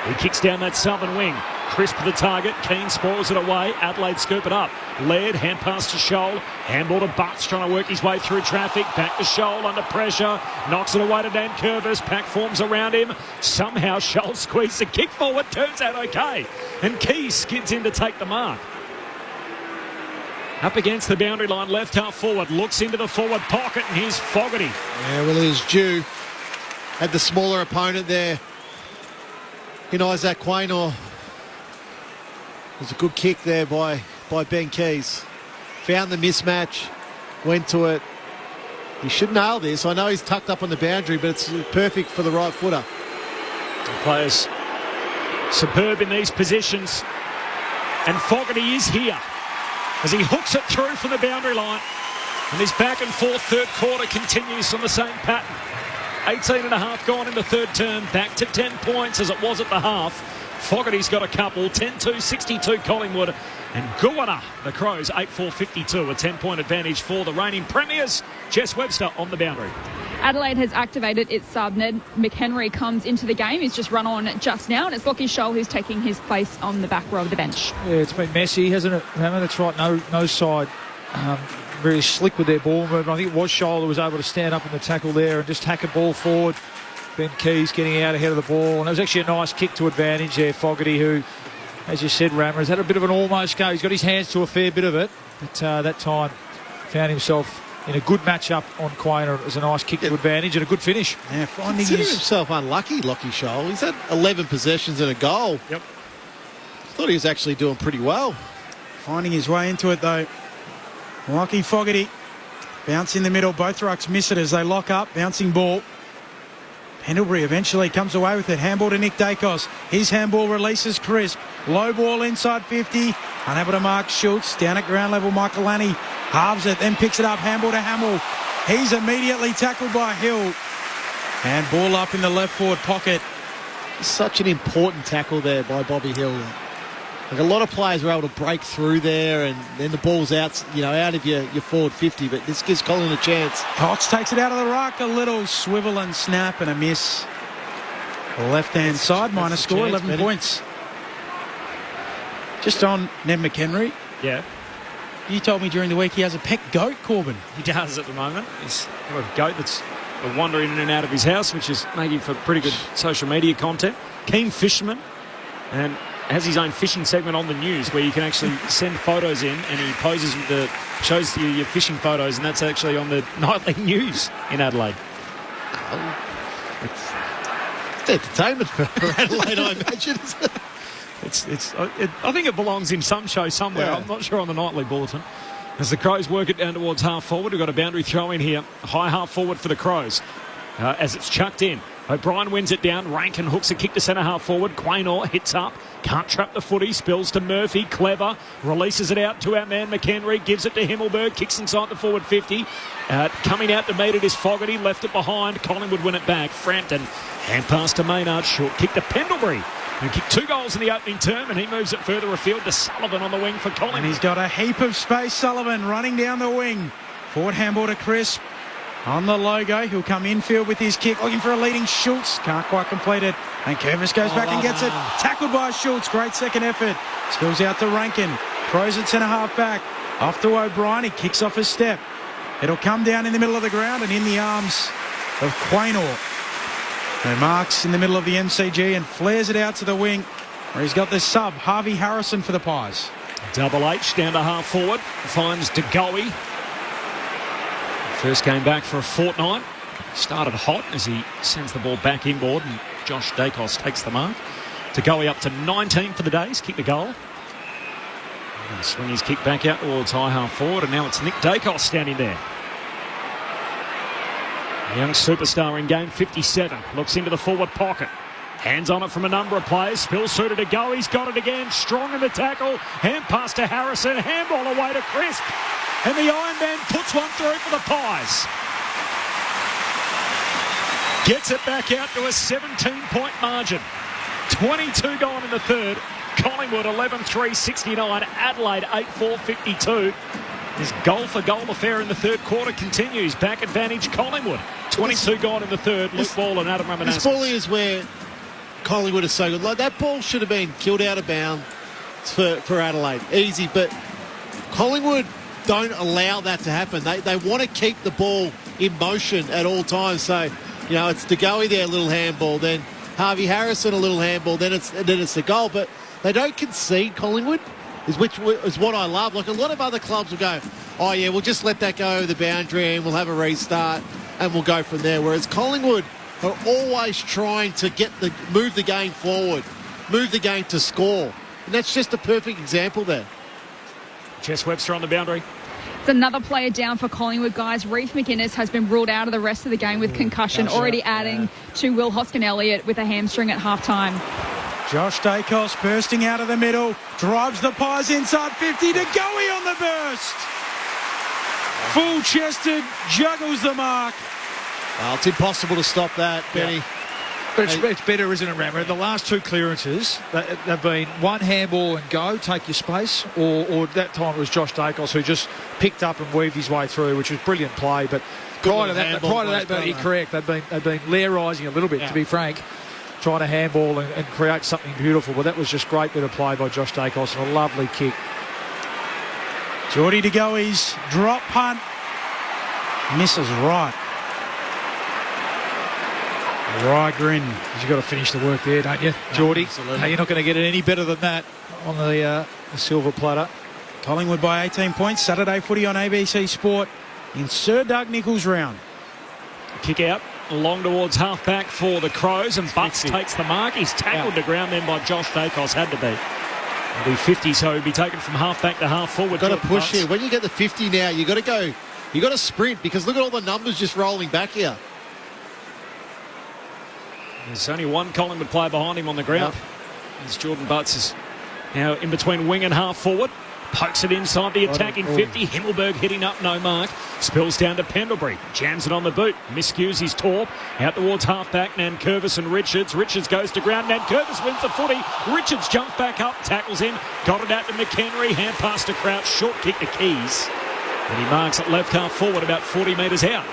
He kicks down that southern wing. Crisp for the target. Keane spoils it away. Adelaide scoop it up. Laird, hand pass to Scholl. Handball to Butts, trying to work his way through traffic. Back to Scholl, under pressure. Knocks it away to Nankervis. Pack forms around him. Somehow Scholl squeezes a kick forward. Turns out okay. And Keys skids in to take the mark. Up against the boundary line, left half forward. Looks into the forward pocket, and here's Fogarty. Yeah, well, it is due. Had the smaller opponent there in Isaac Quaynor. It was a good kick there by Ben Keys. Found the mismatch, went to it. He should nail this. I know he's tucked up on the boundary, but it's perfect for the right footer. The players superb in these positions. And Fogarty is here as he hooks it through from the boundary line. And his back and forth third quarter continues on the same pattern. 18.5 gone in the third term. Back to 10 points as it was at the half. Fogarty's got a couple. 10-2, 62 Collingwood. And Goanna, the Crows, 8-4-52. A 10-point advantage for the reigning premiers. Jess Webster on the boundary. Adelaide has activated its sub. Ned McHenry comes into the game. He's just run on just now, and it's Lockie Scholl who's taking his place on the back row of the bench. Yeah, it's been messy, hasn't it? That's right, no side. Very slick with their ball movement. I think it was Scholl who was able to stand up in the tackle there and just hack a ball forward. Ben Keys getting out ahead of the ball. And it was actually a nice kick to advantage there. Fogarty, who, as you said, Rammer, has had a bit of an almost go. He's got his hands to a fair bit of it. But that time found himself in a good matchup on Quaynor. It was a nice kick to advantage and a good finish. Yeah, finding himself unlucky, Lockie Scholl. He's had 11 possessions and a goal. Yep. Thought he was actually doing pretty well. Finding his way into it, though. Lockie Fogarty. Bounce in the middle. Both rucks miss it as they lock up. Bouncing ball. Pendlebury eventually comes away with it. Handball to Nick Dacos. His handball releases Crisp. Low ball inside 50. Unable to mark Schultz. Down at ground level, Michael Lanny halves it, then picks it up. Handball to Hamill. He's immediately tackled by Hill. And ball up in the left forward pocket. Such an important tackle there by Bobby Hill. Like a lot of players were able to break through there, and then the ball's out, out of your forward 50. But this gives Colin a chance. Cox takes it out of the ruck. A little swivel and snap and a miss. Left-hand side, minor score, 11 points. Just on Ned McHenry. Yeah. You told me during the week he has a pet goat, Corbin. He does at the moment. He's got a goat that's wandering in and out of his house, which is making for pretty good social media content. Keen fisherman, and has his own fishing segment on the news where you can actually send photos in, and he poses with shows you your fishing photos, and that's actually on the nightly news in Adelaide. It's entertainment for Adelaide, I imagine. I think it belongs in some show somewhere. Yeah. I'm not sure on the nightly bulletin. As the Crows work it down towards half forward, we've got a boundary throw in here. High half forward for the Crows as it's chucked in. O'Brien wins it down. Rankin hooks a kick to centre half forward. Quaynor hits up. Can't trap the footy. Spills to Murphy. Clever. Releases it out to our man McHenry. Gives it to Himmelberg. Kicks inside the forward 50. Coming out to meet it is Fogarty. Left it behind. Collingwood win it back. Frampton. Hand pass to Maynard. Short kick to Pendlebury. Who kicked 2 goals in the opening term, and he moves it further afield to Sullivan on the wing for Collingwood. And he's got a heap of space, Sullivan, running down the wing. Forward handball to Crisp. on the logo. He'll come infield with his kick, looking for a leading Schultz. Can't quite complete it. And Curvis goes back and gets it. Tackled by Schultz. Great second effort. Spills out to Rankin. Throws it centre half back. Off to O'Brien. He kicks off his step. It'll come down in the middle of the ground and in the arms of Quaynor. And marks in the middle of the MCG and flares it out to the wing, where he's got the sub, Harvey Harrison, for the Pies. Double H down to half forward. Finds DeGoey. First game back for a fortnight. Started hot as he sends the ball back inboard and Josh Dacos takes the mark. DeGoey up to 19 for the days. Kick the goal. And swing his kick back out towards high half forward, and now it's Nick Dacos standing there. A young superstar in game 57. Looks into the forward pocket. Hands on it from a number of players. Spills through to DeGoey. He's got it again. Strong in the tackle. Hand pass to Harrison. Handball away to Crisp. And the Iron Man puts one through for the Pies. Gets it back out to a 17-point margin. 22 gone in the third. Collingwood 11-3-69. Adelaide 8-4-52. This goal-for-goal affair in the third quarter continues. Back advantage Collingwood. 22 gone in the third. Luke Ball and Adam Ramanauskas. This ball is where Collingwood is so good. Like, that ball should have been killed out of bounds for Adelaide. Easy, but Collingwood don't allow that to happen. They want to keep the ball in motion at all times. So, you know, it's DeGoey there, a little handball. Then Harvey Harrison, a little handball. Then it's the goal. But they don't concede, Collingwood, which is what I love. Like, a lot of other clubs will go, oh, yeah, we'll just let that go over the boundary and we'll have a restart and we'll go from there. Whereas Collingwood are always trying to move the game forward, move the game to score. And that's just a perfect example there. Jess Webster on the boundary. It's another player down for Collingwood, guys. Reece McInnes has been ruled out of the rest of the game with concussion, already adding to Will Hoskin-Elliott with a hamstring at half-time. Josh Dacos bursting out of the middle, drives the Pies inside 50, DeGoey on the burst. Full-chested, juggles the mark. Well, it's impossible to stop that, Benny. Yeah. But it's better, isn't it, Rammer? The last two clearances, they've been one handball and go, take your space, or that time it was Josh Dacos who just picked up and weaved his way through, which was brilliant play. But prior to that, but incorrect. They've been Lairising a little bit, to be frank, trying to handball and create something beautiful. But that was just great bit of play by Josh Dacos and a lovely kick. Geordie DeGoey's drop punt misses right. Right grin. You've got to finish the work there, don't you, Geordie? No, you're not going to get it any better than that on the silver platter. Collingwood by 18 points. Saturday footy on ABC Sport in Sir Doug Nicholls' round. Kick out along towards half-back for the Crows, and Butts takes the mark. He's tackled to ground then by Josh Dacos. Had to be. It'll be 50, so he'll be taken from half-back to half-forward. Got to push here. When you get the 50 now, you got to go. You got to sprint, because look at all the numbers just rolling back here. There's only one Collingwood player behind him on the ground. As Jordan Butts is now in between wing and half forward. Pokes it inside the attacking 50. Himmelberg hitting up, no mark. Spills down to Pendlebury. Jams it on the boot. Miscues his torp. Out towards half-back. Nankervis and Richards. Richards goes to ground. Nankervis wins the footy. Richards jumps back up. Tackles him. Got it out to McHenry. Hand pass to Crouch. Short kick to Keys. And he marks it left half forward about 40 metres out.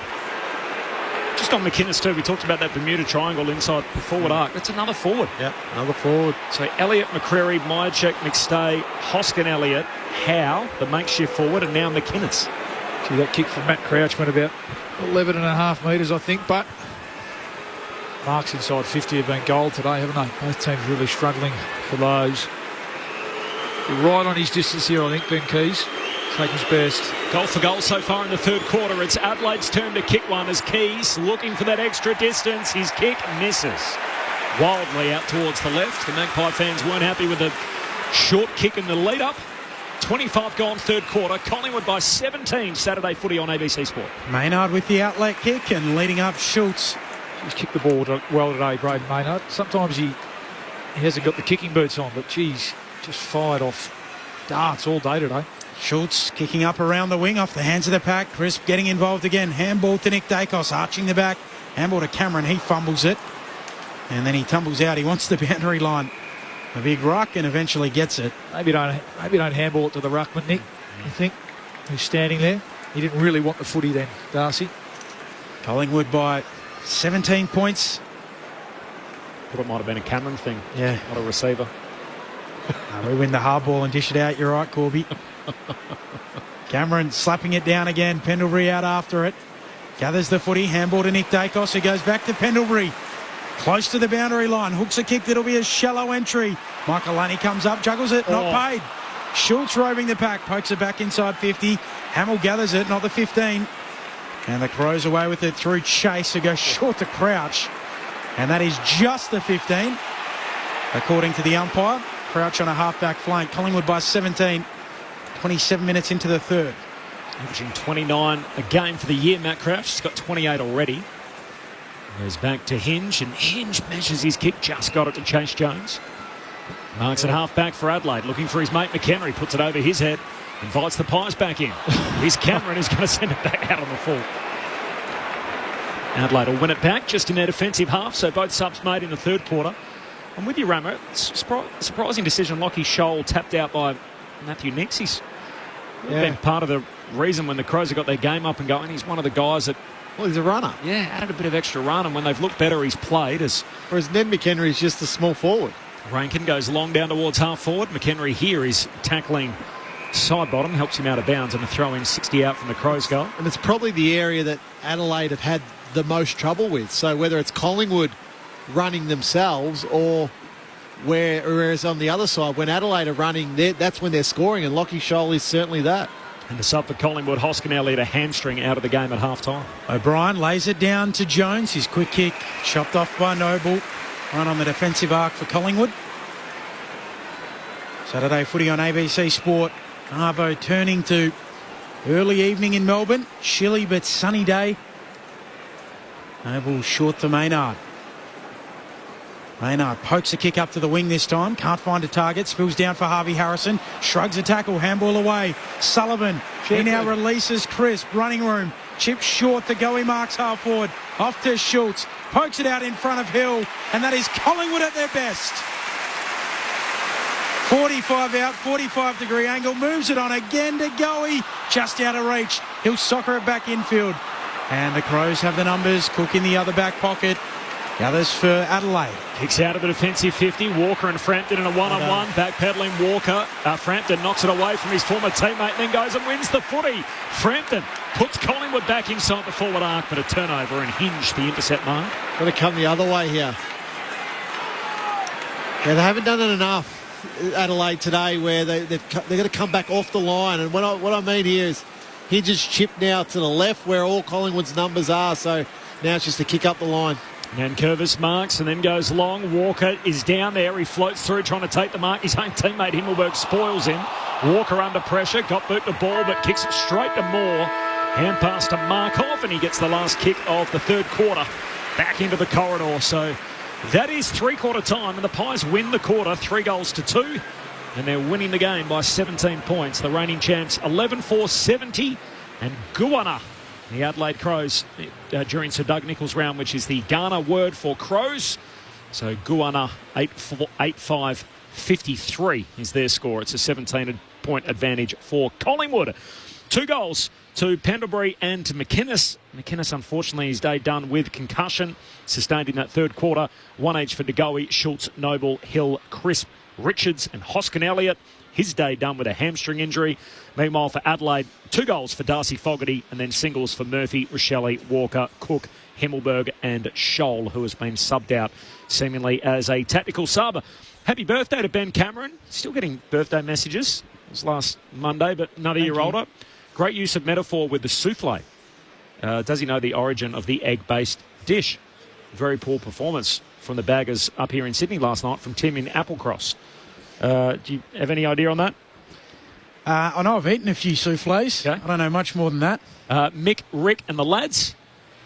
Just on McInnes too, we talked about that Bermuda triangle inside the forward arc. That's another forward. Yep, another forward. So Elliott, McCreary, Myercheck, McStay, Hoskin-Elliott, Howe, the makeshift forward, and now McInnes. See, that kick from Matt Crouch went about 11.5 metres, I think, but marks inside 50 have been gold today, haven't they? Both teams really struggling for those. Right on his distance here, I think, Ben Keys. Take his best. Goal for goal so far in the third quarter. It's Adelaide's turn to kick one as Keys looking for that extra distance. His kick misses. Wildly out towards the left. The Magpie fans weren't happy with the short kick in the lead-up. 25 gone third quarter. Collingwood by 17. Saturday footy on ABC Sport. Maynard with the outlet kick and leading up Schultz. He's kicked the ball well today, Braden Maynard. Sometimes he hasn't got the kicking boots on, but geez, just fired off darts all day today. Schultz kicking up around the wing off the hands of the pack. Crisp getting involved again. Handball to Nick Dacos, arching the back. Handball to Cameron. He fumbles it. And then he tumbles out. He wants the boundary line. A big ruck and eventually gets it. Maybe don't handball it to the ruckman, Nick. You think? Who's standing there? He didn't really want the footy then, Darcy. Collingwood by 17 points. Thought it might have been a Cameron thing. Yeah. Not a receiver. We win the hard ball and dish it out. You're right, Corby. Cameron slapping it down again. Pendlebury out after it. Gathers the footy. Handball to Nick Dacos, who goes back to Pendlebury. Close to the boundary line. Hooks a kick that'll be a shallow entry. Michael Laney comes up, juggles it, not paid. Schultz roving the pack, pokes it back inside 50. Hamill gathers it, not the 15. And the Crows away with it through Chase, who goes short to Crouch. And that is just the 15, according to the umpire. Crouch on a half-back flank. Collingwood by 17. 27 minutes into the third. Averaging 29 a game for the year, Matt Crouch. He's got 28 already. Goes back to Hinge, and Hinge measures his kick. Just got it to Chase Jones. Marks at half-back for Adelaide. Looking for his mate McHenry. Puts it over his head. Invites the Pies back in. Here's Cameron, who's going to send it back out on the full. Adelaide will win it back just in their defensive half, so both subs made in the third quarter. I'm with you, Ramo. Surprising decision. Lockie Scholl tapped out by Matthew Nix. He's been part of the reason when the Crows have got their game up and going. He's one of the guys that... Well, he's a runner. Yeah, added a bit of extra run, and when they've looked better, he's played. Whereas Ned McHenry is just a small forward. Rankin goes long down towards half forward. McHenry here is tackling side bottom, helps him out of bounds, and a throw in 60 out from the Crows goal. And it's probably the area that Adelaide have had the most trouble with. So whether it's Collingwood running themselves or whereas on the other side, when Adelaide are running, that's when they're scoring, and Lockie Scholl is certainly that. And the sub for Collingwood, Hoskin Elliott a hamstring out of the game at half-time. O'Brien lays it down to Jones. His quick kick chopped off by Noble. Right on the defensive arc for Collingwood. Saturday footy on ABC Sport. Arvo turning to early evening in Melbourne. Chilly but sunny day. Noble short to Maynard. Maynard pokes a kick up to the wing this time. Can't find a target. Spills down for Harvey Harrison. Shrugs a tackle. Handball away. Sullivan. He now releases Crisp. Running room. Chip short to go. He marks half forward. Off to Schultz. Pokes it out in front of Hill. And that is Collingwood at their best. 45 out. 45-degree angle. Moves it on again to Goey. Just out of reach. He'll soccer it back infield. And the Crows have the numbers. Cook in the other back pocket. The others for Adelaide. Kicks out of the defensive 50. Walker and Frampton in a one-on-one. Backpedaling Walker. Frampton knocks it away from his former teammate and then goes and wins the footy. Frampton puts Collingwood back inside the forward arc, but a turnover and Hinge the intercept mark. Got to come the other way here. Yeah, they haven't done it enough, Adelaide, today, where they're going to come back off the line. And what I mean here is Hinge is chipped now to the left where all Collingwood's numbers are. So now it's just a kick up the line. And Curvis marks and then goes long. Walker is down there. He floats through trying to take the mark. His own teammate Himmelberg spoils him. Walker under pressure. Got boot the ball but kicks it straight to Moore. Hand pass to Markov and he gets the last kick of the third quarter back into the corridor. So that is three-quarter time and the Pies win the quarter 3-2. And they're winning the game by 17 points. The reigning champs 11-4-70 and Guana. The Adelaide Crows during Sir Doug Nicholls' round, which is the Ghana word for Crows. So Guana 8-5-53 is their score. It's a 17-point advantage for Collingwood. 2 goals to Pendlebury and to McInnes. McInnes, unfortunately, his day done with concussion, sustained in that third quarter. 1 each for De Goey, Schultz, Noble, Hill, Crisp, Richards and Hoskin Elliott. His day done with a hamstring injury. Meanwhile, for Adelaide, 2 goals for Darcy Fogarty and then singles for Murphy, Rochelle, Walker, Cook, Himmelberg and Scholl, who has been subbed out seemingly as a tactical sub. Happy birthday to Ben Cameron. Still getting birthday messages. It was last Monday, but another year older. Great use of metaphor with the souffle. Does he know the origin of the egg-based dish? Very poor performance from the Baggers up here in Sydney last night from Tim in Applecross. Do you have any idea on that? I know I've eaten a few souffles. Okay. I don't know much more than that. Mick, Rick and the lads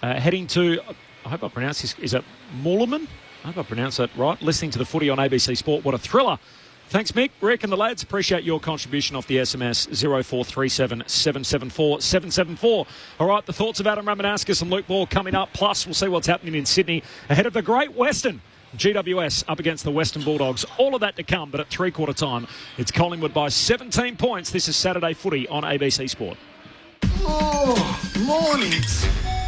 heading to, I hope I pronounce this, is it Moorlaman? I hope I pronounced that right. Listening to the footy on ABC Sport. What a thriller. Thanks, Mick, Rick and the lads. Appreciate your contribution off the SMS 0437 774 774. All right, the thoughts of Adam Ramanauskas and Luke Ball coming up. Plus, we'll see what's happening in Sydney ahead of the Great Western. GWS up against the Western Bulldogs. All of that to come, but at three-quarter time, it's Collingwood by 17 points. This is Saturday footy on ABC Sport. Oh, mornings.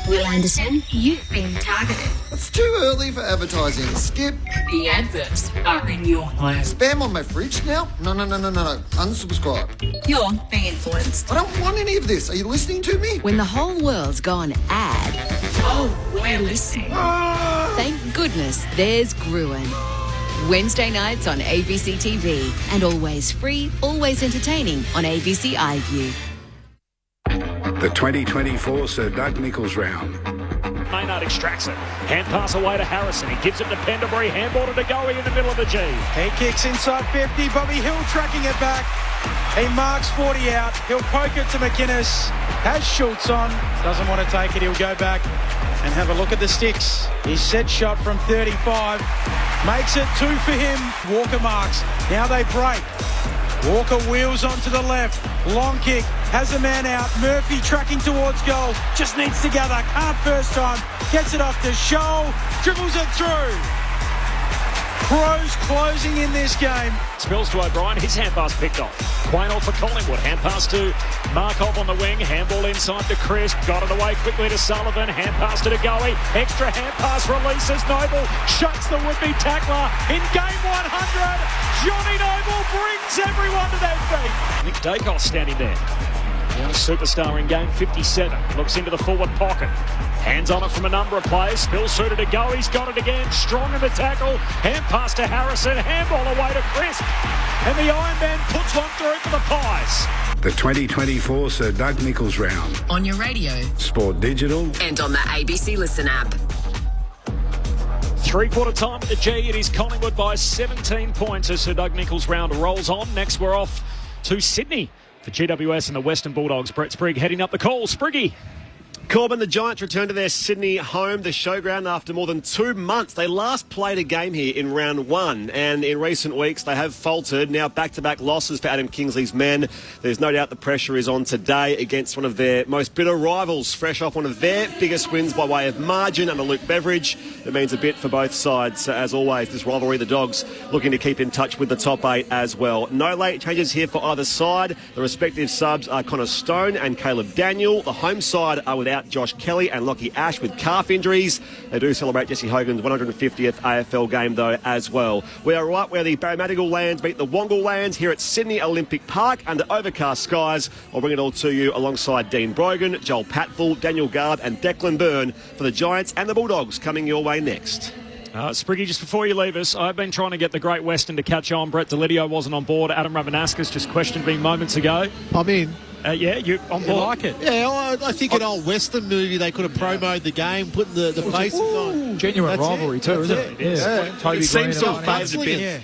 Will Anderson, you've been targeted. It's too early for advertising. Skip. The adverts are in your home. Spam on my fridge now? No. Unsubscribe. You're being influenced. I don't want any of this. Are you listening to me? When the whole world's gone ad. Oh, we're listening. Thank goodness there's Gruen. Wednesday nights on ABC TV and always free, always entertaining on ABC iView. The 2024 Sir Doug Nicholls round. Maynard extracts it. Hand pass away to Harrison. He gives it to Penderbury. Handball to Goey in the middle of the G. He kicks inside 50. Bobby Hill tracking it back. He marks 40 out. He'll poke it to McInnes. Has Schultz on. Doesn't want to take it. He'll go back and have a look at the sticks. His set shot from 35. Makes it 2 for him. Walker marks. Now they break. Walker wheels onto the left. Long kick. Has a man out. Murphy tracking towards goal. Just needs to gather. Can't first time. Gets it off to Shoal. Dribbles it through. Crows closing in this game. Spills to O'Brien. His hand pass picked off. Quaynor for Collingwood. Hand pass to Markov on the wing. Handball inside to Chris. Got it away quickly to Sullivan. Hand pass to Goey. Extra hand pass releases Noble. Shuts the would-be tackler. In game 100, Johnny Noble brings everyone to their feet. Nick Dacos standing there. Young superstar in game 57. Looks into the forward pocket. Hands on it from a number of players. Spills through to Go. He's got it again. Strong in the tackle. Hand pass to Harrison. Handball away to Chris. And the Iron Man puts one through for the Pies. The 2024 Sir Doug Nicholls round. On your radio. Sport Digital. And on the ABC Listen app. Three-quarter time at the G. It is Collingwood by 17 points as Sir Doug Nicholls round rolls on. Next we're off to Sydney for GWS and the Western Bulldogs. Brett Sprigg heading up the call. Spriggy. Corbin, the Giants return to their Sydney home, the showground, after more than 2 months. They last played a game here in round 1, and in recent weeks they have faltered. Now back-to-back losses for Adam Kingsley's men. There's no doubt the pressure is on today against one of their most bitter rivals, fresh off one of their biggest wins by way of margin under Luke Beveridge. It means a bit for both sides. As always, this rivalry, the Dogs looking to keep in touch with the top 8 as well. No late changes here for either side. The respective subs are Connor Stone and Caleb Daniel. The home side are without Josh Kelly and Lockie Ash with calf injuries. They do celebrate Jesse Hogan's 150th AFL game, though, as well. We are right where the Parramatta Lands meet the Wongal Lands here at Sydney Olympic Park under overcast skies. I'll bring it all to you alongside Dean Brogan, Joel Patfull, Daniel Garb and Declan Byrne for the Giants and the Bulldogs coming your way next. Spriggy, just before you leave us, I've been trying to get the Great Western to catch on. Brett Delidio wasn't on board. Adam Ramanaskas just questioned me moments ago. I'm in. Yeah, you on board? You like it? Yeah, I think an old Western movie, they could have promoted the game, putting the faces on. Genuine rivalry too, isn't it? Yeah. It seems to have faded a bit. Yeah.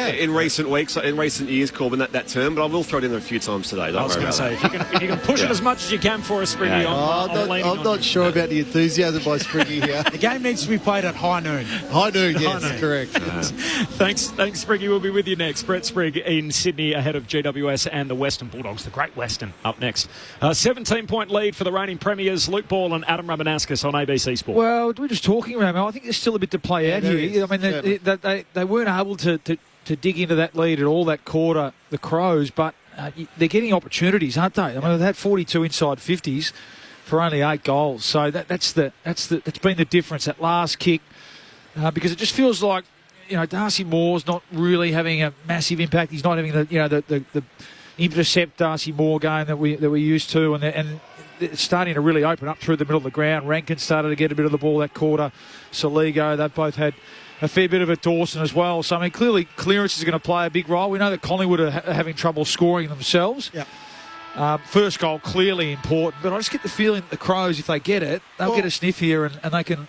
In recent weeks, in recent years, Corbin, that term, but I will throw it in a few times today. I was going to say, if you can push it as much as you can for us, Spriggy, I'm not sure about the enthusiasm by Spriggy here. The game needs to be played at high noon. High noon, yes, correct. Thanks, Spriggy. We'll be with you next. Brett Sprigg in Sydney ahead of GWS and the Western Bulldogs, the Great Western, up next. 17-point lead for the reigning premiers, Luke Ball and Adam Ramanaskas on ABC Sport. Well, we're just talking around. I think there's still a bit to play out here. I mean, they weren't able to dig into that lead at all that quarter, the Crows, but they're getting opportunities, aren't they? I mean, they've had 42 inside 50s for only 8 goals, so that's been the difference. That last kick, because it just feels like Darcy Moore's not really having a massive impact. He's not having the intercept Darcy Moore game that we're used to, and it's starting to really open up through the middle of the ground. Rankin started to get a bit of the ball that quarter. Soligo, they've both had a fair bit of it, Dawson as well. So, I mean, clearly clearance is going to play a big role. We know that Collingwood are having trouble scoring themselves. Yeah. First goal, clearly important. But I just get the feeling that the Crows, if they get it, they'll get a sniff here and they can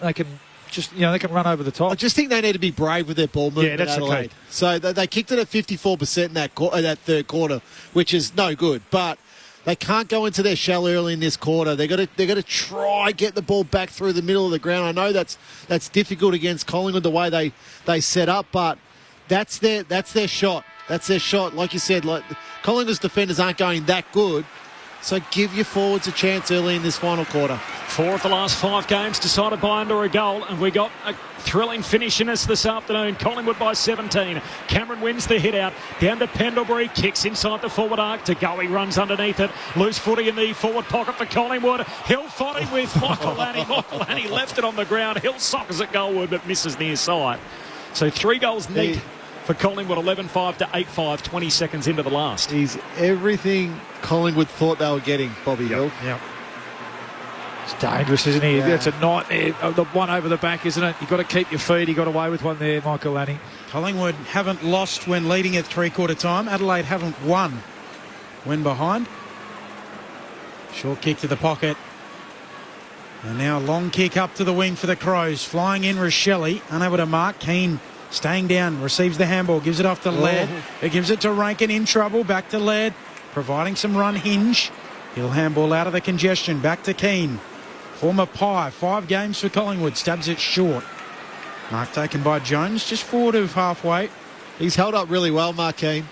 just, they can run over the top. I just think they need to be brave with their ball movement. Yeah, that's the key. So they kicked it at 54% in that third quarter, which is no good. But they can't go into their shell early in this quarter. They got to try get the ball back through the middle of the ground. I know that's difficult against Collingwood the way they set up, but that's their shot. That's their shot. Like you said, like Collingwood's defenders aren't going that good. So give your forwards a chance early in this final quarter. 4 of the last 5 games decided by under a goal, and we got a thrilling finish in us this afternoon. Collingwood by 17. Cameron wins the hit out. Down to Pendlebury. Kicks inside the forward arc. To go. He runs underneath it. Loose footy in the forward pocket for Collingwood. Hill fighting with Michael Lanny. Michael Lanny left it on the ground. Hill sockers at goalward but misses near side. So 3 goals neat for Collingwood. 11-5 to 8-5. 20 seconds into the last. He's everything Collingwood thought they were getting, Bobby Hill. Yep. It's dangerous, isn't he? It's a nightmare. The one over the back, isn't it? You've got to keep your feet. He got away with one there, Michael Lanny. Collingwood haven't lost when leading at three-quarter time. Adelaide haven't won when behind. Short kick to the pocket. And now a long kick up to the wing for the Crows. Flying in Rochelle, unable to mark. Keane staying down, receives the handball, gives it off to Laird. It gives it to Rankin, in trouble. Back to Laird, providing some run hinge. He'll handball out of the congestion. Back to Keane. Former Pie, 5 games for Collingwood, stabs it short. Mark taken by Jones, just forward of halfway. He's held up really well, Mark Keane.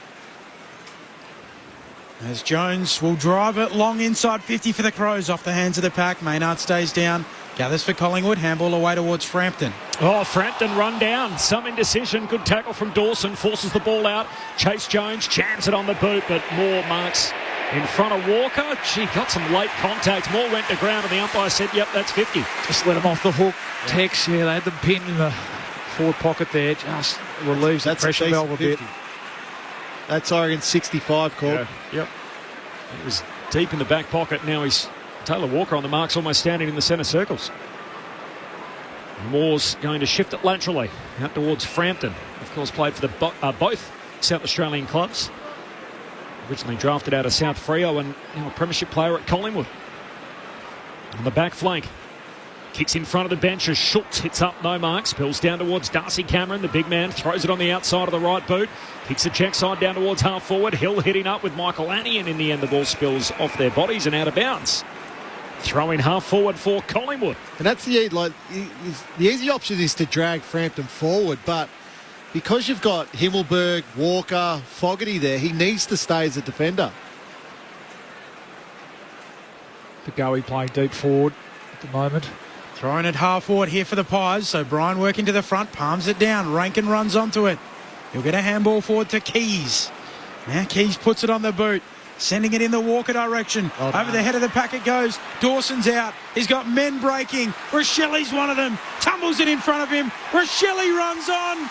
As Jones will drive it long inside 50 for the Crows, off the hands of the pack. Maynard stays down, gathers for Collingwood, handball away towards Frampton. Oh, Frampton run down. Some indecision. Good tackle from Dawson. Forces the ball out. Chase Jones jams it on the boot, but Moore marks in front of Walker. Gee, got some late contact. Moore went to ground and the umpire said, yep, that's 50. Just let him off the hook. Tex, they had them pinned in the forward pocket there. Just relieves the pressure valve a bit. That's Oregon 65, Corp. Yeah. Yep. It was deep in the back pocket. Now he's Taylor Walker on the marks, almost standing in the centre circles. Moore's going to shift it laterally out towards Frampton. Of course, played for the both South Australian clubs. Originally drafted out of South Freo and now a premiership player at Collingwood. On the back flank. Kicks in front of the bench as Schultz hits up, no mark. Spills down towards Darcy Cameron, the big man. Throws it on the outside of the right boot. Kicks the check side down towards half forward. Hill hitting up with Michael Lanny, and in the end the ball spills off their bodies and out of bounds. Throwing half forward for Collingwood. And that's the easy option is to drag Frampton forward, but because you've got Himmelberg, Walker, Fogarty there, he needs to stay as a defender. Goey playing deep forward at the moment. Throwing it half forward here for the Pies. So Brian working to the front, palms it down. Rankin runs onto it. He'll get a handball forward to Keys. Now Keys puts it on the boot, sending it in the Walker direction. Over the head of the pack it goes. Dawson's out. He's got men breaking. Rochelle's one of them. Tumbles it in front of him. Rochelle runs on.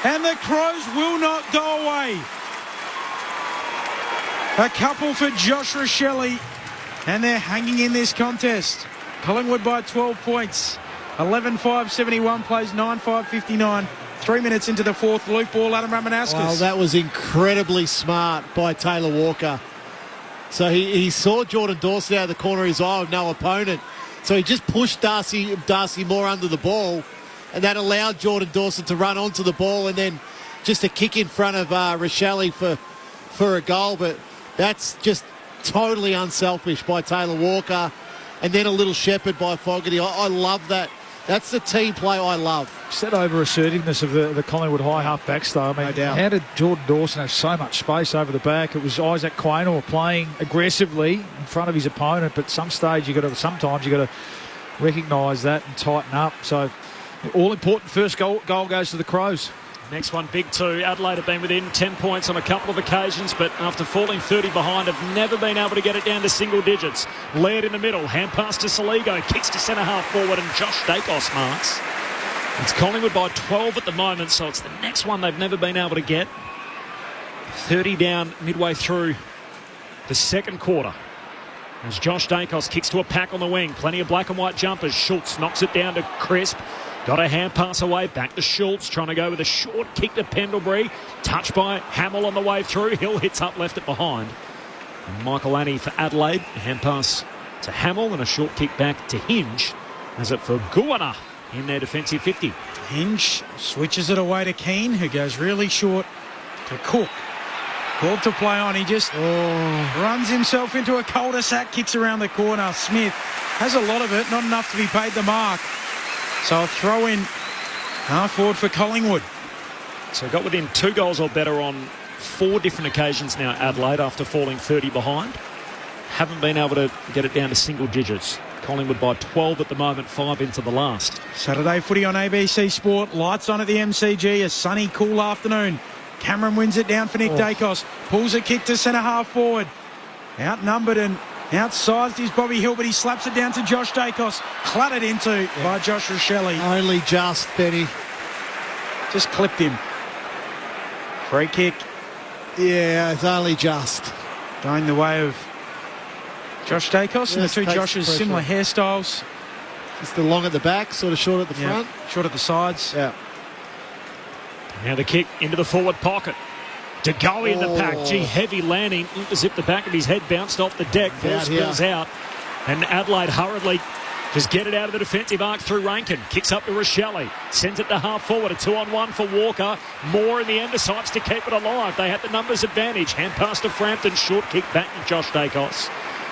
And the Crows will not go away. A couple for Josh Rochelle. And they're hanging in this contest. Collingwood by 12 points. 11-5-71 plays 9-5-59. 3 minutes into the fourth. Loop ball, Adam Ramanauskas. Well, that was incredibly smart by Taylor Walker. So he saw Jordan Dawson out of the corner of his eye with no opponent. So he just pushed Darcy Moore under the ball, and that allowed Jordan Dawson to run onto the ball and then just a kick in front of Rochelle for a goal. But that's just totally unselfish by Taylor Walker. And then a little shepherd by Fogarty. I love that. That's the team play I love. It's that over-assertiveness of the Collingwood high half-backs, though. I mean, no doubt. How did Jordan Dawson have so much space over the back? It was Isaac Quaynor playing aggressively in front of his opponent, but sometimes you've got to recognise that and tighten up. So, all-important first goal goes to the Crows. Next one, big two. Adelaide have been within 10 points on a couple of occasions, but after falling 30 behind, have never been able to get it down to single digits. Laird in the middle, hand pass to Saligo, kicks to centre half forward, and Josh Dacos marks. It's Collingwood by 12 at the moment, so it's the next one they've never been able to get. 30 down midway through the second quarter. As Josh Dacos kicks to a pack on the wing, plenty of black and white jumpers. Schultz knocks it down to Crisp. Got a hand pass away, back to Schultz, trying to go with a short kick to Pendlebury. Touched by Hamill on the way through. Hill hits up, left it behind. And Michael Lanny for Adelaide. A hand pass to Hamill and a short kick back to Hinge. As it for Guana in their defensive 50. Hinge switches it away to Keane, who goes really short to Cook. Called to play on. He just runs himself into a cul-de-sac, kicks around the corner. Smith has a lot of it, not enough to be paid the mark. So I'll throw in half forward for Collingwood. So got within 2 goals or better on 4 different occasions now, Adelaide, after falling 30 behind. haven't been able to get it down to single digits. Collingwood by 12 at the moment, 5 into the last. Saturday footy on ABC Sport. Lights on at the MCG. A sunny, cool afternoon. Cameron wins it down for Nick Dacos. Pulls a kick to centre half forward. Outnumbered and outsized is Bobby Hill, but he slaps it down to Josh Dacos. Cluttered into by Josh Rochelle. Only just, Benny. Just clipped him. Free kick. Yeah, it's only just. Going the way of Josh Dacos, and the two Joshes similar hairstyles. Just the long at the back, sort of short at the front. Short at the sides. Yeah. Now the kick into the forward pocket. De Goey in the pack. Gee, heavy landing. As if the back of his head bounced off the deck. Ball spills out. And Adelaide hurriedly just get it out of the defensive arc through Rankin. Kicks up to Rochelle. Sends it to half forward. A 2-on-1 for Walker. Moore in the end decides to keep it alive. They had the numbers advantage. Hand pass to Frampton. Short kick back to Josh Dacos.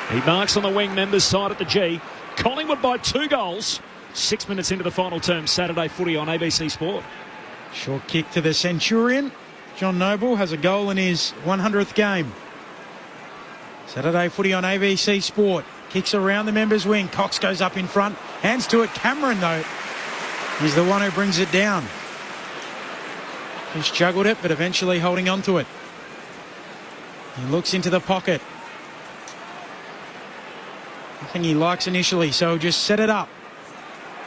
He marks on the wing members' side at the G. Collingwood by 2 goals. 6 minutes into the final term. Saturday footy on ABC Sport. Short kick to the Centurion. John Noble has a goal in his 100th game. Saturday footy on ABC Sport. Kicks around the members' wing. Cox goes up in front. Hands to it. Cameron, though, is the one who brings it down. He's juggled it, but eventually holding on to it. He looks into the pocket. Nothing he likes initially, so he'll just set it up.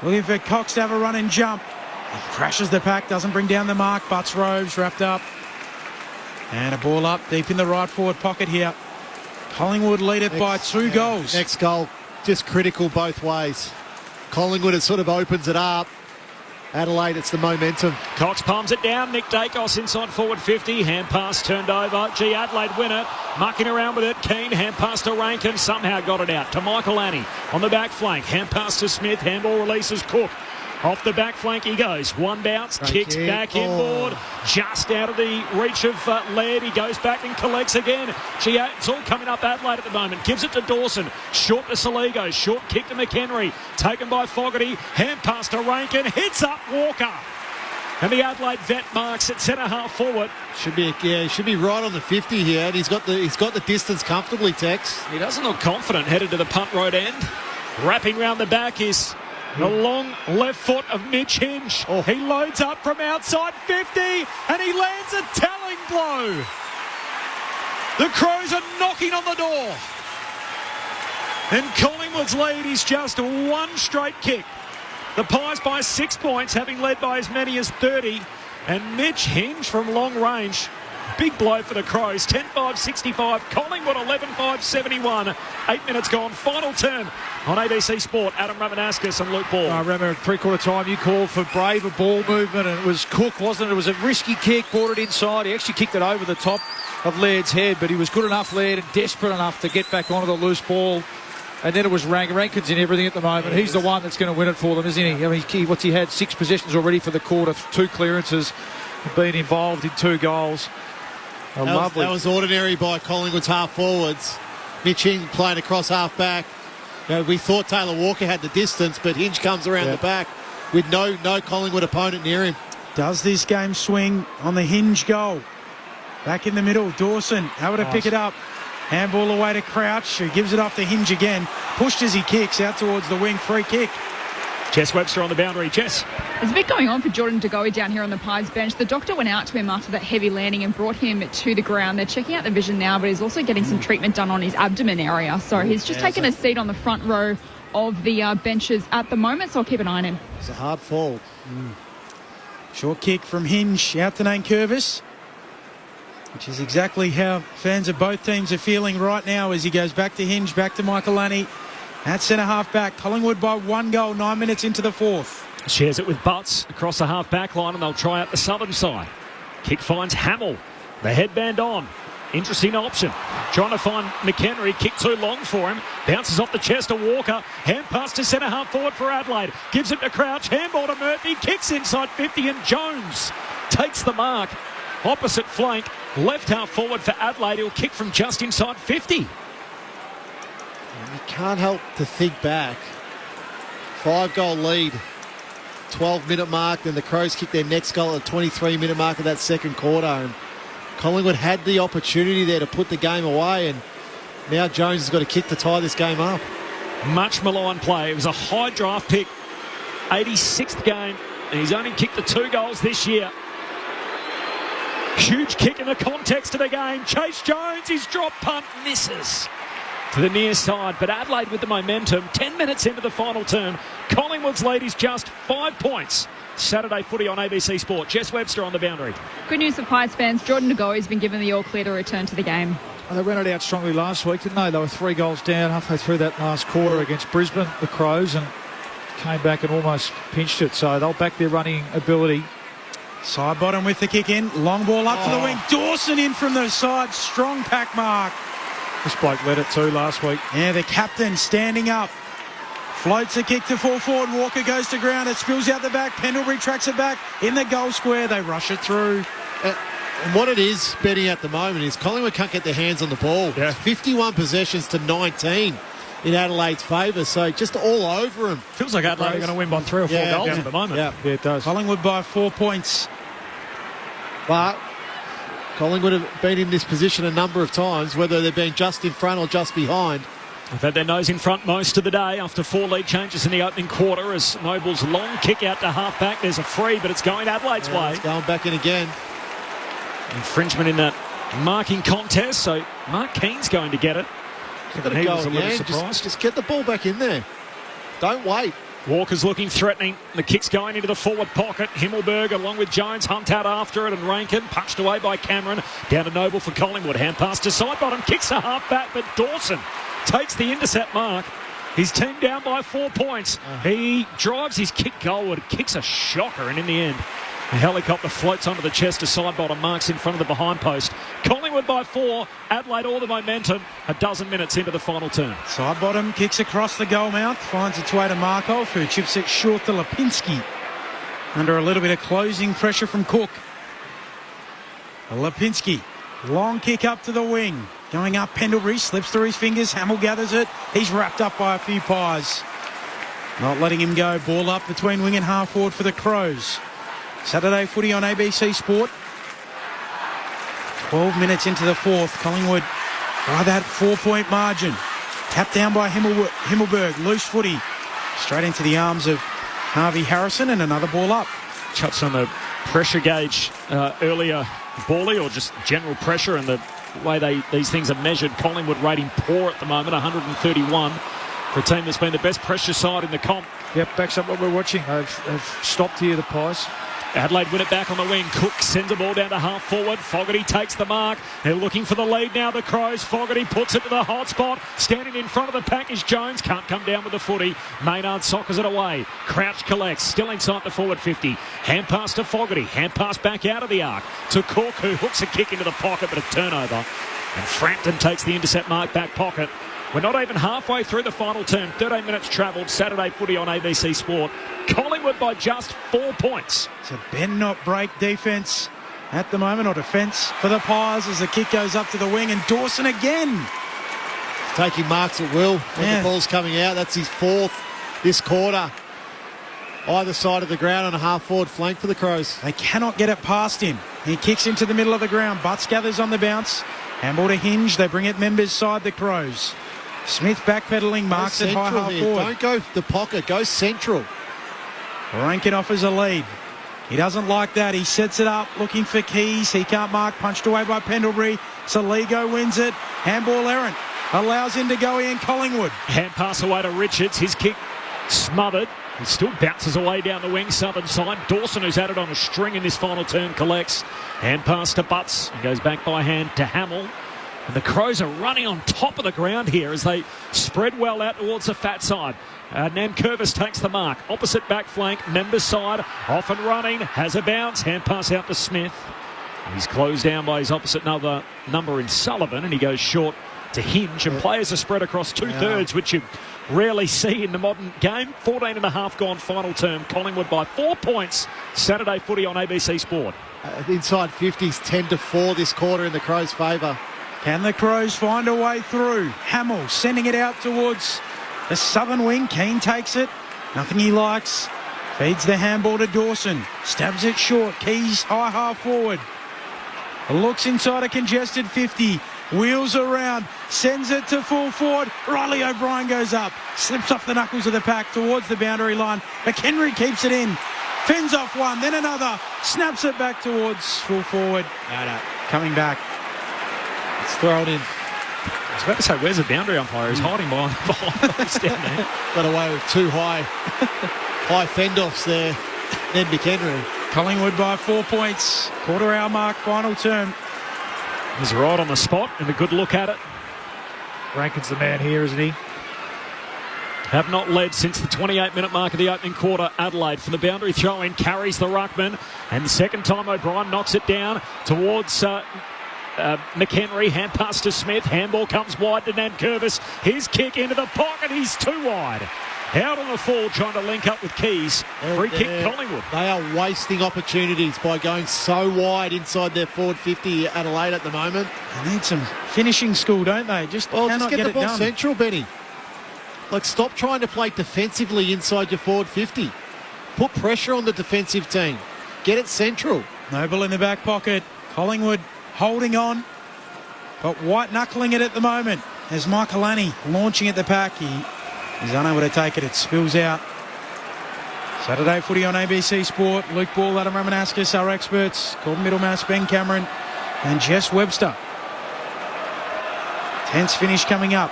Looking for Cox to have a run and jump. He crashes the pack, doesn't bring down the mark. Butts Robes wrapped up. And a ball up deep in the right forward pocket here. Collingwood lead it by 2 goals. Next goal, just critical both ways. Collingwood, it sort of opens it up. Adelaide, it's the momentum. Cox palms it down. Nick Dacos inside forward 50. Hand pass turned over. Gee, Adelaide win it. Mucking around with it. Keane, hand pass to Rankin. Somehow got it out to Michael Annie on the back flank. Hand pass to Smith. Handball releases Cook. Off the back flank he goes. One bounce, kicks back inboard. Just out of the reach of Laird. He goes back and collects again. Gee, it's all coming up Adelaide at the moment. Gives it to Dawson. Short to Saligo. Short kick to McHenry. Taken by Fogarty. Hand pass to Rankin. Hits up Walker. And the Adelaide vet marks at centre half forward. Should be right on the 50 here. And he's got the distance comfortably, Tex. He doesn't look confident. Headed to the punt road end. Wrapping round the back is the long left foot of Mitch Hinge. He loads up from outside 50 and he lands a telling blow. The Crows are knocking on the door. And Collingwood's lead is just one straight kick. The Pies by 6 points, having led by as many as 30. And Mitch Hinge from long range. Big blow for the Crows. 10-5-65. Collingwood 11-5-71. 8 minutes gone. Final turn on ABC Sport. Adam Ramanauskas and Luke Ball. I remember at three-quarter time you called for braver ball movement, and it was Cook, wasn't it? It was a risky kick, brought it inside. He actually kicked it over the top of Laird's head, but he was good enough, Laird, and desperate enough to get back onto the loose ball. And then it was Rankin's in everything at the moment. He's the one that's going to win it for them, isn't he? I mean, he had 6 possessions already for the quarter, 2 clearances, been involved in 2 goals. That was ordinary by Collingwood's half forwards. Mitch Hinge playing across half back. You know, we thought Taylor Walker had the distance, but Hinge comes around the back with no Collingwood opponent near him. Does this game swing on the Hinge goal? Back in the middle, Dawson able to pick it up. Handball away to Crouch, who gives it off to Hinge again. Pushed as he kicks out towards the wing. Free kick. Jess Webster on the boundary. Jess. There's a bit going on for Jordan De Goey down here on the Pies bench. The doctor went out to him after that heavy landing and brought him to the ground. They're checking out the vision now, but he's also getting some treatment done on his abdomen area. So he's just taken a seat on the front row of the benches at the moment, so I'll keep an eye on him. It's a hard fall. Short kick from Hinge out to Nankervis, which is exactly how fans of both teams are feeling right now as he goes back to Hinge, back to Michael Annie. At centre half back, Collingwood by 1 goal, 9 minutes into the 4th. Shares it with Butts across the half back line, and they'll try out the southern side. Kick finds Hamill. The headband on. Interesting option. Trying to find McHenry. Kick too long for him. Bounces off the chest of Walker. Hand pass to centre half forward for Adelaide. Gives it to Crouch. Handball to Murphy. Kicks inside 50 and Jones takes the mark. Opposite flank. Left half forward for Adelaide. He'll kick from just inside 50. You can't help to think back. 5-goal lead. 12-minute mark. Then the Crows kick their next goal at the 23-minute mark of that second quarter. And Collingwood had the opportunity there to put the game away. And Now Jones has got a kick to tie this game up. Much maligned play. It was a high draft pick. 86th game. And he's only kicked the 2 goals this year. Huge kick in the context of the game. Chase Jones, his drop punt misses to the near side. But Adelaide with the momentum. 10 minutes into the final term. Collingwood's lead is just 5 points. Saturday footy on ABC Sport. Jess Webster on the boundary. Good news for Pies fans. Jordan De Goey has been given the all clear to return to the game. Well, they ran it out strongly last week, didn't they? They were 3 goals down halfway through that last quarter against Brisbane, the Crows, and came back and almost pinched it. So they'll back their running ability. Side bottom with the kick in. Long ball up to the wing. Dawson in from the side. Strong pack mark. This bloke led it too last week. Yeah, the captain standing up. Floats a kick to full forward. Walker goes to ground. It spills out the back. Pendlebury tracks it back in the goal square. They rush it through. And what it is, Benny, at the moment is Collingwood can't get their hands on the ball. Yeah. 51 possessions to 19 in Adelaide's favour, so just all over them. Feels like Adelaide are going to win by 3 or 4 goals at the moment. Yeah, it does. Collingwood by 4 points. But Collingwood have been in this position a number of times, whether they've been just in front or just behind. They've had their nose in front most of the day after 4 lead changes in the opening quarter as Noble's long kick out to half-back. There's a free, but it's going Adelaide's way. It's going back in again. Infringement in that marking contest, so Mark Keane's going to get it. Got He to was go a little again. surprised. Just get the ball back in there. Don't wait. Walker's looking threatening. The kick's going into the forward pocket. Himmelberg along with Jones hunt out after it, and Rankin punched away by Cameron. Down to Noble for Collingwood. Hand pass to side bottom. Kicks a half back, but Dawson takes the intercept mark. His team down by 4 points. He drives his kick goalward. Kicks a shocker, and in the end, the helicopter floats onto the chest to side bottom. Marks in front of the behind post. Collingwood by 4. Adelaide all the momentum. A dozen minutes into the final term. Side bottom kicks across the goal mouth. Finds its way to Markov, who chips it short to Lipinski. Under a little bit of closing pressure from Cook. Lipinski. Long kick up to the wing. Going up, Pendlebury slips through his fingers. Hamill gathers it. He's wrapped up by a few pies. Not letting him go. Ball up between wing and half forward for the Crows. Saturday footy on ABC Sport. 12 minutes into the fourth. Collingwood by that 4-point margin. Tapped down by Himmelberg. Loose footy. Straight into the arms of Harvey Harrison, and another ball up. Chucks on the pressure gauge earlier, Bally, or just general pressure, and the way these things are measured. Collingwood rating poor at the moment, 131 for a team that's been the best pressure side in the comp. Yep, backs up what we're watching. They've stopped here, the Pies. Adelaide win it back on the wing. Cook sends the ball down to half forward. Fogarty takes the mark. They're looking for the lead now, the Crows. Fogarty puts it to the hot spot. Standing in front of the pack is Jones. Can't come down with the footy. Maynard soccers it away. Crouch collects. Still inside the forward 50. Hand pass to Fogarty. Hand pass back out of the arc to Cook, who hooks a kick into the pocket, but a turnover. And Frampton takes the intercept mark back pocket. We're not even halfway through the final term. 13 minutes travelled. Saturday footy on ABC Sport. Collingwood by just 4 points. It's a bend not break defence at the moment, or defence for the Pies as the kick goes up to the wing, and Dawson again. Taking marks at will when the ball's coming out. That's his 4th this quarter. Either side of the ground on a half-forward flank for the Crows. They cannot get it past him. He kicks into the middle of the ground. Butts gathers on the bounce. Handball to Hinge. They bring it members side, the Crows. Smith backpedaling, marks it high half forward. Don't go the pocket, go central. Rankin offers a lead. He doesn't like that. He sets it up, looking for Keys. He can't mark, punched away by Pendlebury. Saligo wins it. Handball errant. Allows in to go in Collingwood. Hand pass away to Richards. His kick smothered. He still bounces away down the wing, southern side. Dawson, who's had it on a string in this final turn, collects. Hand pass to Butts. He goes back by hand to Hamill. And the Crows are running on top of the ground here as they spread well out towards the fat side. Nankervis takes the mark. Opposite back flank, members side. Off and running. Has a bounce. Hand pass out to Smith. He's closed down by his opposite number in Sullivan, and he goes short to Hinge. And players are spread across 2/3, which you rarely see in the modern game. 14 and a half gone final term. Collingwood by 4 points. Saturday footy on ABC Sport. Inside 50s, 10-4 this quarter in the Crows' favour. Can the Crows find a way through? Hamill sending it out towards the southern wing. Keane takes it. Nothing he likes. Feeds the handball to Dawson. Stabs it short. Keys high half forward. Looks inside a congested 50. wheels around, sends it to full forward. Riley O'Brien goes up, slips off the knuckles of the pack towards the boundary line. McHenry keeps it in, fends off one, then another, snaps it back towards full forward. Coming back. It's thrown in. I was about to say, where's the boundary umpire? He's hiding behind the down there. Got away with two high fend-offs there. Then McHenry. Collingwood by 4 points. Quarter hour mark, final term. He's right on the spot and a good look at it. Rankin's the man here, isn't he? Have not led since the 28-minute mark of the opening quarter. Adelaide from the boundary throw-in carries the ruckman. And second time O'Brien knocks it down towards McHenry. Hand pass to Smith. Handball comes wide to Nankervis. His kick into the pocket. He's too wide. Out on the full, trying to link up with Keys. Free kick Collingwood. They are wasting opportunities by going so wide inside their forward 50 Adelaide at the moment. They need some finishing school, don't they? Just cannot get the it ball done. central, Benny. Like, stop trying to play defensively inside your forward 50. Put pressure on the defensive team. Get it central. Noble in the back pocket. Collingwood holding on, but white-knuckling it at the moment as Michaelani launching at the pack. He's unable to take it. It spills out. Saturday footy on ABC Sport. Luke Ball, Adam Ramanauskas, our experts. Gordon Middlemass, Ben Cameron and Jess Webster. Tense finish coming up.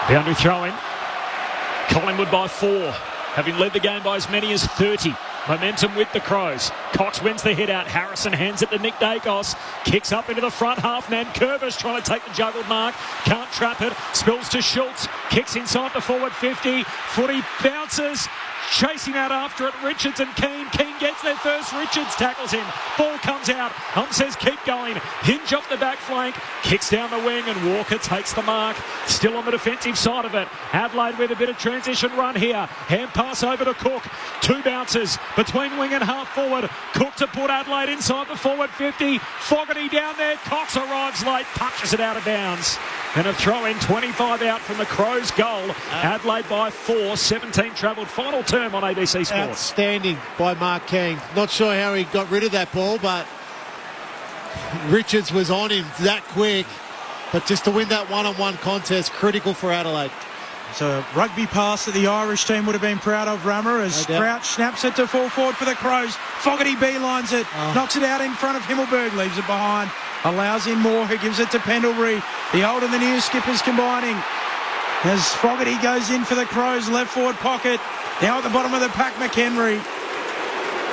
Boundary throw-in. Collingwood by 4, having led the game by as many as 30. Momentum with the Crows. Cox wins the hit out. Harrison hands it to Nick Dacos. Kicks up into the front half. Nankervis trying to take the juggled mark. Can't trap it. Spills to Schultz. Kicks inside the forward 50. Footy bounces. Chasing out after it. Richards and Keane. Keane gets there first. Richards tackles him. Ball comes out. Says keep going. Hinge up the back flank. Kicks down the wing and Walker takes the mark. Still on the defensive side of it. Adelaide with a bit of transition run here. Hand pass over to Cook. 2 bounces between wing and half forward. Cook to put Adelaide inside the forward 50. Fogarty down there. Cox arrives late. Punches it out of bounds. And a throw in, 25 out from the Crows' goal. Adelaide by 4, 17 travelled. Final term on ABC Sport. Outstanding by Mark King. Not sure how he got rid of that ball, but Richards was on him that quick. But just to win that one-on-one contest, critical for Adelaide. It's a rugby pass that the Irish team would have been proud of, Rammer, as Crouch snaps it to full forward for the Crows. Fogarty beelines it, knocks it out in front of Himmelberg, leaves it behind. Allows in Moore, who gives it to Pendlebury. The old and the new skippers combining. As Fogarty goes in for the Crows, left forward pocket. Now at the bottom of the pack, McHenry.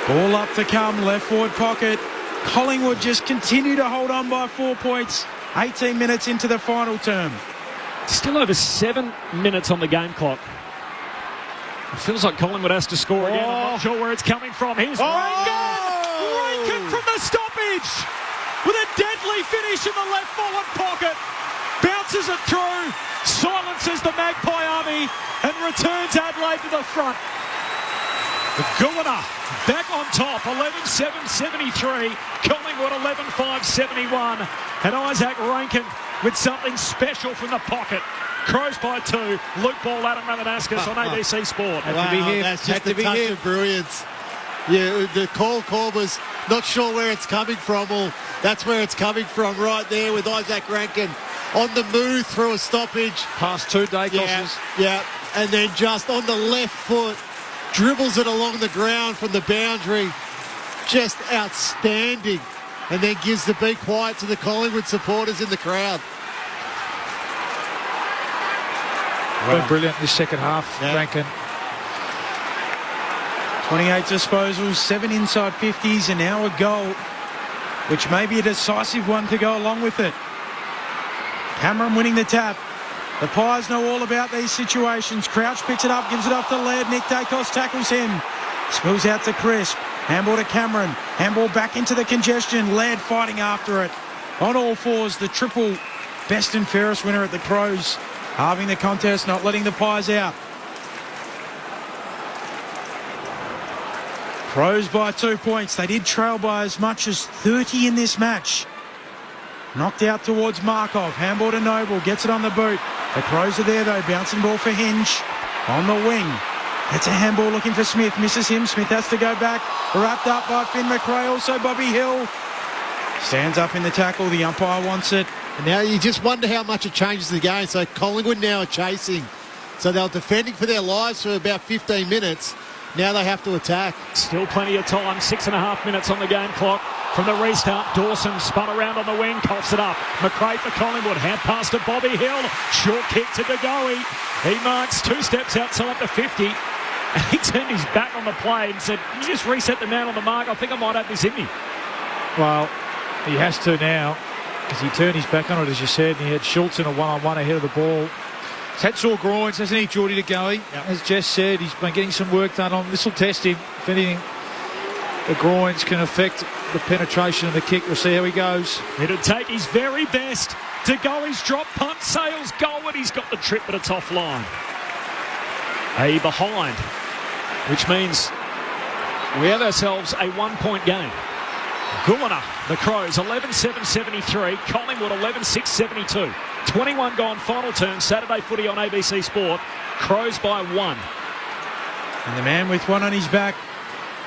Ball up to come, left forward pocket. Collingwood just continue to hold on by 4 points. 18 minutes into the final term. Still over 7 minutes on the game clock. It feels like Collingwood has to score again. I'm not sure where it's coming from. Here's Rankin from the stoppage with a deadly finish in the left forward pocket. Bounces it through, silences the Magpie army and returns Adelaide to the front. The Gooner back on top, 11-7-73. Collingwood 11-5-71. And Isaac Rankin with something special from the pocket. Crows by 2. Luke Ball, Adam Ramanauskas on ABC Sport. Had to be him. That's just a touch of brilliance. Yeah, the call was not sure where it's coming from. Well, that's where it's coming from right there with Isaac Rankin on the move through a stoppage. Past 2 Dacoses. Yeah, and then just on the left foot, dribbles it along the ground from the boundary. Just outstanding. And then gives the be quiet to the Collingwood supporters in the crowd. Wow. Brilliant this second half, Rankin. 28 disposals, 7 inside 50s, and now a goal, which may be a decisive one to go along with it. Cameron winning the tap. The Pies know all about these situations. Crouch picks it up, gives it off to Laird. Nick Dacos tackles him. Spills out to Crisp. Handball to Cameron. Handball back into the congestion. Laird fighting after it. On all fours, the triple best and fairest winner at the Crows. Halving the contest, not letting the Pies out. Crows by 2 points. They did trail by as much as 30 in this match. Knocked out towards Markov. Handball to Noble. Gets it on the boot. The Crows are there though. Bouncing ball for Hinge. On the wing. Gets a handball looking for Smith. Misses him. Smith has to go back. Wrapped up by Finn McRae. Also Bobby Hill. Stands up in the tackle. The umpire wants it. And now you just wonder how much it changes the game. So Collingwood now are chasing. So they were defending for their lives for about 15 minutes. Now they have to attack. Still plenty of time. 6.5 minutes on the game clock. From the restart, Dawson spun around on the wing, coughs it up. McRae for Collingwood, hand pass to Bobby Hill. Short kick to DeGoey. He marks 2 steps outside the 50. And he turned his back on the play and said, "Can you just reset the man on the mark? I think I might have this in me." Well, he has to now, because he turned his back on it, as you said, and he had Schultz in a one-on-one ahead of the ball. He's had sore groins, hasn't he, Geordie DeGoey? Yep. As Jess said, he's been getting some work done on him. This will test him. If anything, the groins can affect the penetration of the kick. We'll see how he goes. It'll take his very best. DeGoey's drop punt, sails goalward. He's got the trip, but it's offline. A behind, which means we have ourselves a 1-point game. Goulana, the Crows, 11-7-73. Collingwood, 11-6-72. 21 gone, final turn. Saturday footy on ABC Sport. Crows by 1. And the man with one on his back,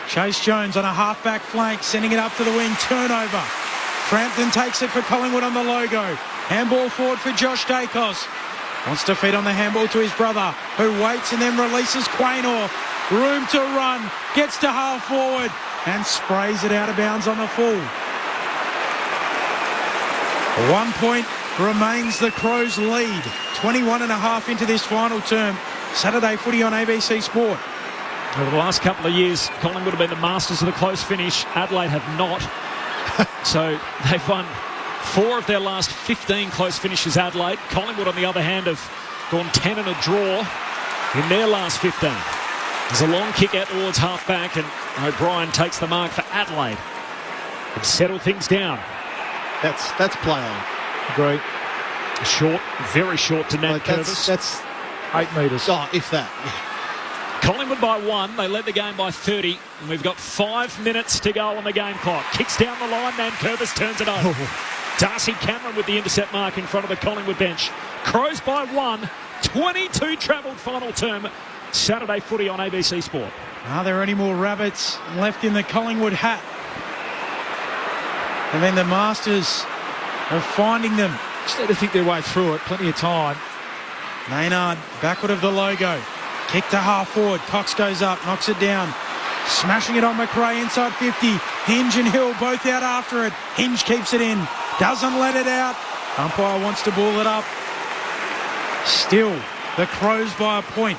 Chase Jones on a half-back flank, sending it up to the wing. Turnover. Frampton takes it for Collingwood on the logo. Handball forward for Josh Dacos. Wants to feed on the handball to his brother, who waits and then releases Quaynor. Room to run. Gets to half forward and sprays it out of bounds on the full. 1 point remains the Crows' lead. 21.5 into this final term. Saturday footy on ABC Sport. Over the last couple of years, Collingwood have been the masters of the close finish. Adelaide have not. So they've won 4 of their last 15 close finishes, Adelaide. Collingwood, on the other hand, have gone 10 and a draw in their last 15. There's a long kick out towards half-back, and O'Brien takes the mark for Adelaide. And settle things down. That's play on. Great. Short, very short to Nat Curtis. That's 8 metres. Oh, if that. Collingwood by 1. They led the game by 30. And we've got 5 minutes to go on the game clock. Kicks down the line. Nankervis turns it over. Darcy Cameron with the intercept mark in front of the Collingwood bench. Crows by 1. 22 travelled final term. Saturday footy on ABC Sport. Are there any more rabbits left in the Collingwood hat? And then the Masters are finding them. Just need to think their way through it. Plenty of time. Maynard, backward of the logo. Kick to half forward. Cox goes up, knocks it down. Smashing it on McRae inside 50. Hinge and Hill both out after it. Hinge keeps it in. Doesn't let it out. Umpire wants to ball it up. Still, the Crows by a point.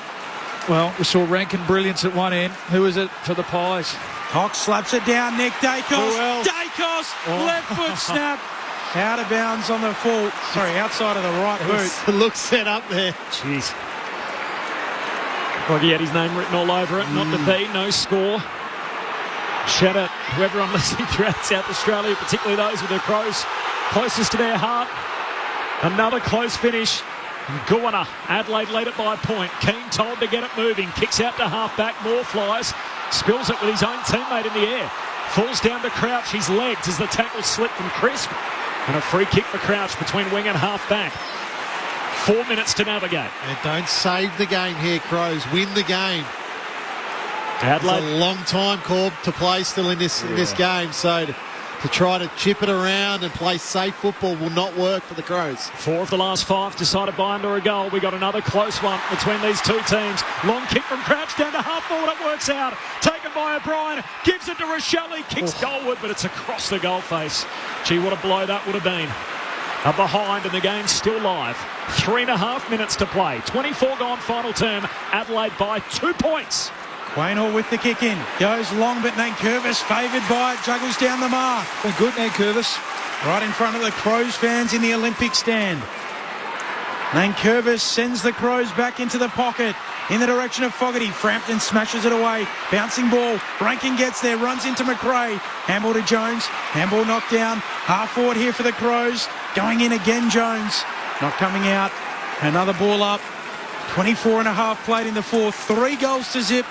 Well, we saw Rankin brilliance at one end. Who is it for the Pies? Cox slaps it down. Nick Dacos. Dacos! Left foot snap. Out of bounds on the full. Sorry, outside of the right boot. The look set up there. Jeez. Well, he had his name written all over it. Not to be. No score. Shout out to everyone listening throughout South Australia, particularly those with the Crows closest to their heart. Another close finish. Goulana, Adelaide led it by a point. Keane told to get it moving. Kicks out to half-back. More flies. Spills it with his own teammate in the air. Falls down to Crouch. His legs as the tackle slipped from Crisp. And a free kick for Crouch between wing and half-back. 4 minutes to navigate. And don't save the game here, Crows. Win the game. Adelaide. It's a long time, Corb, to play still in this game. So to try to chip it around and play safe football will not work for the Crows. 4 of the last 5 decided by under a goal. We got another close one between these two teams. Long kick from Crouch down to half forward. It works out. Taken by O'Brien. Gives it to Rochelle. Kicks goalward, but it's across the goal face. Gee, what a blow that would have been. Up behind, and the game's still live. 3.5 minutes to play. 24 gone final term. Adelaide by 2 points. Quaynor with the kick in. Goes long, but Nankervis favoured by it. Juggles down the mark. Been good, Nankervis. Right in front of the Crows fans in the Olympic stand. Nankervis sends the Crows back into the pocket in the direction of Fogarty. Frampton smashes it away. Bouncing ball. Rankin gets there. Runs into McRae. Handball to Jones. Handball knocked down. Half forward here for the Crows. Going in again, Jones. Not coming out. Another ball up. 24.5 played in the fourth. 3 goals to zip.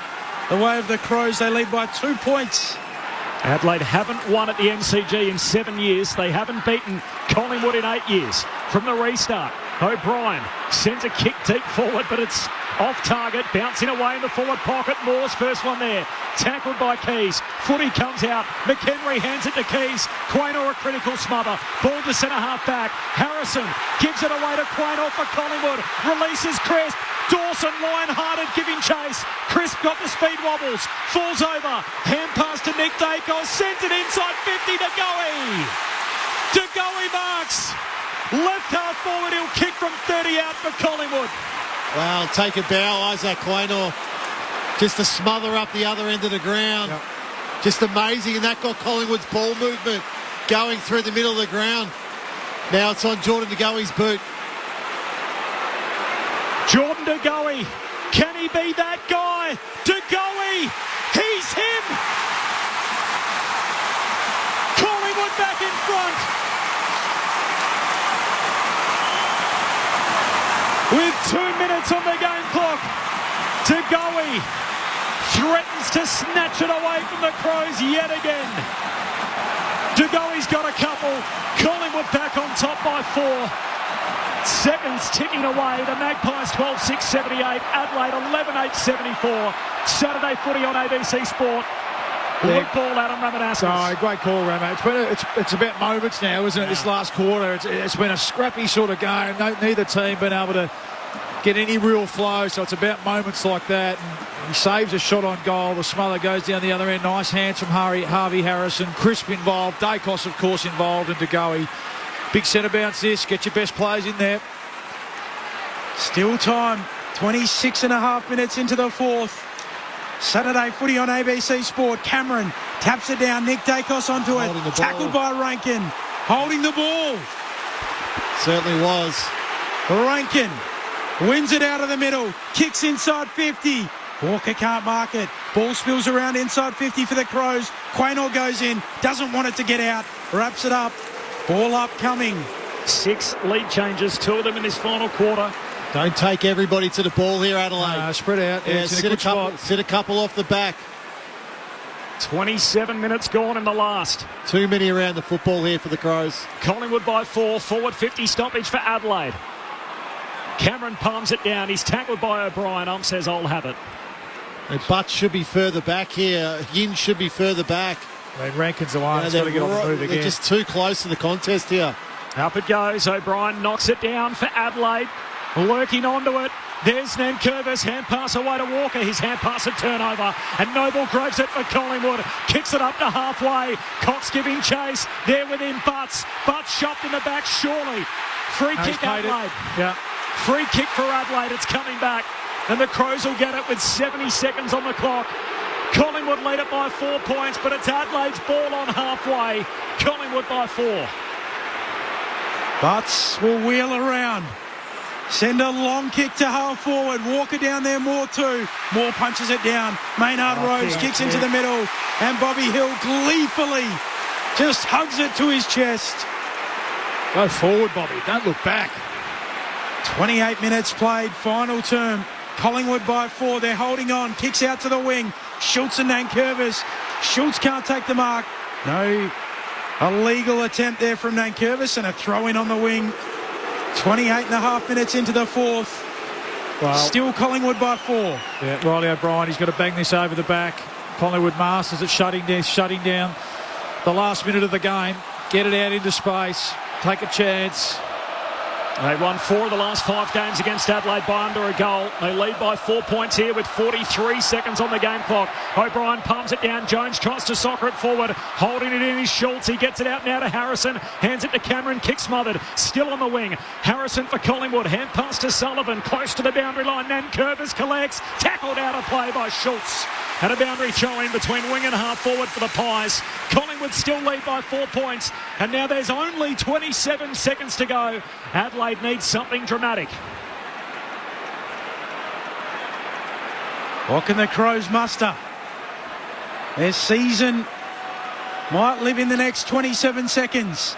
The way of the Crows, they lead by 2 points. Adelaide haven't won at the MCG in 7 years. They haven't beaten Collingwood in 8 years. From the restart, O'Brien sends a kick deep forward, but it's off target, bouncing away in the forward pocket. Moore's first one there, tackled by Keys. Footy comes out, McHenry hands it to Keys. Quaynor a critical smother, ball to centre half back. Harrison gives it away to Quaynor for Collingwood, releases Crisp. Dawson, lion-hearted, giving chase. Crisp got the speed wobbles, falls over, hand pass to Nick Dacos, sends it inside 50 to Goey. De Goey marks. Left half forward, he'll kick from 30 out for Collingwood. Wow, take a bow, Isaac Quaynor. Just to smother up the other end of the ground. Yep. Just amazing, and that got Collingwood's ball movement going through the middle of the ground. Now it's on Jordan De Goey's boot. Jordan De Goey, can he be that guy? De Goey, he's him! Collingwood back in front. With 2 minutes on the game clock, De Goey threatens to snatch it away from the Crows yet again. De Goey's got a couple. Collingwood back on top by 4. Seconds ticking away. The Magpies 12-6-78. Adelaide 11-8-74. Saturday footy on ABC Sport. Good ball, Adam Ramanassis. Oh, great call, Ramo. It's about moments now, isn't it? This last quarter, it's been a scrappy sort of game. Neither team been able to get any real flow, so it's about moments like that. And he saves a shot on goal. The smother goes down the other end. Nice hands from Harvey Harrison. Crisp involved. Dacos, of course, involved. And De Goey. Big centre bounce this. Get your best players in there. Still time. 26 and a half minutes into the fourth. Saturday footy on ABC Sport. Cameron taps it down. Nick Dacos onto it. Tackled by Rankin. Holding the ball. Certainly was. Rankin wins it out of the middle. Kicks inside 50. Walker can't mark it. Ball spills around inside 50 for the Crows. Quaynor goes in. Doesn't want it to get out. Wraps it up. Ball upcoming. 6 lead changes, 2 of them in this final quarter. Don't take everybody to the ball here, Adelaide. Spread out. Yeah, sit a couple off the back. 27 minutes gone in the last. Too many around the football here for the Crows. Collingwood by 4. Forward 50 stoppage for Adelaide. Cameron palms it down. He's tackled by O'Brien. Says, I'll have it. And Butts should be further back here. Yin should be further back. I mean, Rankin's the one that's got to get on the move again. They're just too close to the contest here. Up it goes. O'Brien knocks it down for Adelaide. Working onto it. There's Nankervis. Hand pass away to Walker. His hand pass a turnover. And Noble grabs it for Collingwood. Kicks it up to halfway. Cox giving chase. There within Butts. Butts shoved in the back, surely. Free kick Adelaide. Yeah. Free kick for Adelaide. It's coming back. And the Crows will get it with 70 seconds on the clock. Collingwood lead it by 4 points, but it's Adelaide's ball on halfway. Collingwood by 4. Butts will wheel around. Send a long kick to half forward. Walker down there, Moore too. Moore punches it down. Maynard Rose kicks into the middle. And Bobby Hill gleefully just hugs it to his chest. Go forward, Bobby. Don't look back. 28 minutes played, final term. Collingwood by 4. They're holding on. Kicks out to the wing. Schultz and Nankervis. Schultz can't take the mark. No illegal attempt there from Nankervis and a throw-in on the wing. 28 and a half minutes into the fourth. Well, still Collingwood by 4. Yeah, Riley O'Brien, he's got to bang this over the back. Collingwood masters it, shutting down the last minute of the game. Get it out into space. Take a chance. They won 4 of the last 5 games against Adelaide by under a goal. They lead by 4 points here with 43 seconds on the game clock. O'Brien palms it down. Jones tries to soccer it forward. Holding it in is Schultz. He gets it out now to Harrison. Hands it to Cameron. Kick smothered. Still on the wing. Harrison for Collingwood. Hand pass to Sullivan. Close to the boundary line. Nankervis collects. Tackled out of play by Schultz. And a boundary throw in between wing and half forward for the Pies. Collingwood still lead by 4 points. And now there's only 27 seconds to go. Adelaide needs something dramatic. What can the Crows muster? Their season might live in the next 27 seconds.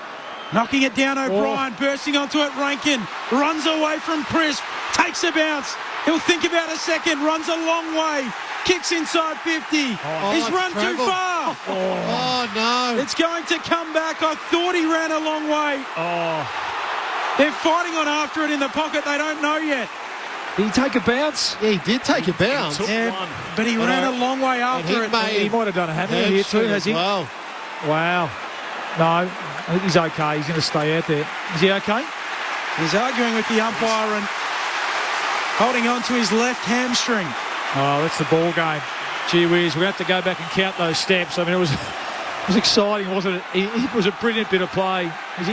Knocking it down, O'Brien, bursting onto it, Rankin. Runs away from Crisp. Takes a bounce. He'll think about a second. Runs a long way. Kicks inside 50. He's run too far. Oh, no. It's going to come back. I thought he ran a long way. They're fighting on after it in the pocket. They don't know yet. Did he take a bounce? Yeah, he did take a bounce. Yeah, but he ran a long way after it. He might have done a hammer here too, has he? Well. Wow. No, I think he's okay. He's going to stay out there. Is he okay? He's arguing with the umpire and holding on to his left hamstring. Oh, that's the ball game. Gee whiz, we're going to have to go back and count those steps. I mean, it was exciting, wasn't it? It was a brilliant bit of play. Is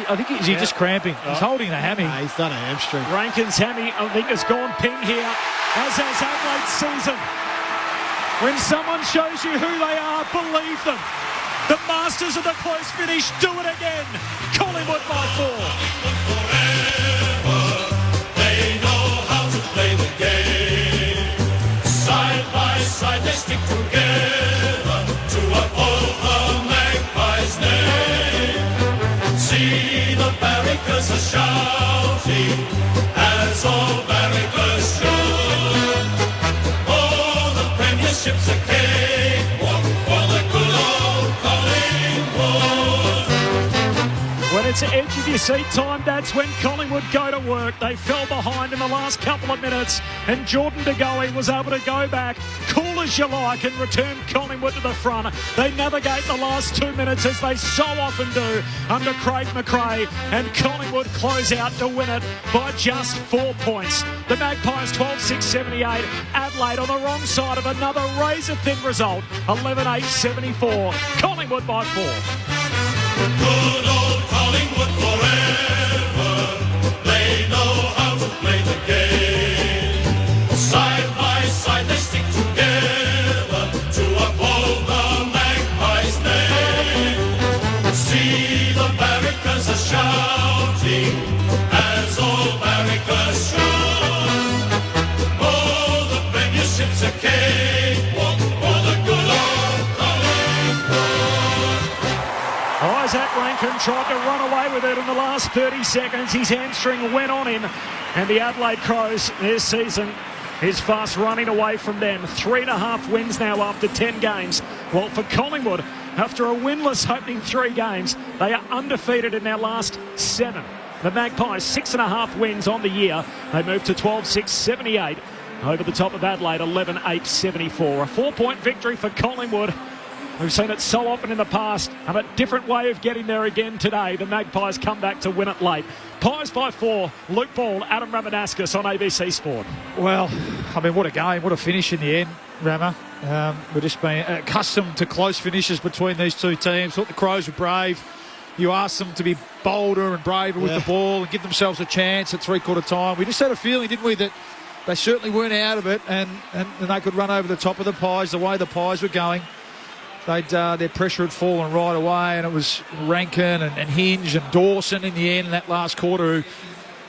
he just cramping? He's holding the hammy. Nah, he's done a hamstring. Rankin's hammy, I think, has gone ping here, as has Adelaide's season. When someone shows you who they are, believe them. The masters of the close finish do it again. Collingwood by 4. They know how to play the game. Side by side they stick together to uphold the Magpies' name. See the barricades are shouting as all barricades should. Oh, the premiership's a cakewalk for the good old Collingwood. When it's edge of your seat time, that's when Collingwood go to work. They fell behind in the last couple of minutes, and Jordan De Goey was able to go back, cool as you like, and return Collingwood to the front. They navigate the last 2 minutes, as they so often do, under Craig McRae, and Collingwood close out to win it by just 4 points. The Magpies 12-6-78. Adelaide on the wrong side of another razor-thin result, 11-8-74. Collingwood by 4. Good old Collingwood forever. They know how to play the game. Side by side they stick together to uphold the Magpies' name. See the barricades are shouting as all barricades should. Oh, the premiership's a cakewalk for the good old Collingwood. Isaac Rankin tried to run away with it in the last 30 seconds. His hamstring went on him, and the Adelaide Crows this season is fast running away from them. 3.5 wins now after 10 games. Well, for Collingwood, after a winless opening 3 games, they are undefeated in their last 7. The Magpies 6.5 wins on the year. They move to 12-6-78 over the top of Adelaide, 11-8-74. A 4-point victory for Collingwood. We've seen it so often in the past, and a different way of getting there again today. The Magpies come back to win it late. Pies by 4. Luke Ball, Adam Ramanauskas on ABC Sport. Well, I mean, what a game, what a finish in the end, Rama. We're just being accustomed to close finishes between these two teams. Thought the Crows were brave. You asked them to be bolder and braver with the ball and give themselves a chance at three-quarter time. We just had a feeling, didn't we, that they certainly weren't out of it, and they could run over the top of the Pies the way the Pies were going. Their pressure had fallen right away, and it was Rankin and Hinge and Dawson in the end in that last quarter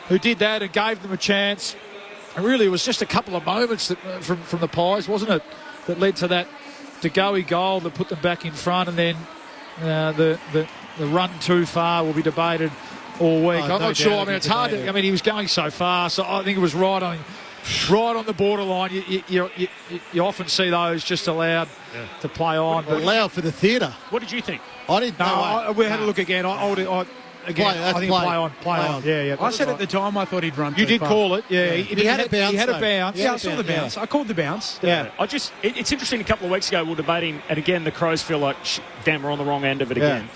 who did that and gave them a chance. And really it was just a couple of moments that, from the Pies, wasn't it, that led to that De Goey goal that put them back in front, and then the run too far will be debated all week. I'm not sure. I mean, it's hard to, I mean, he was going so fast, so I think it was right on the borderline. You often see those just allowed to play on. But allowed for the theatre. What did you think? I didn't know. We had a look again. I think play on. Yeah. I said at the time I thought he'd run too You did far. call it, yeah. He had a bounce. He had a bounce. Yeah, I saw the bounce. I called the bounce. Yeah. It's interesting, a couple of weeks ago we were debating, and again the Crows feel like, damn, we're on the wrong end of it again.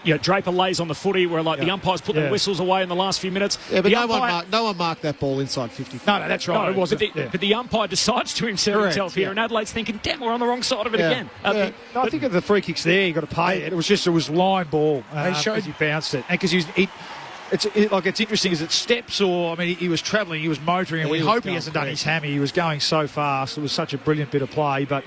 Draper lays on the footy where the umpires put their whistles away in the last few minutes. Yeah, but no one marked that ball inside 50. No, that's right. No, it wasn't. But the umpire decides to himself here, and Adelaide's thinking, damn, we're on the wrong side of it again. I think of the free kicks there, you got to pay it. It was line ball because he bounced it, and because it's interesting. Is it steps or he was travelling, he was motoring, and we hope he hasn't done his hammy. He was going so fast. It was such a brilliant bit of play, but.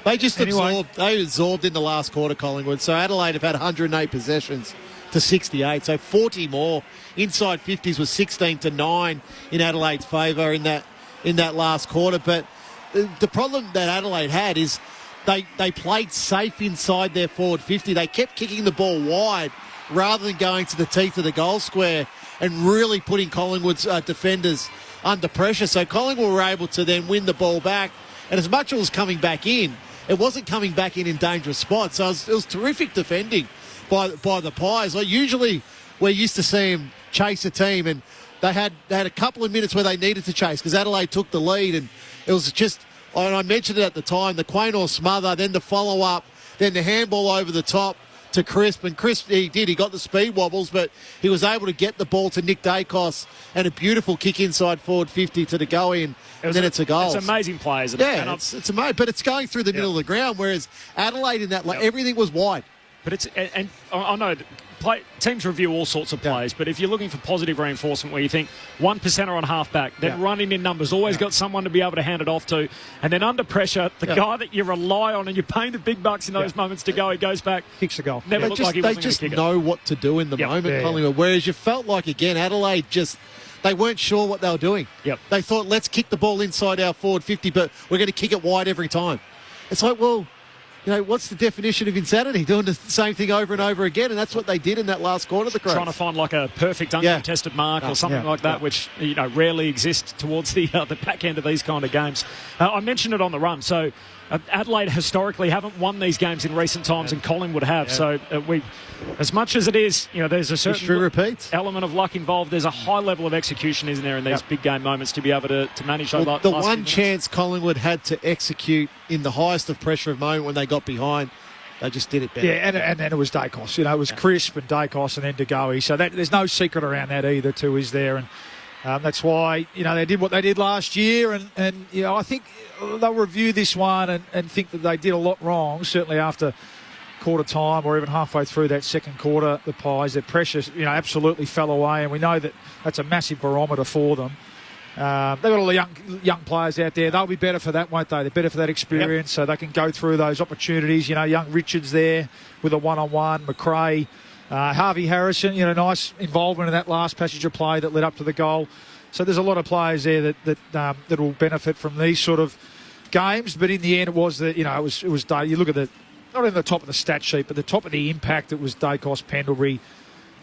They just absorbed in the last quarter, Collingwood. So Adelaide have had 108 possessions to 68. So 40 more. Inside 50s was 16-9 in Adelaide's favour in that last quarter. But the problem that Adelaide had is they played safe inside their forward 50. They kept kicking the ball wide rather than going to the teeth of the goal square and really putting Collingwood's defenders under pressure. So Collingwood were able to then win the ball back. And as much as it was coming back in, it wasn't coming back in dangerous spots. So it was terrific defending by the Pies. Usually we're used to seeing chase a team, and they had a couple of minutes where they needed to chase because Adelaide took the lead, and it was just, and I mentioned it at the time, the Quaynor smother, then the follow-up, then the handball over the top to Crisp, and Crisp, he got the speed wobbles, but he was able to get the ball to Nick Dacos, and a beautiful kick inside forward 50 to the goalie, and then it's a goal. It's amazing play, isn't it? Yeah, it's amazing, but it's going through the middle of the ground, whereas Adelaide in that, everything was wide. But it's, and I know teams review all sorts of plays, but if you're looking for positive reinforcement where you think 1%er on half-back, then running in numbers, always got someone to be able to hand it off to, and then under pressure, the guy that you rely on and you're paying the big bucks in those moments to go, he goes back, kicks the goal. Never looked like he wasn't They just kick it. know what to do in the moment, Collingwood, whereas you felt like, again, Adelaide they weren't sure what they were doing. They thought, let's kick the ball inside our forward 50, but we're going to kick it wide every time. It's like, well, what's the definition of insanity? Doing the same thing over and over again, and that's what they did in that last quarter of the Crows. Trying to find like a perfect uncontested mark or something like that, which rarely exists towards the back end of these kind of games. I mentioned it on the run, so Adelaide historically haven't won these games in recent times, and Collingwood have. So we, as much as it is, there's a certain element of luck involved. There's a high level of execution, isn't there, in these big game moments to be able to manage those. The one chance Collingwood had to execute in the highest of pressure of moment when they got behind, they just did it better. Yeah, and then it was Dacos. It was Crisp and Dacos and then De Goey. So there's no secret around that either, too, is there? And that's why, they did what they did last year. And I think they'll review this one and think that they did a lot wrong, certainly after quarter time or even halfway through that second quarter, the Pies, their pressure, absolutely fell away. And we know that that's a massive barometer for them. They've got all the young players out there. They'll be better for that, won't they? They're better for that experience, so they can go through those opportunities. Young Richards there with a one-on-one, McRae, Harvey Harrison, nice involvement in that last passage of play that led up to the goal. So there's a lot of players there that will benefit from these sort of games. But in the end, it was you look at not in the top of the stat sheet, but the top of the impact. It was Dacos, Pendlebury,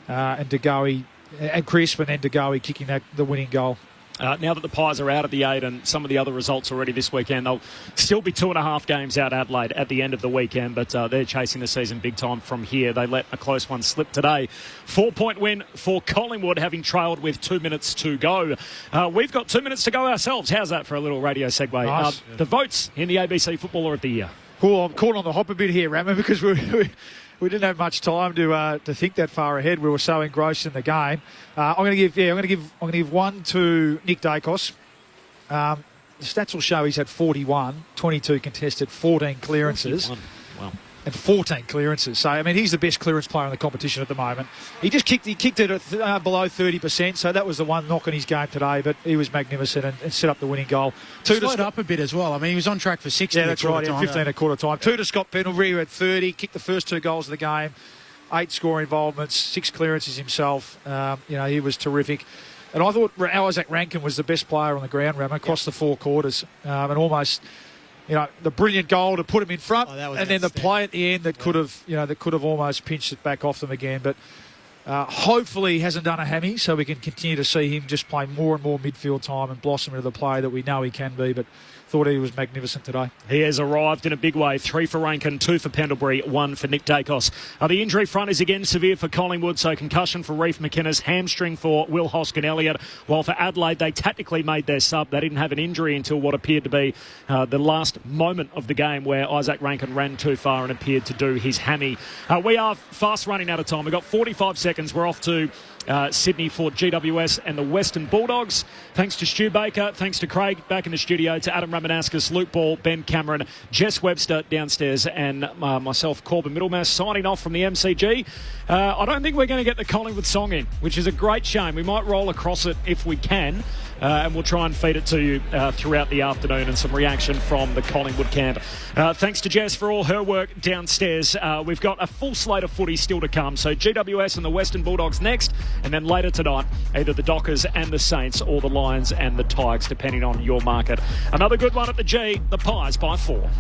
and De Goey, and Crisp, and then De Goey kicking the winning goal. Now that the Pies are out of the 8 and some of the other results already this weekend, they'll still be 2.5 games out Adelaide at the end of the weekend, but they're chasing the season big time from here. They let a close one slip today. 4-point win for Collingwood, having trailed with 2 minutes to go. We've got 2 minutes to go ourselves. How's that for a little radio segue? Nice. The votes in the ABC Footballer of the Year. Cool. I'm caught on the hop a bit here, Rammer, because we didn't have much time to think that far ahead. We were so engrossed in the game. I'm going to give one to Nick Dacos. The stats will show he's had 41, 22 contested, 14 clearances. 41. Wow. And 14 clearances. So, he's the best clearance player in the competition at the moment. He kicked it at below 30%, so that was the one knock on his game today, but he was magnificent and set up the winning goal. Slowed up a bit as well. He was on track for 60. Yeah, that's right. 15 at quarter time. 2 to Scott Pendlebury, who had 30, kicked the first 2 goals of the game, 8 score involvements, 6 clearances himself. He was terrific. And I thought Isaac Rankin was the best player on the ground, Ram, across the 4 quarters, and almost... the brilliant goal to put him in front, and then the play at the end that could have almost pinched it back off them again. But hopefully he hasn't done a hammy, so we can continue to see him just play more and more midfield time and blossom into the player that we know he can be. But thought he was magnificent today. He has arrived in a big way. 3 for Rankin, 2 for Pendlebury, 1 for Nick Dacos. The injury front is again severe for Collingwood, so concussion for Reef McInnes, hamstring for Will Hoskin-Elliott, while for Adelaide they tactically made their sub. They didn't have an injury until what appeared to be the last moment of the game where Isaac Rankin ran too far and appeared to do his hammy. We are fast running out of time. We've got 45 seconds. We're off to Sydney for GWS and the Western Bulldogs. Thanks to Stu Baker, thanks to Craig back in the studio, to Adam Ramanaskas, Luke Ball, Ben Cameron, Jess Webster downstairs, and myself, Corbin Middlemass, signing off from the MCG. I don't think we're going to get the Collingwood song in, which is a great shame. We might roll across it if we can, and we'll try and feed it to you throughout the afternoon and some reaction from the Collingwood camp. Thanks to Jess for all her work downstairs. We've got a full slate of footy still to come, so GWS and the Western Bulldogs next, and then later tonight, either the Dockers and the Saints or the Lions and the Tigers, depending on your market. Another good one at the G, the Pies by 4.